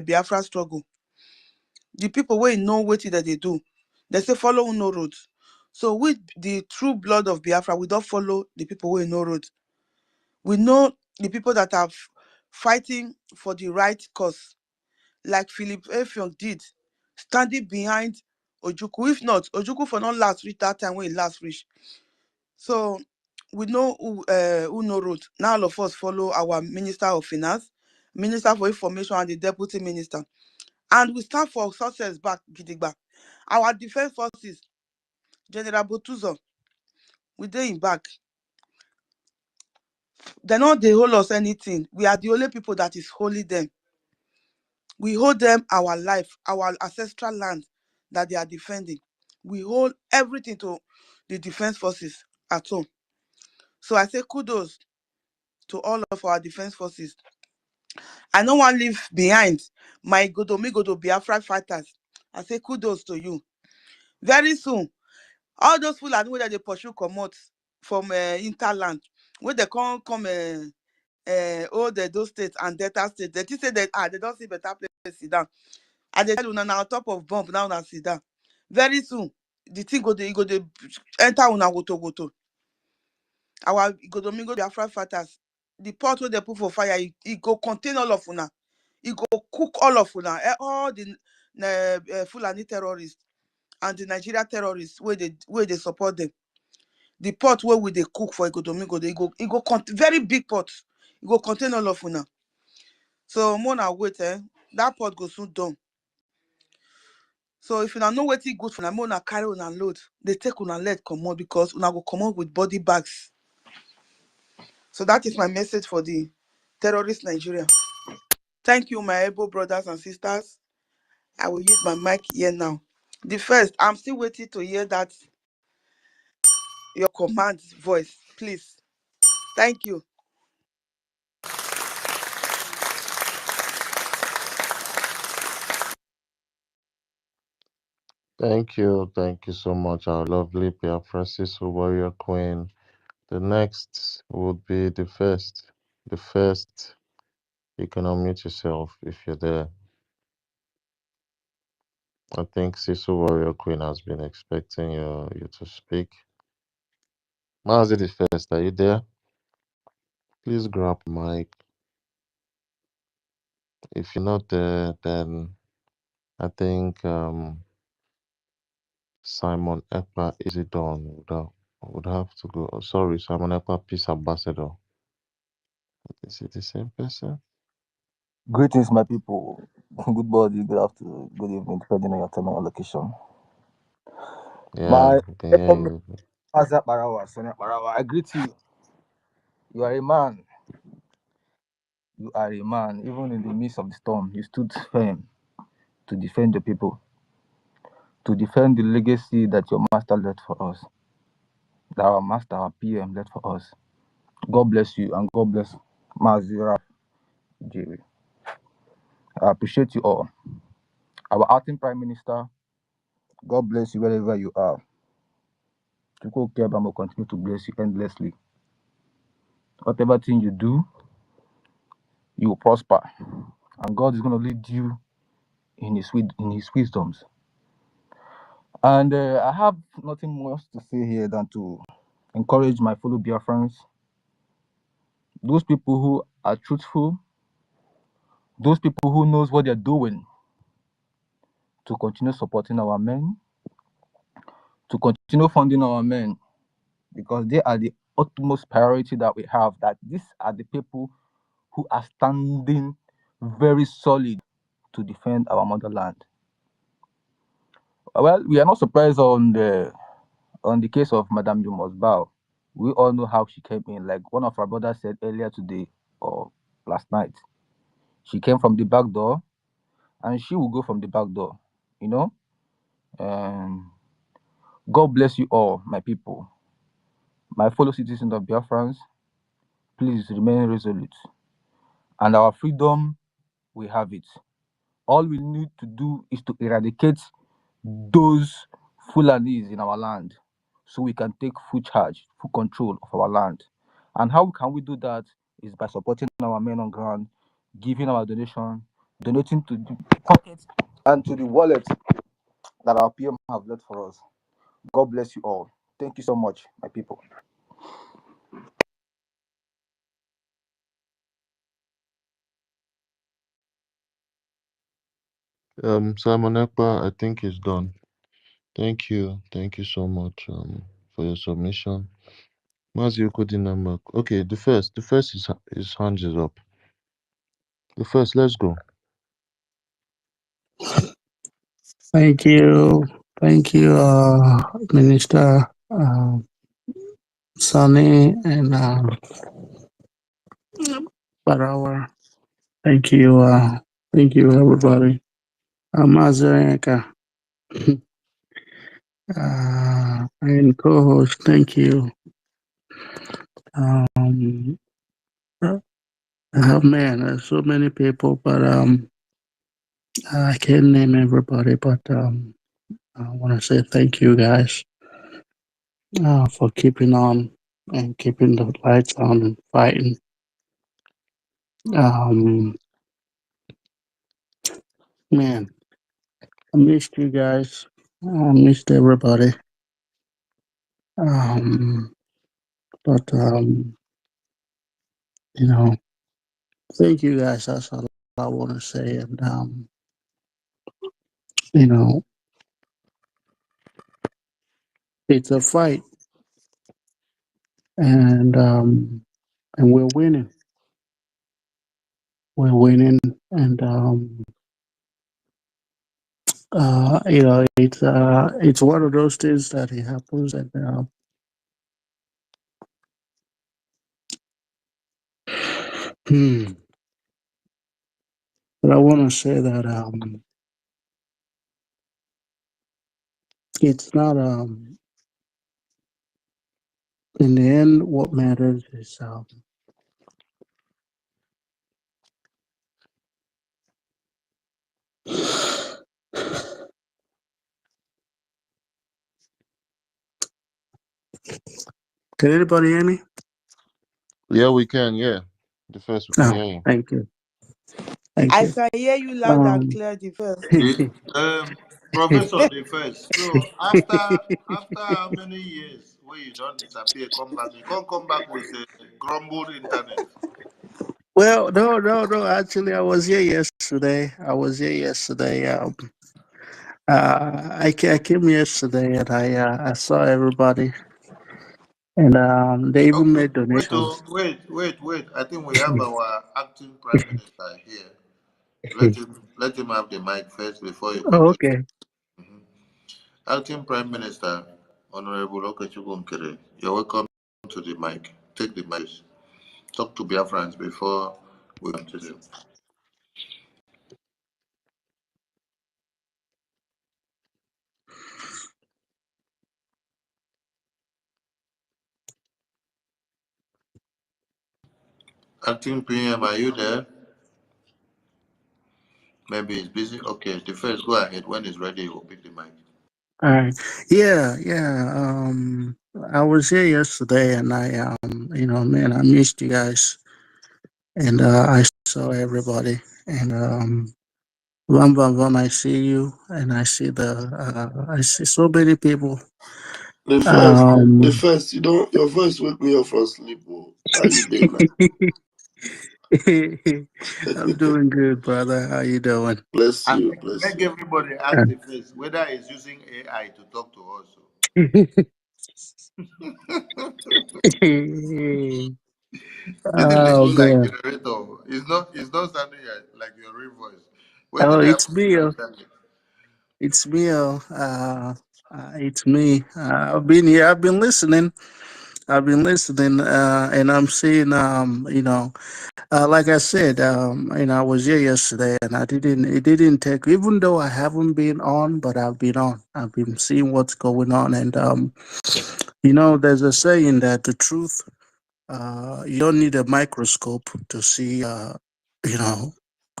Biafra struggle. The people wey know wetin that they do, they say follow no road. So with the true blood of Biafra, we don't follow the people wey no road. We know the people that are fighting for the right cause, like Philip Effiong did, standing behind Ojukwu. If not, Ojukwu for not last reach that time when he last reach. So we know who no road. Now all of us follow our Minister of Finance, Minister for Information, and the Deputy Minister. And we stand for success back, Gidigba. Our defense forces, General Botuzo, we dey in back. They not they hold us anything. We are the only people that is holding them. We hold them our life, our ancestral land that they are defending. We hold everything to the defense forces at home. So I say kudos to all of our defense forces. I no one leave behind my Godo Biafra fighters. I say kudos to you. Very soon, all those Fulani wey they pursue comot from interland, wey they come all those states and Delta states, they think say that they don't see better place sit down. And they tell una na on top of bomb now una sit down. Very soon, the thing go dey enter una woto. Our Igodomingo Biafra fighters, the pot wey they put for fire, it go contain all of una. It go cook all of una. All the Fulani terrorists and the Nigeria terrorists where they support them. The pot where we they cook for Igodomingo, it go very big pot. It go contain all of una. So Mona wait, that pot go soon done. So if una know wetin good for una, make una carry una load. They take una leg comot because una go comot with body bags. So that is my message for the terrorist Nigeria. Thank you, my able brothers and sisters. I will use my mic here now. The first, I'm still waiting to hear that your command voice, please. Thank you. Thank you so much, our lovely Biafra warrior queen. The next would be the first. The first, you can unmute yourself if you're there. I think Sisu Warrior Queen has been expecting you to speak. Mazi the first, are you there? Please grab mic. If you're not there, then I think Simon Ekpa is it done. would have to go. Oh, sorry, Simon Ekpa, Peace Ambassador. Is it the same person? Greetings, my people. Good morning, good afternoon, good evening, depending on your time and your location. Yeah, My we can hear second you. Maza Barawa, Sonia Barawa, I greet you. You are a man. You are a man. Even in the midst of the storm, you stood firm to defend your people, to defend the legacy that your master left for us, that our master, our PM, left for us. God bless you and God bless Mazira Jerry. I appreciate you all. Our acting Prime Minister, God bless you wherever you are. Tuko Kebam will continue to bless you endlessly. Whatever thing you do, you will prosper. And God is going to lead you in his wisdoms. And I have nothing more to say here than to encourage my fellow Biafrans, those people who are truthful, those people who knows what they're doing, to continue supporting our men, to continue funding our men, because they are the utmost priority that we have. That these are the people who are standing very solid to defend our motherland. Well, we are not surprised on the case of Madame You Must Bow. We all know how she came in. Like one of our brothers said earlier today or last night, she came from the back door, and she will go from the back door. You know. God bless you all, my people, my fellow citizens of Biafrans. Please remain resolute, and our freedom, we have it. All we need to do is to eradicate those Fulanis in our land so we can take full charge, full control of our land. And how can we do that? Is by supporting our men on ground, giving our donation, donating to the pockets and to the wallet that our PM have left for us. God bless you all. Thank you so much, my people. Simon Ekpa, I think it's done. Thank you. Thank you so much for your submission. Mazi Ukodinama. Okay, the first is his hands is up. The first, let's go. Thank you, Minister Sunny and Barawa. Thank you, everybody. Mazarenka, and co-host, thank you. Man, there's so many people, but I can't name everybody. But I want to say thank you, guys, for keeping on and keeping the lights on and fighting. Man, I missed you guys. I missed everybody. But you know, thank you guys. That's all I want to say. And you know, it's a fight, and we're winning. We're winning, and you know, it's one of those things that it happens, and but I want to say that it's not in the end. What matters is can anybody hear me? Yeah, we can. Yeah, the first we can No, hear you. thank you, thank I you. can hear you loud and Um, clear the first. Professor the first. So after how many years where you don't disappear, come back, you can't come back with a grumbled internet. well, no. Actually, I was here yesterday. I came yesterday, and I saw everybody. And they even Okay, made donations. wait. I think we have our acting prime minister here. Let him have the mic first before you Oh, continue. okay. Mhm. Acting Prime Minister, Honorable Okechukwu Nkere, you're welcome to the mic. Take the mic. Talk to Biafrans before we continue. Acting PM, are you there? Maybe he's busy. Okay, the first, go ahead. When he's ready, he will pick the mic. All right. Yeah, yeah. I was here yesterday, and man, I missed you guys, and I saw everybody, and one by one, I see you, and I see so many people. The Um, first, your voice wake me up from sleep. Oh. How you doing, man? I'm doing good, brother. How you doing? Bless And you, make, bless make you. everybody ask the face whether he's using AI to talk to us. Didn't it Oh go like man. generator? It's not sounding like your real voice. Where Oh, did it's happen to me. your internet? It's me. It's me. I've been here. I've been listening. And I'm seeing. Like I said, I was here yesterday, and I didn't. It didn't take. Even though I haven't been on, but I've been on. I've been seeing what's going on, and there's a saying that the truth. You don't need a microscope to see. You know,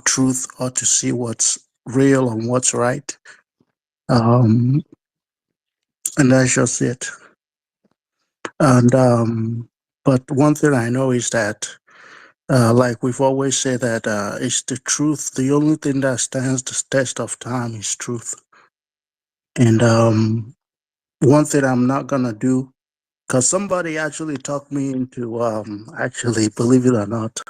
truth or to see what's real and what's right. Um, and that's just it. And but one thing I know is that, like we've always said, that it's the truth. The only thing that stands the test of time is truth. And one thing I'm not gonna do, because somebody actually talked me into actually, believe it or not,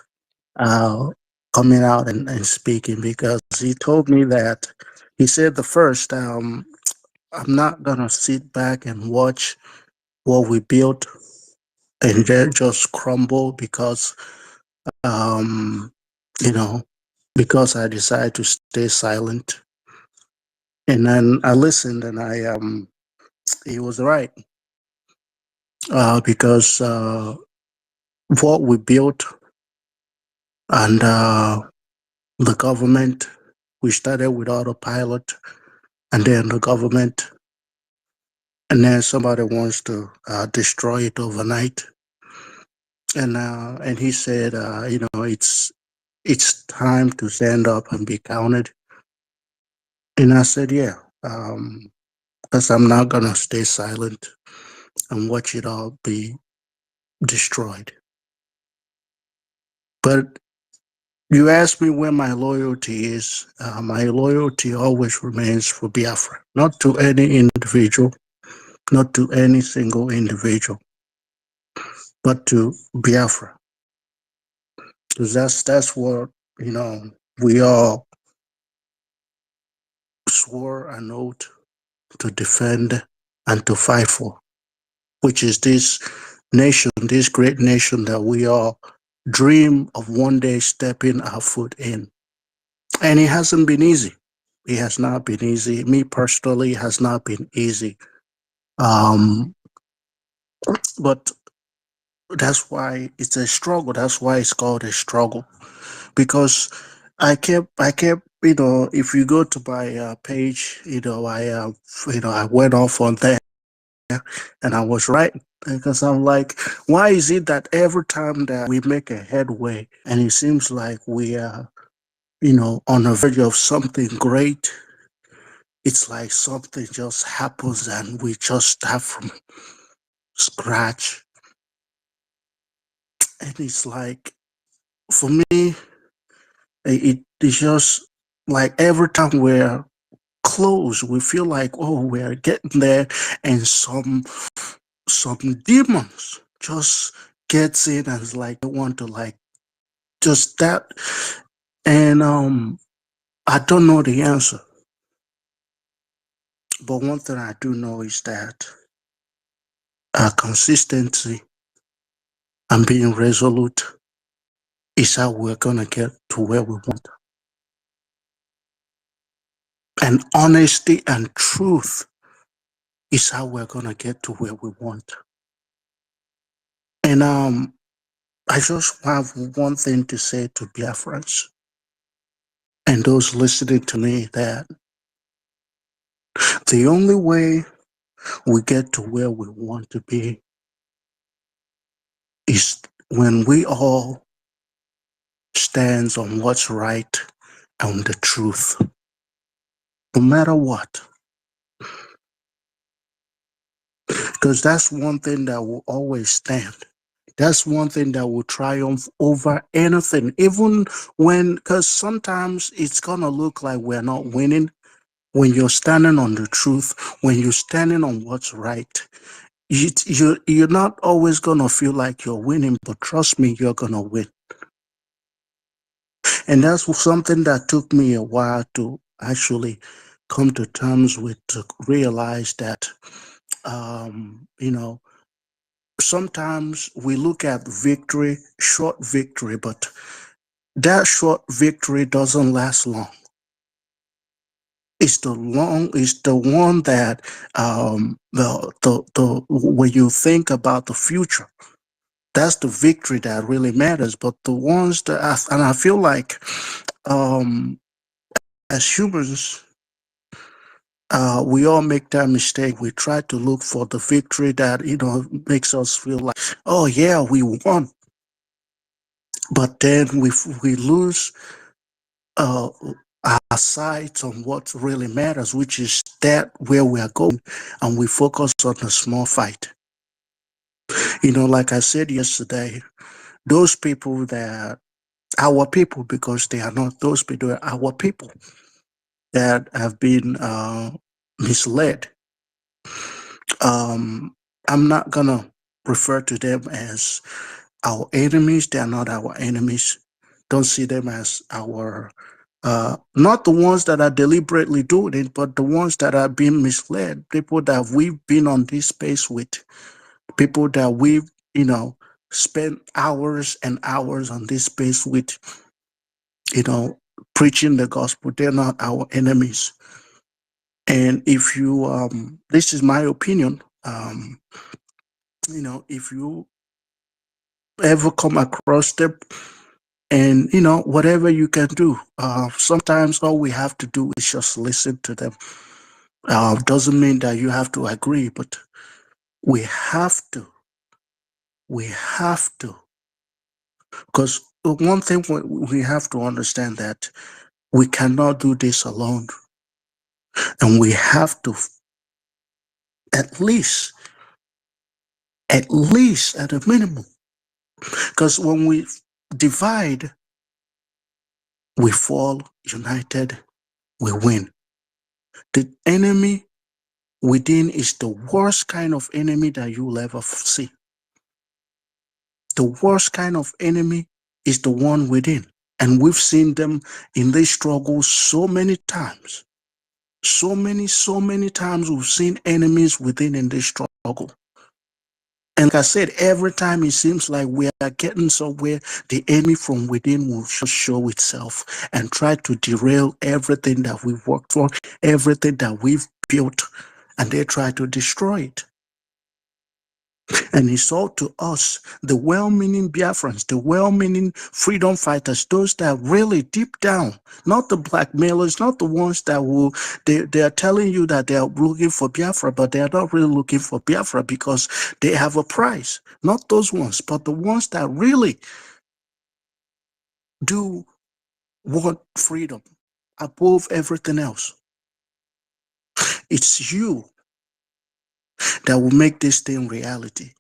uh, coming out and speaking, because he told me that he said the first, I'm not gonna sit back and watch what we built and then just crumble um, you know, because I decided to stay silent. And then I listened, and he was right, because what we built and the government, we started with autopilot, and then the government, and then somebody wants to destroy it overnight. And he said, it's time to stand up and be counted. And I said, yeah, because I'm not gonna stay silent and watch it all be destroyed. But you ask me where my loyalty is. My loyalty always remains for Biafra, not to any individual, not to any single individual, but to Biafra, because that's what you know we all swore an oath to defend and to fight for, which is this nation, this great nation that we all dream of one day stepping our foot in. And it hasn't been easy. It has not been easy. Me personally, it has not been easy. Um, but that's why it's a struggle. That's why it's called a struggle. Because I kept, if you go to my page, I went off on there, and I was right. Because I'm like, why is it that every time that we make a headway and it seems like we are, on the verge of something great, it's like something just happens and we just start from scratch. And it's like, for me, it's just like every time we're close, we feel like, oh, we're getting there, and some demons just gets in and is like, they want to like just that. And I don't know the answer, but one thing I do know is that consistency, and being resolute is how we're going to get to where we want. And honesty and truth is how we're going to get to where we want. And I just have one thing to say to Biafrans and those listening to me, that the only way we get to where we want to be is when we all stands on what's right and the truth, no matter what. Because that's one thing that will always stand. That's one thing that will triumph over anything, even when, because sometimes it's going to look like we're not winning. When you're standing on the truth, when you're standing on what's right, you're not always going to feel like you're winning, but trust me, you're going to win. And that's something that took me a while to actually come to terms with, to realize that, sometimes we look at victory, short victory, but that short victory doesn't last long. It's the one that, when you think about the future, that's the victory that really matters. But the ones that, and I feel like, as humans, we all make that mistake. We try to look for the victory that, makes us feel like, oh yeah, we won. But then we lose our sights on what really matters, which is that where we are going, and we focus on the small fight. Like I said yesterday, those people that our people, because they are not those people, they are our people that have been misled. I'm not gonna refer to them as our enemies. They are not our enemies. Don't see them as our, not the ones that are deliberately doing it, but the ones that are being misled, people that we've been on this space with, people that we've, spent hours and hours on this space with, preaching the gospel. They're not our enemies. And if you, this is my opinion, if you ever come across them, and whatever you can do, sometimes all we have to do is just listen to them. Doesn't mean that you have to agree, but we have to, because the one thing we have to understand, that we cannot do this alone, and we have to at least at a minimum, because when we divide, we fall. United, we win. The enemy within is the worst kind of enemy that you'll ever see. The worst kind of enemy is the one within. And we've seen them in this struggle so many times. So many times we've seen enemies within in this struggle. And like I said, every time it seems like we are getting somewhere, the enemy from within will just show itself and try to derail everything that we've worked for, everything that we've built, and they try to destroy it. And it's all to us, the well-meaning Biafrans, the well-meaning freedom fighters, those that really deep down, not the blackmailers, not the ones that they are telling you that they are looking for Biafra, but they are not really looking for Biafra because they have a price. Not those ones, but the ones that really do want freedom above everything else. It's you that will make this thing reality.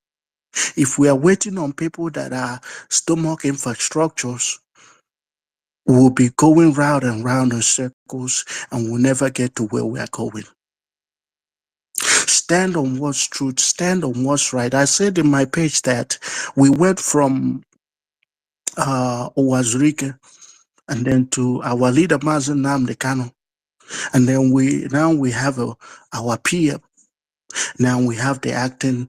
If we are waiting on people that are stomach infrastructures, we'll be going round and round in circles, and we'll never get to where we are going. Stand on what's truth, stand on what's right. I said in my page that we went from Owazurike and then to our leader Mazen Nnamdi Kanu, and then we have our PM Now we have the acting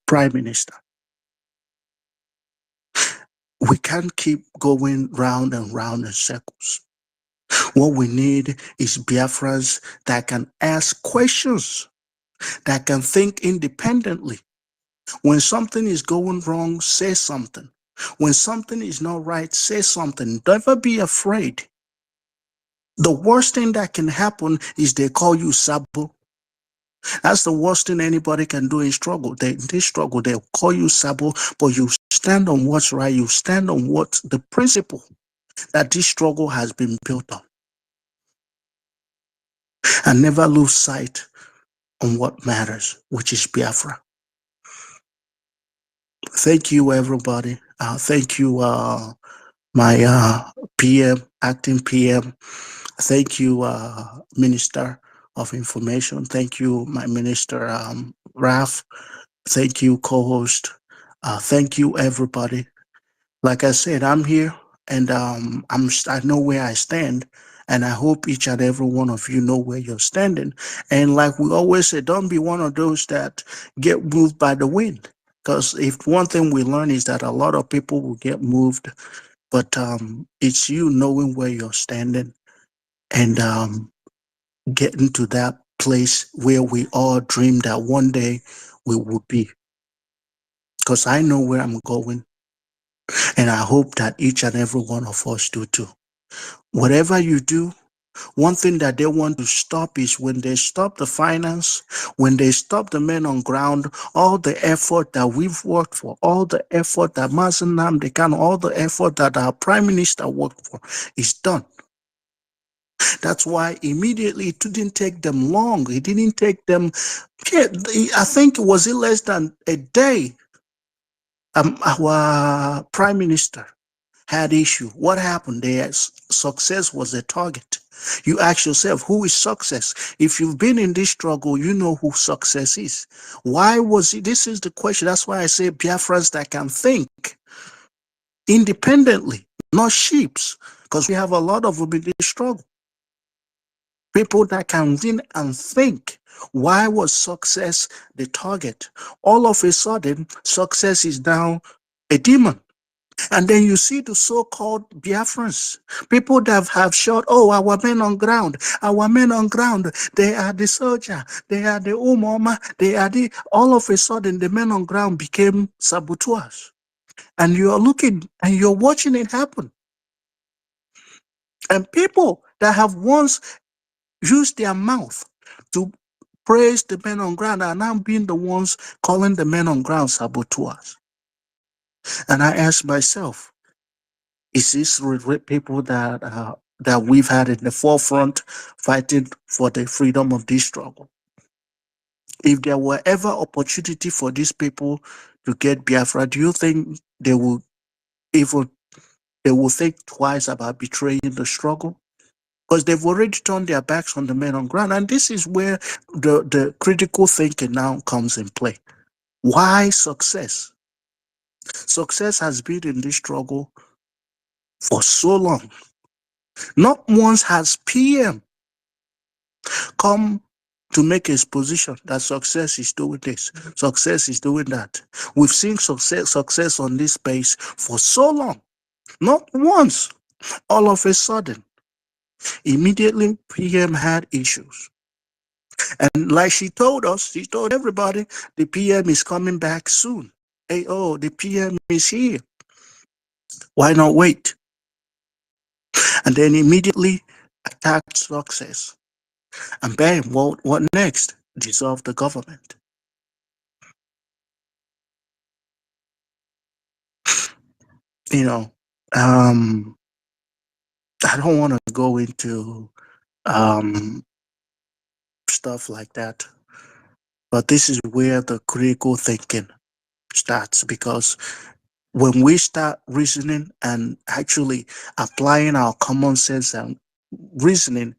prime minister. We can't keep going round and round in circles. What we need is Biafrans that can ask questions, that can think independently. When something is going wrong, say something. When something is not right, say something. Never be afraid. The worst thing that can happen is they call you Sabo. That's the worst thing anybody can do in struggle. They struggle, they'll call you Sabo, but you stand on what's right. You stand on what the principle that this struggle has been built on. And never lose sight on what matters, which is Biafra. Thank you, everybody. Thank you, my PM, acting PM. Thank you, Minister of Information. Thank you, my Minister Raf. Thank you, co-host. Thank you, everybody. Like I said, I'm here, and I know where I stand, and I hope each and every one of you know where you're standing. And like we always say, don't be one of those that get moved by the wind. Because if one thing we learn is that a lot of people will get moved, but it's you knowing where you're standing and getting to that place where we all dream that one day we will be. Because I know where I'm going, and I hope that each and every one of us do too. Whatever you do, one thing that they want to stop is when they stop the finance, when they stop the men on ground, all the effort that we've worked for, all the effort that Mazen Namdekan, all the effort that our prime minister worked for is done. That's why immediately it didn't take them long. It didn't take them, I think it was less than a day. Our prime minister had issue. What happened? Their success was a target. You ask yourself, who is success? If you've been in this struggle, you know who success is. Why was it? This is the question. That's why I say Biafrans that can think independently, not sheeps, because we have a lot of them in this struggle. People that can think and think. Why was success the target? All of a sudden, success is now a demon. And then you see the so-called Biafrans, people that have shot, oh, our men on ground, they are the soldier, they are the umoma, they are the, all of a sudden the men on ground became saboteurs. And you're looking and you're watching it happen. And people that have once used their mouth to praise the men on ground are now being the ones calling the men on ground saboteurs. And I ask myself, is this people that we've had in the forefront fighting for the freedom of this struggle? If there were ever opportunity for these people to get Biafra, do you think they will think twice about betraying the struggle? Because they've already turned their backs on the men on ground. And this is where the critical thinking now comes in play. Why success? Success has been in this struggle for so long. Not once has PM come to make his position that success is doing this, success is doing that. We've seen success on this space for so long. Not once, all of a sudden, immediately PM had issues. And like she told everybody, the PM is coming back soon. Hey, oh, the PM is here. Why not wait? And then immediately attacked success. And bam, what next? Dissolve the government. You know, I don't want to go into stuff like that, but this is where the critical thinking starts, because when we start reasoning and actually applying our common sense and reasoning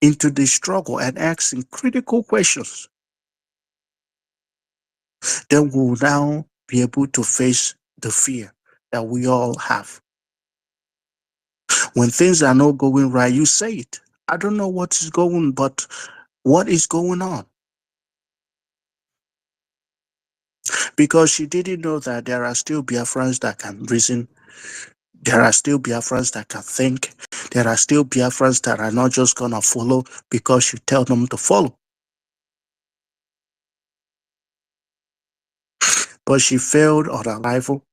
into the struggle and asking critical questions, then we'll now be able to face the fear that we all have. When things are not going right, you say it. I don't know what is going, but what is going on? because she didn't know that there are still Biafrans that can reason. There are still Biafrans that can think. There are still Biafrans that are not just going to follow because you tell them to follow. But she failed on arrival.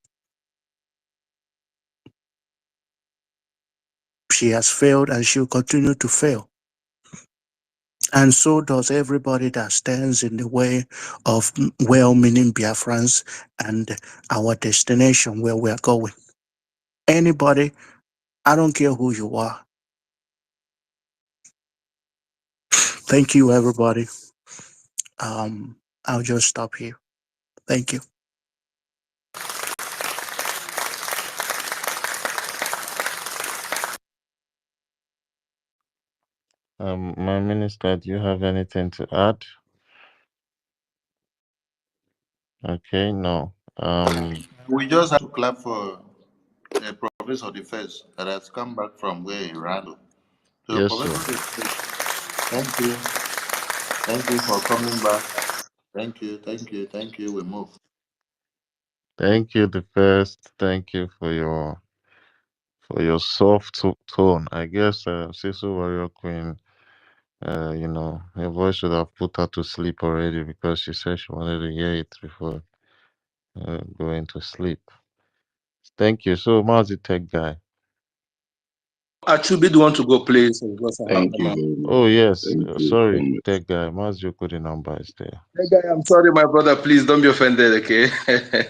She has failed and she'll continue to fail. And so does everybody that stands in the way of well-meaning Biafrans and our destination where we're going. Anybody, I don't care who you are. Thank you, everybody. I'll just stop here. Thank you. My minister, do you have anything to add? Okay, no. We just have to clap for Professor the First that has come back from where he ran to. So, Yes, sir. Professor the First, thank you. Thank you for coming back. Thank you, thank you, thank you. We move. Thank you, the first. Thank you for your soft tone. I guess Sisu Warrior Queen, her voice should have put her to sleep already because she said she wanted to hear it before going to sleep. Thank you. So, Mazi Tech Guy. Achube, do want to go, please? Because I have Thank the you mouth. very much. Oh, yes. Thank you so Sorry, much. Tech Guy. Mazi Okudi number is there. Hey, guy, I'm sorry, my brother. Please don't be offended, okay?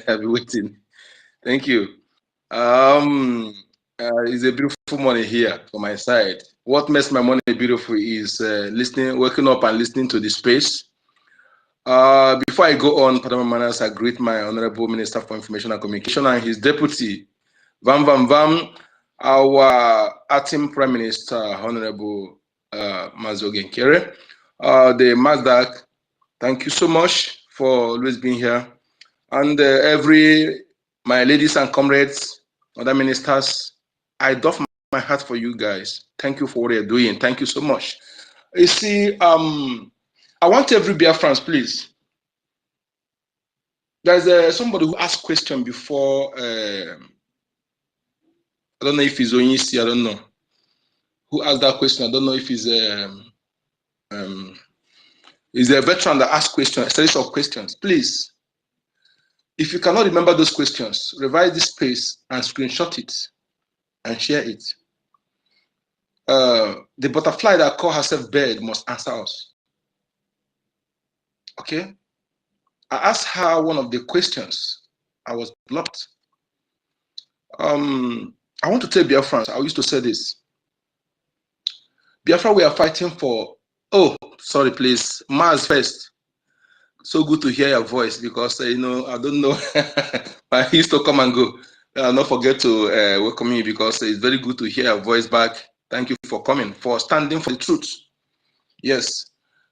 I'll be waiting. Thank you. It's a beautiful morning here for my side. What makes my morning beautiful is waking up and listening to the space. Before I go on, Padma Manners, I greet my Honorable Minister for Information and Communication and his deputy, our acting Prime Minister, Honorable Mazogen Kere. The Mazdak, thank you so much for always being here. And my ladies and comrades, other ministers, I doff my hat for you guys. Thank you for what you're doing. Thank you so much. You see, I want every Biafrans, please. There's somebody who asked question before. I don't know if it's Onyisi. I don't know who asked that question. I don't know if it's a veteran that asked questions, a series of questions. Please, if you cannot remember those questions, revise this space and screenshot it and share it. The butterfly that call herself bird must answer us. Okay? I asked her one of the questions. I was blocked. I want to tell Biafrans, I used to say this. Biafra, we are fighting for, oh, sorry, please, Mars first. So good to hear your voice because, I don't know, I used to come and go. I'll not forget to welcome you because it's very good to hear your voice back. Thank you for coming, for standing for the truth. Yes.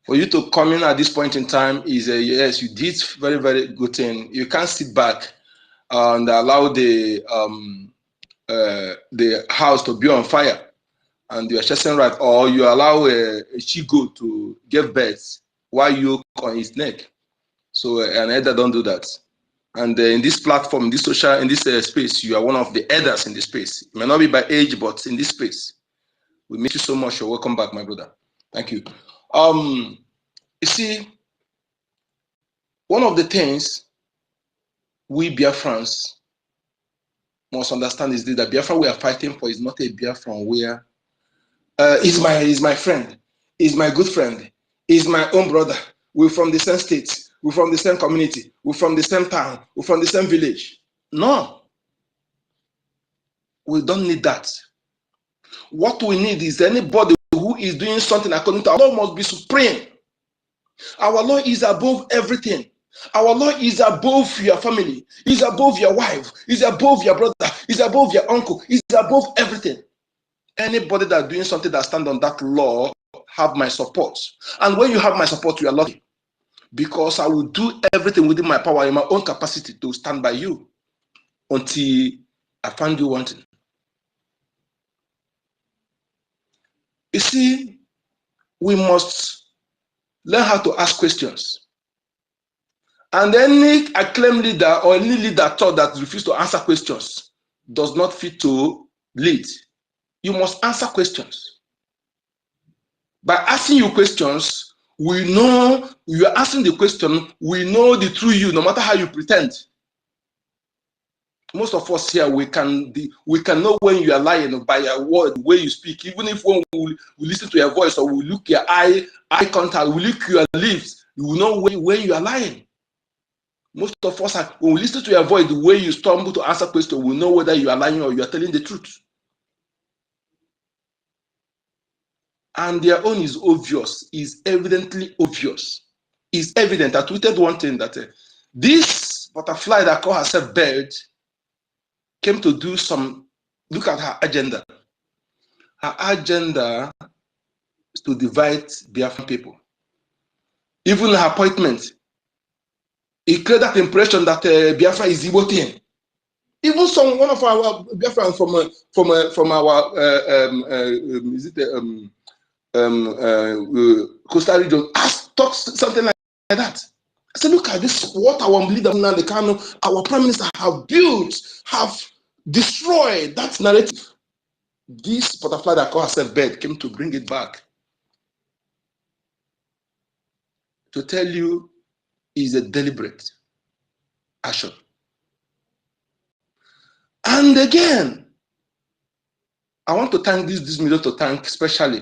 For you to come in at this point in time is yes, you did very, very good thing. You can't sit back and allow the house to be on fire and you are chasing right, or you allow a she-goat to give birth while you on his neck. So an elder don't do that. And in this platform, in this space, you are one of the elders in this space. It may not be by age, but in this space, we miss you so much. You're welcome back, my brother. Thank you. You see, one of the things we Biafrans must understand is that Biafra we are fighting for is not a Biafran where he's my friend, he's my good friend, he's my own brother. We're from the same state, we're from the same community, we're from the same town, we're from the same village. No, we don't need that. What we need is anybody who is doing something according to our law must be supreme. Our law is above everything. Our law is above your family, is above your wife, is above your brother, is above your uncle, is above everything. Anybody that's doing something that stands on that law have my support. And when you have my support, you are lucky. Because I will do everything within my power in my own capacity to stand by you until I find you wanting. You see, we must learn how to ask questions. And any acclaimed leader or any leader thought that refused to answer questions does not fit to lead. You must answer questions. By asking you questions, we know you are asking the question, we know the true you, no matter how you pretend. Most of us here, we can know when you are lying by your word, the way you speak. Even if when we listen to your voice or we look your eye contact, we look your lips, you will know when you are lying. Most of us, when we listen to your voice, the way you stumble to answer questions, we know whether you are lying or you are telling the truth. And their own is obvious, is evidently obvious. Is evident. I tweeted one thing that this butterfly that called herself bird came to do some, look at her agenda. Her agenda is to divide Biafran people. Even her appointment, it created that impression that Biafra is Igbo thing. Even one of our Biafran from our is it coastal region has talked something like that. I said, look at this, what our leader now, our prime minister have built, have destroyed that narrative. This butterfly that called herself bird came to bring it back. To tell you is a deliberate action. And again, I want to thank this media to thank especially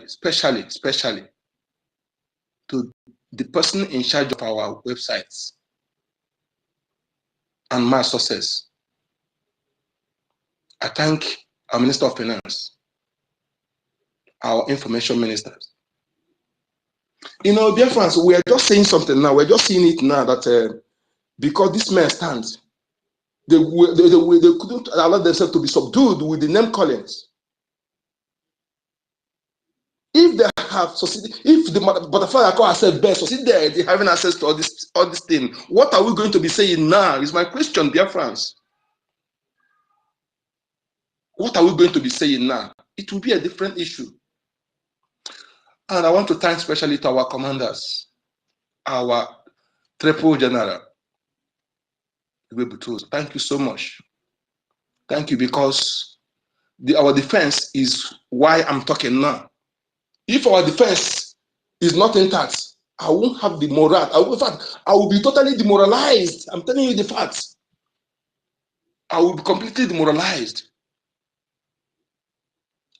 to the person in charge of our websites and my success. I thank our Minister of Finance, our information ministers. You know, dear friends, we are just saying something now. We're just seeing it now that because this man stands, they couldn't allow themselves to be subdued with the name callings. If they have succeeded, if the butterfly call herself best succeeded in having access to all this thing, what are we going to be saying now? Is my question, dear friends. What are we going to be saying now? It will be a different issue. And I want to thank especially to our commanders, our triple general. Thank you so much. Thank you, because our defense is why I'm talking now. If our defense is not intact, I won't have the morale. In fact, I will be totally demoralized. I'm telling you the facts. I will be completely demoralized.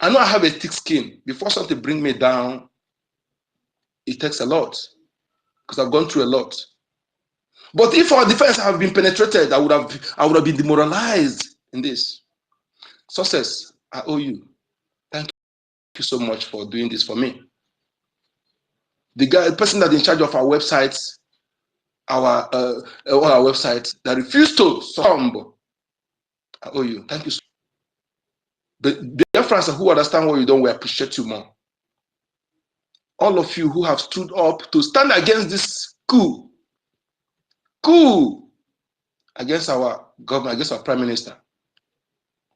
I know I have a thick skin. Before something bring me down, it takes a lot, because I've gone through a lot. But if our defense have been penetrated, I would have been demoralized in this. Success, I owe you. Thank you so much for doing this for me. The person that's in charge of our websites, all our websites that refuse to succumb, I owe you. Thank you so much. But dear friends who understand what you done, we appreciate you more. All of you who have stood up to stand against this coup against our government, against our prime minister.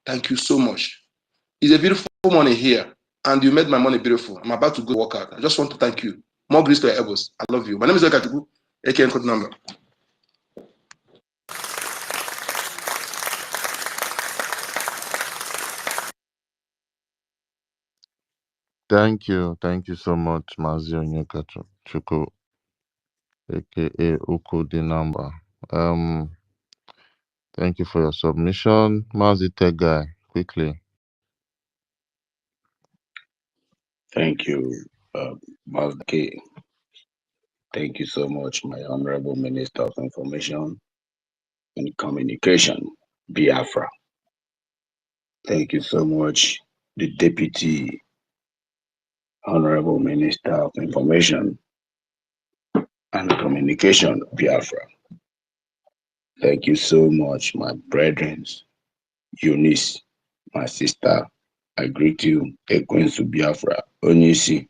Thank you so much. It's a beautiful morning here, and you made my morning beautiful. I'm about to go work out. I just want to thank you. More grace to your elbows. I love you. My name is Ekatibu, aka Code Number. Thank you so much, Mazio Chuku, aka Uko the number. Thank you for your submission. Mazi Tech Guy, quickly. Thank you, Mazda K. Thank you so much, my Honorable Minister of Information and Communication, Biafra. Thank you so much, the Deputy Honorable Minister of Information and Communication, Biafra. Thank you so much, my brethren, Eunice, my sister. I greet you, Ekwensu Biafra, Onyisi.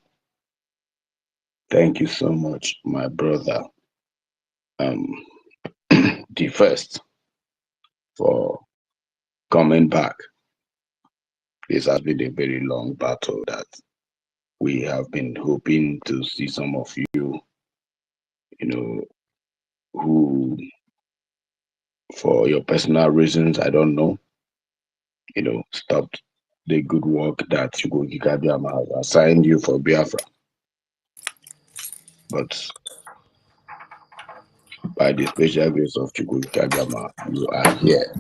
Thank you so much, my brother, the first, for coming back. This has been a very long battle that we have been hoping to see some of you, who for your personal reasons, I don't know, stopped the good work that Chukwuka Gabiama has assigned you for Biafra. But by the special grace of Chukwuka Gabiama, you are here.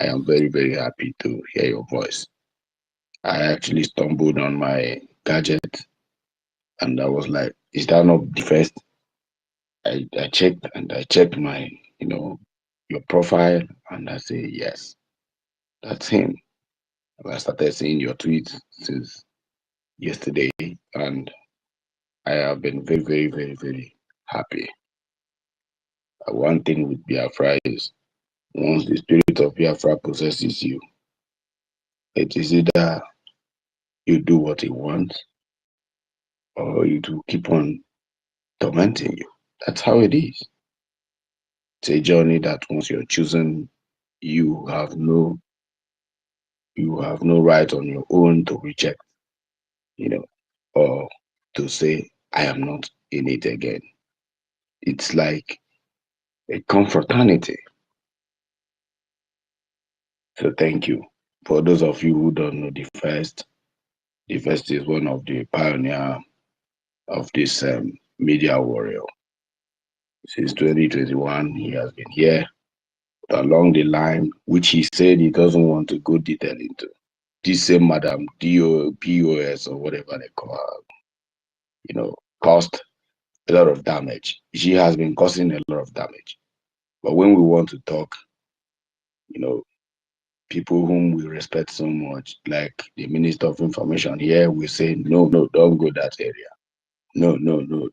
I am very, very happy to hear your voice. I actually stumbled on my gadget and I was like, is that not the first? I checked my, your profile and I say, yes, that's him. And I started seeing your tweets since yesterday and I have been very, very, very, very happy. One thing with Biafra is once the spirit of Biafra possesses you, it is either you do what he wants or you do keep on tormenting you. That's how it is. It's a journey that once you're chosen, you have no right on your own to reject, or to say, I am not in it again. It's like a confraternity. So thank you. For those of you who don't know the first is one of the pioneer of this media warrior. Since 2021, he has been here along the line, which he said he doesn't want to go detail into. This same Madam POS or whatever they call her, caused a lot of damage. She has been causing a lot of damage. But when we want to talk, people whom we respect so much, like the Minister of Information here, we say, no, don't go that area. No,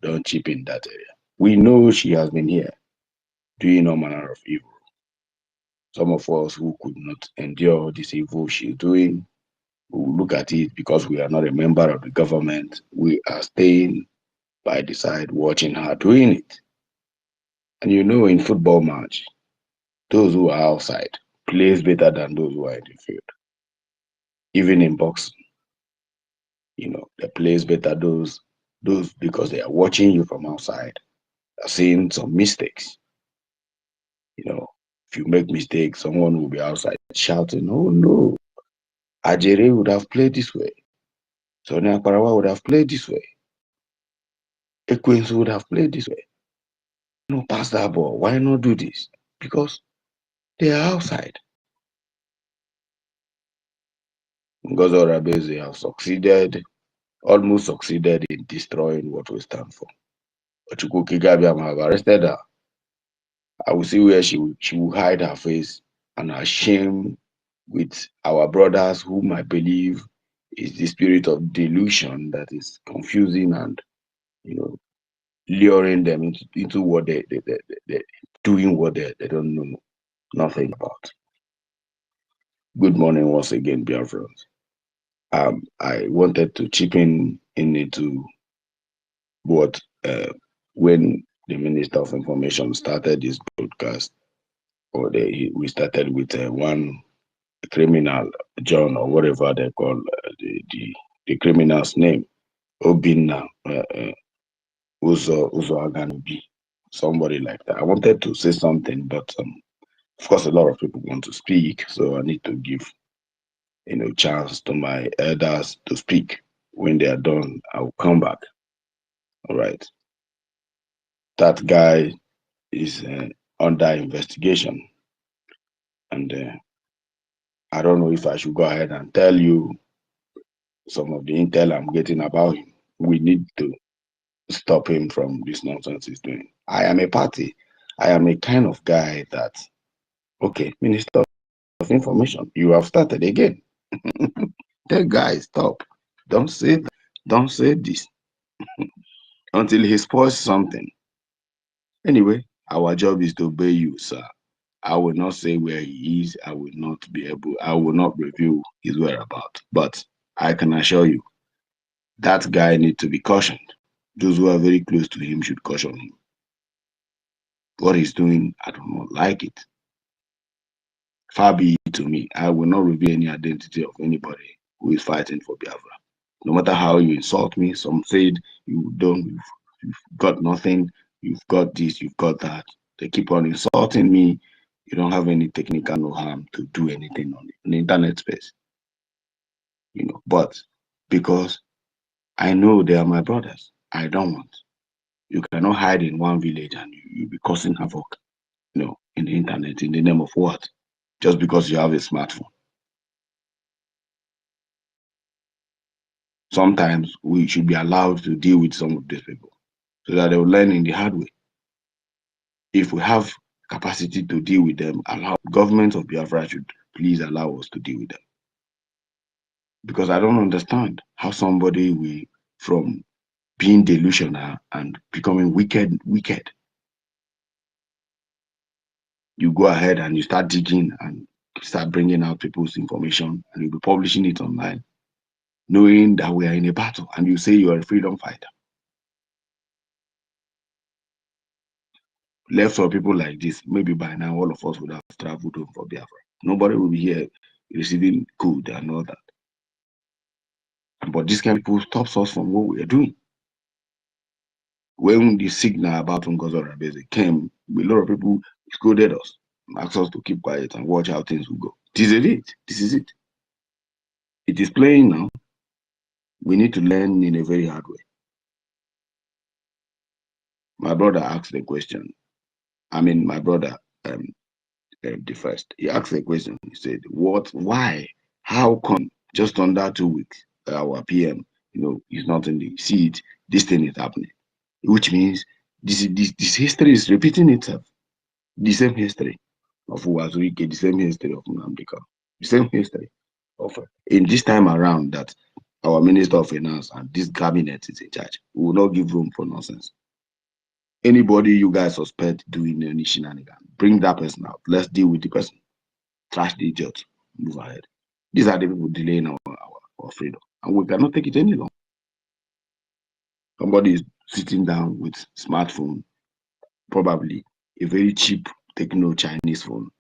don't chip in that area. We know she has been here doing all manner of evil. Some of us who could not endure this evil she's doing, we look at it because we are not a member of the government. We are staying by the side watching her doing it. And in football match, those who are outside plays better than those who are in the field. Even in boxing, they plays better those because they are watching you from outside, are seeing some mistakes. If you make mistakes, someone will be outside shouting, "Oh no, Ajere would have played this way. Sonia Parawa would have played this way. Equins would have played this way. No, pass that ball. Why not do this? Because they are outside." Ngozi Rabeze have almost succeeded in destroying what we stand for. Chukwuka Gabiam have arrested her. I will see where she will hide her face and her shame with our brothers, whom I believe is the spirit of delusion that is confusing and luring them into what they doing what they don't know nothing about. Good morning once again, Biafrans. I wanted to chip in into what when the Minister of Information started this broadcast, we started with one criminal, John or whatever they call the criminal's name, Obinna Uzo Aganubi, somebody like that. I wanted to say something, but of course, a lot of people want to speak, so I need to give chance to my elders to speak. When they are done, I will come back. All right. That guy is under investigation, and I don't know if I should go ahead and tell you some of the intel I'm getting about him. We need to stop him from this nonsense he's doing. I am a party. I am a kind of guy that, okay, Minister of Information, you have started again. Tell guys, stop. Don't say that. Don't say this until he spoils something. Anyway, our job is to obey you, sir. I will not say where he is. I will not reveal his whereabouts. But I can assure you, that guy needs to be cautioned. Those who are very close to him should caution him. What he's doing, I do not like it. Far be it to me. I will not reveal any identity of anybody who is fighting for Biafra. No matter how you insult me, some said you've got nothing, you've got this, you've got that. They keep on insulting me. You don't have any technical know-how to do anything on the internet space, But because I know they are my brothers, I don't want. You cannot hide in one village and you be causing havoc, in the internet in the name of what? Just because you have a smartphone. Sometimes we should be allowed to deal with some of these people so that they will learn in the hard way. If we have capacity to deal with them, allow government of Biafra should please allow us to deal with them. Because I don't understand how somebody will, from being delusional and becoming wicked, you go ahead and you start digging and start bringing out people's information and you'll be publishing it online, knowing that we are in a battle, and you say you are a freedom fighter. Left for people like this, maybe by now all of us would have traveled home for Biafra. Nobody will be here receiving good and all that. But this kind of people stops us from what we are doing. When the signal about Ngozi Rabeze came, a lot of people scolded us, asked us to keep quiet and watch how things will go. This is it. This is it. It is playing now. We need to learn in a very hard way. My brother asked the question. My brother, the first, he asked the question. He said, "What? Why? How come? Just under 2 weeks, our PM, is not in the seat. This thing is happening, which means this history is repeating itself. The same history of Uwazuike, the same history of Nnamdi, the same history of in this time around that our Minister of Finance and this cabinet is in charge. We will not give room for nonsense. Anybody you guys suspect doing any shenanigan, bring that person out. Let's deal with the person. Trash the idiot. Move ahead. These are the people delaying our freedom. And we cannot take it any longer. Somebody is sitting down with smartphone, probably a very cheap techno Chinese phone,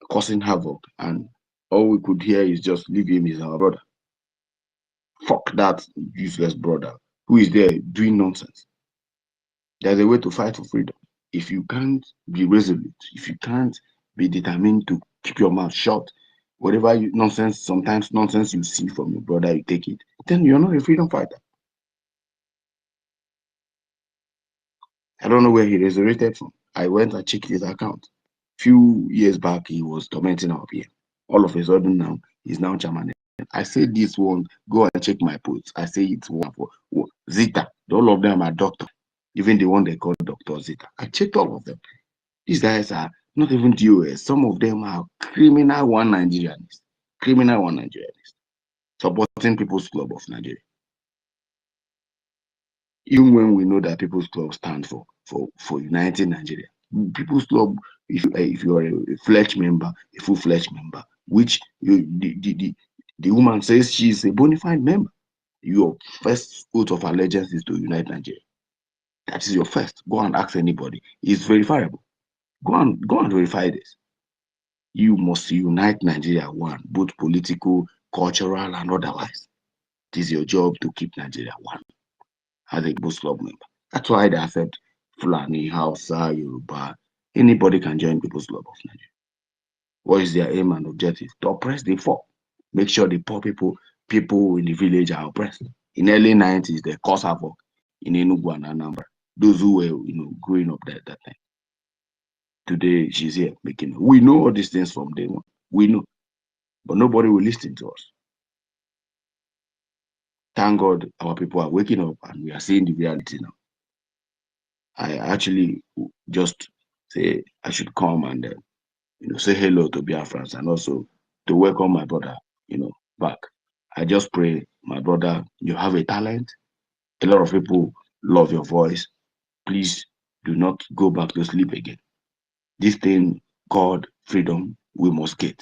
causing havoc, and all we could hear is just leave him, is our brother. Fuck that useless brother who is there doing nonsense. There's a way to fight for freedom. If you can't be resolute, if you can't be determined to keep your mouth shut, whatever sometimes nonsense you see from your brother, you take it, then you're not a freedom fighter. I don't know where he resurrected from. I went and checked his account. Few years back, he was tormenting our PM. All of a sudden now, he's now chairman. I say this one, go and check my posts. I say it's one for Zita. All of them are doctor. Even the one they call Dr. Zita. I checked all of them. These guys are not even DOS. Some of them are criminal one Nigerianists. Criminal one Nigerianists. Supporting People's Club of Nigeria. Even when we know that People's Club stands for uniting Nigeria. People's Club, if you are a fledged member, a full-fledged member, which the woman says she's a bona fide member, your first oath of allegiance is to unite Nigeria. That is your first. Go and ask anybody. It's verifiable. Go and verify this. You must unite Nigeria one, both political, cultural, and otherwise. It is your job to keep Nigeria one as a People's Club member. That's why they accept Fulani, Hausa, Yoruba. Anybody can join People's Club of Nigeria. What is their aim and objective? To oppress the poor. Make sure the poor people in the village are oppressed. In early 90s, they caused havoc in Enugu and Anambra. Those who were, growing up there at that time. Today, she's here making. We know all these things from day one. We know. But nobody will listen to us. Thank God our people are waking up and we are seeing the reality now. I actually just say I should come and say hello to Biafrans and also to welcome my brother, back. I just pray, my brother, you have a talent. A lot of people love your voice. Please do not go back to sleep again. This thing called freedom, we must get.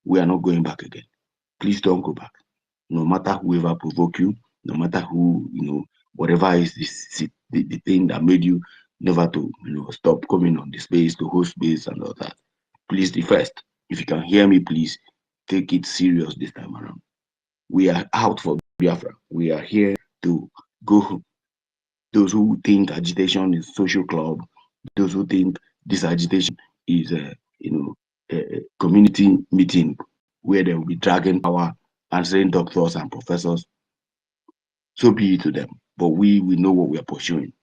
We are not going back again. Please don't go back. No matter whoever provoke you, no matter who, whatever is the thing that made you never to, stop coming on the space, to host space and all that. Please, the first, if you can hear me, please take it serious this time around. We are out for Biafra. We are here to go. Those who think agitation is social club, those who think this agitation is, community meeting where they will be dragging power, answering doctors and professors. So be it to them. But we know what we are pursuing.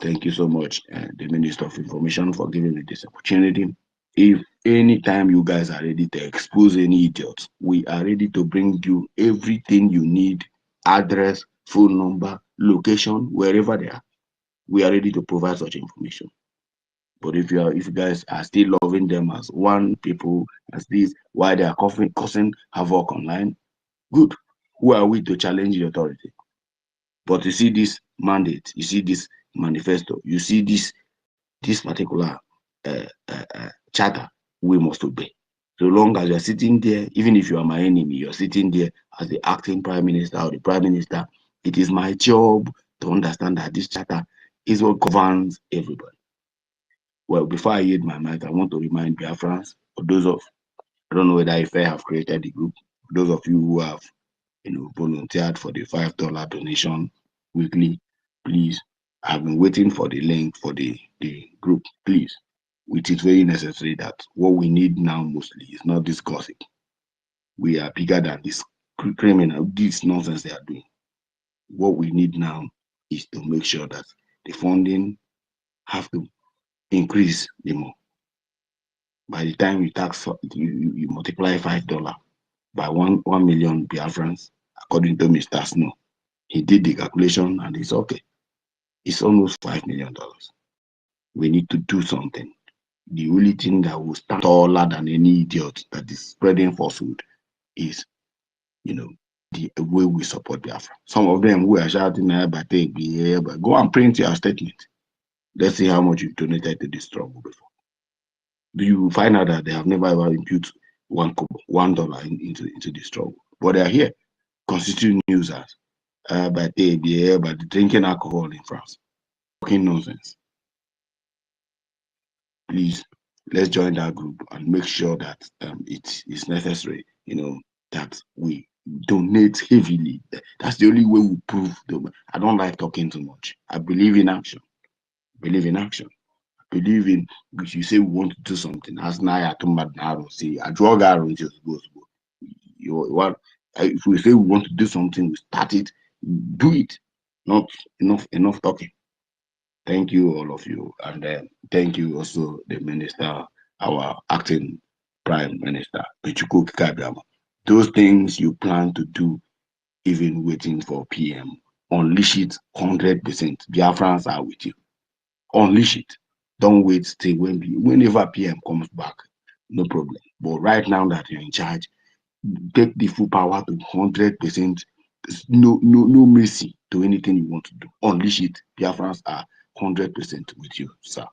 Thank you so much, the Minister of Information, for giving me this opportunity. If anytime you guys are ready to expose any idiots, we are ready to bring you everything you need, address, phone number, location, wherever they are. We are ready to provide such information. But if you guys are still loving them as one people, as this, why they are causing havoc online, good. Who are we to challenge the authority? But you see this mandate, you see this manifesto, you see this particular charter, we must obey. So long as you're sitting there, even if you are my enemy, you're sitting there as the acting prime minister or the prime minister, it is my job to understand that this charter is what governs everybody. Well, before I yield my mic, I want to remind Biafrans, or those of, I don't know whether if I have created the group, those of you who have, volunteered for the $5 donation weekly, please, I've been waiting for the link for the group, please. It is very necessary that what we need now mostly is not this gossip. We are bigger than this criminal, this nonsense they are doing. What we need now is to make sure that the funding have to increase the more. By the time you tax, you multiply $5 by 1 million Biafrans, according to Mr. Snow. He did the calculation and it's okay. It's almost $5 million. We need to do something. The only thing that will stand taller than any idiot that is spreading falsehood is, the way we support Biafra. Some of them who are shouting, but go and print your statement. Let's see how much you donated to this struggle before. Do you find out that they have never ever imputed $1 into the struggle? But they are here constituting users, but drinking alcohol in France. Fucking nonsense. Please, let's join that group and make sure that it is necessary, that we donate heavily. That's the only way we prove. I don't like talking too much. I believe in action. Believe in action. Believe in, if you say we want to do something, as Naya Tumbad say, I draw just goes. If we say we want to do something, we start it, do it. Not enough talking. Thank you, all of you. And thank you also, the minister, our acting prime minister, Pichuku Kabiama. Those things you plan to do, even waiting for PM, unleash it 100%. Biafrans are with you. Unleash it. Don't wait till whenever PM comes back. No problem. But right now that you're in charge, take the full power to 100%. No mercy to anything you want to do. Unleash it. Biafrans are 100% with you, sir.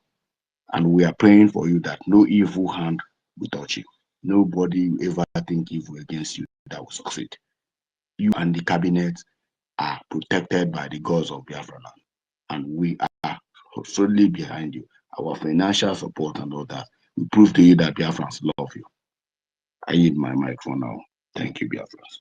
And we are praying for you that no evil hand will touch you. Nobody will ever think evil against you that will succeed. You and the cabinet are protected by the gods of Biafra land. And we are solely behind you. Our financial support and all that will prove to you that Biafrans love you. I need my mic for now. Thank you, Biafrans.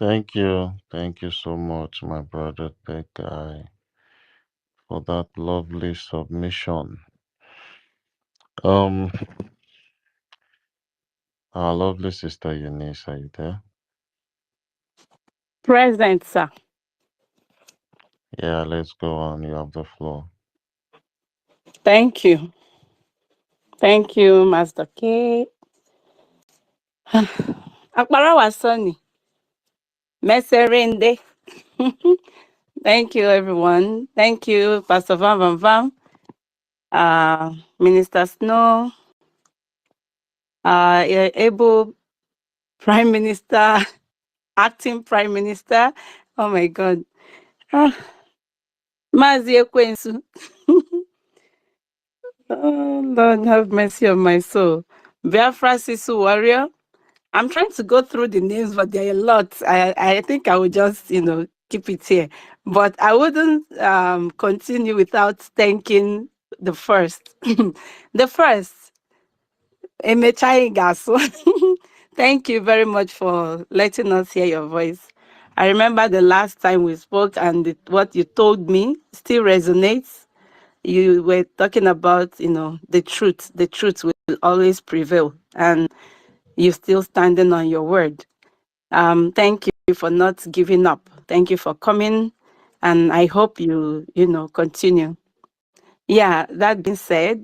Thank you. Thank you so much, my brother, that guy, for that lovely submission. Um, our lovely sister Eunice, are you there? Present, sir. Yeah, let's go on. You have the floor. Thank you. Thank you, Master K. Akbarawa Sonny. Meserende. Thank you, everyone. Thank you, Pastor Van Van Van, Minister Snow, able Prime Minister, acting Prime Minister. Oh my God. Mazi Ekwensu. Oh, Lord, have mercy on my soul. Biafra Sisu Warrior. I'm trying to go through the names, but there are a lot. I think I will just, keep it here. But I wouldn't continue without thanking the first. The first, Emechai Gaso. Thank you very much for letting us hear your voice. I remember the last time we spoke, and what you told me still resonates. You were talking about, the truth. The truth will always prevail, and you're still standing on your word. Thank you for not giving up. Thank you for coming, and I hope you continue. Yeah, that being said,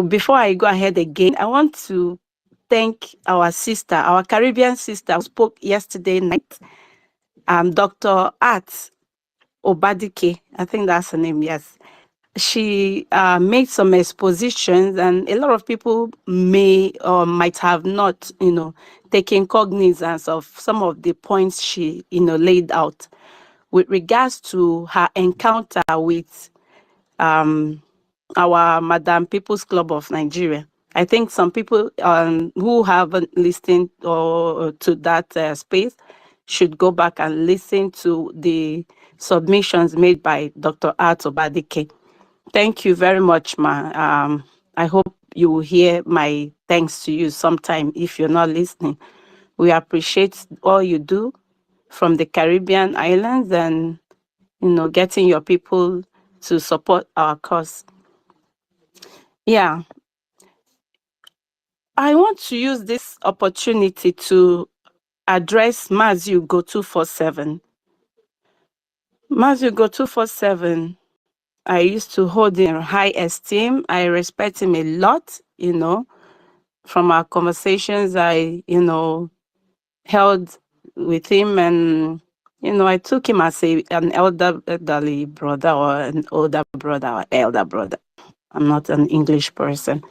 before I go ahead again, I want to thank our sister, our Caribbean sister who spoke yesterday night, Dr. Art Obadike. I think that's her name, yes. She made some expositions, and a lot of people may or might have not, taken cognizance of some of the points she, laid out with regards to her encounter with our Madam People's Club of Nigeria. I think some people who haven't listened or to that space should go back and listen to the submissions made by Dr. Art Obadike. Thank you very much, ma. I hope you will hear my thanks to you sometime if you're not listening. We appreciate all you do from the Caribbean islands and, getting your people to support our cause. Yeah. I want to use this opportunity to address Mazu Go 247. Mazu Go 247, I used to hold in high esteem. I respect him a lot, from our conversations I, held with him, and, I took him as an elderly brother, or an older brother, or elder brother. I'm not an English person.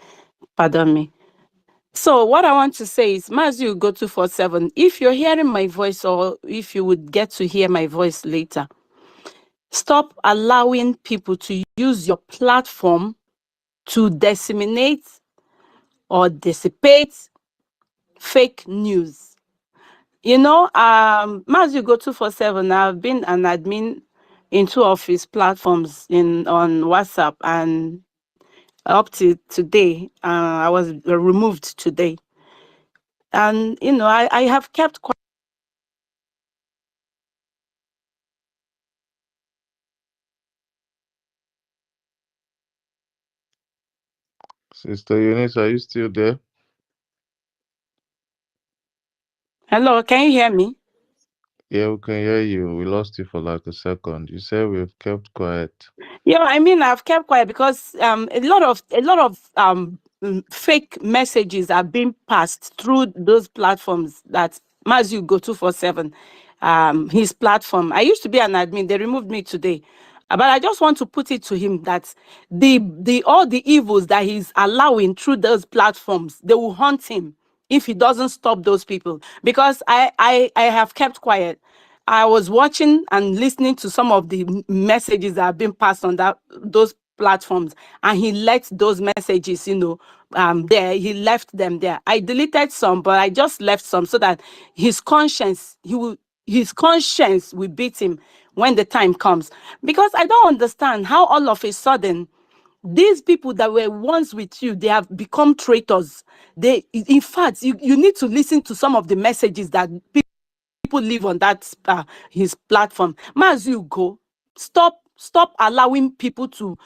Pardon me. So what I want to say is, Mazu Go 247, if you're hearing my voice, or if you would get to hear my voice later, stop allowing people to use your platform to disseminate or dissipate fake news. Mazu Go 247, I've been an admin in 2 of his platforms on WhatsApp, and up to today, I was removed today. And, I have kept quiet. Sister Eunice, are you still there? Hello, can you hear me? Yeah, we can hear you. We lost you for like a second. You said we've kept quiet. Yeah, I mean, I've kept quiet because a lot of fake messages are being passed through those platforms that Mazu Go 247, his platform. I used to be an admin. They removed me today. But I just want to put it to him that the all the evils that he's allowing through those platforms, they will haunt him if he doesn't stop those people. Because I have kept quiet. I was watching and listening to some of the messages that have been passed on those platforms, and he let those messages, there. He left them there. I deleted some, but I just left some so that his conscience will beat him when the time comes. Because I don't understand how all of a sudden these people that were once with you, they have become traitors. In fact, you need to listen to some of the messages that people live on that his platform. Mazu Go, stop allowing people to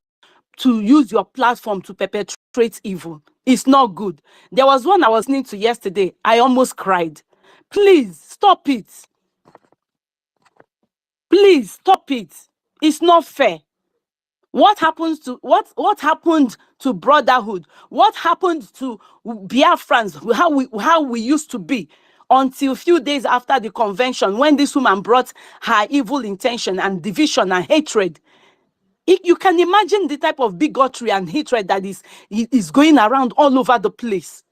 use your platform to perpetrate evil. It's not good. There was one I was listening to yesterday. I almost cried. Please stop it. Please stop it. It's not fair. What happened to brotherhood? What happened to Biafrans? How we used to be until a few days after the convention, when this woman brought her evil intention and division and hatred. You can imagine the type of bigotry and hatred that is going around all over the place.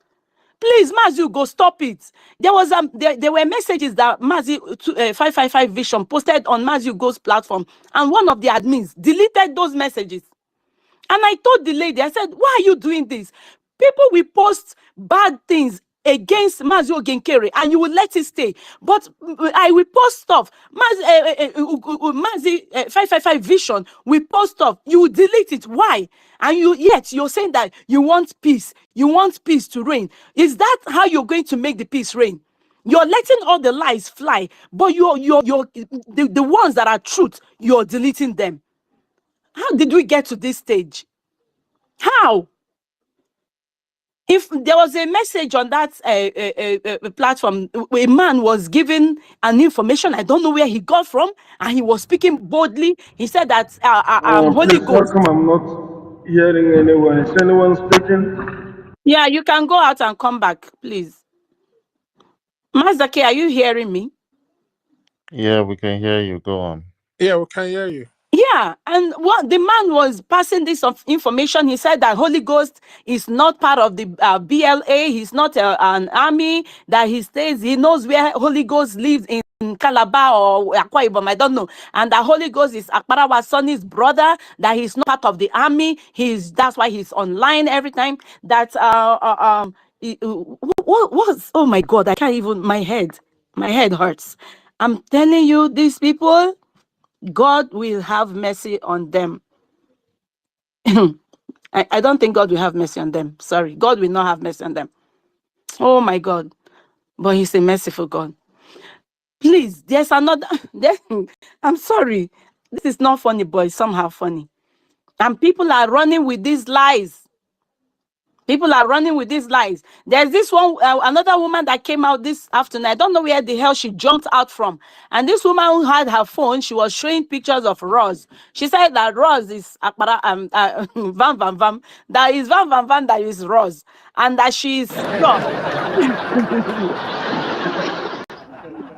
Please, Mazu, go stop it. There were messages that Mazi 555 Vision posted on Mazu Go's platform, and one of the admins deleted those messages. And I told the lady, I said, why are you doing this? People will post bad things against Mazi Ogenkere and you will let it stay. But I will post stuff. Mazi 555 Vision will post stuff. You will delete it. Why? And yet you're saying that you want peace. You want peace to reign. Is that how you're going to make the peace reign? You're letting all the lies fly, but the ones that are truth, you're deleting them. How did we get to this stage? How? If there was a message on that platform, a man was given an information I don't know where he got from, and he was speaking boldly. He said that Holy Please, how Ghost. come I'm not hearing anyone? Is anyone speaking? Yeah, you can go out and come back, please. Mazake, are you hearing me? Yeah, we can hear you. Go on. Yeah, we can hear you. Yeah, and what the man was passing this of information, he said that Holy Ghost is not part of the BLA. He's not an army. That he knows where Holy Ghost lives in Calabar or Akwa Ibom, I don't know. And that Holy Ghost is Akbarawa Sonny's brother. That he's not part of the army. That's why he's online every time. That what was? Oh my God, I can't even. My head hurts. I'm telling you, these people. God will have mercy on them. I don't think God will have mercy on them. Sorry. God will not have mercy on them. Oh my God. But He's a merciful God. Please, there's another. I'm sorry. This is not funny, but it's somehow funny. And people are running with these lies. People are running with these lies. There's this one, another woman that came out this afternoon. I don't know where the hell she jumped out from. And this woman who had her phone, she was showing pictures of Roz. She said that Roz is Van Van Van. That is Van Van Van that is Roz. And that she's sure.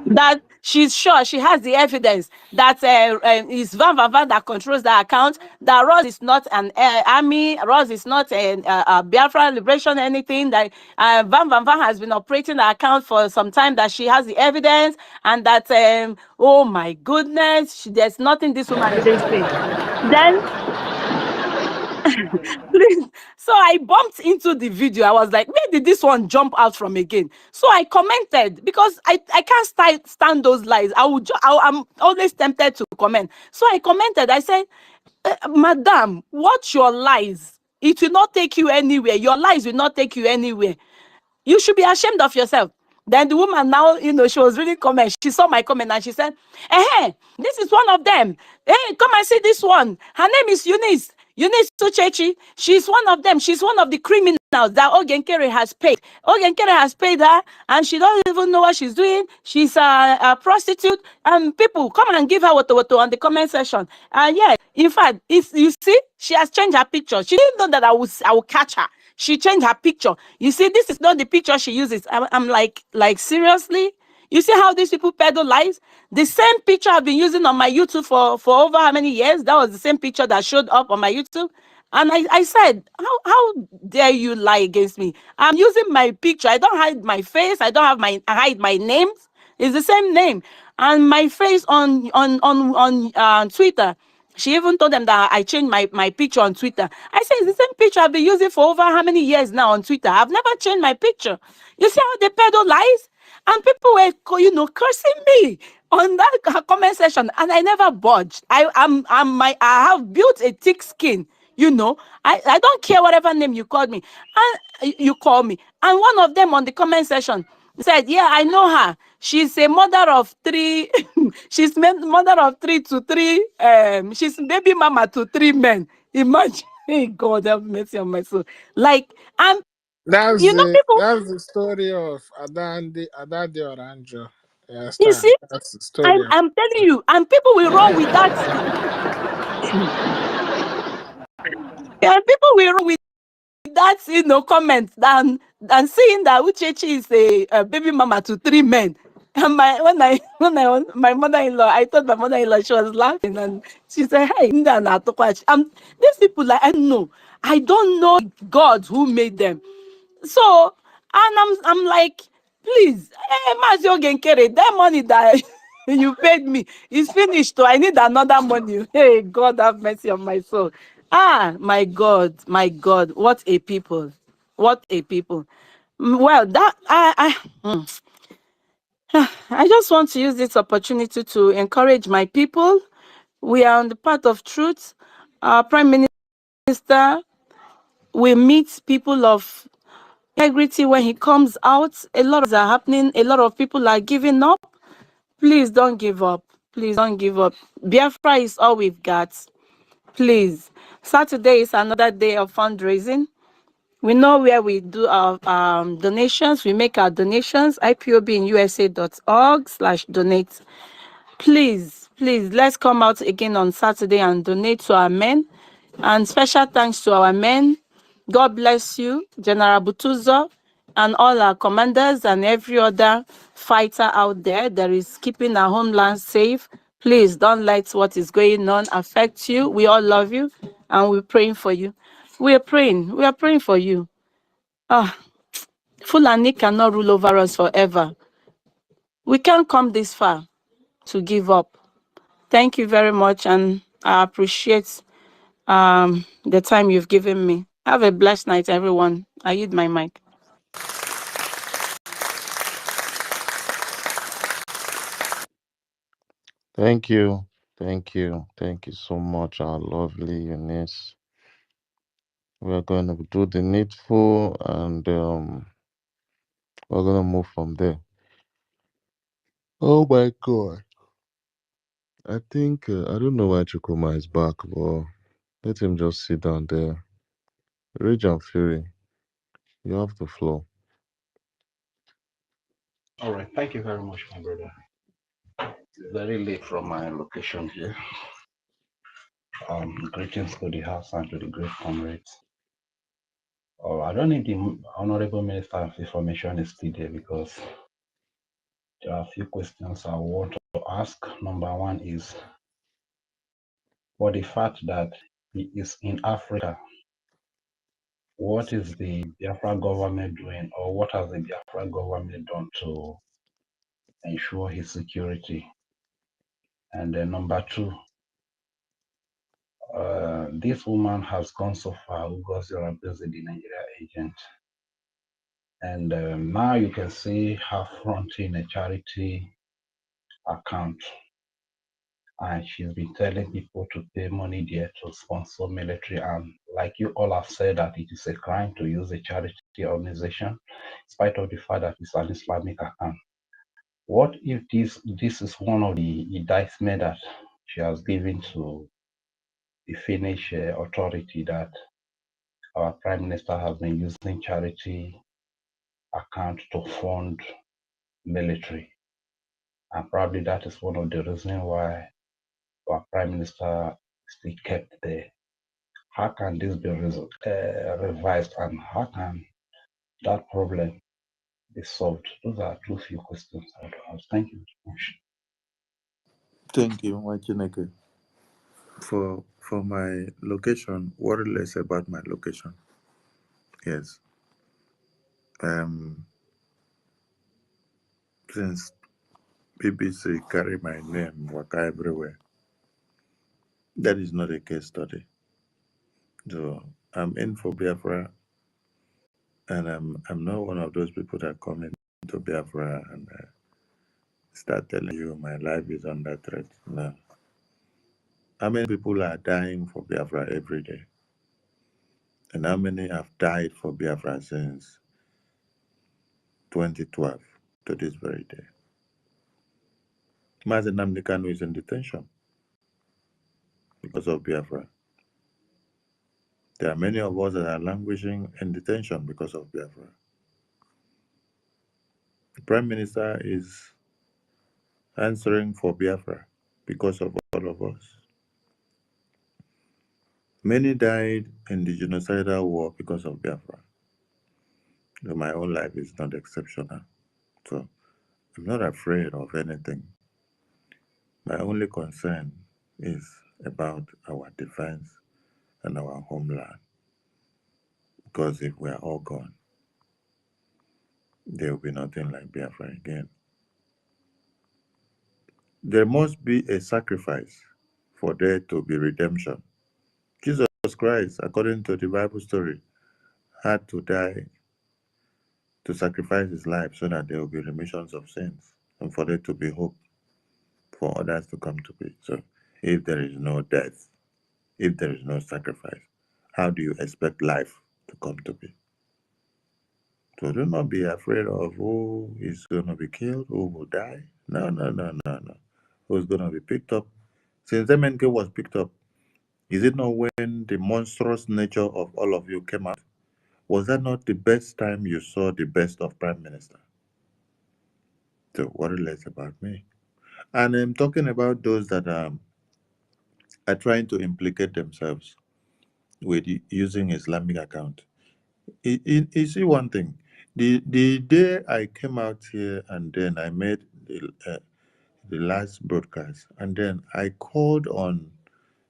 That she's sure she has the evidence that it's Van Van Van that controls the account. That Ross is not an army. Ross is not a Biafra liberation anything. That Van Van Van has been operating the account for some time. That she has the evidence, and that oh my goodness, there's nothing this woman didn't say. Then please. So I bumped into the video. I was like, where did this one jump out from again? So I commented because I can't stand those lies. I'm always tempted to comment. So I commented. I said, Madam, watch your lies. It will not take you anywhere. Your lies will not take you anywhere. You should be ashamed of yourself. Then the woman now, she was reading comments. She saw my comment and she said, hey, this is one of them. Hey, come and see this one. Her name is Eunice. Eunice Tuchechi. She's one of them. She's one of the criminals that Ogenkere has paid. Ogenkere has paid her and she doesn't even know what she's doing. She's a prostitute. And people, come and give her what on the comment section. And yeah, in fact, you see, she has changed her picture. She didn't know that I will catch her. She changed her picture. You see, this is not the picture she uses. I'm like seriously? You see how these people peddle lies? The same picture I've been using on my YouTube for over how many years? That was the same picture that showed up on my YouTube. And I said, how dare you lie against me? I'm using my picture. I don't hide my face. I don't hide my names. It's the same name. And my face on Twitter. She even told them that I changed my picture on Twitter. I said, it's the same picture I've been using for over how many years now on Twitter. I've never changed my picture. You see how they peddle lies? And people were, cursing me on that comment section, and I never budged. I have built a thick skin. I don't care whatever name you called me, and you call me. And one of them on the comment section said, yeah, I know her. She's a mother of three. She's mother of three to three. She's baby mama to three men. Imagine. Hey, God have mercy on my soul. Like, and people. That's the story of Adade Oranjo. You You understand? see, That's the story of I'm telling you, and people will run with that. And people will run with that, comment than seeing that Uchechi is a baby mama to three men. And my mother-in-law, I told my mother-in-law, she was laughing and she said, hey, these people, like, I don't know God who made them. So, and I'm like, please, Mazio Genkere, that money that you paid me is finished. So I need another money. Hey, God have mercy on my soul. Ah, my God, what a people. What a people. Well, that I just want to use this opportunity to encourage my people. We are on the path of truth. Our Prime Minister will meet people of integrity when he comes out. A lot of things are happening. A lot of people are giving up. Please don't give up. Please don't give up. Biafra is all we've got. Please. Saturday is another day of fundraising. We know where we do our donations. We make our donations. IPOBinusa.org/donate. Please, let's come out again on Saturday and donate to our men. And special thanks to our men. God bless you, General Butuzo, and all our commanders and every other fighter out there that is keeping our homeland safe. Please don't let what is going on affect you. We all love you, and we're praying for you. We are praying for you. Fulani cannot rule over us forever. We can't come this far to give up. Thank you very much, and I appreciate the time you've given me. Have a blessed night, everyone. I yield my mic. Thank you. Thank you. Thank you so much, our lovely Eunice. We are going to do the needful and we're going to move from there. Oh my God. I think, I don't know why Chukuma is back, but let him just sit down there. Rage and Fury, you have the floor. All right, thank you very much, my brother. It's very late from my location here. Greetings to the house and to the great comrades. Oh, I don't think the Honorable Minister of Information is still there because there are a few questions I want to ask. Number one is, for the fact that he is in Africa, what is the Biafra government doing, or what has the Biafra government done to ensure his security? And then number two, this woman has gone so far, Ugozi Oradozi, the Nigeria agent. And now you can see her fronting a charity account. And she's been telling people to pay money there to sponsor military. And like you all have said, that it is a crime to use a charity organization, in spite of the fact that it's an Islamic account. What if this is one of the indictment that she has given to the Finnish authority, that our prime minister has been using charity account to fund military? And probably that is one of the reasons why our prime minister still kept there. How can this be revised, and how can that problem be solved? Those are two few questions I would ask. Thank you very much. Thank you, Wachineke. For my location, what less about my location? Yes. Since BBC carry my name waka everywhere, that is not a case study. So I'm in for Biafra, and I'm not one of those people that come into Biafra and start telling you my life is under threat. No. How many people are dying for Biafra every day? And how many have died for Biafra since 2012 to this very day? Mazen Namdekanu is in detention because of Biafra. There are many of us that are languishing in detention because of Biafra. The Prime Minister is answering for Biafra because of all of us. Many died in the genocidal war because of Biafra. So my own life is not exceptional. So I'm not afraid of anything. My only concern is about our defense and our homeland. Because if we are all gone, there will be nothing like Biafra again. There must be a sacrifice for there to be redemption. Jesus Christ, according to the Bible story, had to die to sacrifice his life so that there will be remissions of sins and for there to be hope for others to come to be. So if there is no death, if there is no sacrifice, how do you expect life to come to be? So do not be afraid of who is going to be killed, who will die. No, no, no, no, no. Who's going to be picked up? Since MNK was picked up, is it not when the monstrous nature of all of you came out? Was that not the best time you saw the best of Prime Minister? So worry less about me. And I'm talking about those that are trying to implicate themselves with using Islamic account. You see one thing. The day I came out here and then I made the last broadcast, and then I called on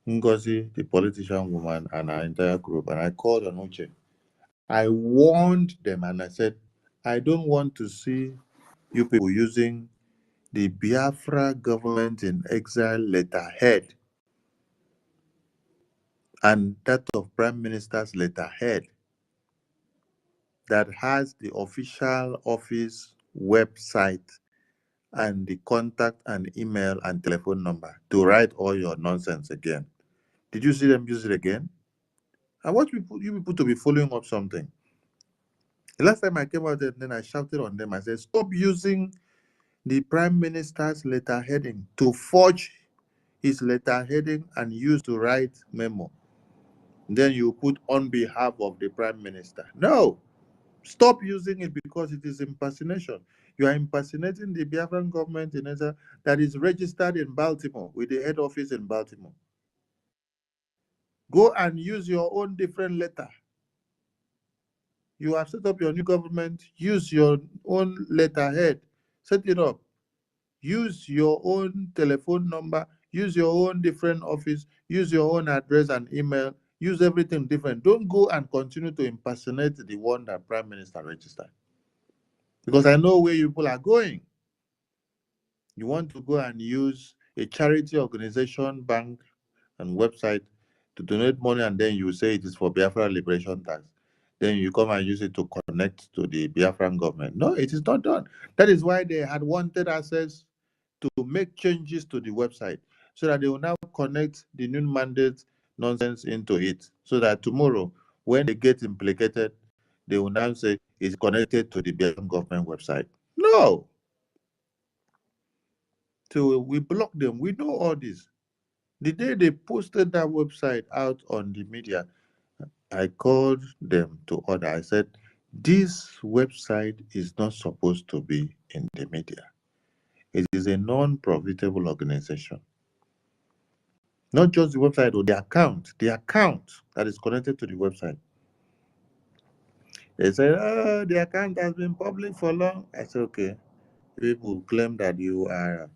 Ngozi, the politician woman, and our entire group, and I called on Uche. I warned them and I said, I don't want to see you people using the Biafra government in exile letterhead and that of Prime Minister's letterhead that has the official office website and the contact and email and telephone number to write all your nonsense again. Did you see them use it again? I want you people to be following up something. The last time I came out there, then I shouted on them. I said, stop using the Prime Minister's letterheading to forge his letterheading and use to write memo. Then you put on behalf of the Prime Minister. No, stop using it because it is impersonation. You are impersonating the Biafran government in Israel that is registered in Baltimore with the head office in Baltimore. Go and use your own different letter. You have set up your new government, use your own letterhead, set it up. Use your own telephone number, use your own different office, use your own address and email, use everything different. Don't go and continue to impersonate the one that Prime Minister registered. Because I know where you people are going. You want to go and use a charity organization, bank, and website to donate money, and then you say it is for Biafra Liberation Tax. Then you come and use it to connect to the Biafran government. No, it is not done. That is why they had wanted access to make changes to the website so that they will now connect the new mandate nonsense into it. So that tomorrow, when they get implicated, they will now say it's connected to the Biafran government website. No. So we block them. We know all this. The day they posted that website out on the media, I called them to order. I said, this website is not supposed to be in the media. It is a non-profitable organization. Not just the website or the account that is connected to the website. They said, oh, the account has been public for long. I said, okay. People claim that you are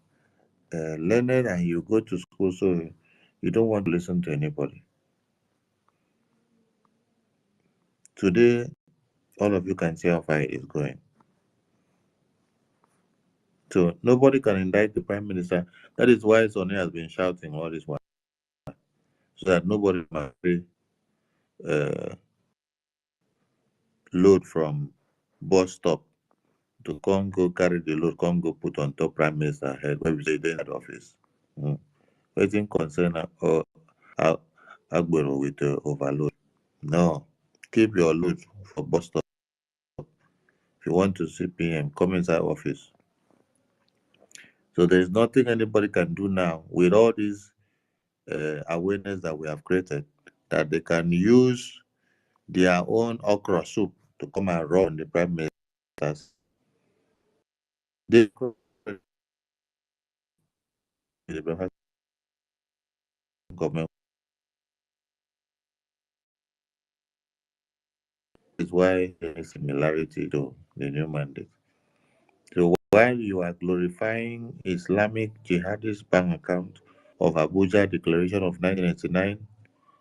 learned and you go to school, so you don't want to listen to anybody. Today, all of you can see how far it is going. So nobody can indict the prime minister. That is why Sonny has been shouting all this while, so that nobody must uh, load from bus stop to come go carry the load, come go put on top prime minister head when we say they in that office. Waiting concern or Agbero with overload. No, keep your load for bus stop. If you want to see PM, come inside office. So there is nothing anybody can do now with all this awareness that we have created, that they can use their own okra soup to come and run the prime ministers. They the government is why there is similarity to the new mandate. So while you are glorifying Islamic jihadist bank account of Abuja Declaration of 1989,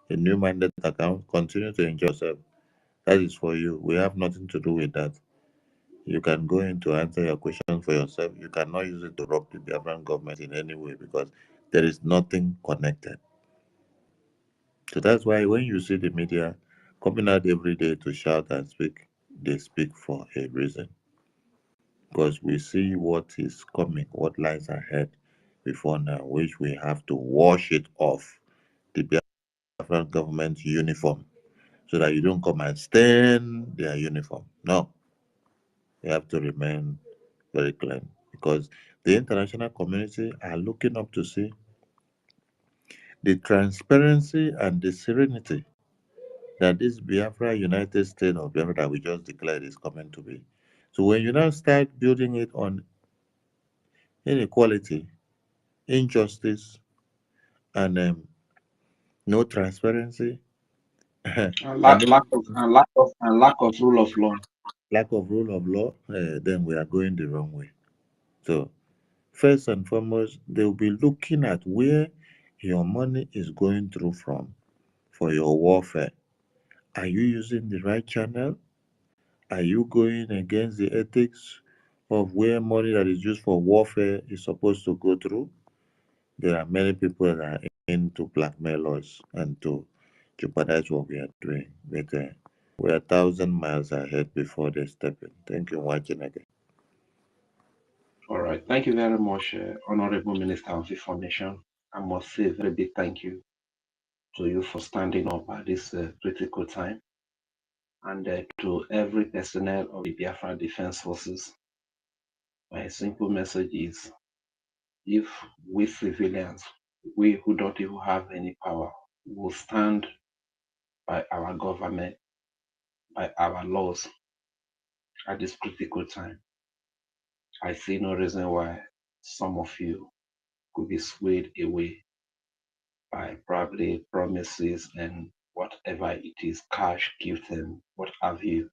the new mandate account, continue to enjoy yourself. That is for you. We have nothing to do with that. You can go in to answer your question for yourself. You cannot use it to rob the Biafran government in any way because there is nothing connected. So that's why when you see the media coming out every day to shout and speak, they speak for a reason. Because we see what is coming, what lies ahead before now, which we have to wash it off the Biafran government uniform so that you don't come and stain their uniform. No. We have to remain very clean because the international community are looking up to see the transparency and the serenity that this Biafra United States of Biafra that we just declared is coming to be. So when you now start building it on inequality, injustice, and no transparency, and Lack of rule of law. lack of rule of law, then we are going the wrong way. So first and foremost, they'll be looking at where your money is going through from for your warfare. Are you using the right channel? Are you going against the ethics of where money that is used for warfare is supposed to go through? There are many people that are into blackmail us and to jeopardize what we are doing. But we're 1,000 miles ahead before they step in. Thank you for watching again. All right. Thank you very much, Honorable Minister of Information. I must say a very big thank you to you for standing up at this critical time, and to every personnel of the Biafra Defense Forces. My simple message is, if we civilians, we who don't even have any power, will stand by our government, by our laws at this critical time, I see no reason why some of you could be swayed away by probably promises and whatever it is, cash, gift, and what have you.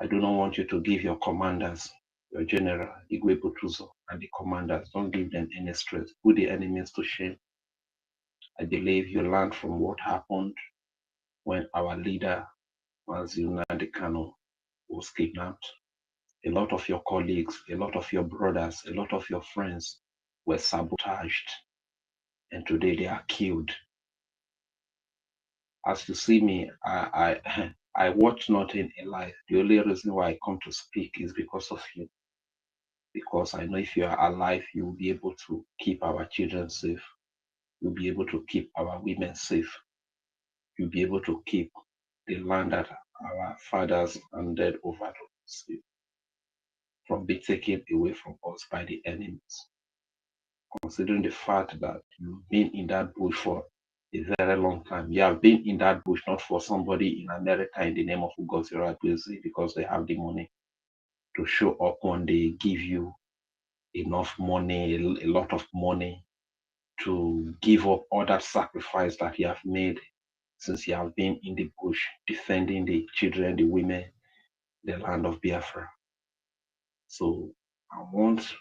I do not want you to give your commanders, your general, Igwe Butuzo, and the commanders, don't give them any stress. Put the enemies to shame. I believe you learned from what happened when our leader, Mazi Nnamdi Kanu, was kidnapped. A lot of your colleagues, a lot of your brothers, a lot of your friends were sabotaged, and today they are killed. As you see me, I I watch nothing in life. The only reason why I come to speak is because of you. Because I know if you are alive, you will be able to keep our children safe. You'll be able to keep our women safe. You'll be able to keep the land that our fathers handed over to us from being taken away from us by the enemies. Considering the fact that you've been in that bush for a very long time. You have been in that bush not for somebody in America in the name of Ugozira because they have the money to show up when they give you enough money, a lot of money to give up all that sacrifice that you have made since you have been in the bush defending the children, the women, the land of Biafra. So I want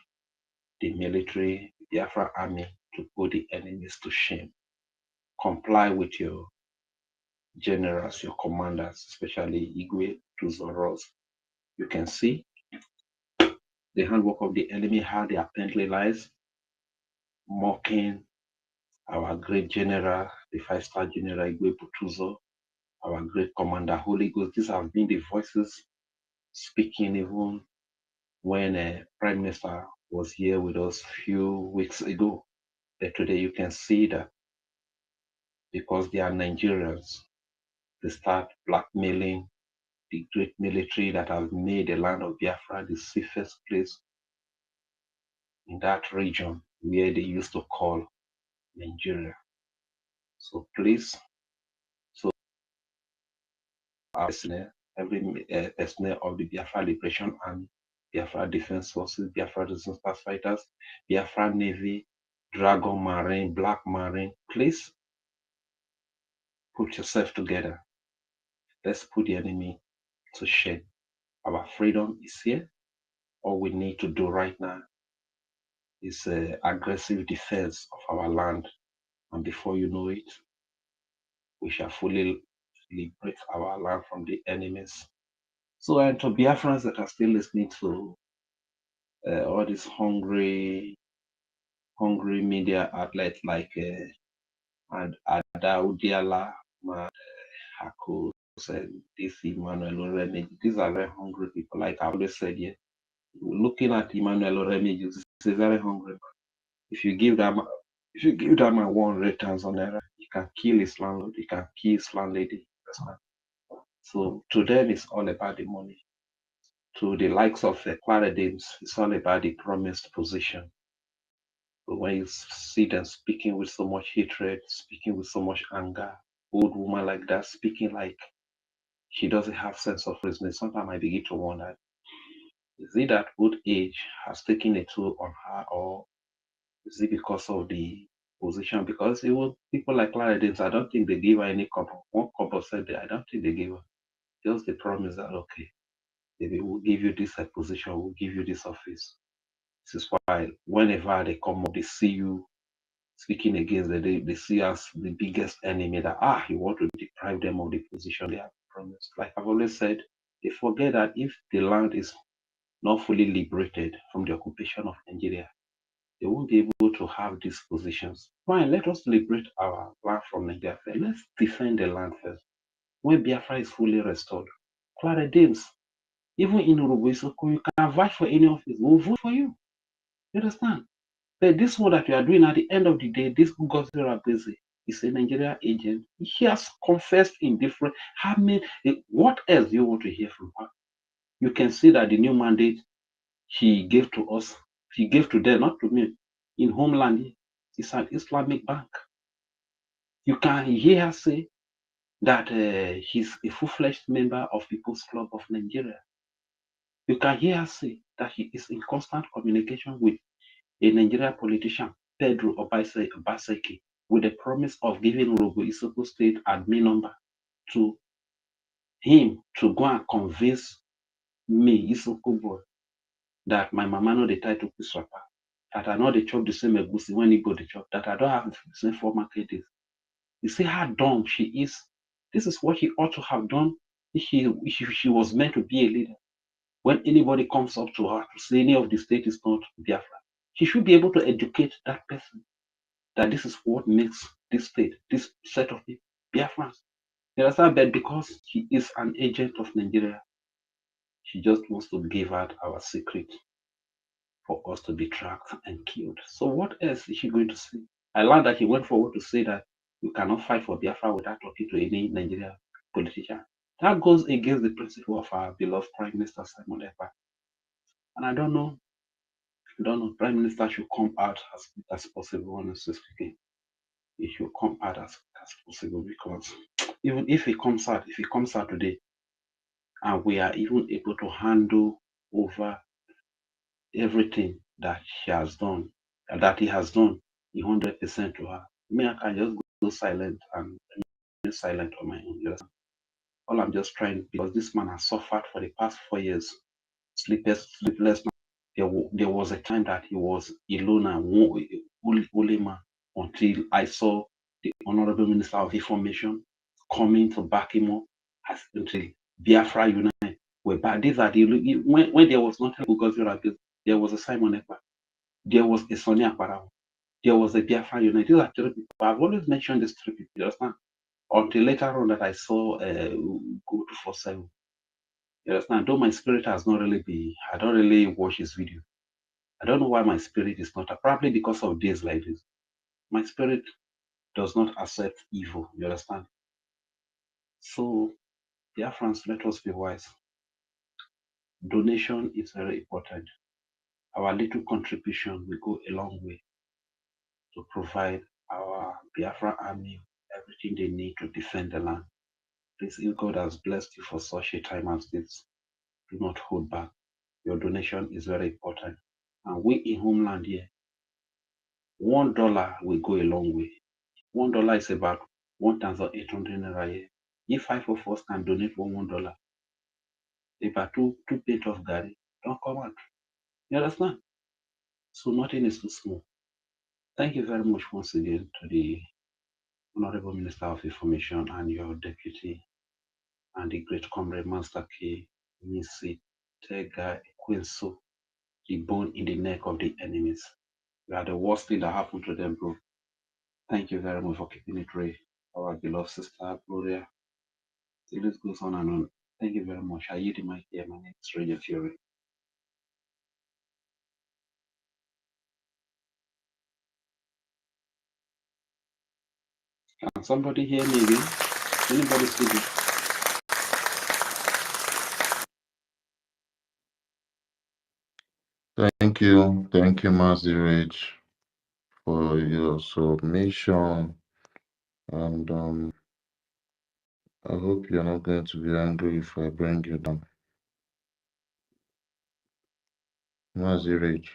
the military, Biafra army, to put the enemies to shame. Comply with your generals, your commanders, especially Igwe Tuzoros. You can see the handwork of the enemy, how they apparently lies, mocking our great general, the five-star general Igwe Butuzo, our great commander, Holy Ghost. These have been the voices speaking even when Prime Minister was here with us a few weeks ago. But today you can see that because they are Nigerians, they start blackmailing the great military that have made the land of Biafra the safest place in that region where they used to call Nigeria. So please, so our personnel, every personnel of the Biafra Liberation Army, Biafra Defense Forces, Biafra Resistance Fighters, Biafra Navy, Dragon Marine, Black Marine, please put yourself together. Let's put the enemy to shame. Our freedom is here. All we need to do right now is aggressive defense of our land. And before you know it, we shall fully liberate our land from the enemies. So, and to Biafrans that are still listening to all these hungry media outlets like Adaudiala, Hakus, and this Emmanuel Oremiji, these are very hungry people. Like I always said, yeah, looking at Emmanuel Oremiji, is a very hungry man. If you give that man 100,000 naira, he can kill his landlord, he can kill his landlady. So to them, it's all about the money. to the likes of Clara Dames, it's all about the promised position. But when you see them speaking with so much hatred, speaking with so much anger, old woman like that, speaking like she doesn't have sense of reasoning, sometimes I begin to wonder, is it that old age has taken a toll on her, or is it because of the position? Because it was people like Clara Dames, I don't think they gave her any couple. One couple said that I don't think they gave her. Just the promise that, okay, maybe we'll give you this position, we'll give you this office. This is why whenever they come up, they see you speaking against them, they see us the biggest enemy, that you want to deprive them of the position they have promised. Like I've always said, they forget that if the land is not fully liberated from the occupation of Nigeria, they won't be able to have these positions. Fine, let us liberate our land from Nigeria first. Let's defend the land first. When Biafra is fully restored, Clara Dames, even in Urubu, you can vouch for any office. We'll vote for you. You understand? But this one that you are doing at the end of the day, this Godzilla busy is a Nigeria agent. He has confessed in different. How many? What else do you want to hear from her? You can see that the new mandate he gave to us, he gave to them, not to me, in homeland, is an Islamic bank. You can hear her say that he's a full-fledged member of People's Club of Nigeria. You can hear her say that he is in constant communication with a Nigerian politician, Pedro Obaseki, with the promise of giving Robo Isoko State admin number to him to go and convince me, Isoko boy, that my mama know the title to swapper, that I know they chop the same egusi when he go the chop, that I don't have the same former days. You see how dumb she is. This is what she ought to have done if she was meant to be a leader. When anybody comes up to her to say any of the state is not Biafra, she should be able to educate that person that this is what makes this state, this set of people, Biafrans. You understand? But because she is an agent of Nigeria, she just wants to give out our secret for us to be tracked and killed. So what else is she going to say? I learned that he went forward to say that you cannot fight for Biafra without talking to any Nigerian politician. That goes against the principle of our beloved Prime Minister Simon Ekpa. And I don't know, Prime Minister should come out as quick as possible, honestly speaking. He should come out as quick as possible, because even if he comes out today, and we are even able to handle over everything that he has done, 100% to her. Me, I can just go silent and remain silent on my own. Just, all I'm just trying, because this man has suffered for the past 4 years, sleepless night. There was a time that he was alone and only man, until I saw the Honorable Minister of Information coming to back him up until Biafra Unite. Whereby these are when there was nothing because there was a Simon Ekpa, there was a Sonia Akparawa, there was a Biafra Unite. These are three people. I've always mentioned these three people, you understand? Until later on that I saw Go 247. You understand? Though my spirit has not really been, I don't really watch his video. I don't know why my spirit is not, probably because of days like this. My spirit does not accept evil, you understand? So, dear friends, let us be wise. Donation is very important. Our little contribution will go a long way to provide our Biafra army everything they need to defend the land. Please, if God has blessed you for such a time as this, do not hold back. Your donation is very important. And we in homeland here, $1 will go a long way. $1 is about 1,800 naira here. If 5 of us can donate $1, about two plate of gari, don't come out. You understand? So nothing is too small. Thank you very much once again to the Honorable Minister of Information and your deputy and the great comrade Master K, Nisi, Tega, Quinso, the bone in the neck of the enemies. You are the worst thing that happened to them, bro. Thank you very much for keeping it real. Our beloved sister, Gloria. The list goes on and on. Thank you very much. I yield the mic here. My name is Radio Fury. Can somebody hear me again? Anybody speaking? Thank you, Mazi Rage, for your submission. And I hope you're not going to be angry if I bring you down. Mazi Rage.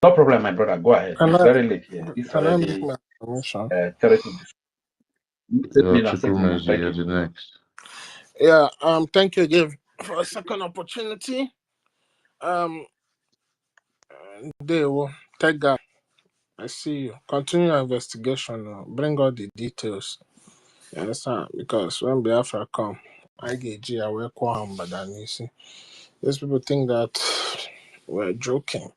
No problem, my brother. Go ahead. Can It's I very late here. It's can I make already my submission? 30. Yeah, Six Triple minutes. Mazi, Thank you're you. the next. Yeah. Thank you again for a second opportunity. Um. They will take that. I see you. Continue your investigation. Bring all the details. You understand? Because when Biafra come, IGG, I will call him, but then you see, these people think that we're joking.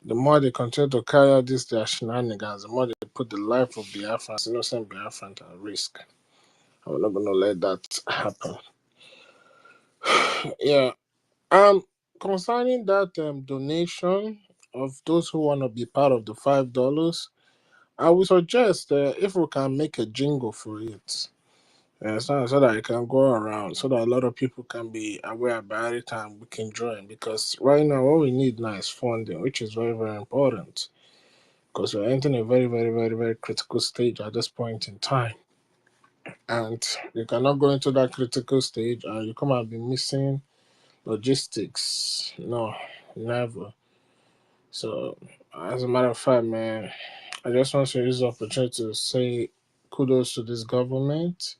The more they continue to carry out these their shenanigans, the more they put the life of Biafrans, innocent Biafrans, at risk. I'm not gonna let that happen. Yeah. Concerning that donation of those who want to be part of the $5, I would suggest if we can make a jingle for it. So that it can go around, so that a lot of people can be aware about it and we can join. Because right now, what we need now is funding, which is very, very important. Because we're entering a very, very, very, very critical stage at this point in time. And you cannot go into that critical stage and you come and be missing logistics. No, never. So, as a matter of fact, man, I just want to use the opportunity to say kudos to this government.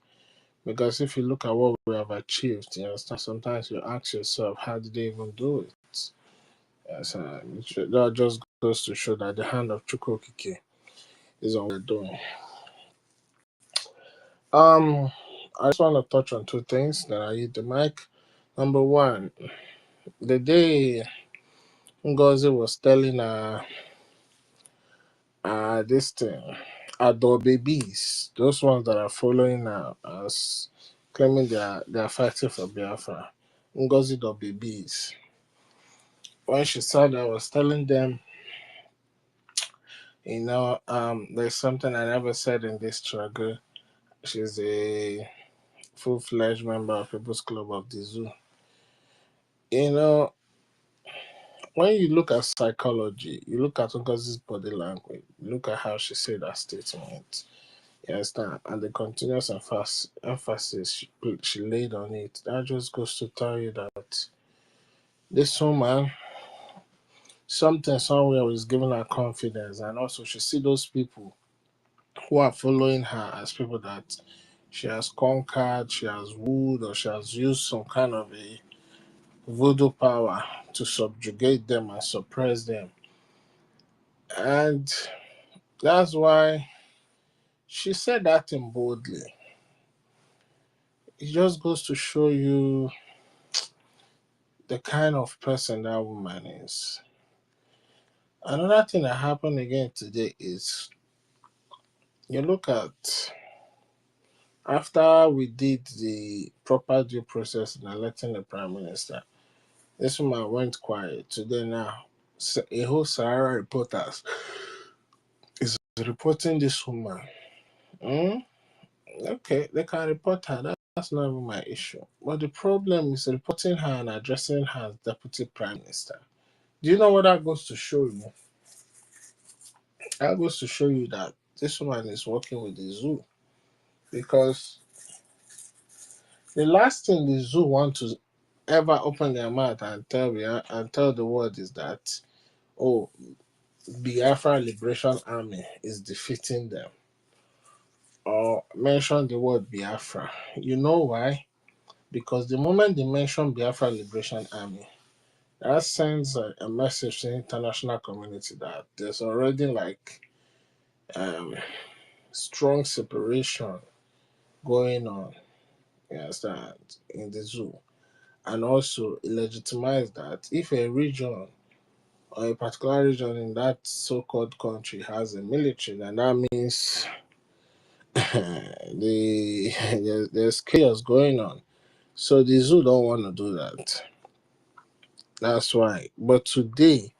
Because if you look at what we have achieved, you understand, sometimes you ask yourself, how did they even do it? Yes, that just goes to show that the hand of Chukwokike is on what we're doing. I just want to touch on two things, then I hit the mic. Number one, the day Ngozi was telling this thing, adore babies, those ones that are following her as claiming they are fighting for Biafra, Ngozi the babies. When she said I was telling them, there's something I never said in this struggle. She's a full-fledged member of People's Club of the Zoo. You know, when you look at psychology, you look at Ngozi's body language, you look at how she said that statement, you understand, and the continuous emphasis she laid on it, that just goes to tell you that this woman, something somewhere was giving her confidence, and also she see those people who are following her as people that she has conquered, she has wooed, or she has used some kind of a voodoo power to subjugate them and suppress them. And that's why she said that thing boldly. It just goes to show you the kind of person that woman is. Another thing that happened again today is you look at after we did the proper due process in electing the prime minister, this woman went quiet. Today now, a whole Sahara reporters is reporting this woman. Hmm? Okay, they can report her. That's not even my issue. But the problem is reporting her and addressing her as deputy prime minister. Do you know what that goes to show you? That goes to show you that this woman is working with the zoo. Because the last thing the zoo want to ever open their mouth and tell the world is that, oh, Biafra Liberation Army is defeating them, or mention the word Biafra. You know why? Because the moment they mention Biafra Liberation Army, that sends a message to the international community that there's already like um, strong separation going on, you understand, in the zoo. And also it legitimizes that if a region or a particular region in that so-called country has a military, then that means there's chaos going on. So the zoo don't want to do that. That's why. But today,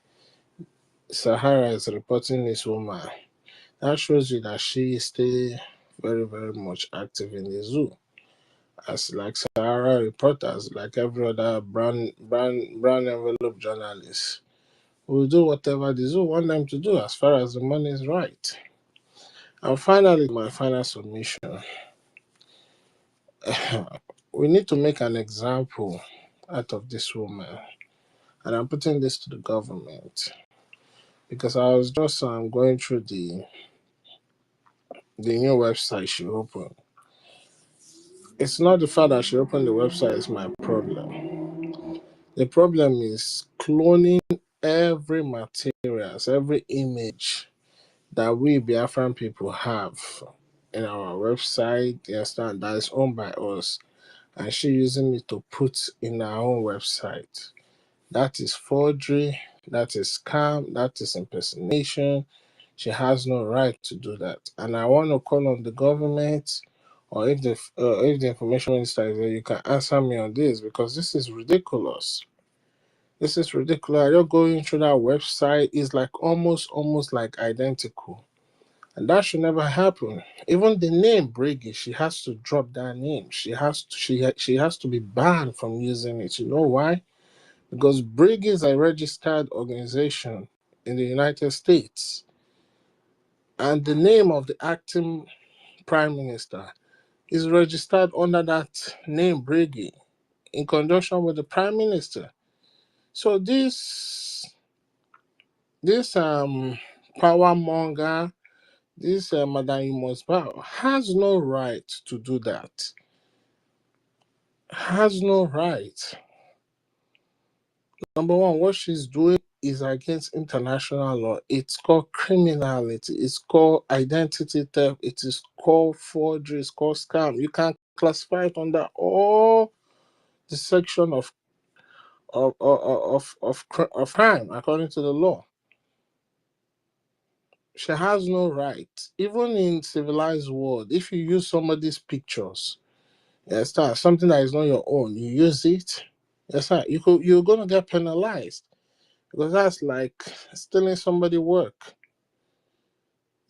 Sahara is reporting this woman. That shows you that she is still very, very much active in the zoo. as like Sahara reporters, like every other brown envelope journalist. We'll do whatever the zoo want them to do as far as the money is right. And finally, my final submission. We need to make an example out of this woman. And I'm putting this to the government. Because I was just going through the new website she opened. It's not the fact that she opened the website is my problem. The problem is cloning every materials, every image that we Biafran people have in our website, you understand, that is owned by us, and she using it to put in our own website. That is forgery, that is scam, that is impersonation. She has no right to do that. And I want to call on the government, or if the information minister is there, you can answer me on this because this is ridiculous. This is ridiculous. You're going through that website is like almost like identical. And that should never happen. Even the name Briggy, she has to drop that name. She has to be banned from using it. You know why? Because Briggy is a registered organization in the United States. And the name of the acting prime minister is registered under that name Briggy in conjunction with the prime minister. So this power monger, this Madam Yumosba has no right to do that. Has no right. Number one, what she's doing is against international law. It's called criminality. It's called identity theft. It is called forgery. It's called scam. You can classify it under all the section of crime according to the law. She has no right. Even in civilized world, if you use somebody's pictures, yes, sir, something that is not your own, you use it, yes, sir, you're gonna get penalized because that's like stealing somebody's work.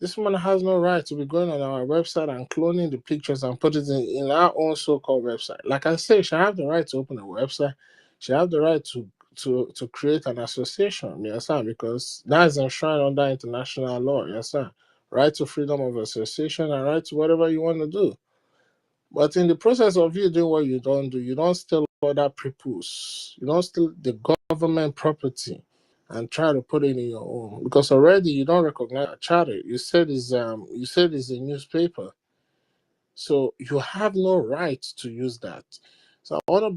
This woman has no right to be going on our website and cloning the pictures and put it in our own so-called website. Like I say, she have the right to open a website. She have the right to create an association, yes, sir, because that is enshrined under international law, yes, sir. Right to freedom of association and right to whatever you want to do. But in the process of you doing what you don't do, you don't steal other people's, you don't steal the government property and try to put it in your own because already you don't recognize a charter. You said it's a newspaper, so you have no right to use that. So I want to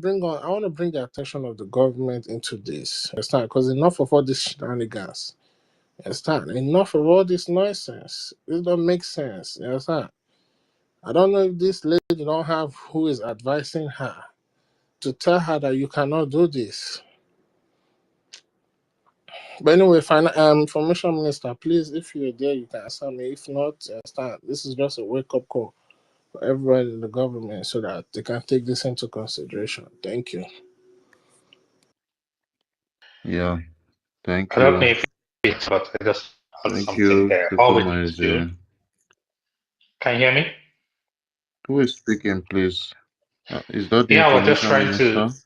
bring the attention of the government into this. Understand? Because enough of all this shenanigans. Understand? Enough of all this nonsense. It don't make sense. Understand? I don't know if this lady don't have who is advising her to tell her that you cannot do this. But anyway, information minister, please, if you're there, you can answer me. If not, start. This is just a wake up call for everybody in the government so that they can take this into consideration. Thank you. Yeah, thank I don't know you. if it's, but I just add Thank something you, there. All we need to do. Chukwuemeze. Can you hear me? Who is speaking, please? Is that the Yeah, I was just information trying to. minister?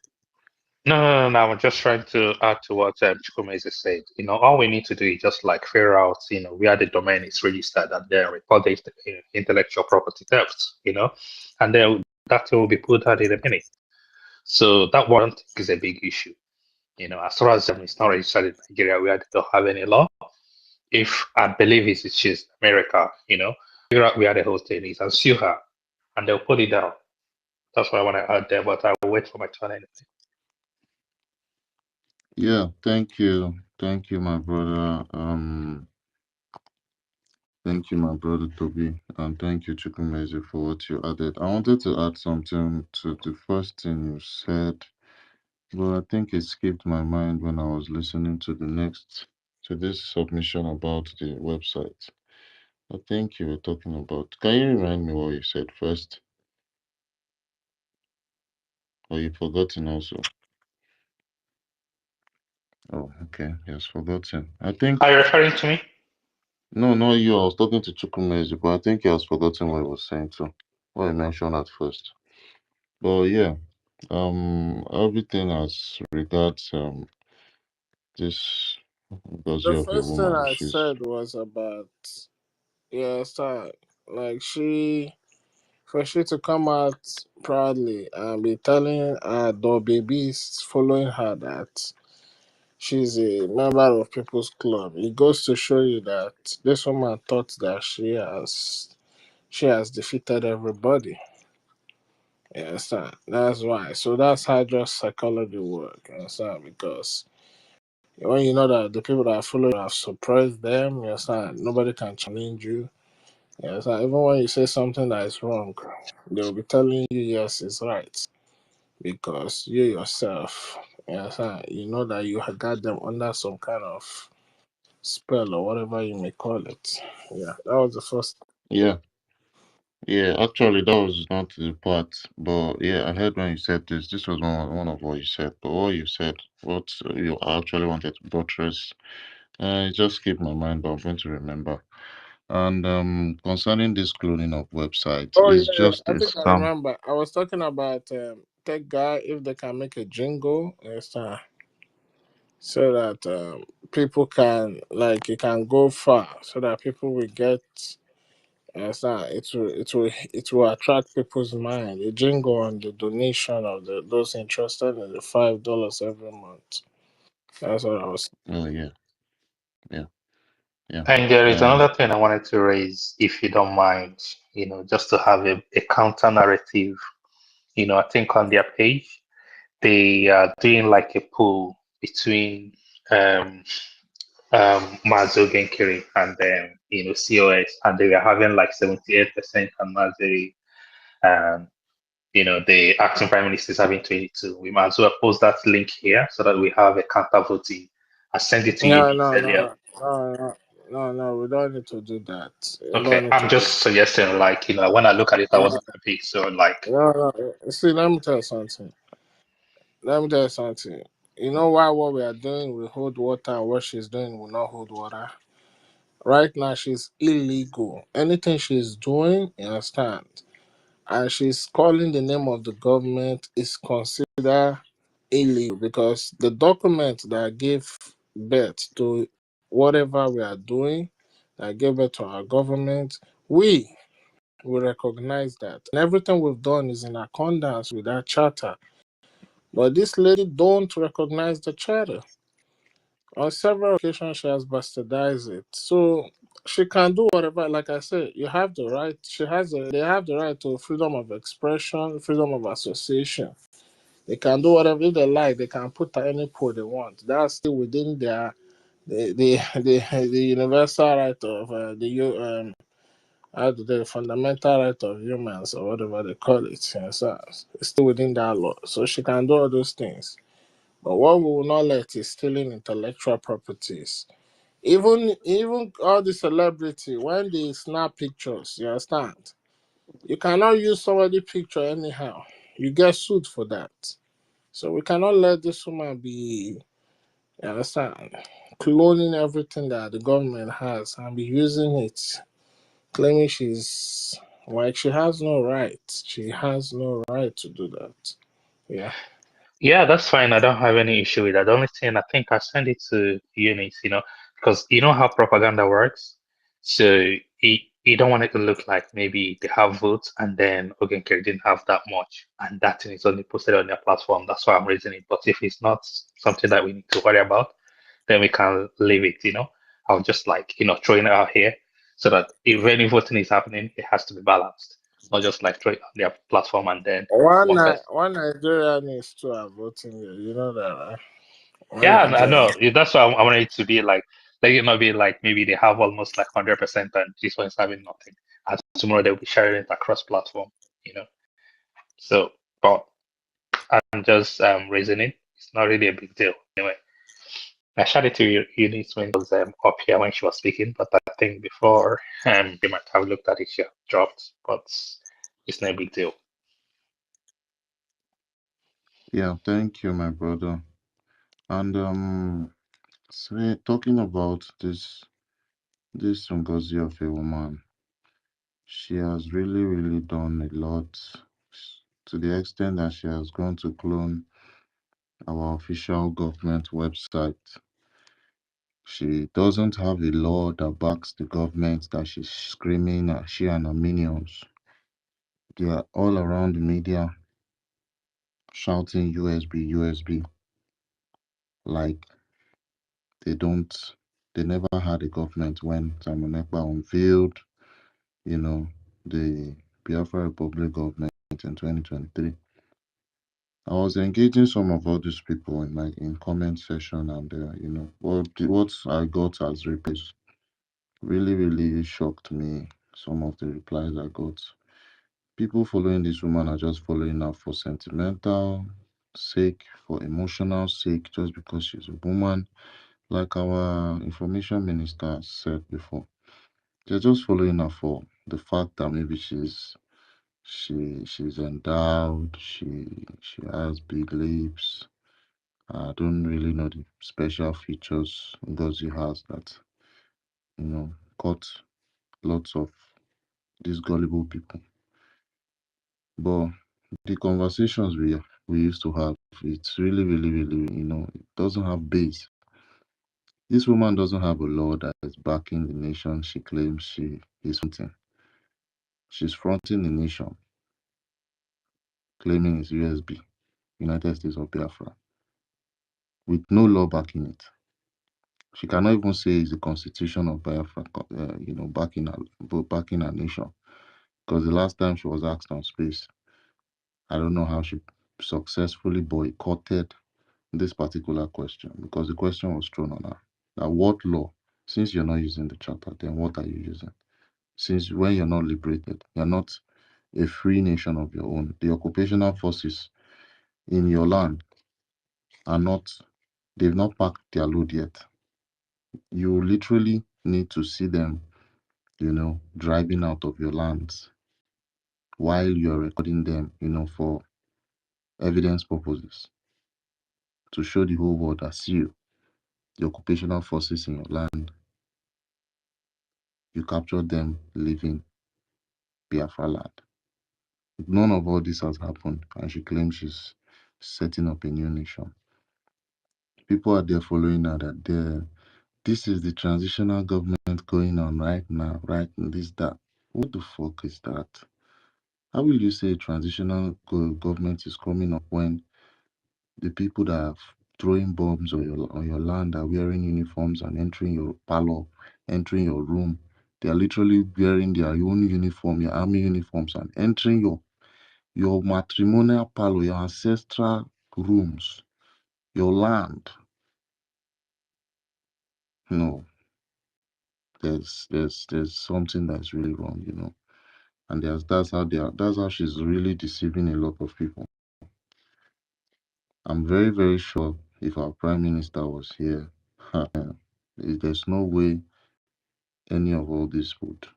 No. I was just trying to add to what Chukwumeze said. All we need to do is just like figure out, where the domain is registered and then report the intellectual property thefts, and then that will be put out in a minute. So that one is a big issue. As far as it's not registered in Nigeria, we don't have any law. If I believe it's just America, figure out where the hosting is and sue her, and they'll put it down. That's what I want to add there, but I'll wait for my turn anyway. Yeah, thank you. Thank you, my brother. Thank you, my brother Toby. And thank you, Chukwuemeze, for what you added. I wanted to add something to the first thing you said, but I think it skipped my mind when I was listening to this submission about the website. I think you were talking about. Can you remind me what you said first? Or you've forgotten also? Oh, okay. He has forgotten. I think. Are you referring to me? No, not you. I was talking to Chukwuemezi, but I think he has forgotten what he was saying too. What he mentioned at first. But yeah, everything as regards this The Ngozi of a first thing woman, I she's said was about, yeah, start like for she to come out proudly and be telling her dog babies following her that she's a member of People's Club. It goes to show you that this woman thought that she has defeated everybody. You understand? That's why. So that's how just psychology work. You understand? Because when you know that the people that follow you have suppressed them, you understand? Nobody can challenge you. You understand? Even when you say something that is wrong, they will be telling you yes, it's right. Because you yourself, you understand? You know that you have got them under some kind of spell or whatever you may call it. Yeah, that was the first. yeah, yeah. Actually, that was not the part, but yeah, I heard when you said this. This was one of what you said. But what you said, what you actually wanted to buttress, it just keep my mind. But I'm going to remember. And concerning this cloning of websites, Oh yeah, it's yeah. just I a think I scam. remember. I was talking about tech guy if they can make a jingle, you understand? So that people can like it can go far, so that people will get. Understand? It will attract people's mind. A jingle on the donation of those interested in the $5 every month. That's what I was. Oh yeah, yeah, yeah. And there is Um, another thing I wanted to raise, if you don't mind, just to have a counter narrative. I think on their page, they are doing like a poll between um, Mazo Genkiri and COS, and they were having like 78% on Mazo. Um, the acting prime minister is having 22. We might as well post that link here so that we have a counter voting. I sent it to No, Eunice no, earlier. no, no, no, no, no. We don't need to do that. We Okay, don't need I'm to do. just suggesting, like, when I look at it, I No, wasn't happy. So, like, no, no. See, let me tell you something. Let me tell you something. You know why what we are doing will hold water and what she's doing will not hold water? Right now, she's illegal. Anything she's doing, you understand? And she's calling the name of the government is considered illegal because the document that gave birth to whatever we are doing, that gave birth to our government, we recognize that. And everything we've done is in accordance with that charter. But this lady don't recognize the charter. On several occasions, she has bastardized it. So she can do whatever. Like I said, you have the right. They have the right to freedom of expression, freedom of association. They can do whatever if they like. They can put any poll they want. That's still within their the universal right of the fundamental right of humans or whatever they call it. Yeah, so it's still within that law. So she can do all those things. But what we will not let is stealing intellectual properties. Even all the celebrity when they snap pictures, you understand? You cannot use somebody picture anyhow. You get sued for that. So we cannot let this woman be, you understand, cloning everything that the government has and be using it, claiming she's like she has no right. She has no right to do that. Yeah. yeah, that's fine. I don't have any issue with that. The only thing I think I send it to Eunice, because you know how propaganda works. So you don't want it to look like maybe they have votes and then Ogenkere didn't have that much, and that thing is only posted on their platform. That's why I'm raising it. But if it's not something that we need to worry about, then we can leave it. I'll just like, throwing it out here so that if any voting is happening, it has to be balanced, not just like throw it on their platform and then one person. One Nigerian is to are voting here. You know that, right? One Yeah, I Nigerian. know. That's why I wanted it to be like it not be like maybe they have almost like 100% and this one is having nothing. And tomorrow they'll be sharing it across platform, you know. So, but I'm just raising it. It's not really a big deal. Anyway, I shared it to you, Eunice when it was up here when she was speaking, but I think before you might have looked at it, she had dropped, but it's no big deal. yeah, thank you, my brother. And talking about this Ngozi of a woman, she has really, really done a lot to the extent that she has gone to clone our official government website. She doesn't have a law that backs the government that she's screaming at. She and her minions. They are all around the media shouting USB, USB, like they don't, they never had a government when Simon Ekpa unveiled, you know, the Biafra Republic government in 2023. I was engaging some of all these people in my comment section, and what I got as replies really, really shocked me. Some of the replies I got. People following this woman are just following her for sentimental sake, for emotional sake, just because she's a woman. Like our information minister said before, they're just following her for the fact that maybe she's endowed, she has big lips. I don't really know the special features Ngozi has that caught lots of these gullible people. But the conversations we used to have, it's really, really, really, it doesn't have base. This woman doesn't have a law that is backing the nation she claims she is fronting. She's fronting the nation, claiming it's USB, United States of Biafra, with no law backing it. She cannot even say it's the Constitution of Biafra, backing her nation. Because the last time she was asked on space, I don't know how she successfully boycotted this particular question, because the question was thrown on her. Now, what law? Since you're not using the charter, then what are you using? Since when you're not liberated, you're not a free nation of your own. The occupational forces in your land are not, they've not packed their load yet. You literally need to see them, driving out of your lands while you're recording them, for evidence purposes to show the whole world that you, the occupational forces in your land, you captured them living Biafra land. None of all this has happened, and she claims she's setting up a new nation. People are there following her that this is the transitional government going on right now, right? This, that. What the fuck is that? How will you say a transitional government is coming up when the people that are throwing bombs on your land are wearing uniforms and entering your parlor, entering your room? They are literally wearing their own uniform, your army uniforms, and entering your matrimonial parlor, your ancestral rooms, your land. No, there's something that's really wrong, and that's how she's really deceiving a lot of people. I'm very, very sure if our prime minister was here, there's no way any of all this would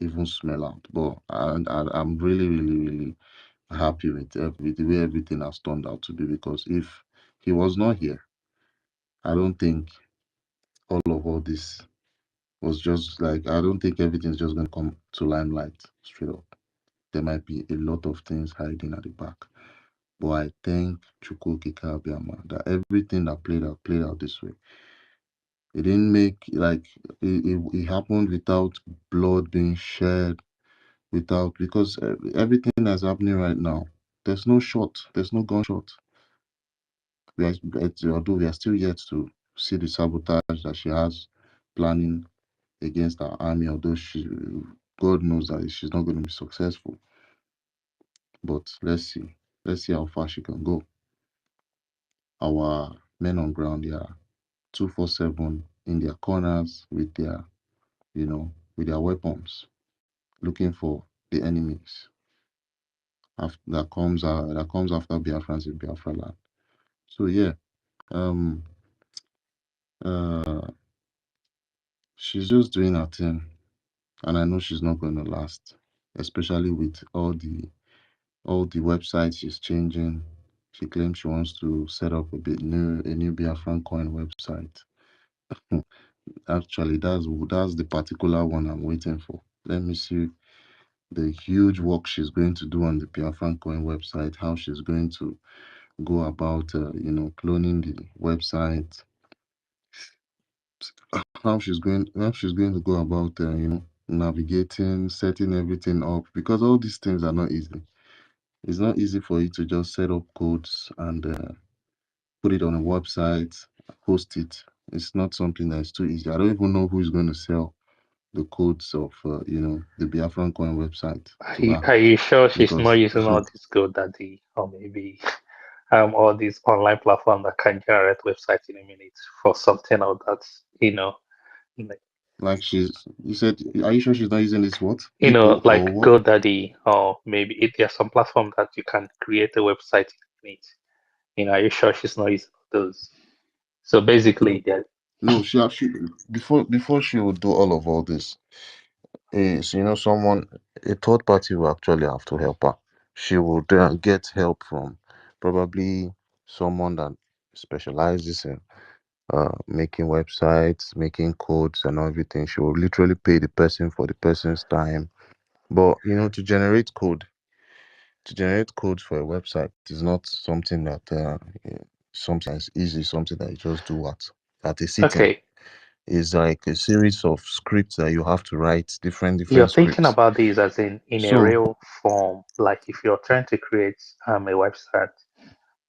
even smell out. But I'm really, really, really happy with the way everything has turned out to be, because if he was not here, I don't think all this was just like, I don't think everything's just going to come to limelight straight up. There might be a lot of things hiding at the back. But I thank Chukwuka Abiyama that everything that played out this way. It didn't make, like, it happened without blood being shed, because everything that's happening right now, there's no shot, there's no gunshot. Although we are still yet to see the sabotage that she has planning against our army, although God knows that she's not going to be successful. But let's see how far she can go. Our men on ground, they are 247 in their corners with their weapons, looking for the enemies that comes after Biafrans in Biafra land. So yeah, um, uh, she's just doing her thing, and I know she's not going to last, especially with all the websites she's changing. She claims she wants to set up a new Biafran coin website. Actually, that's the particular one I'm waiting for. Let me see the huge work she's going to do on the Biafran Coin website, how she's going to go about, cloning the website, how she's going to go about, navigating, setting everything up, because all these things are not easy. It's not easy for you to just set up codes and put it on a website, host it. It's not something that's too easy. I don't even know who is going to sell the codes of, the Biafran Coin website to her, Are you sure she's not because using all this GoDaddy or maybe all these online platform that can generate websites in a minute for something of that, like, like you said, are you sure she's not using this what? People or like what? GoDaddy or maybe there's some platform that you can create a website in a minute. Are you sure she's not using those? So basically, that No, she actually, before she would do all this, is someone, a third party will actually have to help her. She would get help from probably someone that specializes in making websites, making codes and everything. She will literally pay the person for the person's time. But to generate codes for a website is not something that something that's easy, something that you just do at a sitting. okay. It's like a series of scripts that you have to write, You're different thinking scripts. about this as in a So, real form, like if you're trying to create a website,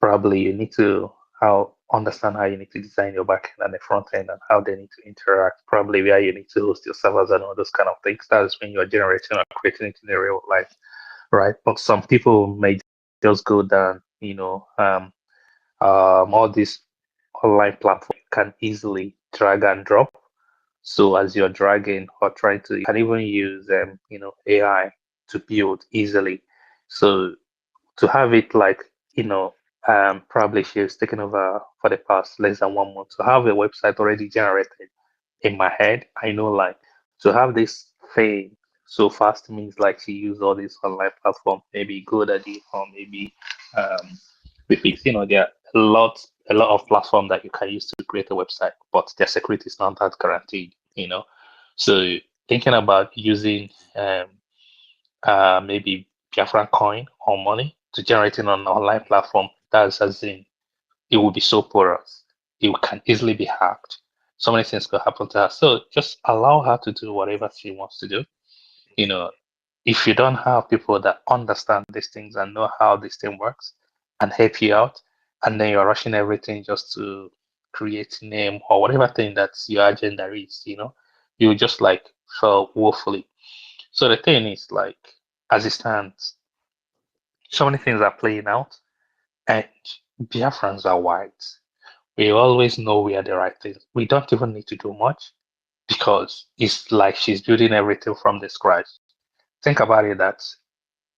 probably you need to how understand how you need to design your backend and the front end and how they need to interact. Probably where you need to host your servers and all those kind of things. That's when you're generating or creating it in the real life, right? But some people may just go down, all these online platforms can easily drag and drop. So as you're dragging or trying to, you can even use AI to build easily. So to have it like, probably she's taken over for the past less than 1 month. To have a website already generated in my head, I know like to have this thing so fast means like she used all these online platform, maybe GoDaddy or maybe um Wix. There are a lot of platform that you can use to create a website, but their security is not that guaranteed. So thinking about using maybe Biafran coin or money to generate it on an online platform, that's as in it will be so porous. It can easily be hacked. So many things could happen to her. So just allow her to do whatever she wants to do. You know, if you don't have people that understand these things and know how this thing works and help you out, and then you're rushing everything just to create name or whatever thing that's your agenda is, you just like fail woefully. So the thing is like, as it stands, so many things are playing out, and Biafrans are white. We always know we are the right things. We don't even need to do much because it's like she's building everything from the scratch. Think about it that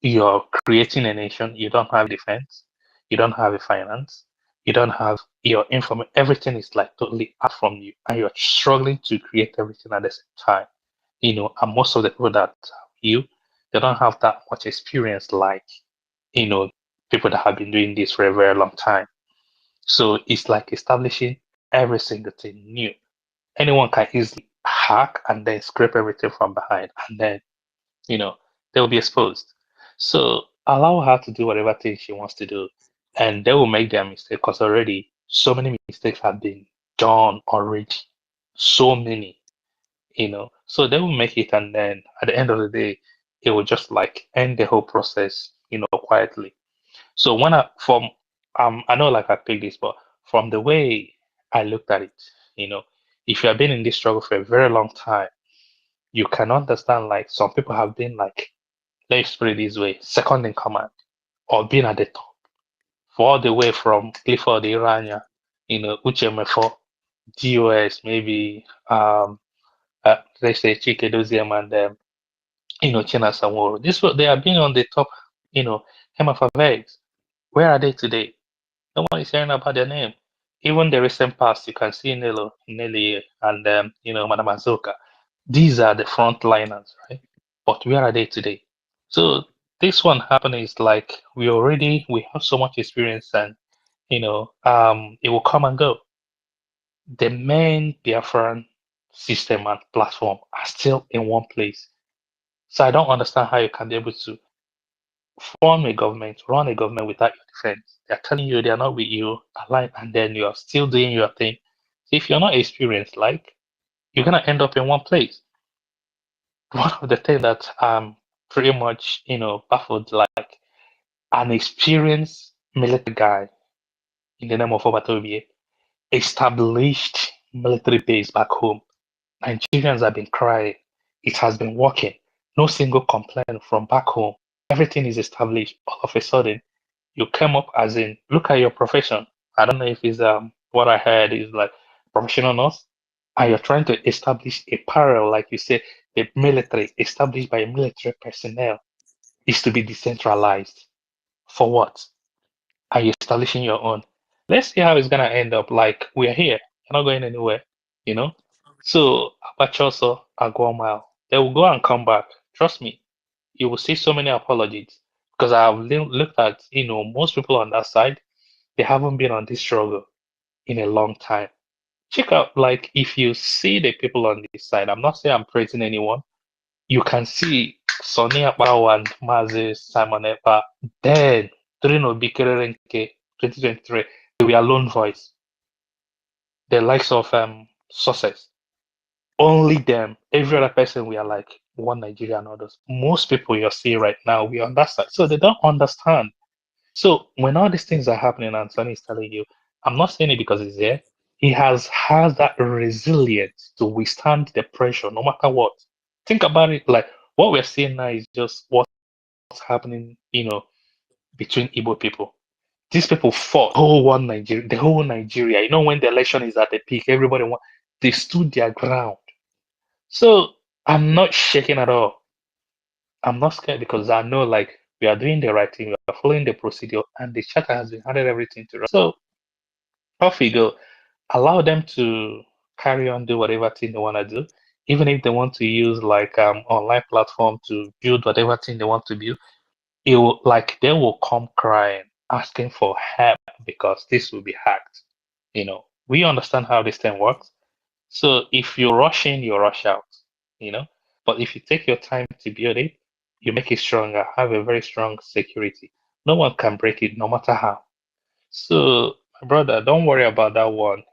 you're creating a nation, you don't have defense, you don't have a finance, you don't have your information, everything is like totally out from you, and you're struggling to create everything at the same time. And most of the people that you they don't have that much experience like you know people that have been doing this for a very long time. So it's like establishing every single thing new. Anyone can easily hack and then scrape everything from behind, and then you know they'll be exposed. So allow her to do whatever thing she wants to do, and they will make their mistake because already so many mistakes have been done already. So many, So they will make it, and then at the end of the day, it will just like end the whole process, quietly. So I know like I picked this, but from the way I looked at it, you know, if you have been in this struggle for a very long time, you can understand like some people have been like, let's put it this way, second in command or being at the top for all the way from Clifford Irania, Uchemefo, DOS, maybe let's say Chike Doziem and China Samoro. They have been on the top, hem of affairs. Where are they today? No one is hearing about their name. Even the recent past, you can see Nelly, and Madam Azoka. These are the frontliners, right? But where are they today? So this one happening is like we have so much experience, and it will come and go. The main Biafran system and platform are still in one place. So I don't understand how you can be able to form a government, run a government without your defense. They're telling you they are not with you, aligned, and then you're still doing your thing. So if you're not experienced, like, you're gonna end up in one place. One of the things that pretty much, baffled, like, an experienced military guy in the name of Obatobie established military base back home. Nigerians have been crying. It has been working. No single complaint from back home. Everything is established. All of a sudden, you came up as in, look at your profession. I don't know if it's what I heard is like professional nurse, and you're trying to establish a parallel, like you say, the military established by military personnel is to be decentralized. For what? Are you establishing your own? Let's see how it's gonna end up. Like, we're here, you're not going anywhere, you know. So Abachoso, Agwamile, they will go and come back. Trust me, you will see so many apologies because I have looked at, most people on that side. They haven't been on this struggle in a long time. Check out, like, if you see the people on this side. I'm not saying I'm praising anyone. You can see Sonny Akbao and Mazi Simon Epa. Then during Obikereke 2023, they were lone voice. The likes of Success. Only them. Every other person we are like one Nigeria and others. Most people you're seeing right now, we on that side. So they don't understand. So when all these things are happening and Sonny is telling you, I'm not saying it because he's there. He has that resilience to withstand the pressure no matter what. Think about it, like what we're seeing now is just what's happening, between Igbo people. These people fought the whole Nigeria. When the election is at the peak, they stood their ground. So I'm not shaking at all. I'm not scared because I know, like, we are doing the right thing, we are following the procedure, and the charter has been handed everything to us. So off we go. Allow them to carry on, do whatever thing they want to do. Even if they want to use like online platform to build whatever thing they want to build, they will come crying, asking for help because this will be hacked. We understand how this thing works. So if you rush in, you rush out, you know. But if you take your time to build it, you make it stronger, have a very strong security. No one can break it, no matter how. So, my brother, don't worry about that one.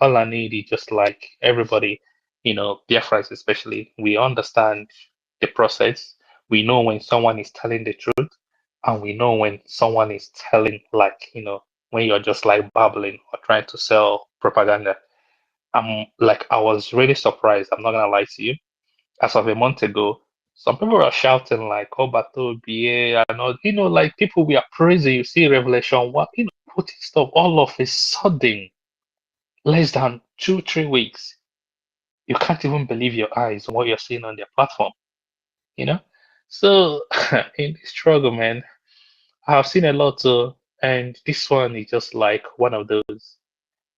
All I need is just like everybody, Biafra especially, we understand the process. We know when someone is telling the truth, and we know when someone is telling, like, when you're just like babbling or trying to sell propaganda. I was really surprised. I'm not gonna lie to you. As of a month ago, some people were shouting like, "Oh, Bato BA," and all, like people we are praising. You see, Revelation, what, putting stuff all of a sudden, less than 2, 3 weeks. You can't even believe your eyes on what you're seeing on their platform, you know? So, in this struggle, man, I've seen a lot, and this one is just like one of those.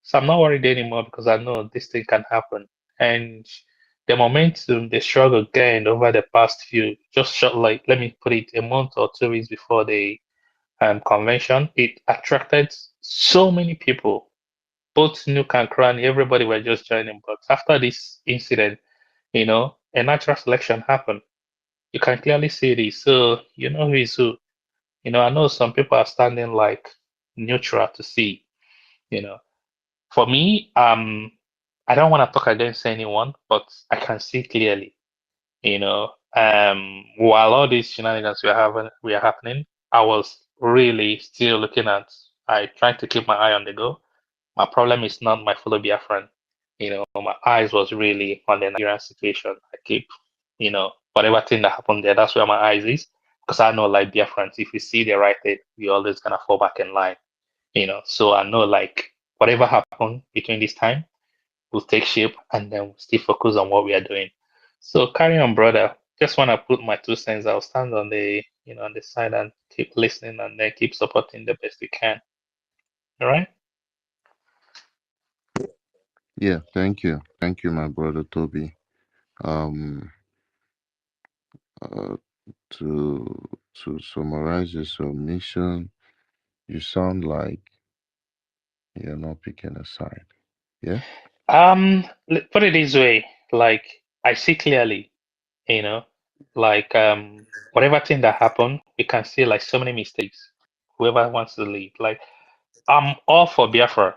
So I'm not worried anymore because I know this thing can happen. And the momentum, the struggle gained over the past just short, like, let me put it, a month or 2 weeks before the convention, it attracted so many people, both new and cranny, everybody were just joining. But after this incident, a natural selection happened. You can clearly see this. So you know who is who. I know some people are standing like neutral to see, you know. For me, I don't want to talk against anyone, but I can see clearly, while all these shenanigans were happening, I was really still looking at. I tried to keep my eye on the go. My problem is not my fellow Biafran. My eyes was really on the Nigerian situation. I keep, whatever thing that happened there, that's where my eyes is. Because I know, like Biafrans, if we see the right thing, we always gonna fall back in line. So I know, like, whatever happened between this time will take shape, and then we'll still focus on what we are doing. So carry on, brother. Just want to put my 2 cents. I'll stand on the side and keep listening, and then keep supporting the best we can. All right. Yeah, thank you, my brother Toby. Um, uh, to summarize your submission, you sound like you're not picking a side. Yeah. Put it this way, like, I see clearly, you know. Like whatever thing that happened, you can see like so many mistakes. Whoever wants to lead, like I'm all for Biafra.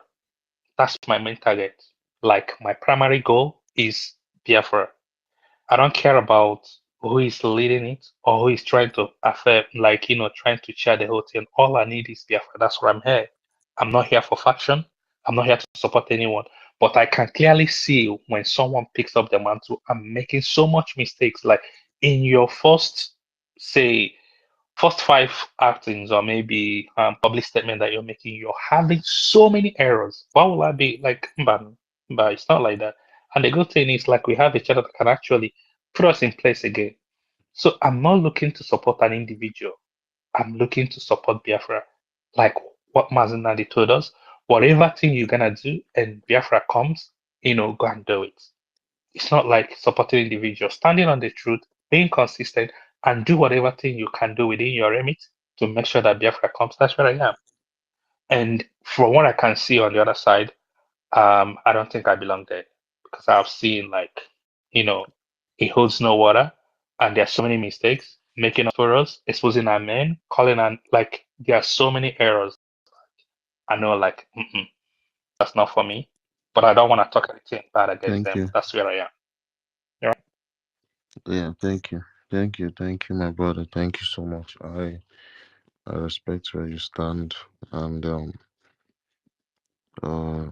That's my main target. Like my primary goal is Biafra. I don't care about who is leading it or who is trying to affect, like, trying to share the whole thing. All I need is Biafra. That's why I'm here. I'm not here for faction. I'm not here to support anyone. But I can clearly see when someone picks up the mantle and making so much mistakes. Like in your say, first five actings or maybe public statement that you're making, you're having so many errors. Why will I be like, but it's not like that. And the good thing is, like, we have each other that can actually put us in place again. So I'm not looking to support an individual. I'm looking to support Biafra. Like what Mazinadi told us, whatever thing you're gonna do and Biafra comes, go and do it. It's not like supporting individuals, standing on the truth, being consistent, and do whatever thing you can do within your remit to make sure that Biafra comes. That's where I am. And from what I can see on the other side, I don't think I belong there because I've seen like, you know, it holds no water, and there's so many mistakes, making up for us, exposing our men, calling on like there are so many errors. I know like that's not for me, but I don't want to talk anything bad against Thank them. you. That's where I am. Yeah. Yeah, thank you. Thank you, my brother. Thank you so much. I respect where you stand. And uh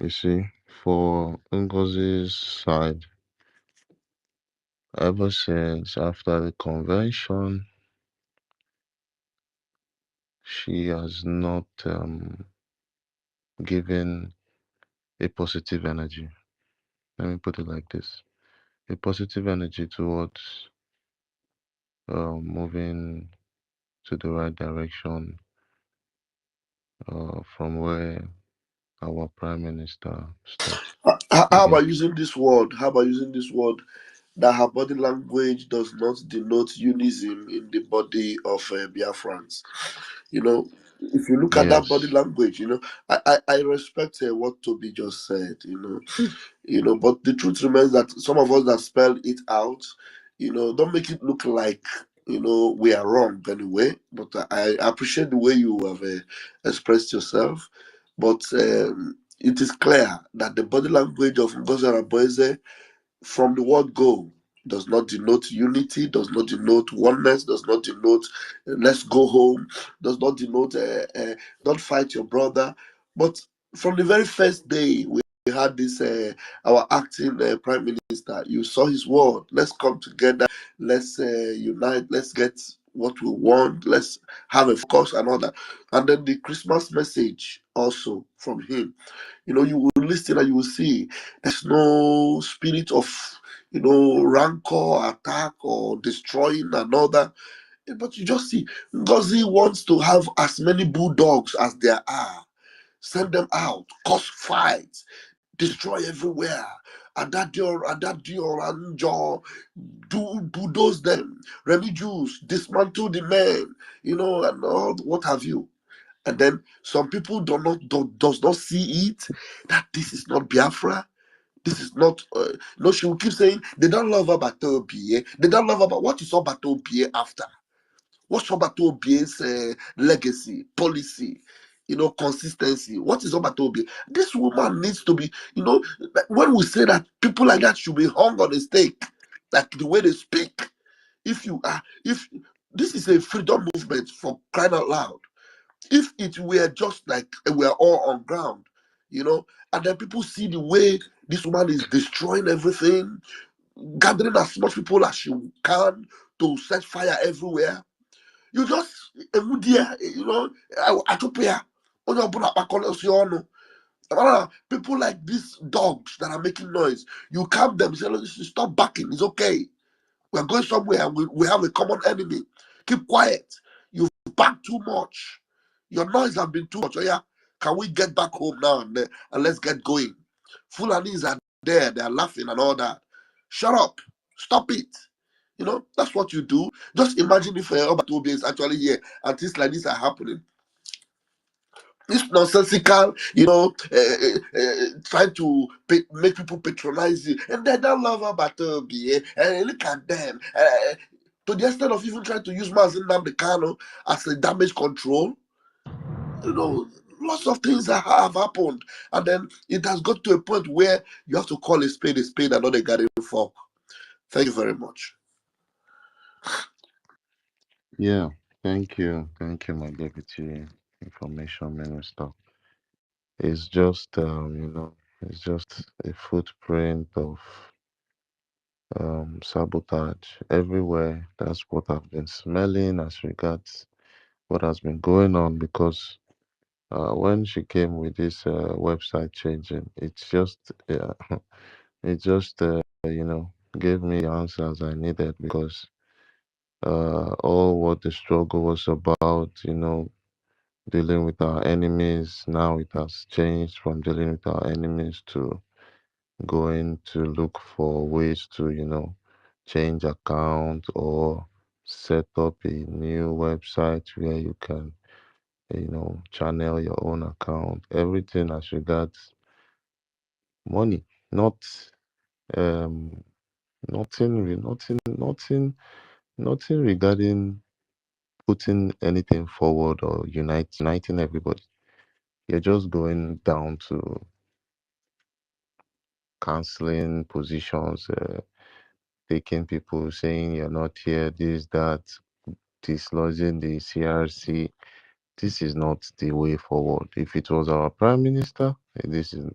you see, for Ngozi's side, ever since after the convention, she has not given a positive energy. Let me put it like this. A positive energy towards moving to the right direction from where our prime minister stopped. You How get? about using this word? How about using this word that her body language does not denote unison in the body of Biafrans? You know, if you look at that body Yes. language, I respect what Toby just said. But the truth remains that some of us that spelled it out, don't make it look like we are wrong anyway. But I appreciate the way you have expressed yourself. But it is clear that the body language of Ngozi Boise from the word go does not denote unity, does not denote oneness, does not denote let's go home, does not denote don't fight your brother. But from the very first day we had this our acting prime minister, you saw his word, let's come together, let's unite, let's get what we want, let's have a focus and all that. And then the Christmas message also from him, you will listen and you will see there's no spirit of rancor, attack, or destroying another. But you just see, Ngozi wants to have as many bulldogs as there are. Send them out, cause fights, destroy everywhere. And do bulldoze them, Jews, dismantle the men, and all what have you. And then some people does not see it that this is not Biafra. This is not. No, she will keep saying they don't love about Obie. They don't love about what is about Obie after. What's about Obie's legacy, policy, consistency? What is about Obie? This woman needs to be. Like when we say that people like that should be hung on a stake, like the way they speak. If this is a freedom movement for crying out loud, if it were just like we're all on ground, and then people see the way this woman is destroying everything, gathering as much people as she can to set fire everywhere, you just, atopia, people like these dogs that are making noise, you calm them, say, "Look, stop barking, it's okay. We're going somewhere and we have a common enemy. Keep quiet. You've backed too much. Your noise has been too much. Oh, yeah. Can we get back home now and let's get going? Fulanis are there. They're laughing and all that. Shut up. Stop it. That's what you do. Just imagine if Obatobi is actually here and things like this are happening. It's nonsensical, trying to make people patronize you. And they don't love Obatobi. Look at them. to the extent of even trying to use Mazin Namdekano as a damage control. You know, lots of things that have happened, and then it has got to a point where you have to call a spade and not a garden fork. Thank you very much. Yeah, thank you, my deputy information minister. It's just it's just a footprint of sabotage everywhere. That's what I've been smelling as regards what has been going on because when she came with this website changing, it's just it just gave me the answers I needed because all what the struggle was about, dealing with our enemies. Now it has changed from dealing with our enemies to going to look for ways to, change account or set up a new website where you can, channel your own account. Everything as regards money, not um nothing regarding putting anything forward or uniting everybody. You're just going down to canceling positions, taking people saying you're not here, this, that, dislodging the CRC. This is not the way forward. If it was our prime minister, this is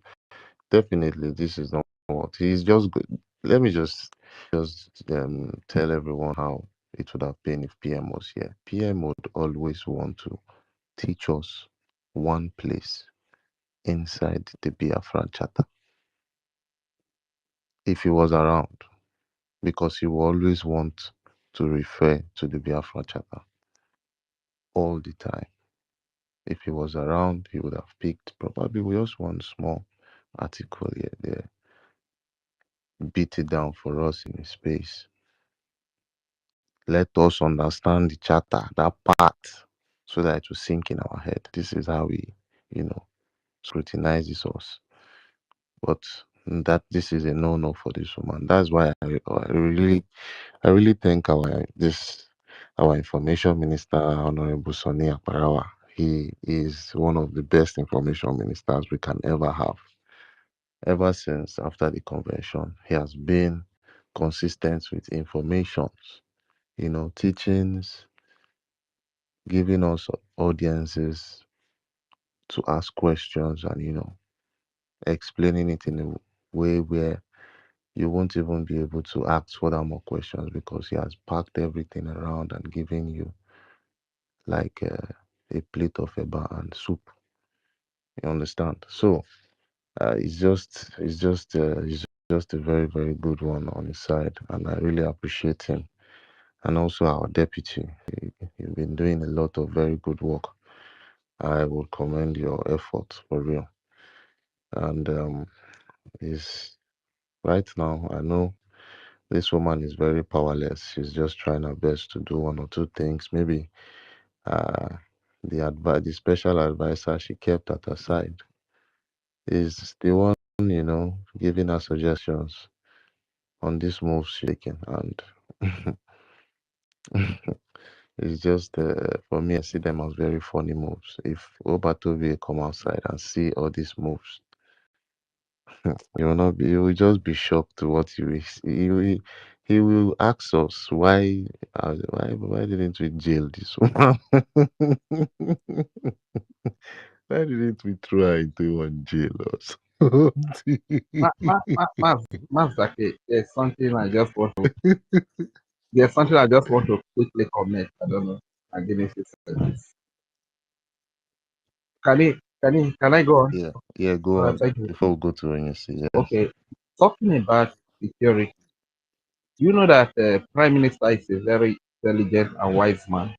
not what he's just good. Let me just tell everyone how it would have been if PM was here. PM would always want to teach us one place inside the Biafran Charter if he was around, because he will always want to refer to the Biafra Charter all the time. If he was around, he would have picked probably just one small article here, there, beat it down for us in his space. Let us understand the charter, that part, so that it will sink in our head. This is how he, scrutinizes us. But that this is a no-no for this woman. That's why I really thank our information minister, Honorable Sonny Aparawa. He is one of the best information ministers we can ever have. Ever since after the convention, he has been consistent with informations, teachings, giving us audiences to ask questions and, explaining it in a way where you won't even be able to ask further more questions because he has packed everything around and given you like a plate of eba and soup. You understand? So he's just a very very good one on his side, and I really appreciate him. And also our deputy, he's been doing a lot of very good work. I would commend your effort for real. And is right now I know this woman is very powerless. She's just trying her best to do one or two things. Maybe uh, the special advisor she kept at her side is the one, giving her suggestions on this move she's taking. And it's just for me, I see them as very funny moves. If Obatovi come outside and see all these moves, you will not be. You will just be shocked to what you will see. He will ask us why didn't we jail this woman? Why didn't we throw her into one jail or something? Zaki, there's something I just want to quickly comment. I don't know. Against this. Can I go on? Yeah, All go right, on thank you. before we go to NSC. Yes. Okay, talking about security, you know that Prime Minister is a very intelligent and wise man.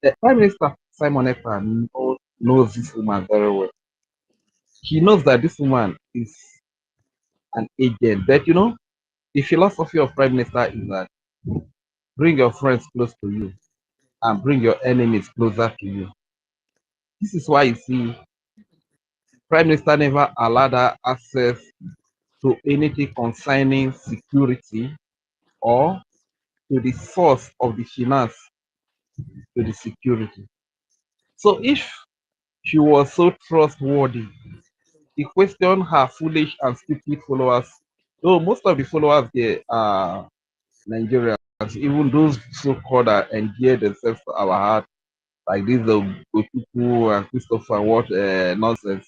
The Prime Minister Simon Ekpa knows this woman very well. He knows that this woman is an agent. But the philosophy of Prime Minister is that bring your friends close to you and bring your enemies closer to you. This is why you see Prime Minister never allowed her access to anything concerning security or to the source of the finance to the security. So if she was so trustworthy, the question her foolish and stupid followers, though most of the followers there are Nigerians, even those so-called that endear themselves to our heart, like this Gochuku and Christopher, what nonsense.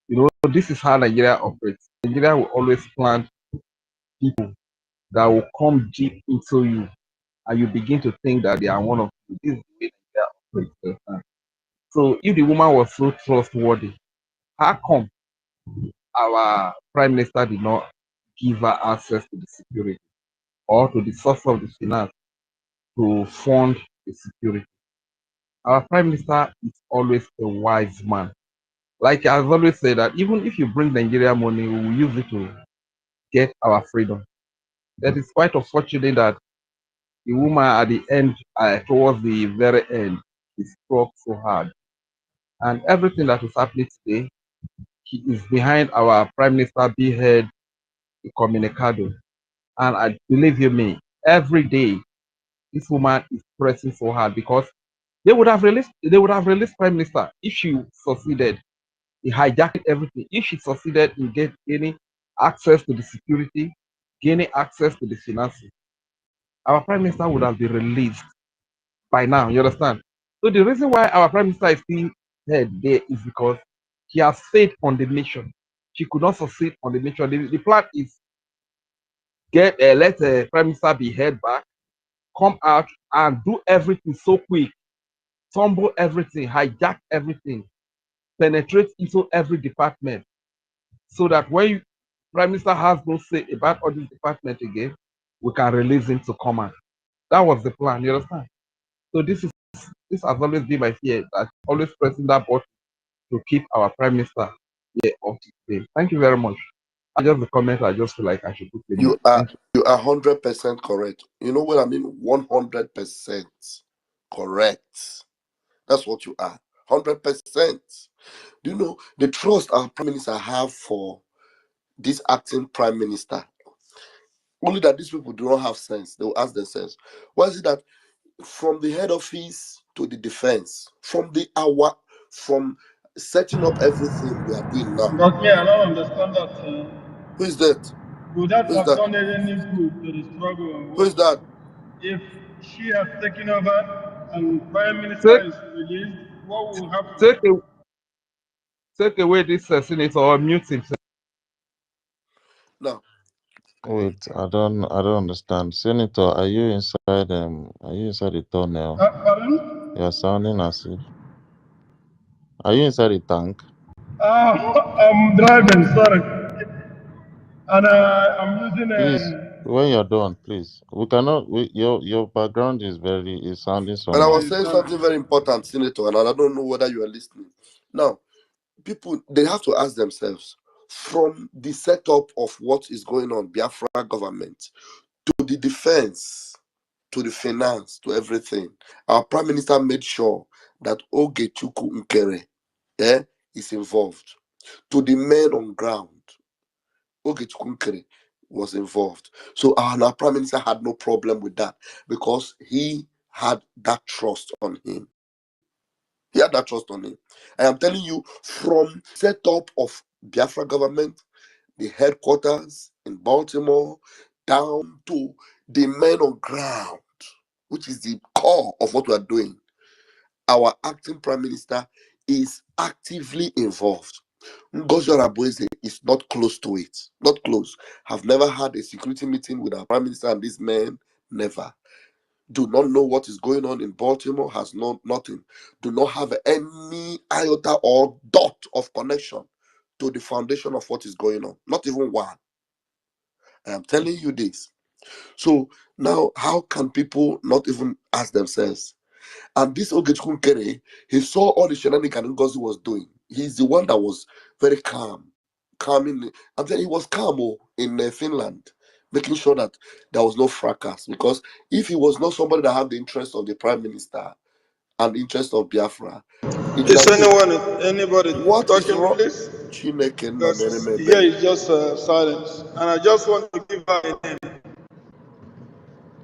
You know, this is how Nigeria operates. Nigeria will always plant people that will come deep into you, and you begin to think that they are one of you. This is the way Nigeria operates. So if the woman was so trustworthy, how come our prime minister did not give her access to the security or to the source of the finance to fund the security? Our prime minister is always a wise man. Like I've always said that even if you bring Nigeria money, we will use it to get our freedom. That is quite unfortunate that the woman at the end, towards the very end, is struck so hard. And everything that is happening today, he is behind our prime minister behead communicado. And I believe you me, every day this woman is pressing so hard because they would have released prime minister if she succeeded in hijacking everything. If she succeeded in gaining access to the security, gaining access to the finances, our prime minister would have been released by now. You understand? So the reason why our prime minister is still head there is because he has faith on the nation. She could not succeed on the nation. The plan is let prime minister be head back, come out and do everything so quick, tumble everything, hijack everything, penetrate into every department, so that when prime minister has no say about all these departments again, we can release him to command. That was the plan. You understand? So this has always been my fear, that always pressing that button to keep our prime minister here up to today. Thank you very much. I just the comment I just feel like I should put in there. You are Thank you. 100% correct. You know what I mean? 100% correct. That's what you are. 100%. Do you know the trust our prime minister have for this acting prime minister? Only that these people do not have sense. They will ask themselves, why is it that from the head office to the defense, from setting up everything we are doing now? But me, I don't understand that. Who is that? Would that Who is have that? done any good to the struggle or Who is what? that? If she has taken over and Prime Minister Take is released, what will happen? take a- take away this senator or mute himself. Now, Wait, I don't understand. Senator, are you inside the tunnel? Pardon? You're sounding as if are you inside the tank? I'm driving, sorry. And I'm using Please, when you're done, please. We cannot your background is sounding but I somehow. was okay, saying sorry. something very important, Senator, and I don't know whether you are listening. Now, people, they have to ask themselves, from the setup of what is going on, Biafra government, to the defense, to the finance, to everything, our prime minister made sure that Ogechuku Nkere is involved. To the men on ground, Ogechuku Nkere was involved. So our prime minister had no problem with that because he had that trust on him. He had that trust on him. I am telling you, from setup of Biafra government, the headquarters in Baltimore, down to the men on ground, which is the core of what we are doing, our acting prime minister is actively involved. Ngozi Oronbose is not close to it. Not close. Have never had a security meeting with our prime minister and this man. Never. Do not know what is going on in Baltimore. Has known nothing. Do not have any iota or dot of connection to the foundation of what is going on. Not even one. I am telling you this. So now, how can people not even ask themselves? And this Ogechukwu Nkere, he saw all the shenanigans Ngozi was doing. He's the one that was very calm. Calm in, I'm saying he was calm in Finland, making sure that there was no fracas. Because if he was not somebody that had the interest of the prime minister and the interest of Biafra, it would Is have been anybody what is talking, wrong? please? Chineke nna Because meremebe. here is just silence. And I just want to give her a name.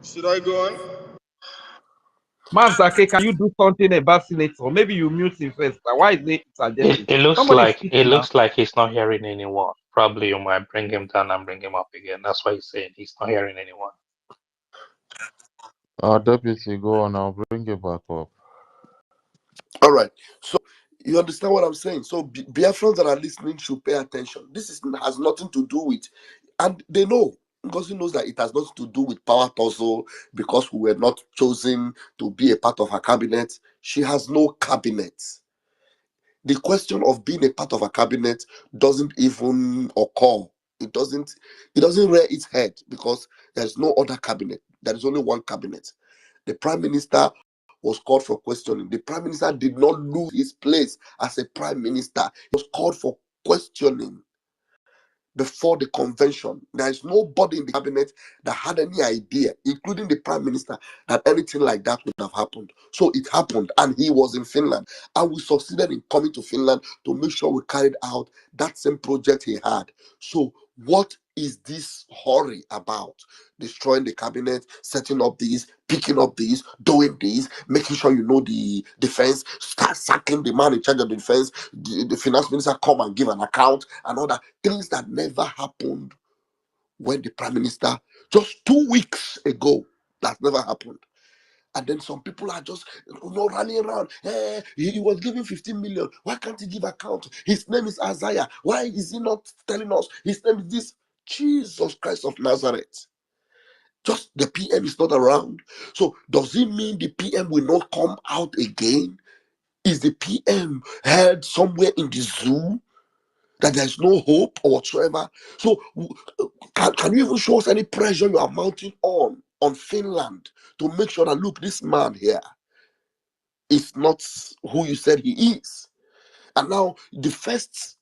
Should I go on? Mazake, can you do something about Senator? Maybe you mute him first. Why is it It suggesting? it looks Somebody is like speaking now. he's not hearing anyone. Probably you might bring him down and bring him up again. That's why he's saying he's not hearing anyone. Our deputy, go on. I'll bring you back up. All right. So you understand what I'm saying? So Biafrans that are listening should pay attention. Has nothing to do with, and they know. Ngozi knows that it has nothing to do with power tussle because we were not chosen to be a part of her cabinet. She has no cabinet. The question of being a part of a cabinet doesn't even occur. It doesn't rear its head because there's no other cabinet. There is only one cabinet. The prime minister was called for questioning. The prime minister did not lose his place as a prime minister. He was called for questioning before the convention. There is nobody in the cabinet that had any idea, including the prime minister, that anything like that would have happened. So it happened, and he was in Finland. And we succeeded in coming to Finland to make sure we carried out that same project he had. So, what is this hurry about? Destroying the cabinet, setting up these, picking up these, doing these, making sure you know the defense, start sacking the man in charge of the defense, the finance minister come and give an account, and all that. Things that never happened when the prime minister, just 2 weeks ago, that never happened. And then some people are just running around. He was giving 15 million. Why can't he give account? His name is Isaiah. Why is he not telling us? His name is this. Jesus Christ of Nazareth. Just the PM is not around. So does it mean the PM will not come out again? Is the PM held somewhere in the zoo that there's no hope or whatsoever? So can you even show us any pressure you are mounting on Finland to make sure that, look, this man here is not who you said he is? And now the first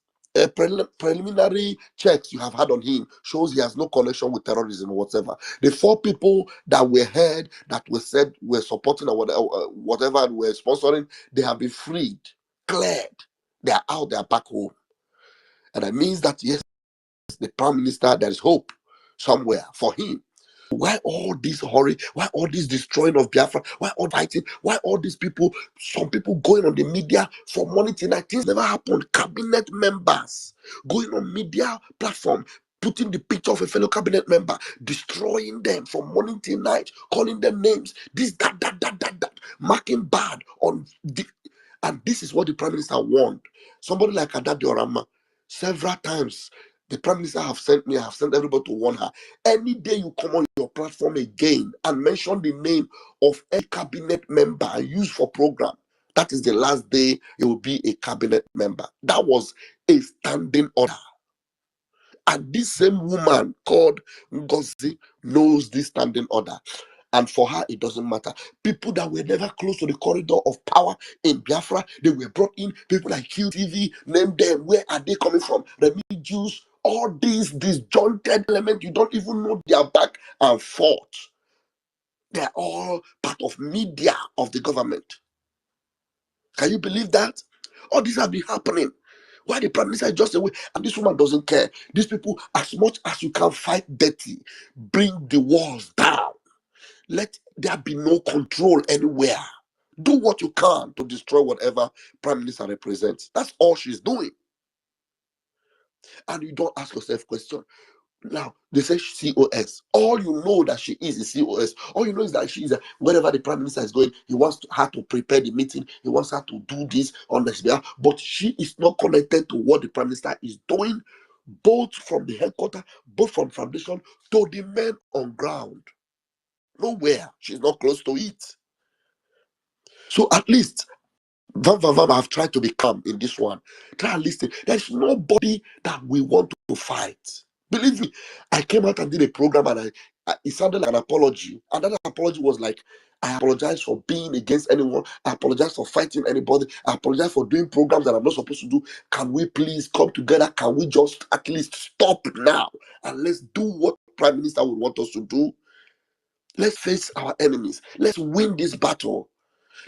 preliminary checks you have had on him shows he has no connection with terrorism or whatever. The 4 people that were heard, that were said were supporting or whatever were sponsoring, they have been freed, cleared. They are out, they are back home. And that means that, yes, the prime minister, there is hope somewhere for him. Why all this hurry? Why all this destroying of Biafra? Why all fighting? Why all these people? Some people going on the media from morning till night. Things never happened. Cabinet members going on media platform, putting the picture of a fellow cabinet member, destroying them from morning till night, calling them names. This, that, marking bad on the. And this is what the prime minister warned. Somebody like Adad Diorama, several times, the prime minister have sent me, I have sent everybody to warn her. Any day you come on your platform again and mention the name of a cabinet member and use for program, that is the last day you will be a cabinet member. That was a standing order. And this same woman called Ngozi knows this standing order. And for her, it doesn't matter. People that were never close to the corridor of power in Biafra, they were brought in. People like QTV, name them. Where are they coming from? The Jews, all these disjointed elements, you don't even know their back and forth. They're all part of media of the government. Can you believe that? All these have been happening. Why the prime minister is just away and this woman doesn't care? These people, as much as you can fight dirty, bring the walls down. Let there be no control anywhere. Do what you can to destroy whatever prime minister represents. That's all she's doing. And you don't ask yourself question. Now, they say COS. All you know that she is COS. All you know is that she is wherever the prime minister is going, he wants her to prepare the meeting. He wants her to do this on the behalf. But she is not connected to what the prime minister is doing, both from the headquarters, both from foundation to the men on ground. Nowhere. She's not close to it. So at least Van have tried to be calm in this one. Try and listen. There's nobody that we want to fight. Believe me, I came out and did a program and it sounded like an apology. And that apology was like, I apologize for being against anyone. I apologize for fighting anybody. I apologize for doing programs that I'm not supposed to do. Can we please come together? Can we just at least stop now? And let's do what Prime Minister would want us to do. Let's face our enemies. Let's win this battle.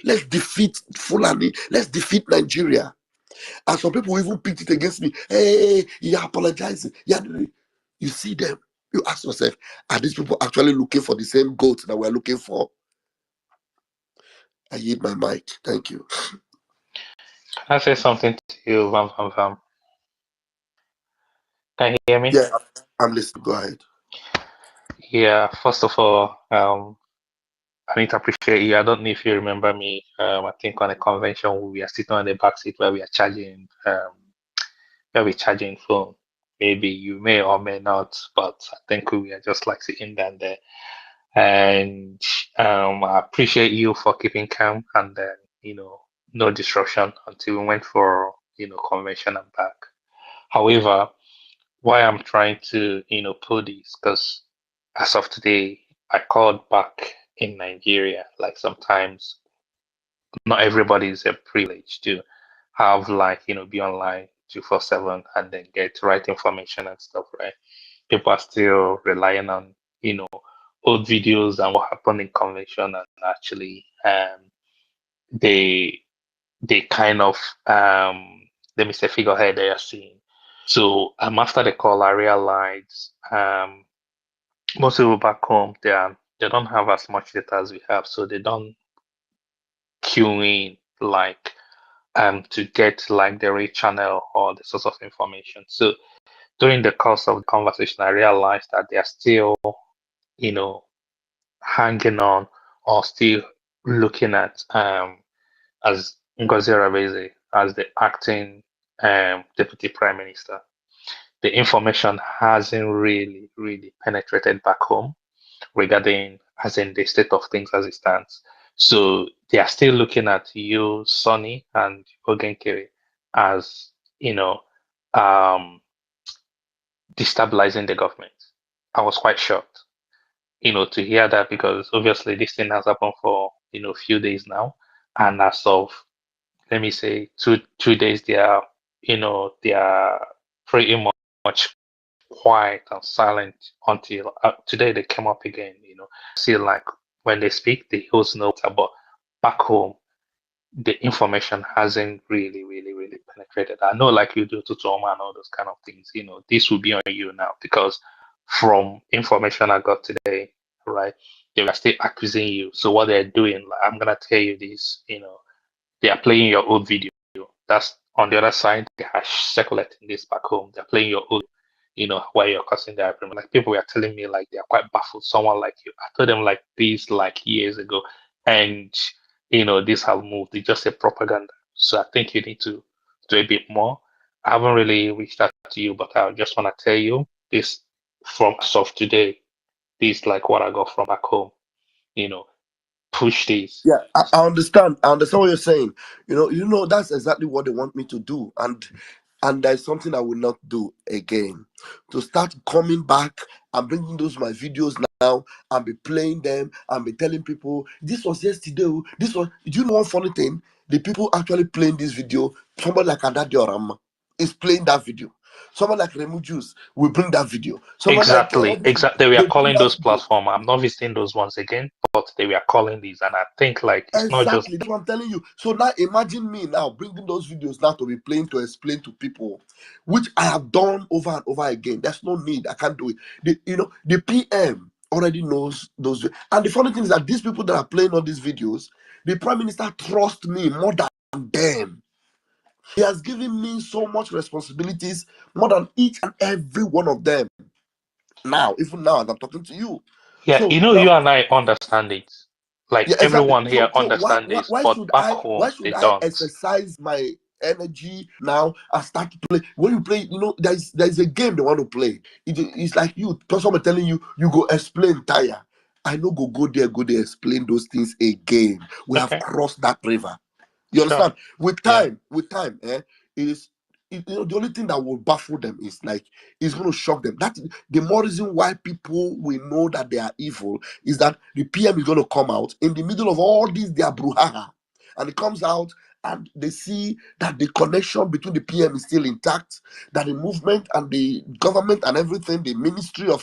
Let's defeat Fulani. Let's defeat Nigeria. And some people even picked it against me. Hey, you're apologizing. Yeah, you see them. You ask yourself, are these people actually looking for the same goat that we're looking for? I yield my mic. Thank you. Can I say something to you, Vam Vam Vam? Can you hear me? Yeah, I'm listening. Go ahead. Yeah, first of all, I need to appreciate you. I don't know if you remember me. I think on a convention we are sitting on the back seat where we're charging phone. Maybe you may or may not, but I think we are just like sitting down there. And I appreciate you for keeping calm and then, no disruption until we went for, convention and back. However, why I'm trying to, pull this, because as of today, I called back in Nigeria. Like sometimes not everybody is a privilege to have like, be online 24/7 and then get right information and stuff, right? People are still relying on, old videos and what happened in convention and actually they they kind of let me say figurehead they are seeing. So after the call I realized most people back home they don't have as much data as we have, so they don't queue in like to get like the right channel or the source of information. So during the course of the conversation I realized that they are still, you know, hanging on or still looking at as Ngozi Rabeze as the acting deputy prime minister. The information hasn't really penetrated back home regarding as in the state of things as it stands. So they are still looking at you, Sonny, and Ogenkere as, you know, um, destabilizing the government. I was quite shocked, to hear that because obviously this thing has happened for, a few days now. And as of, let me say, two days, they are pretty much quiet and silent until today they came up again. See, like when they speak, they host notes about back home. The information hasn't really penetrated. I know, like you do to Toma and all those kind of things. This will be on you now because from information I got today, right, they were still accusing you. So what they're doing, like, I'm gonna tell you this. They are playing your old video. That's on the other side. They are circulating this back home. They're playing your old, why you're causing the argument. Like people were telling me, like they're quite baffled. Someone like you, I told them like this like years ago, and this have moved. It's just a propaganda. So I think you need to do a bit more. I haven't really reached out to you, but I just want to tell you this from as of today. This like what I got from back home. You know, push this. Yeah, I understand. I understand what you're saying. That's exactly what they want me to do, and there's something I will not do again. To start coming back and bringing those my videos now and be playing them and be telling people this was yesterday. This was. Do you know one funny thing? The people actually playing this video, somebody like Adadi Orama is playing that video. Someone like Remu Juice will bring that video. Someone like all Exactly, these people, exactly. We are they bring calling that those video. platform. I'm not visiting those ones again, but they were calling these, and I think like it's not just Exactly, that's what I'm telling you. So now imagine me now bringing those videos now to be playing to explain to people, which I have done over and over again. There's no need. I can't do it. The PM already knows those. And the funny thing is that these people that are playing on these videos, the Prime Minister trusts me more than them. He has given me so much responsibilities more than each and every one of them. Now, even now, as I'm talking to you. yeah. So You now, and I understand it. Like yeah, exactly. everyone here So why understand why, this, why but should back I why home should they I don't. exercise my energy now and start to play? When you play, there's a game they want to play. It's like someone telling you you go explain tire. I know go there explain those things again. We have Okay, crossed that river. You sure. understand? With Yeah, time, is the only thing that will baffle them is like it's going to shock them. That the more reason why people will know that they are evil is that the PM is going to come out in the middle of all this their brouhaha, and it comes out and they see that the connection between the PM is still intact, that the movement and the government and everything, the Ministry of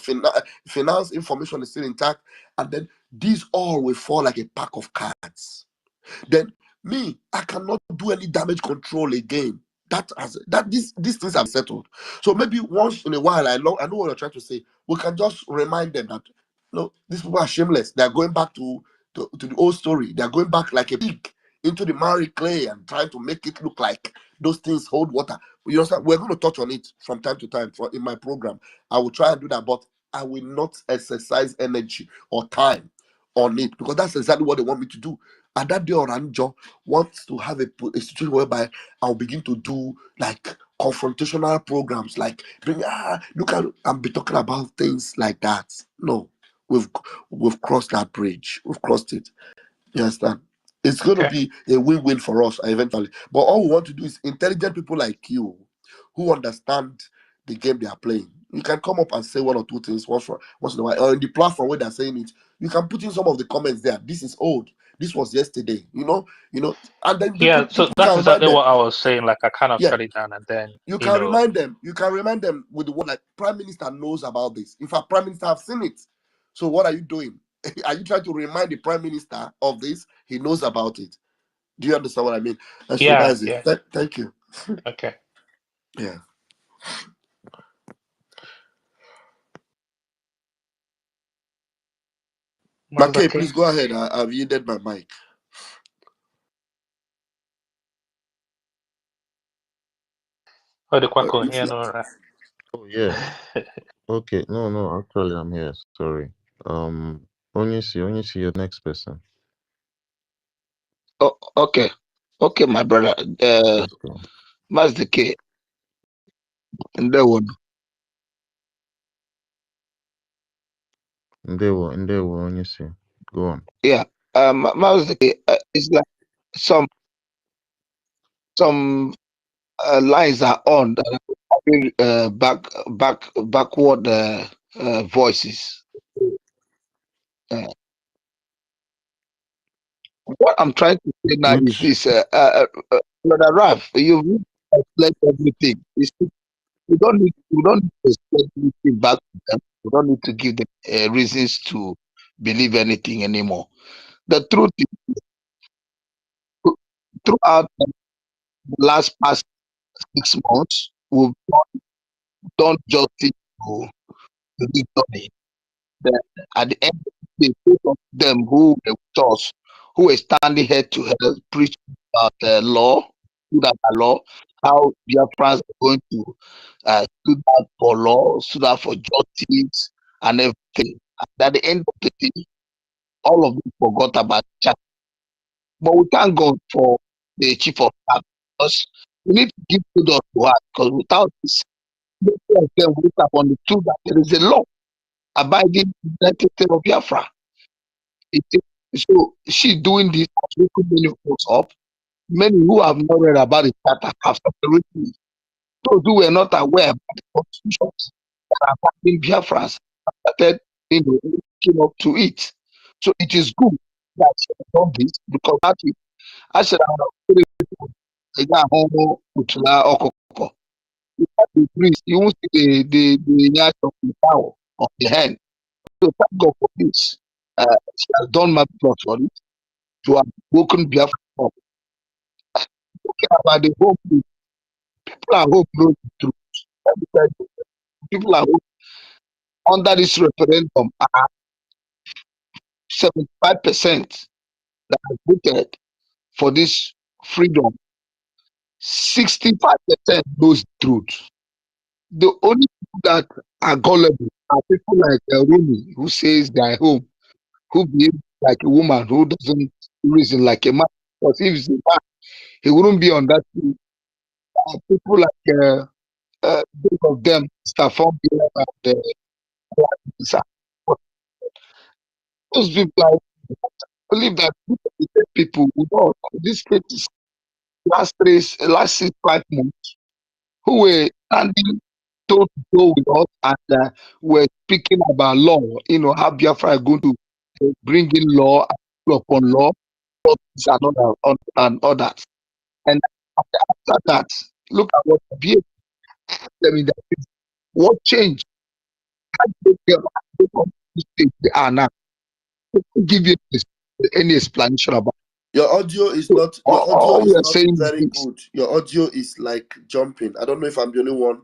Finance information is still intact, and then these all will fall like a pack of cards. Then me, I cannot do any damage control again. These things have settled. So maybe once in a while, I know what you're trying to say. we can just remind them that no, these people are shameless. They are going back to the old story. They are going back like a pig into the marry clay and trying to make it look like those things hold water. You understand? We're going to touch on it from time to time in my program. I will try and do that, but I will not exercise energy or time on it because that's exactly what they want me to do. And that day, Oranjo wants to have a situation whereby I'll begin to do like confrontational programs, like bring look at and be talking about things like that. No, we've we've crossed that bridge. We've crossed it. You understand? It's going to Okay. be a win-win for us eventually. But all we want to do is intelligent people like you who understand the game they are playing. You can come up and say one or two things once in a while. Or in the platform where they're saying it, you can put in some of the comments there. This is old. This was yesterday. And then Yeah, people so that's can remind exactly them. what I was saying. Like I kind of Yeah, shut it down, and then you can remind them. You can remind them with the word like Prime Minister knows about this. In fact, Prime Minister have seen it. So what are you doing? Are you trying to remind the Prime Minister of this? He knows about it. Do you understand what I mean? And so yeah, that's it. yeah. Thank you. Okay, Yeah. Okay, Mazaki. please go ahead. I've yielded my mic. Oh, the Quaco It's here, not. no. Oh yeah. Okay. No, no. Actually, I'm here. Sorry. Only see your next person. Oh, okay. Okay, my brother. Let's go. Mazdeke, and that one. Ndewo. Only see. Go on. Yeah. Mazdeke, it's like some some lines are on that are having backward voices. Uh, what I'm trying to say now is Which? this, Brother Raf, you've explained everything. We don't need to explain anything back to them. We don't need to give them reasons to believe anything anymore. The truth is, throughout the last past 6 months, we've done justice to this journey. That at the end of the day, those of them who were with us, who were standing head to head, preaching about the law, stood up the law, how Biafrans are going to stood out for law, stood out for justice, and everything. And at the end of the day, all of them forgot about chat. But we thank God for the chief of staff because we need to give kudos to her because without this, many of them would have understood that there is a law abiding in the United States of Biafra. So she doing this has woken many folks up. Many who have not read about the charter have started reading it. Those who were not aware about the constitutions that are binding Biafrans have started looking up to it. So it is good that she has done this because that is actually the priest, you won't see the yash of the cow of the hen. So thank God for this. She has done my plot for it to have woken Biafra up. Talking about the hope, people are hope knows the truth. Let me tell you, people are hope under this referendum are 75% that have voted for this freedom. 65% knows the truth. The only people that are gullible are people like Rumi, who says they are home, who behave like a woman, who doesn't reason like a man. Because if he's a man, he wouldn't be on that field. People like both of them, Stefan and Lisa. But those people, I believe that people who know this state is last 5 months, who were standing toe to toe with us and were speaking about law, how Biafra are going to bring in law upon law, and others. And after that, look at what BA them in that what changed. They are now. They can't give you any explanation about Your audio is it. So not. Your audio all we is are not saying is very this. good. Your audio is like jumping. I don't know if I'm the only one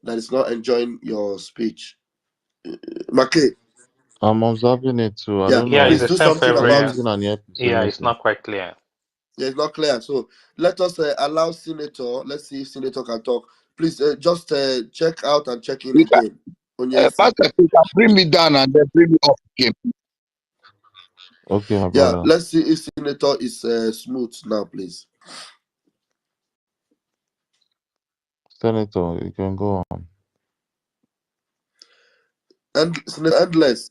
that is not enjoying your speech. Make, I'm observing it too. I yeah, don't Yeah, it's please know. the do same something for Is every. he about Yeah, it. using an earpiece or yeah, it's anything? not quite clear. Yeah, it's not clear. So let us allow Senator. Let's see if Senator can talk. Please just check out and check in You can, again. Onyesi. Pastor, you can bring me down and then bring me up again. Okay, my Yeah, brother. let's see if Senator is smooth now, please. Senator, you can go on. And Senator Endless,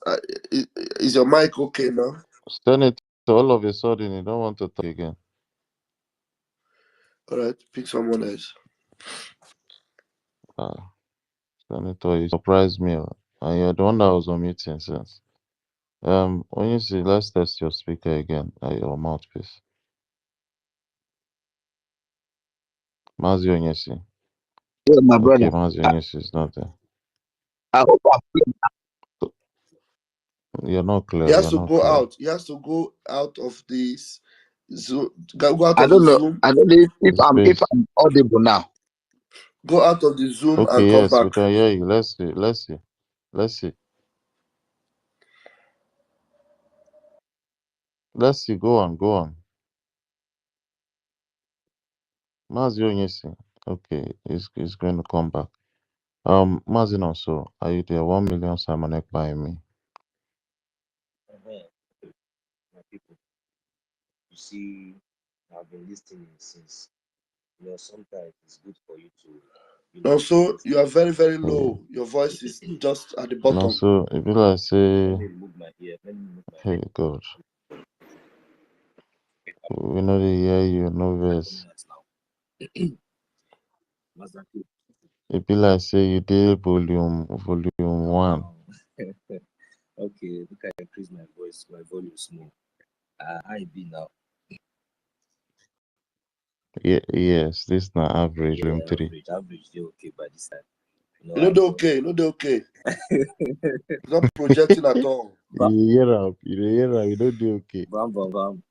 is your mic okay now? Senator, all of a sudden, you don't want to talk again. All right, pick someone else. Ah, Senator, you surprised me. And you're the one that was on meeting since. When you see, let's test your speaker again, your mouthpiece. Mazi Onyesi. Yeah, my brother. Okay, Mazi Onyesi is not there. I hope I'm clear. So, you're not He clear. has You're to not go clear. out. He has to go out of this Zoom. Go out I of the don't know. Zoom. I don't know The if space. I'm audible now. Go out of the Zoom and Okay, come yes, back. we can hear you. Let's see. Let's see. Let's see. Let's see. Go on. Go on. Mazi Onyesi. Okay, he's going to come back. Mazin also, are you there? 1 million Simon by me. My people, you see, I've been listening since. Sometimes it's good for you to, Also, you are very, very Yeah. low. Your voice is just at the And bottom. also, if you like let say, me remove my ear. Let me remove my hey ear. God, Okay, we know they hear you, no am I verse. coming out now? Master It be like say you did volume one. Wow. Okay, look, I increase my voice, my volume small. I be now. Yeah, yes, this not average, volume Yeah, three. average, they okay by this time. You know I'm they're okay. You know they're okay. It's not projecting at all. You don't do okay. Bam, bam, bam.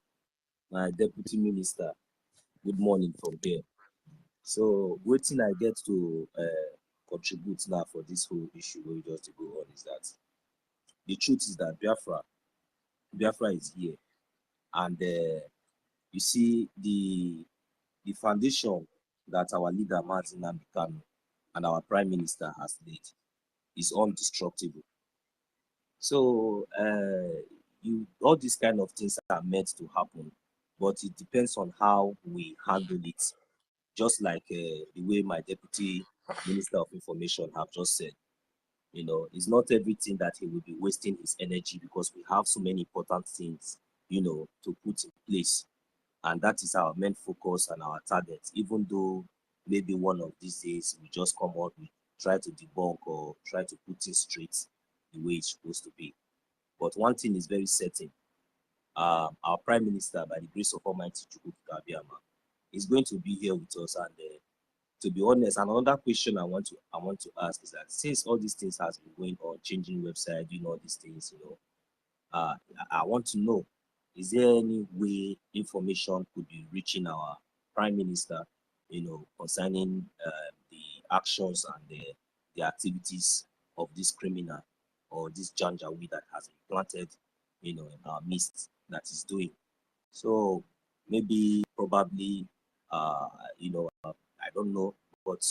My deputy minister. Good morning from here. So, waiting I get to contribute now for this whole issue where we just go on is that the truth is that Biafra is here, and you see the foundation that our leader Martin Kanu and our prime minister has laid is undestructible. So all these kind of things are meant to happen, but it depends on how we handle it. Just like the way my deputy minister of information have just said, it's not everything that he will be wasting his energy because we have so many important things, to put in place. And that is our main focus and our target, even though maybe one of these days we just come out, we try to debunk or try to put it straight the way it's supposed to be. But one thing is very certain. Our Prime Minister, by the grace of Almighty Chukwuka Abiyama, is going to be here with us. And to be honest, another question I want to ask is that since all these things has been going on, changing website, doing all these things, I want to know, is there any way information could be reaching our Prime Minister, concerning the actions and the activities of this criminal or this janjaweed that has been planted, in our midst that is doing? So maybe, probably, I don't know, but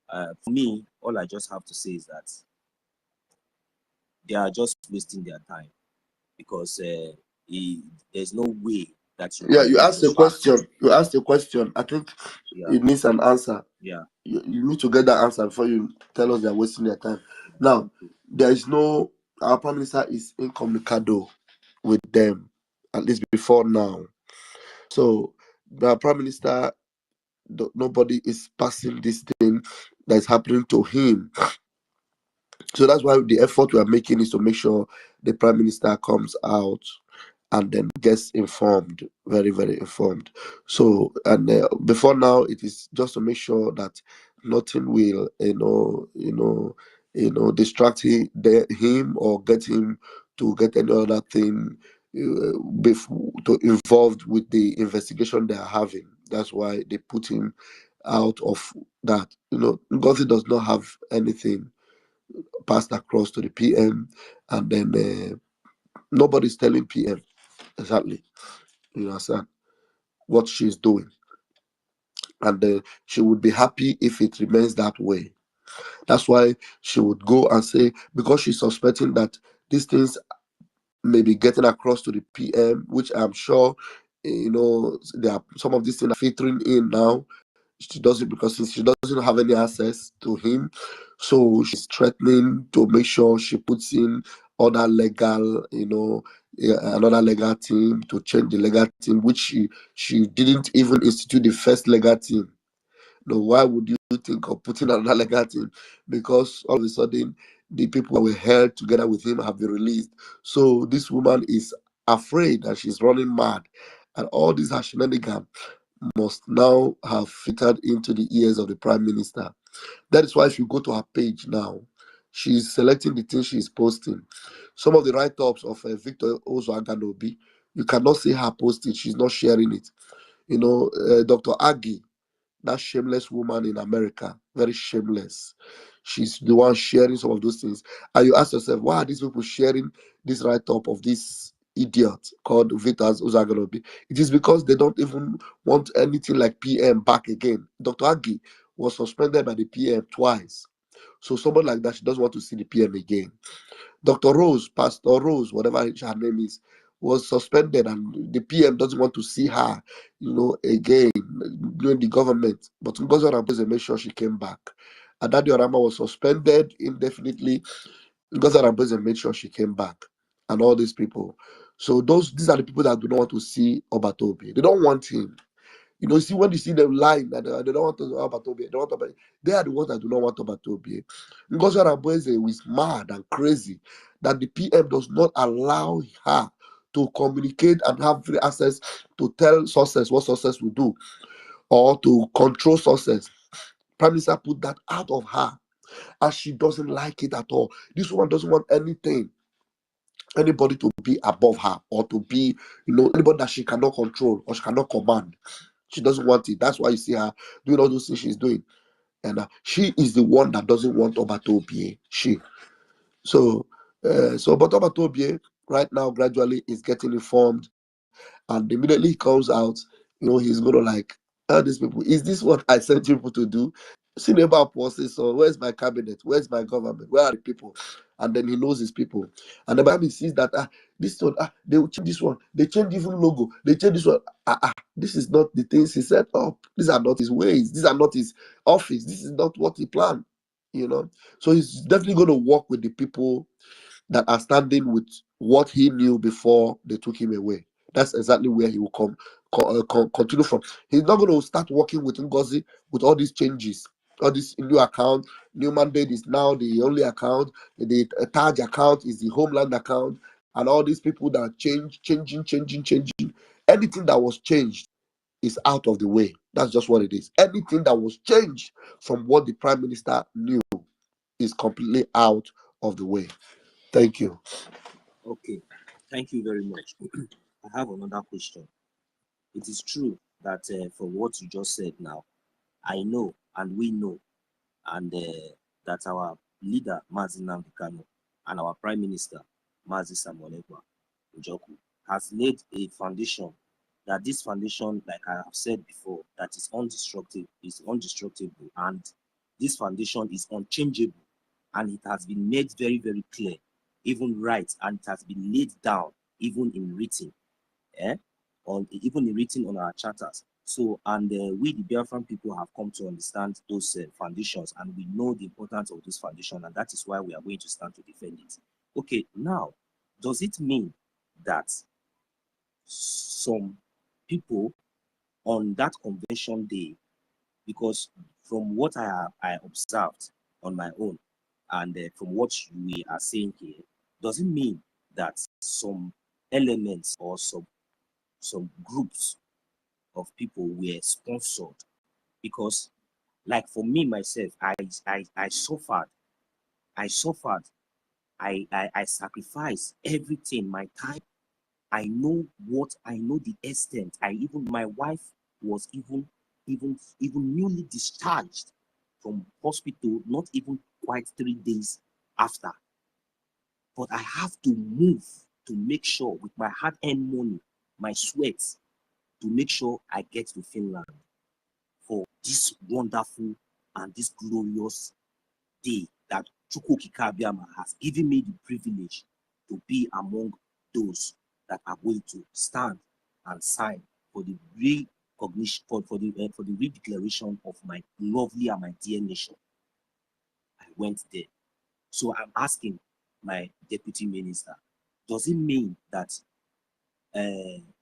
for me, all I just have to say is that they are just wasting their time because there's no way that you Yeah, can you just asked go a back. question. You asked a question. I think Yeah, it needs an answer. yeah. You need to get that answer before you tell us they're wasting their time. Now, Thank you. there is no, our prime minister is incommunicado with them, at least before now. So, the prime minister, nobody is passing this thing that's happening to him. So that's why the effort we are making is to make sure the prime minister comes out and then gets informed, very, very informed. So, and before now, it is just to make sure that nothing will, distract him or get him to get any other thing to involved with the investigation they are having. That's why they put him out of that. Ngozi does not have anything passed across to the PM, and then nobody's telling PM exactly, you understand, what she's doing. And she would be happy if it remains that way. That's why she would go and say, because she's suspecting that these things may be getting across to the PM, which I'm sure, there are some of these things are filtering in now. She does it because since she doesn't have any access to him, so she's threatening to make sure she puts in other legal, another legal team to change the legal team, which she didn't even institute the first legal team. No, why would you think of putting another legal team? Because all of a sudden, the people that were held together with him have been released. So this woman is afraid that she's running mad. And all these her shenanigans must now have filtered into the ears of the prime minister. That is why if you go to her page now, she's selecting the things she's posting. Some of the write-ups of Victor Ozoaganobi, you cannot see her posting. She's not sharing it. Dr. Aggie, that shameless woman in America, very shameless. She's the one sharing some of those things. And you ask yourself, why are these people sharing this write-up of this idiot called Victor Uzagalobi? It is because they don't even want anything like PM back again. Dr. Agi was suspended by the PM twice. So someone like that, she doesn't want to see the PM again. Dr. Rose, Pastor Rose, whatever her name is, was suspended, and the PM doesn't want to see her, again, doing the government. But Ngozi Orameze made sure she came back. Adadi Orama was suspended indefinitely. Ngozi Orameze made sure she came back, and all these people. So these are the people that do not want to see Obatobi. They don't want him. See, when you see them lying that they don't want to Obatobi, they are the ones that do not want Obatobi. Ngozi Orameze is mad and crazy that the PM does not allow her to communicate and have free access to tell sources what sources will do or to control sources. Prime Minister put that out of her, and she doesn't like it at all. This woman doesn't want anybody to be above her or to be, anybody that she cannot control or she cannot command. She doesn't want it. That's why you see her doing all those things she's doing. And she is the one that doesn't want Obatobi. But Obatobi right now gradually is getting informed, and immediately he comes out, he's gonna like, these people, is this what I sent you people to do? See neighbor process, so where's my cabinet? Where's my government? Where are the people? And then he knows his people. And then by the time he sees that this one, they will change this one, they change even logo, they change this one. This is not the things he set up. These are not his ways, these are not his office, this is not what he planned. So he's definitely going to work with the people that are standing with what he knew before they took him away. That's exactly where he will continue from. He's not going to start working with Ngozi with all these changes, all this new account. New mandate is now the only account. The Taj account is the homeland account, and all these people that changing. Anything that was changed is out of the way. That's just what it is. Anything that was changed from what the prime minister knew is completely out of the way. Thank you. Okay, thank you very much. I have another question. It is true that from what you just said now, I know and we know, and that our leader, Mazi Nnamdi Kanu, and our Prime Minister, Mazi Samuel Njoku, has laid a foundation, that this foundation, like I have said before, that is indestructible, and this foundation is unchangeable, and it has been made very, very clear, even right, and it has been laid down, even in written, even in written on our charters. So, and we, the Biafran people, have come to understand those foundations, and we know the importance of this foundation, and that is why we are going to stand to defend it. Okay, now, does it mean that some people on that convention day, because from what I observed on my own, and from what we are saying here, does it mean that some elements or some groups of people were sponsored? Because, like, for me myself, I suffered, I suffered, I sacrificed everything, my time. I know the extent. My wife was even newly discharged from hospital, not even quite 3 days after. But I have to move to make sure with my hard-earned money, my sweat, to make sure I get to Finland for this wonderful and this glorious day that Chukwukika Abiyama has given me the privilege to be among those that are going to stand and sign for the recognition, for the redeclaration of my lovely and my dear nation. I went there. So I'm asking my deputy minister, does it mean that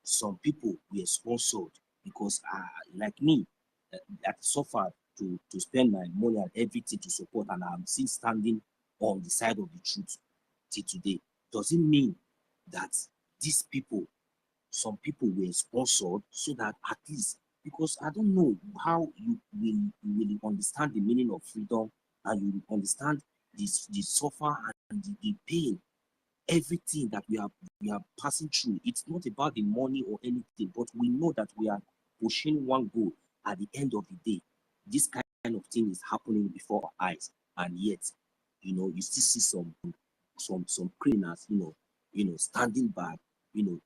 some people were sponsored because, like me, that suffered to spend my money and everything to support, and I'm still standing on the side of the truth till today? Does it mean that these people, some people were sponsored so that at least, because I don't know how you will understand the meaning of freedom, and you will understand this the suffer and the pain, everything that we are passing through. It's not about the money or anything, but we know that we are pushing one goal at the end of the day. This kind of thing is happening before our eyes, and yet, you still see some criminals, standing by,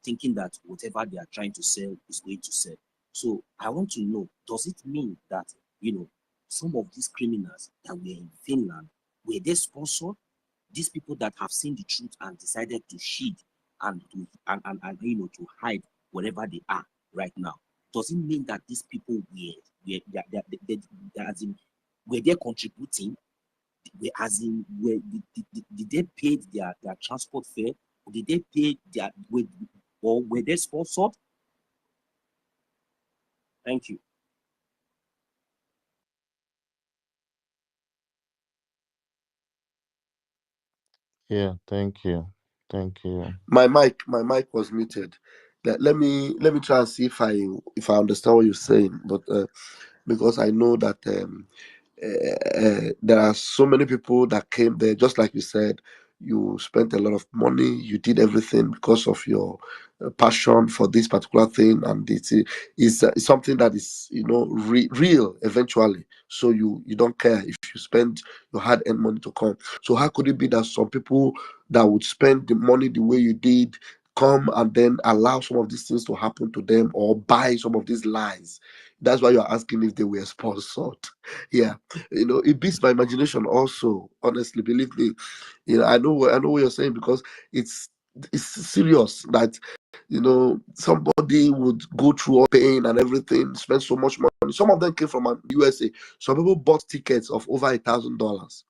thinking that whatever they are trying to sell is going to sell. So I want to know, does it mean that, some of these criminals that were in Finland, were they sponsored? These people that have seen the truth and decided to shield and to hide wherever they are right now, does it mean that these people as in, were they contributing? As in, did they pay their transport fare? Or did they pay or were they sponsored? Thank you. Yeah, thank you. Thank you. My mic was muted. Let me try and see if I understand what you're saying, but because I know that there are so many people that came there, just like you said. You spent a lot of money. You did everything because of your passion for this particular thing, and it's something that is real eventually. So you don't care if you spend your hard-earned money to come. So how could it be that some people that would spend the money the way you did come and then allow some of these things to happen to them, or buy some of these lies? That's why you're asking if they were sponsored. Yeah, it beats my imagination also, honestly, believe me. I know what you're saying, because it's serious that somebody would go through all pain and everything, spend so much money. Some of them came from USA. Some people bought tickets of over $1,000,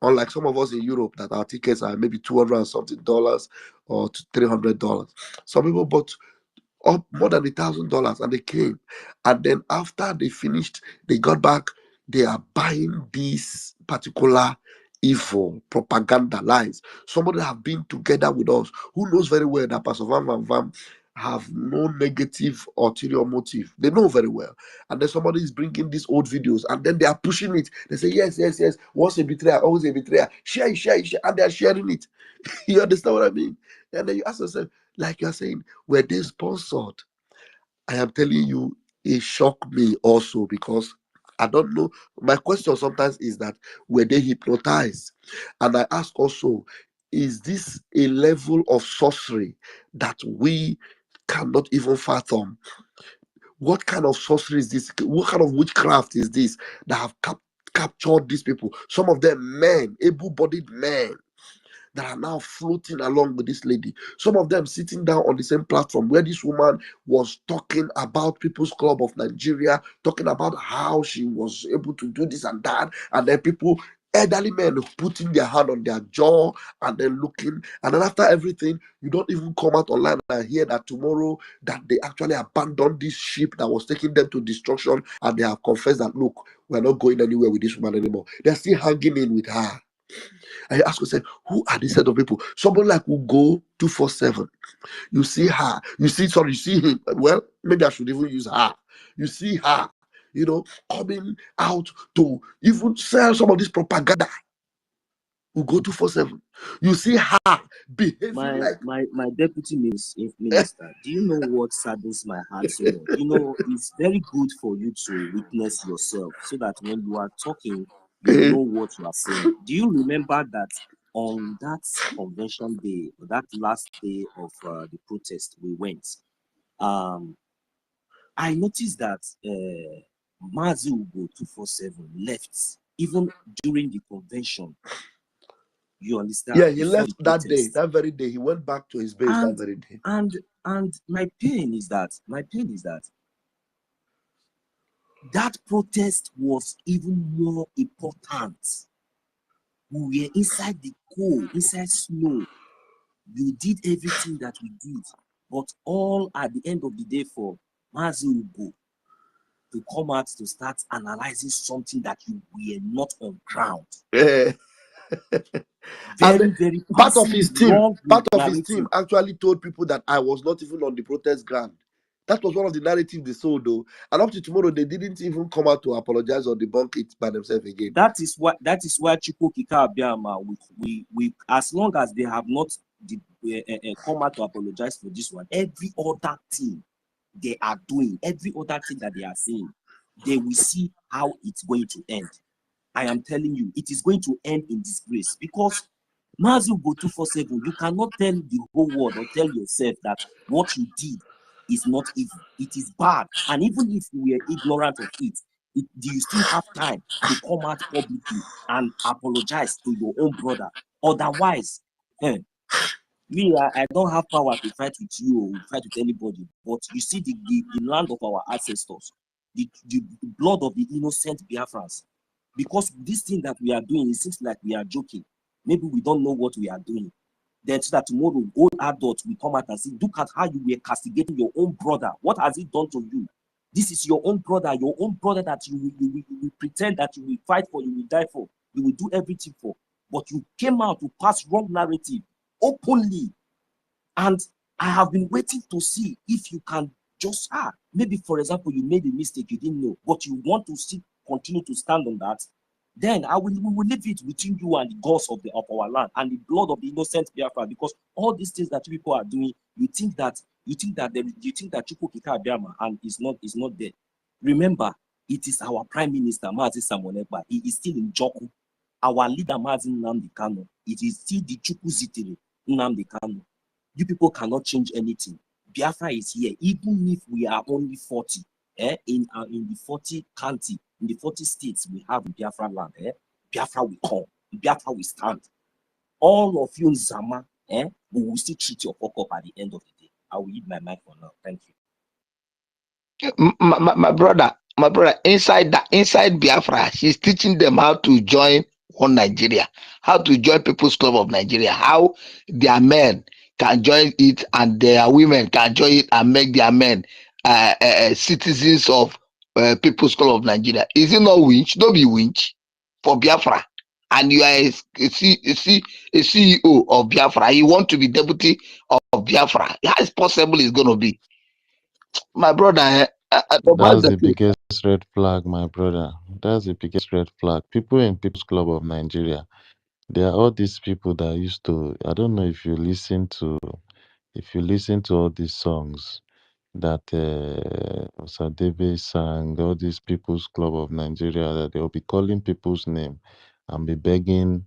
unlike some of us in Europe that our tickets are maybe 200 and something dollars or to $300. Some people bought up more than $1,000, and they came, and then after they finished, they got back. They are buying this particular evil propaganda lies. Somebody have been together with us who knows very well that Pastor Van have no negative ulterior motive. They know very well. And then somebody is bringing these old videos, and then they are pushing it. They say, yes, yes, yes, once a betrayer, always a betrayer. Share it, share it, share it, and they are sharing it. You understand what I mean? And then you ask yourself, like you're saying, were they sponsored? I am telling you, it shocked me also, because I don't know. My question sometimes is that, were they hypnotized? And I ask also, is this a level of sorcery that we cannot even fathom? What kind of sorcery is this? What kind of witchcraft is this that have captured these people? Some of them men, able-bodied men, that are now floating along with this lady. Some of them sitting down on the same platform where this woman was talking about People's Club of Nigeria, talking about how she was able to do this and that, and then people, elderly men, putting their hand on their jaw and then looking. And then after everything, you don't even come out online and hear that tomorrow that they actually abandoned this ship that was taking them to destruction, and they have confessed that, look, we're not going anywhere with this woman anymore. They're still hanging in with her. And you ask yourself, who are these set of people? Somebody like will go 247. You see her. You see him. Well, maybe I should even use her. You see her, coming out to even sell some of this propaganda. Will go 247. You see her behaving My like my my deputy minister, do you know what saddens my heart so much? It's very good for you to witness yourself so that when you are talking, you know what you are saying. Do you remember that on that convention day, that last day of the protest, we went. I noticed that Mazi Ugo 247 left even during the convention. You understand? Yeah, he Before left the that day, protest. that very day. He went back to his base that And very day. and my pain is that that protest was even more important. We were inside the cold, inside snow. We did everything that we did, but all at the end of the day for Mazi Ugo to come out to start analyzing something that you were not on ground. Yeah. And Very, very part of passive, his team, wrong part of his team narrative. actually told people that I was not even on the protest ground. That was one of the narratives they sold, though. And up to tomorrow, they didn't even come out to apologize or debunk it by themselves again. That is why Chukwu Kika Abiyama, we as long as they have not come out to apologize for this one, every other thing they are doing, every other thing that they are saying, they will see how it's going to end. I am telling you, it is going to end in disgrace because Mazu go 247, you cannot tell the whole world or tell yourself that what you did is not evil. It is bad. And even if we are ignorant of it, do you still have time to come out publicly and apologize to your own brother? Otherwise, me, I don't have power to fight with you or fight with anybody. But you see, the land of our ancestors, the blood of the innocent Biafrans. Because this thing that we are doing, it seems like we are joking. Maybe we don't know what we are doing. Then so that tomorrow, old adults will come out and say, look at how you were castigating your own brother. What has he done to you? This is your own brother that you will pretend that you will fight for, you will die for, you will do everything for. But you came out to pass wrong narrative openly. And I have been waiting to see if you can just, maybe for example, you made a mistake, you didn't know, but you want to still continue to stand on that, then we will leave it between you and the gods of our land and the blood of the innocent Biafra, because all these things that people are doing, you think that Chukwu Kika Abiyama and is not there. Remember, it is our Prime Minister, Mazi Samonekba. He is still in Joku. Our leader, Mazi Nnamdi Kanu, it is still the Chukwu Zitere Nnamdi Kanu. You people cannot change anything. Biafra is here, even if we are only 40. In the 40 county, in the 40 states we have in Biafra land, Biafra will come, Biafra will stand. All of you, Zama, we will still treat your fuck up at the end of the day. I will eat my mic for now. Thank you. My brother, inside Biafra, she's teaching them how to join one Nigeria, how to join People's Club of Nigeria, how their men can join it and their women can join it and make their men citizens of People's Club of Nigeria. Is it not winch? Don't be winch for Biafra. And you are a CEO of Biafra. You want to be deputy of Biafra. How is possible it's going to be? My brother, That's the biggest red flag, my brother. That's the biggest red flag. People in People's Club of Nigeria, they are all these people that used to. I don't know if you listen to all these songs that Osadebe sang, all these People's Club of Nigeria, that they'll be calling people's name and be begging,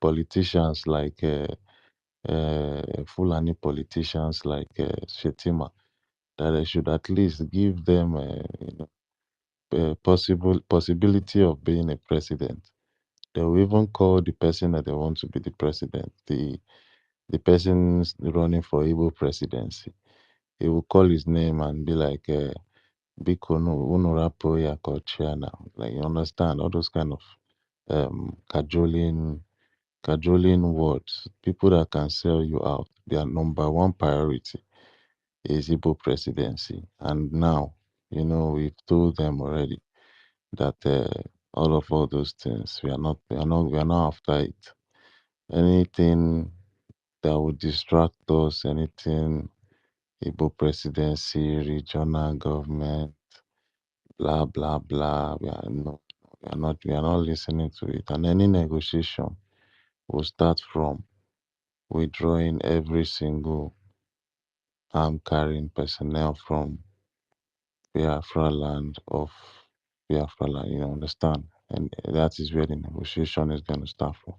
politicians like Fulani politicians like Shetima, that they should at least give them possibility of being a president. They will even call the person that they want to be the president, the person running for Igbo presidency. He will call his name and be like, Biko no unorapo ya kochia now. Like, you understand all those kind of cajoling words. People that can sell you out. Their number one priority is Igbo presidency. And now, we've told them already that all those things, we are not after it. Anything that would distract us, anything Igbo presidency, regional government, blah blah blah. We are not listening to it. And any negotiation will start from withdrawing every single arm carrying personnel from Biafra land of Biafra land, you understand? And that is where the negotiation is going to start from.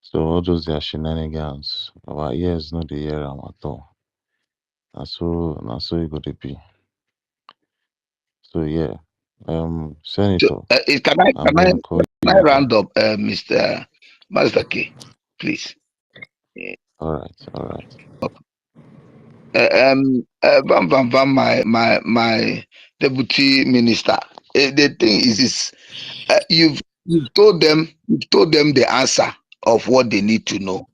So all those their shenanigans, our ears no dey hear am at all. Na so e go dey be. So yeah, So, Senator, can I I'm gonna call you back. round up, Mr. Master K, please? All right. Bam Bam Bam, my deputy minister. The thing is this: you've told them the answer of what they need to know.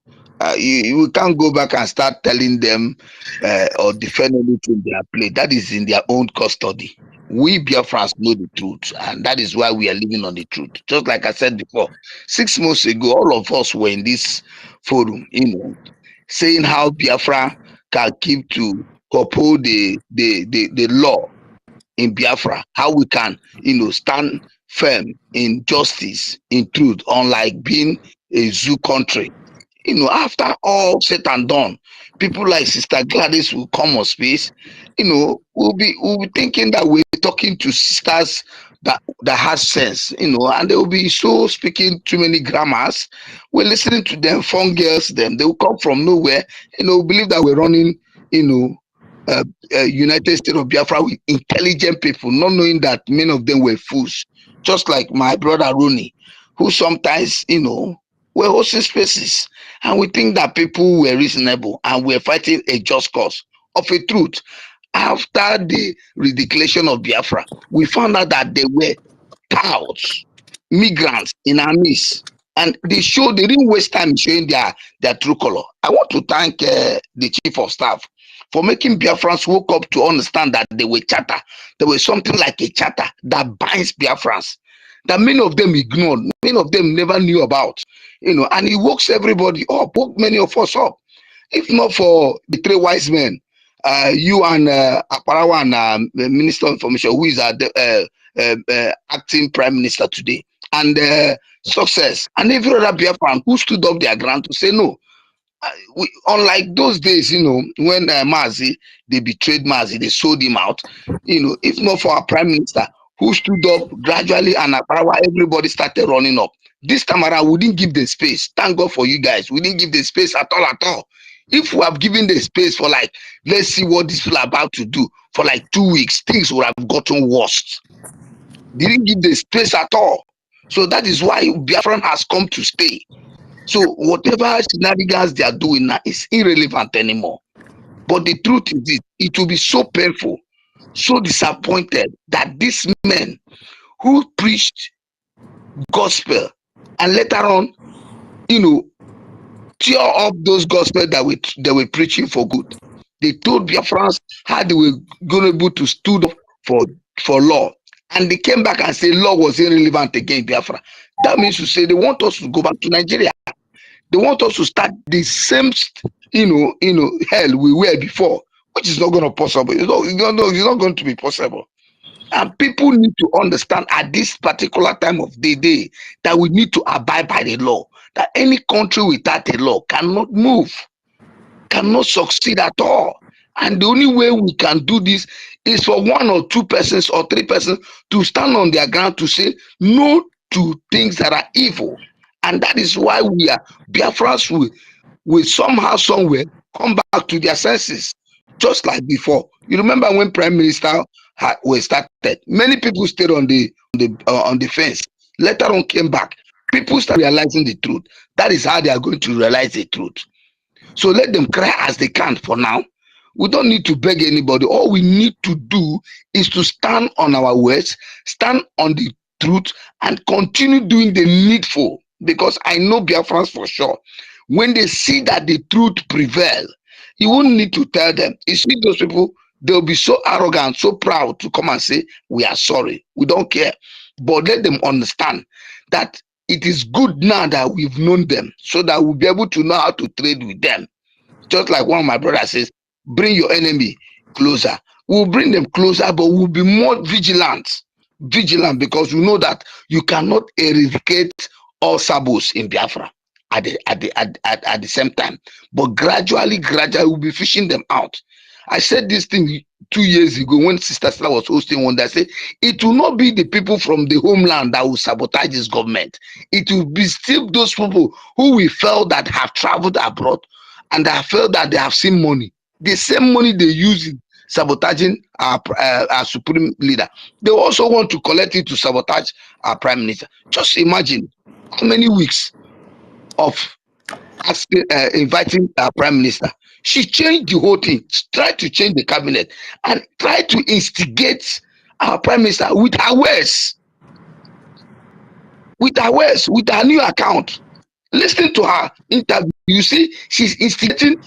You can't go back and start telling them or defending it in their plate. That is in their own custody. We Biafrans know the truth, and that is why we are living on the truth. Just like I said before, 6 months ago, all of us were in this forum, saying how Biafra can keep to uphold the law in Biafra, how we can, stand firm in justice, in truth, unlike being a zoo country. After all said and done, people like Sister Gladys will come on space. We'll be thinking that we're talking to sisters that has sense, and they will be so speaking too many grammars. We're listening to them, phone girls, them. They will come from nowhere, believe that we're running, you know, United States of Biafra with intelligent people, not knowing that many of them were fools, just like my brother Rooney, who sometimes, were hosting spaces, and we think that people were reasonable and were fighting a just cause of a truth. After the redeclaration of Biafra, we found out that they were touts, migrants in our midst, and they didn't waste time showing their true color. I want to thank the chief of staff for making Biafrans woke up to understand that they were charter. There was something like a charter that binds Biafrans that many of them ignored, many of them never knew about, and he wakes everybody up, woke many of us up. If not for the three wise men, you and Aparawa and the Minister of Information, who is acting Prime Minister today, and Success, and every other Biafran who stood up their ground to say no. Unlike those days, when Mazi, they betrayed Mazi, they sold him out. If not for our Prime Minister who stood up gradually and everybody started running up. This time around, we didn't give the space. Thank God for you guys. We didn't give the space at all. If we have given the space for let's see what these people are about to do for 2 weeks, things would have gotten worse. They didn't give the space at all. So that is why Biafran has come to stay. So whatever shenanigans they are doing now is irrelevant anymore. But the truth is this, it will be so painful, so disappointed that these men who preached gospel and later on, tear up those gospel that they were preaching for good. They told Biafrans how they were going to be able to stood up for law. And they came back and said law was irrelevant again in Biafra. That means to say they want us to go back to Nigeria. They want us to start the same, hell we were before, which is not going to possible. It's not going to be possible. And people need to understand at this particular time of the day that we need to abide by the law. That any country without a law cannot move, cannot succeed at all. And the only way we can do this is for one or two persons or three persons to stand on their ground to say no to things that are evil. And that is why we are Biafrans will somehow, somewhere come back to their senses, just like before. You remember when Prime Minister was started, many people stayed on the fence. Later on, came back. People start realizing the truth. That is how they are going to realize the truth. So let them cry as they can for now. We don't need to beg anybody. All we need to do is to stand on our words, stand on the truth, and continue doing the needful. Because I know Biafrans for sure. When they see that the truth prevail, you won't need to tell them. You see those people, they'll be so arrogant, so proud to come and say, we are sorry. We don't care. But let them understand that it is good now that we've known them so that we'll be able to know how to trade with them. Just like one of my brothers says, bring your enemy closer. We'll bring them closer, but we'll be more vigilant. Vigilant, because we know that you cannot eradicate all sabos in Biafra at the same time. But gradually, we'll be fishing them out. I said this thing 2 years ago when Sister Stella was hosting one. I said it will not be the people from the homeland that will sabotage this government. It will be still those people who we felt that have traveled abroad and that felt that they have seen money. The same money they use in sabotaging our supreme leader. They also want to collect it to sabotage our prime minister. Just imagine how many weeks of asking, inviting our prime minister. She changed the whole thing, tried to change the cabinet, and tried to instigate our prime minister with her words, with her new account. Listen to her interview. You see, she's instigating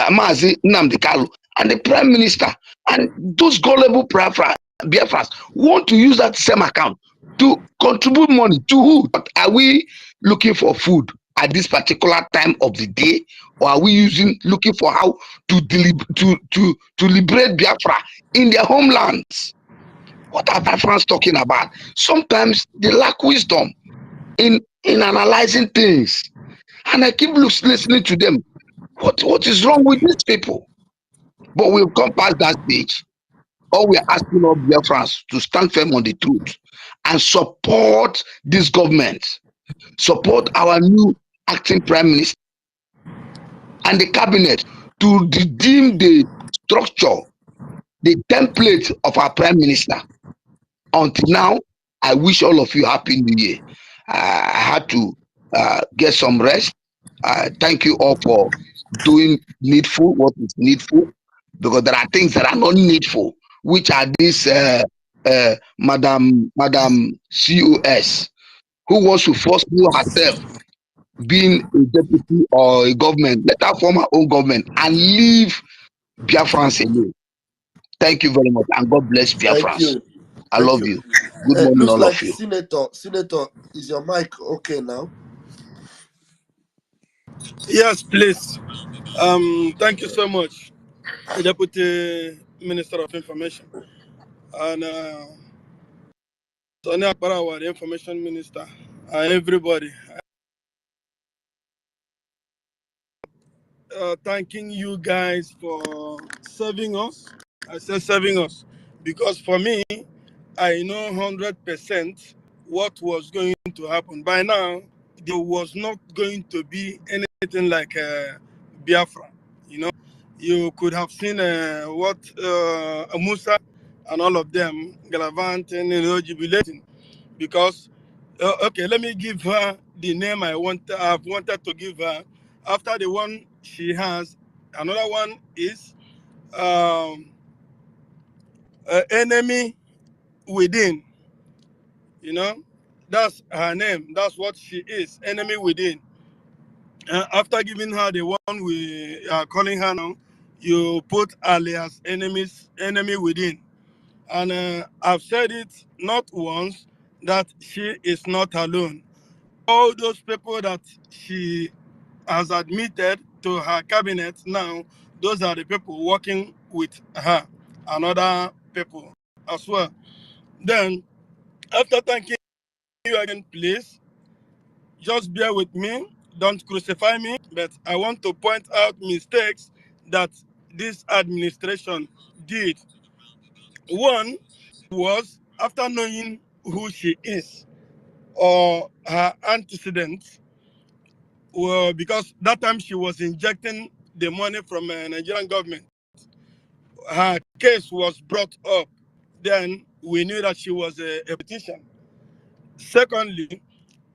Mazi Nnamdi Kalu and the prime minister, and those gullible Biafras want to use that same account to contribute money to who? Are we looking for food at this particular time of the day, or are we looking for how to liberate Biafra in their homelands? What are Biafrans talking about? Sometimes they lack wisdom in analyzing things, and I keep listening to them. What is wrong with these people? But we've come past that stage. All we are asking of Biafrans to stand firm on the truth and support this government, support our new acting prime minister and the cabinet to redeem the structure, the template of our prime minister. Until now, I wish all of you happy new year. I had to get some rest. Thank you all for doing needful, what is needful, because there are things that are not needful, which are this Madam COS, who wants to force you herself being a deputy or a government. Let her form her own government and leave Biafrans alone. Thank you very much, and God bless Thank Biafrans. you. I Thank love you. you. Good morning, Looks all of like you. Senator, is your mic okay now? Yes, please. Thank you so much, Deputy Minister of Information, and Sonia Parawa, the Information Minister, and everybody. Thanking you guys for serving us. I say serving us because for me, I know 100% what was going to happen. By now, there was not going to be anything like Biafra. You know, you could have seen what Musa and all of them gallivanting, jubilating because. Okay, let me give her the name I've wanted to give her. After the one she has, another one is um, enemy within. You know, that's her name. That's what she is. Enemy within. After giving her the one we are calling her now, you put alias enemy within. And I've said it not once that she is not alone. All those people that she has admitted to her cabinet now, those are the people working with her and other people as well. Then, after thanking you again, please just bear with me. Don't crucify me, but I want to point out mistakes that this administration did. One was after knowing who she is or her antecedents, well, because that time she was injecting the money from the Nigerian government. Her case was brought up. Then we knew that she was a politician. Secondly,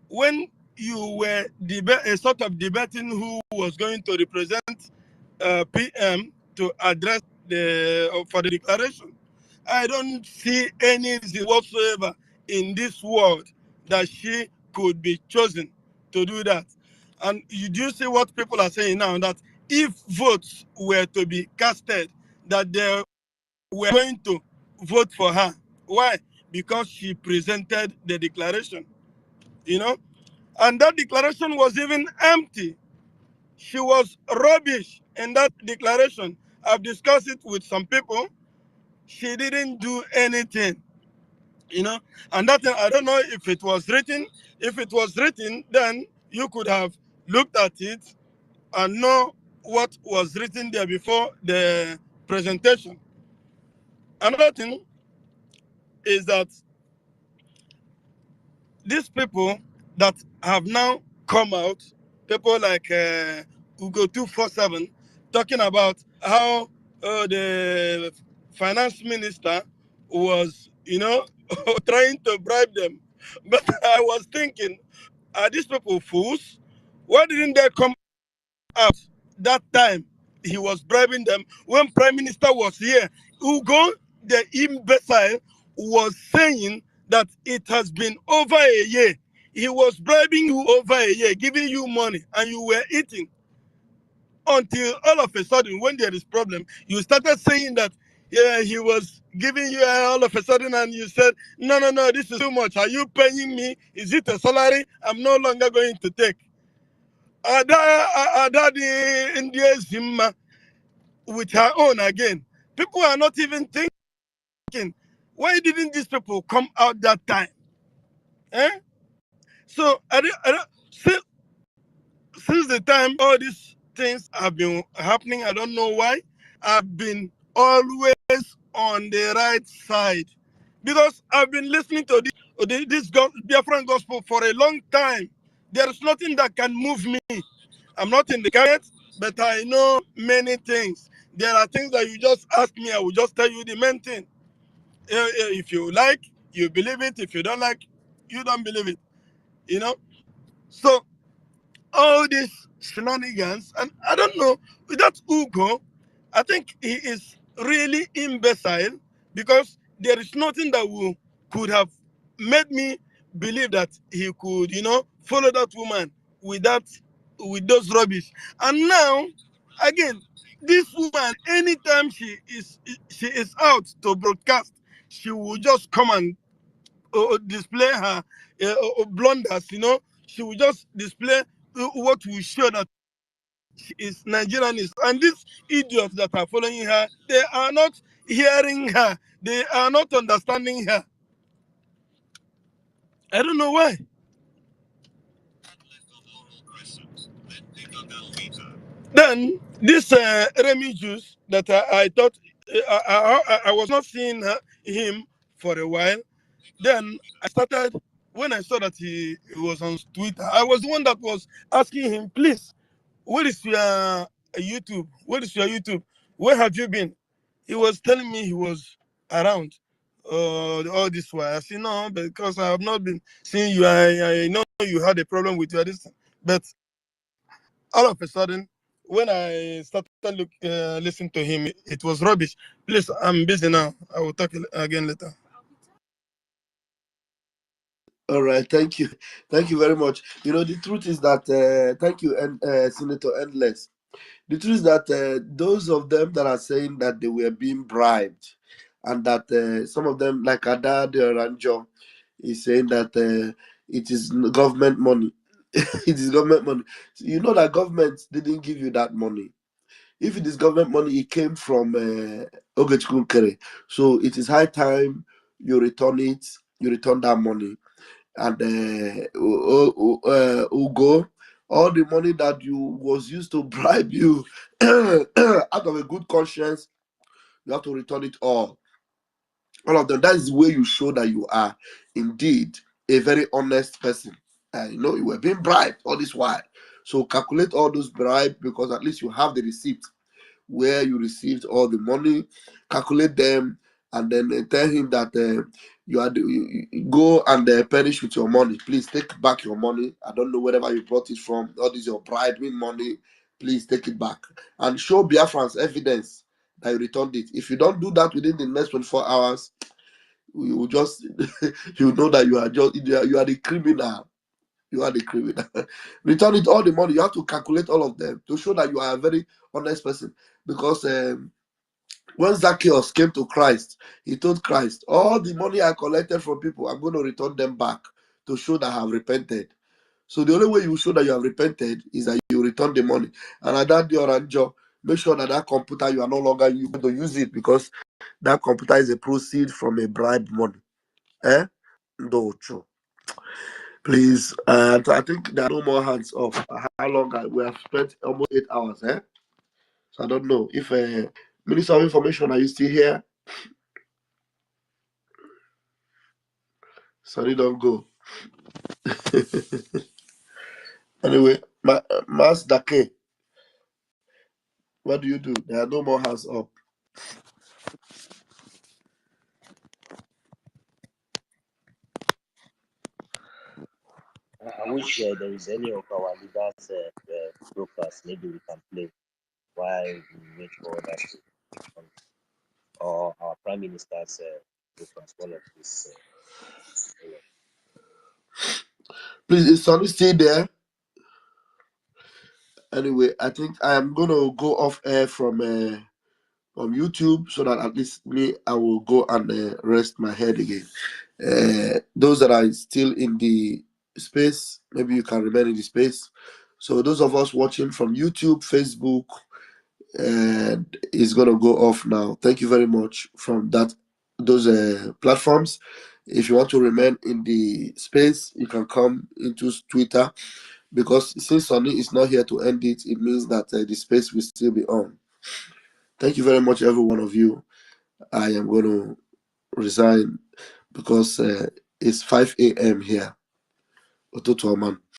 when you were sort of debating who was going to represent PM to address for the declaration, I don't see any reason whatsoever in this world that she could be chosen to do that. And you do see what people are saying now, that if votes were to be casted, that they were going to vote for her. Why? Because she presented the declaration, you know? And that declaration was even empty. She was rubbish in that declaration. I've discussed it with some people. She didn't do anything, you know. And that I don't know if it was written. If it was written, then you could have looked at it and know what was written there before the presentation. Another thing is that these people that have now come out, people like Ugo 247, talking about how the finance minister was, trying to bribe them. But I was thinking, are these people fools? Why didn't they come out that time he was bribing them when Prime Minister was here? Ugo, the imbecile, was saying that it has been over a year. He was bribing you over a year, giving you money, and you were eating until all of a sudden, when there is problem, you started saying that yeah, he was giving you all of a sudden, and you said, no, no, no, this is too much. Are you paying me? Is it a salary? I'm no longer going to take. Ada the India Zimma with her own again. People are not even thinking, why didn't these people come out that time? Eh? So since the time all these things have been happening, I don't know why, I've been always on the right side. Because I've been listening to this Biafran gospel for a long time. There is nothing that can move me. I'm not in the cabinet, but I know many things. There are things that you just ask me, I will just tell you the main thing. If you like, you believe it. If you don't like, you don't believe it. You know? So all these shenanigans, and I don't know, with that Ugo, I think he is really imbecile because there is nothing that could have made me believe that he could, follow that woman with those rubbish. And now, again, this woman, anytime she is out to broadcast, she will just come and display her blunders. She will just display what will show that she is Nigerian. And these idiots that are following her, they are not hearing her. They are not understanding her. I don't know why. Then this Remy Juice that I thought I was not seeing him for a while. Then I started, when I saw that he was on Twitter, I was the one that was asking him, please, where is your YouTube? Where is your YouTube? Where have you been? He was telling me he was around all this while. I said, no, because I have not been seeing you. I know you had a problem with your distance. But all of a sudden, when I started listening to him, it was rubbish. Please, I'm busy now. I will talk again later. All right, thank you very much. The truth is that thank you, and Senator Endless. The truth is that those of them that are saying that they were being bribed, and that some of them, like Adad Ranjo, is saying that it is government money. It is government money. You know that government didn't give you that money. If it is government money, it came from Ogechukwu Kere. So it is high time you return it. You return that money, and Ugo, all the money that you was used to bribe you out of a good conscience, you have to return it all of them. That is the way you show that you are indeed a very honest person. You were being bribed all this while, so calculate all those bribes, because at least you have the receipt where you received all the money. Calculate them, and then tell him that you go and perish with your money. Please take back your money. I don't know wherever you brought it from. All this your bribing money. Please take it back and show Biafrans evidence that you returned it. If you don't do that within the next 24 hours, we will just you know that you are the criminal. You are the criminal. Return it all the money. You have to calculate all of them to show that you are a very honest person. Because when Zacchaeus came to Christ, he told Christ, all the money I collected from people, I'm going to return them back to show that I have repented. So the only way you show that you have repented is that you return the money. And at that day or Anjo, make sure that that computer, you are no longer going to use it, because that computer is a proceed from a bribe money. Eh? Docho. Please, I think there are no more hands off. How long we have spent? Almost 8 hours. So I don't know if Minister of Information, are you still here? Sorry, don't go. Anyway, Mas Dake, what do you do? There are no more hands up. I wish there is any of our leaders brokers, maybe we can play while we wait for others to respond. Or our Prime Minister's brokers, one of these. Please, is Sonny still there? Anyway, I think I am going to go off air from YouTube so that at least me, I will go and rest my head again. Those that are still in the space, maybe you can remain in the space. So those of us watching from YouTube, Facebook, and is going to go off now. Thank you very much from those platforms. If you want to remain in the space, you can come into Twitter, because since Sonny is not here to end it, it means that the space will still be on. Thank you very much, every one of you. I am going to resign because it's 5 a.m. here. Ototo man.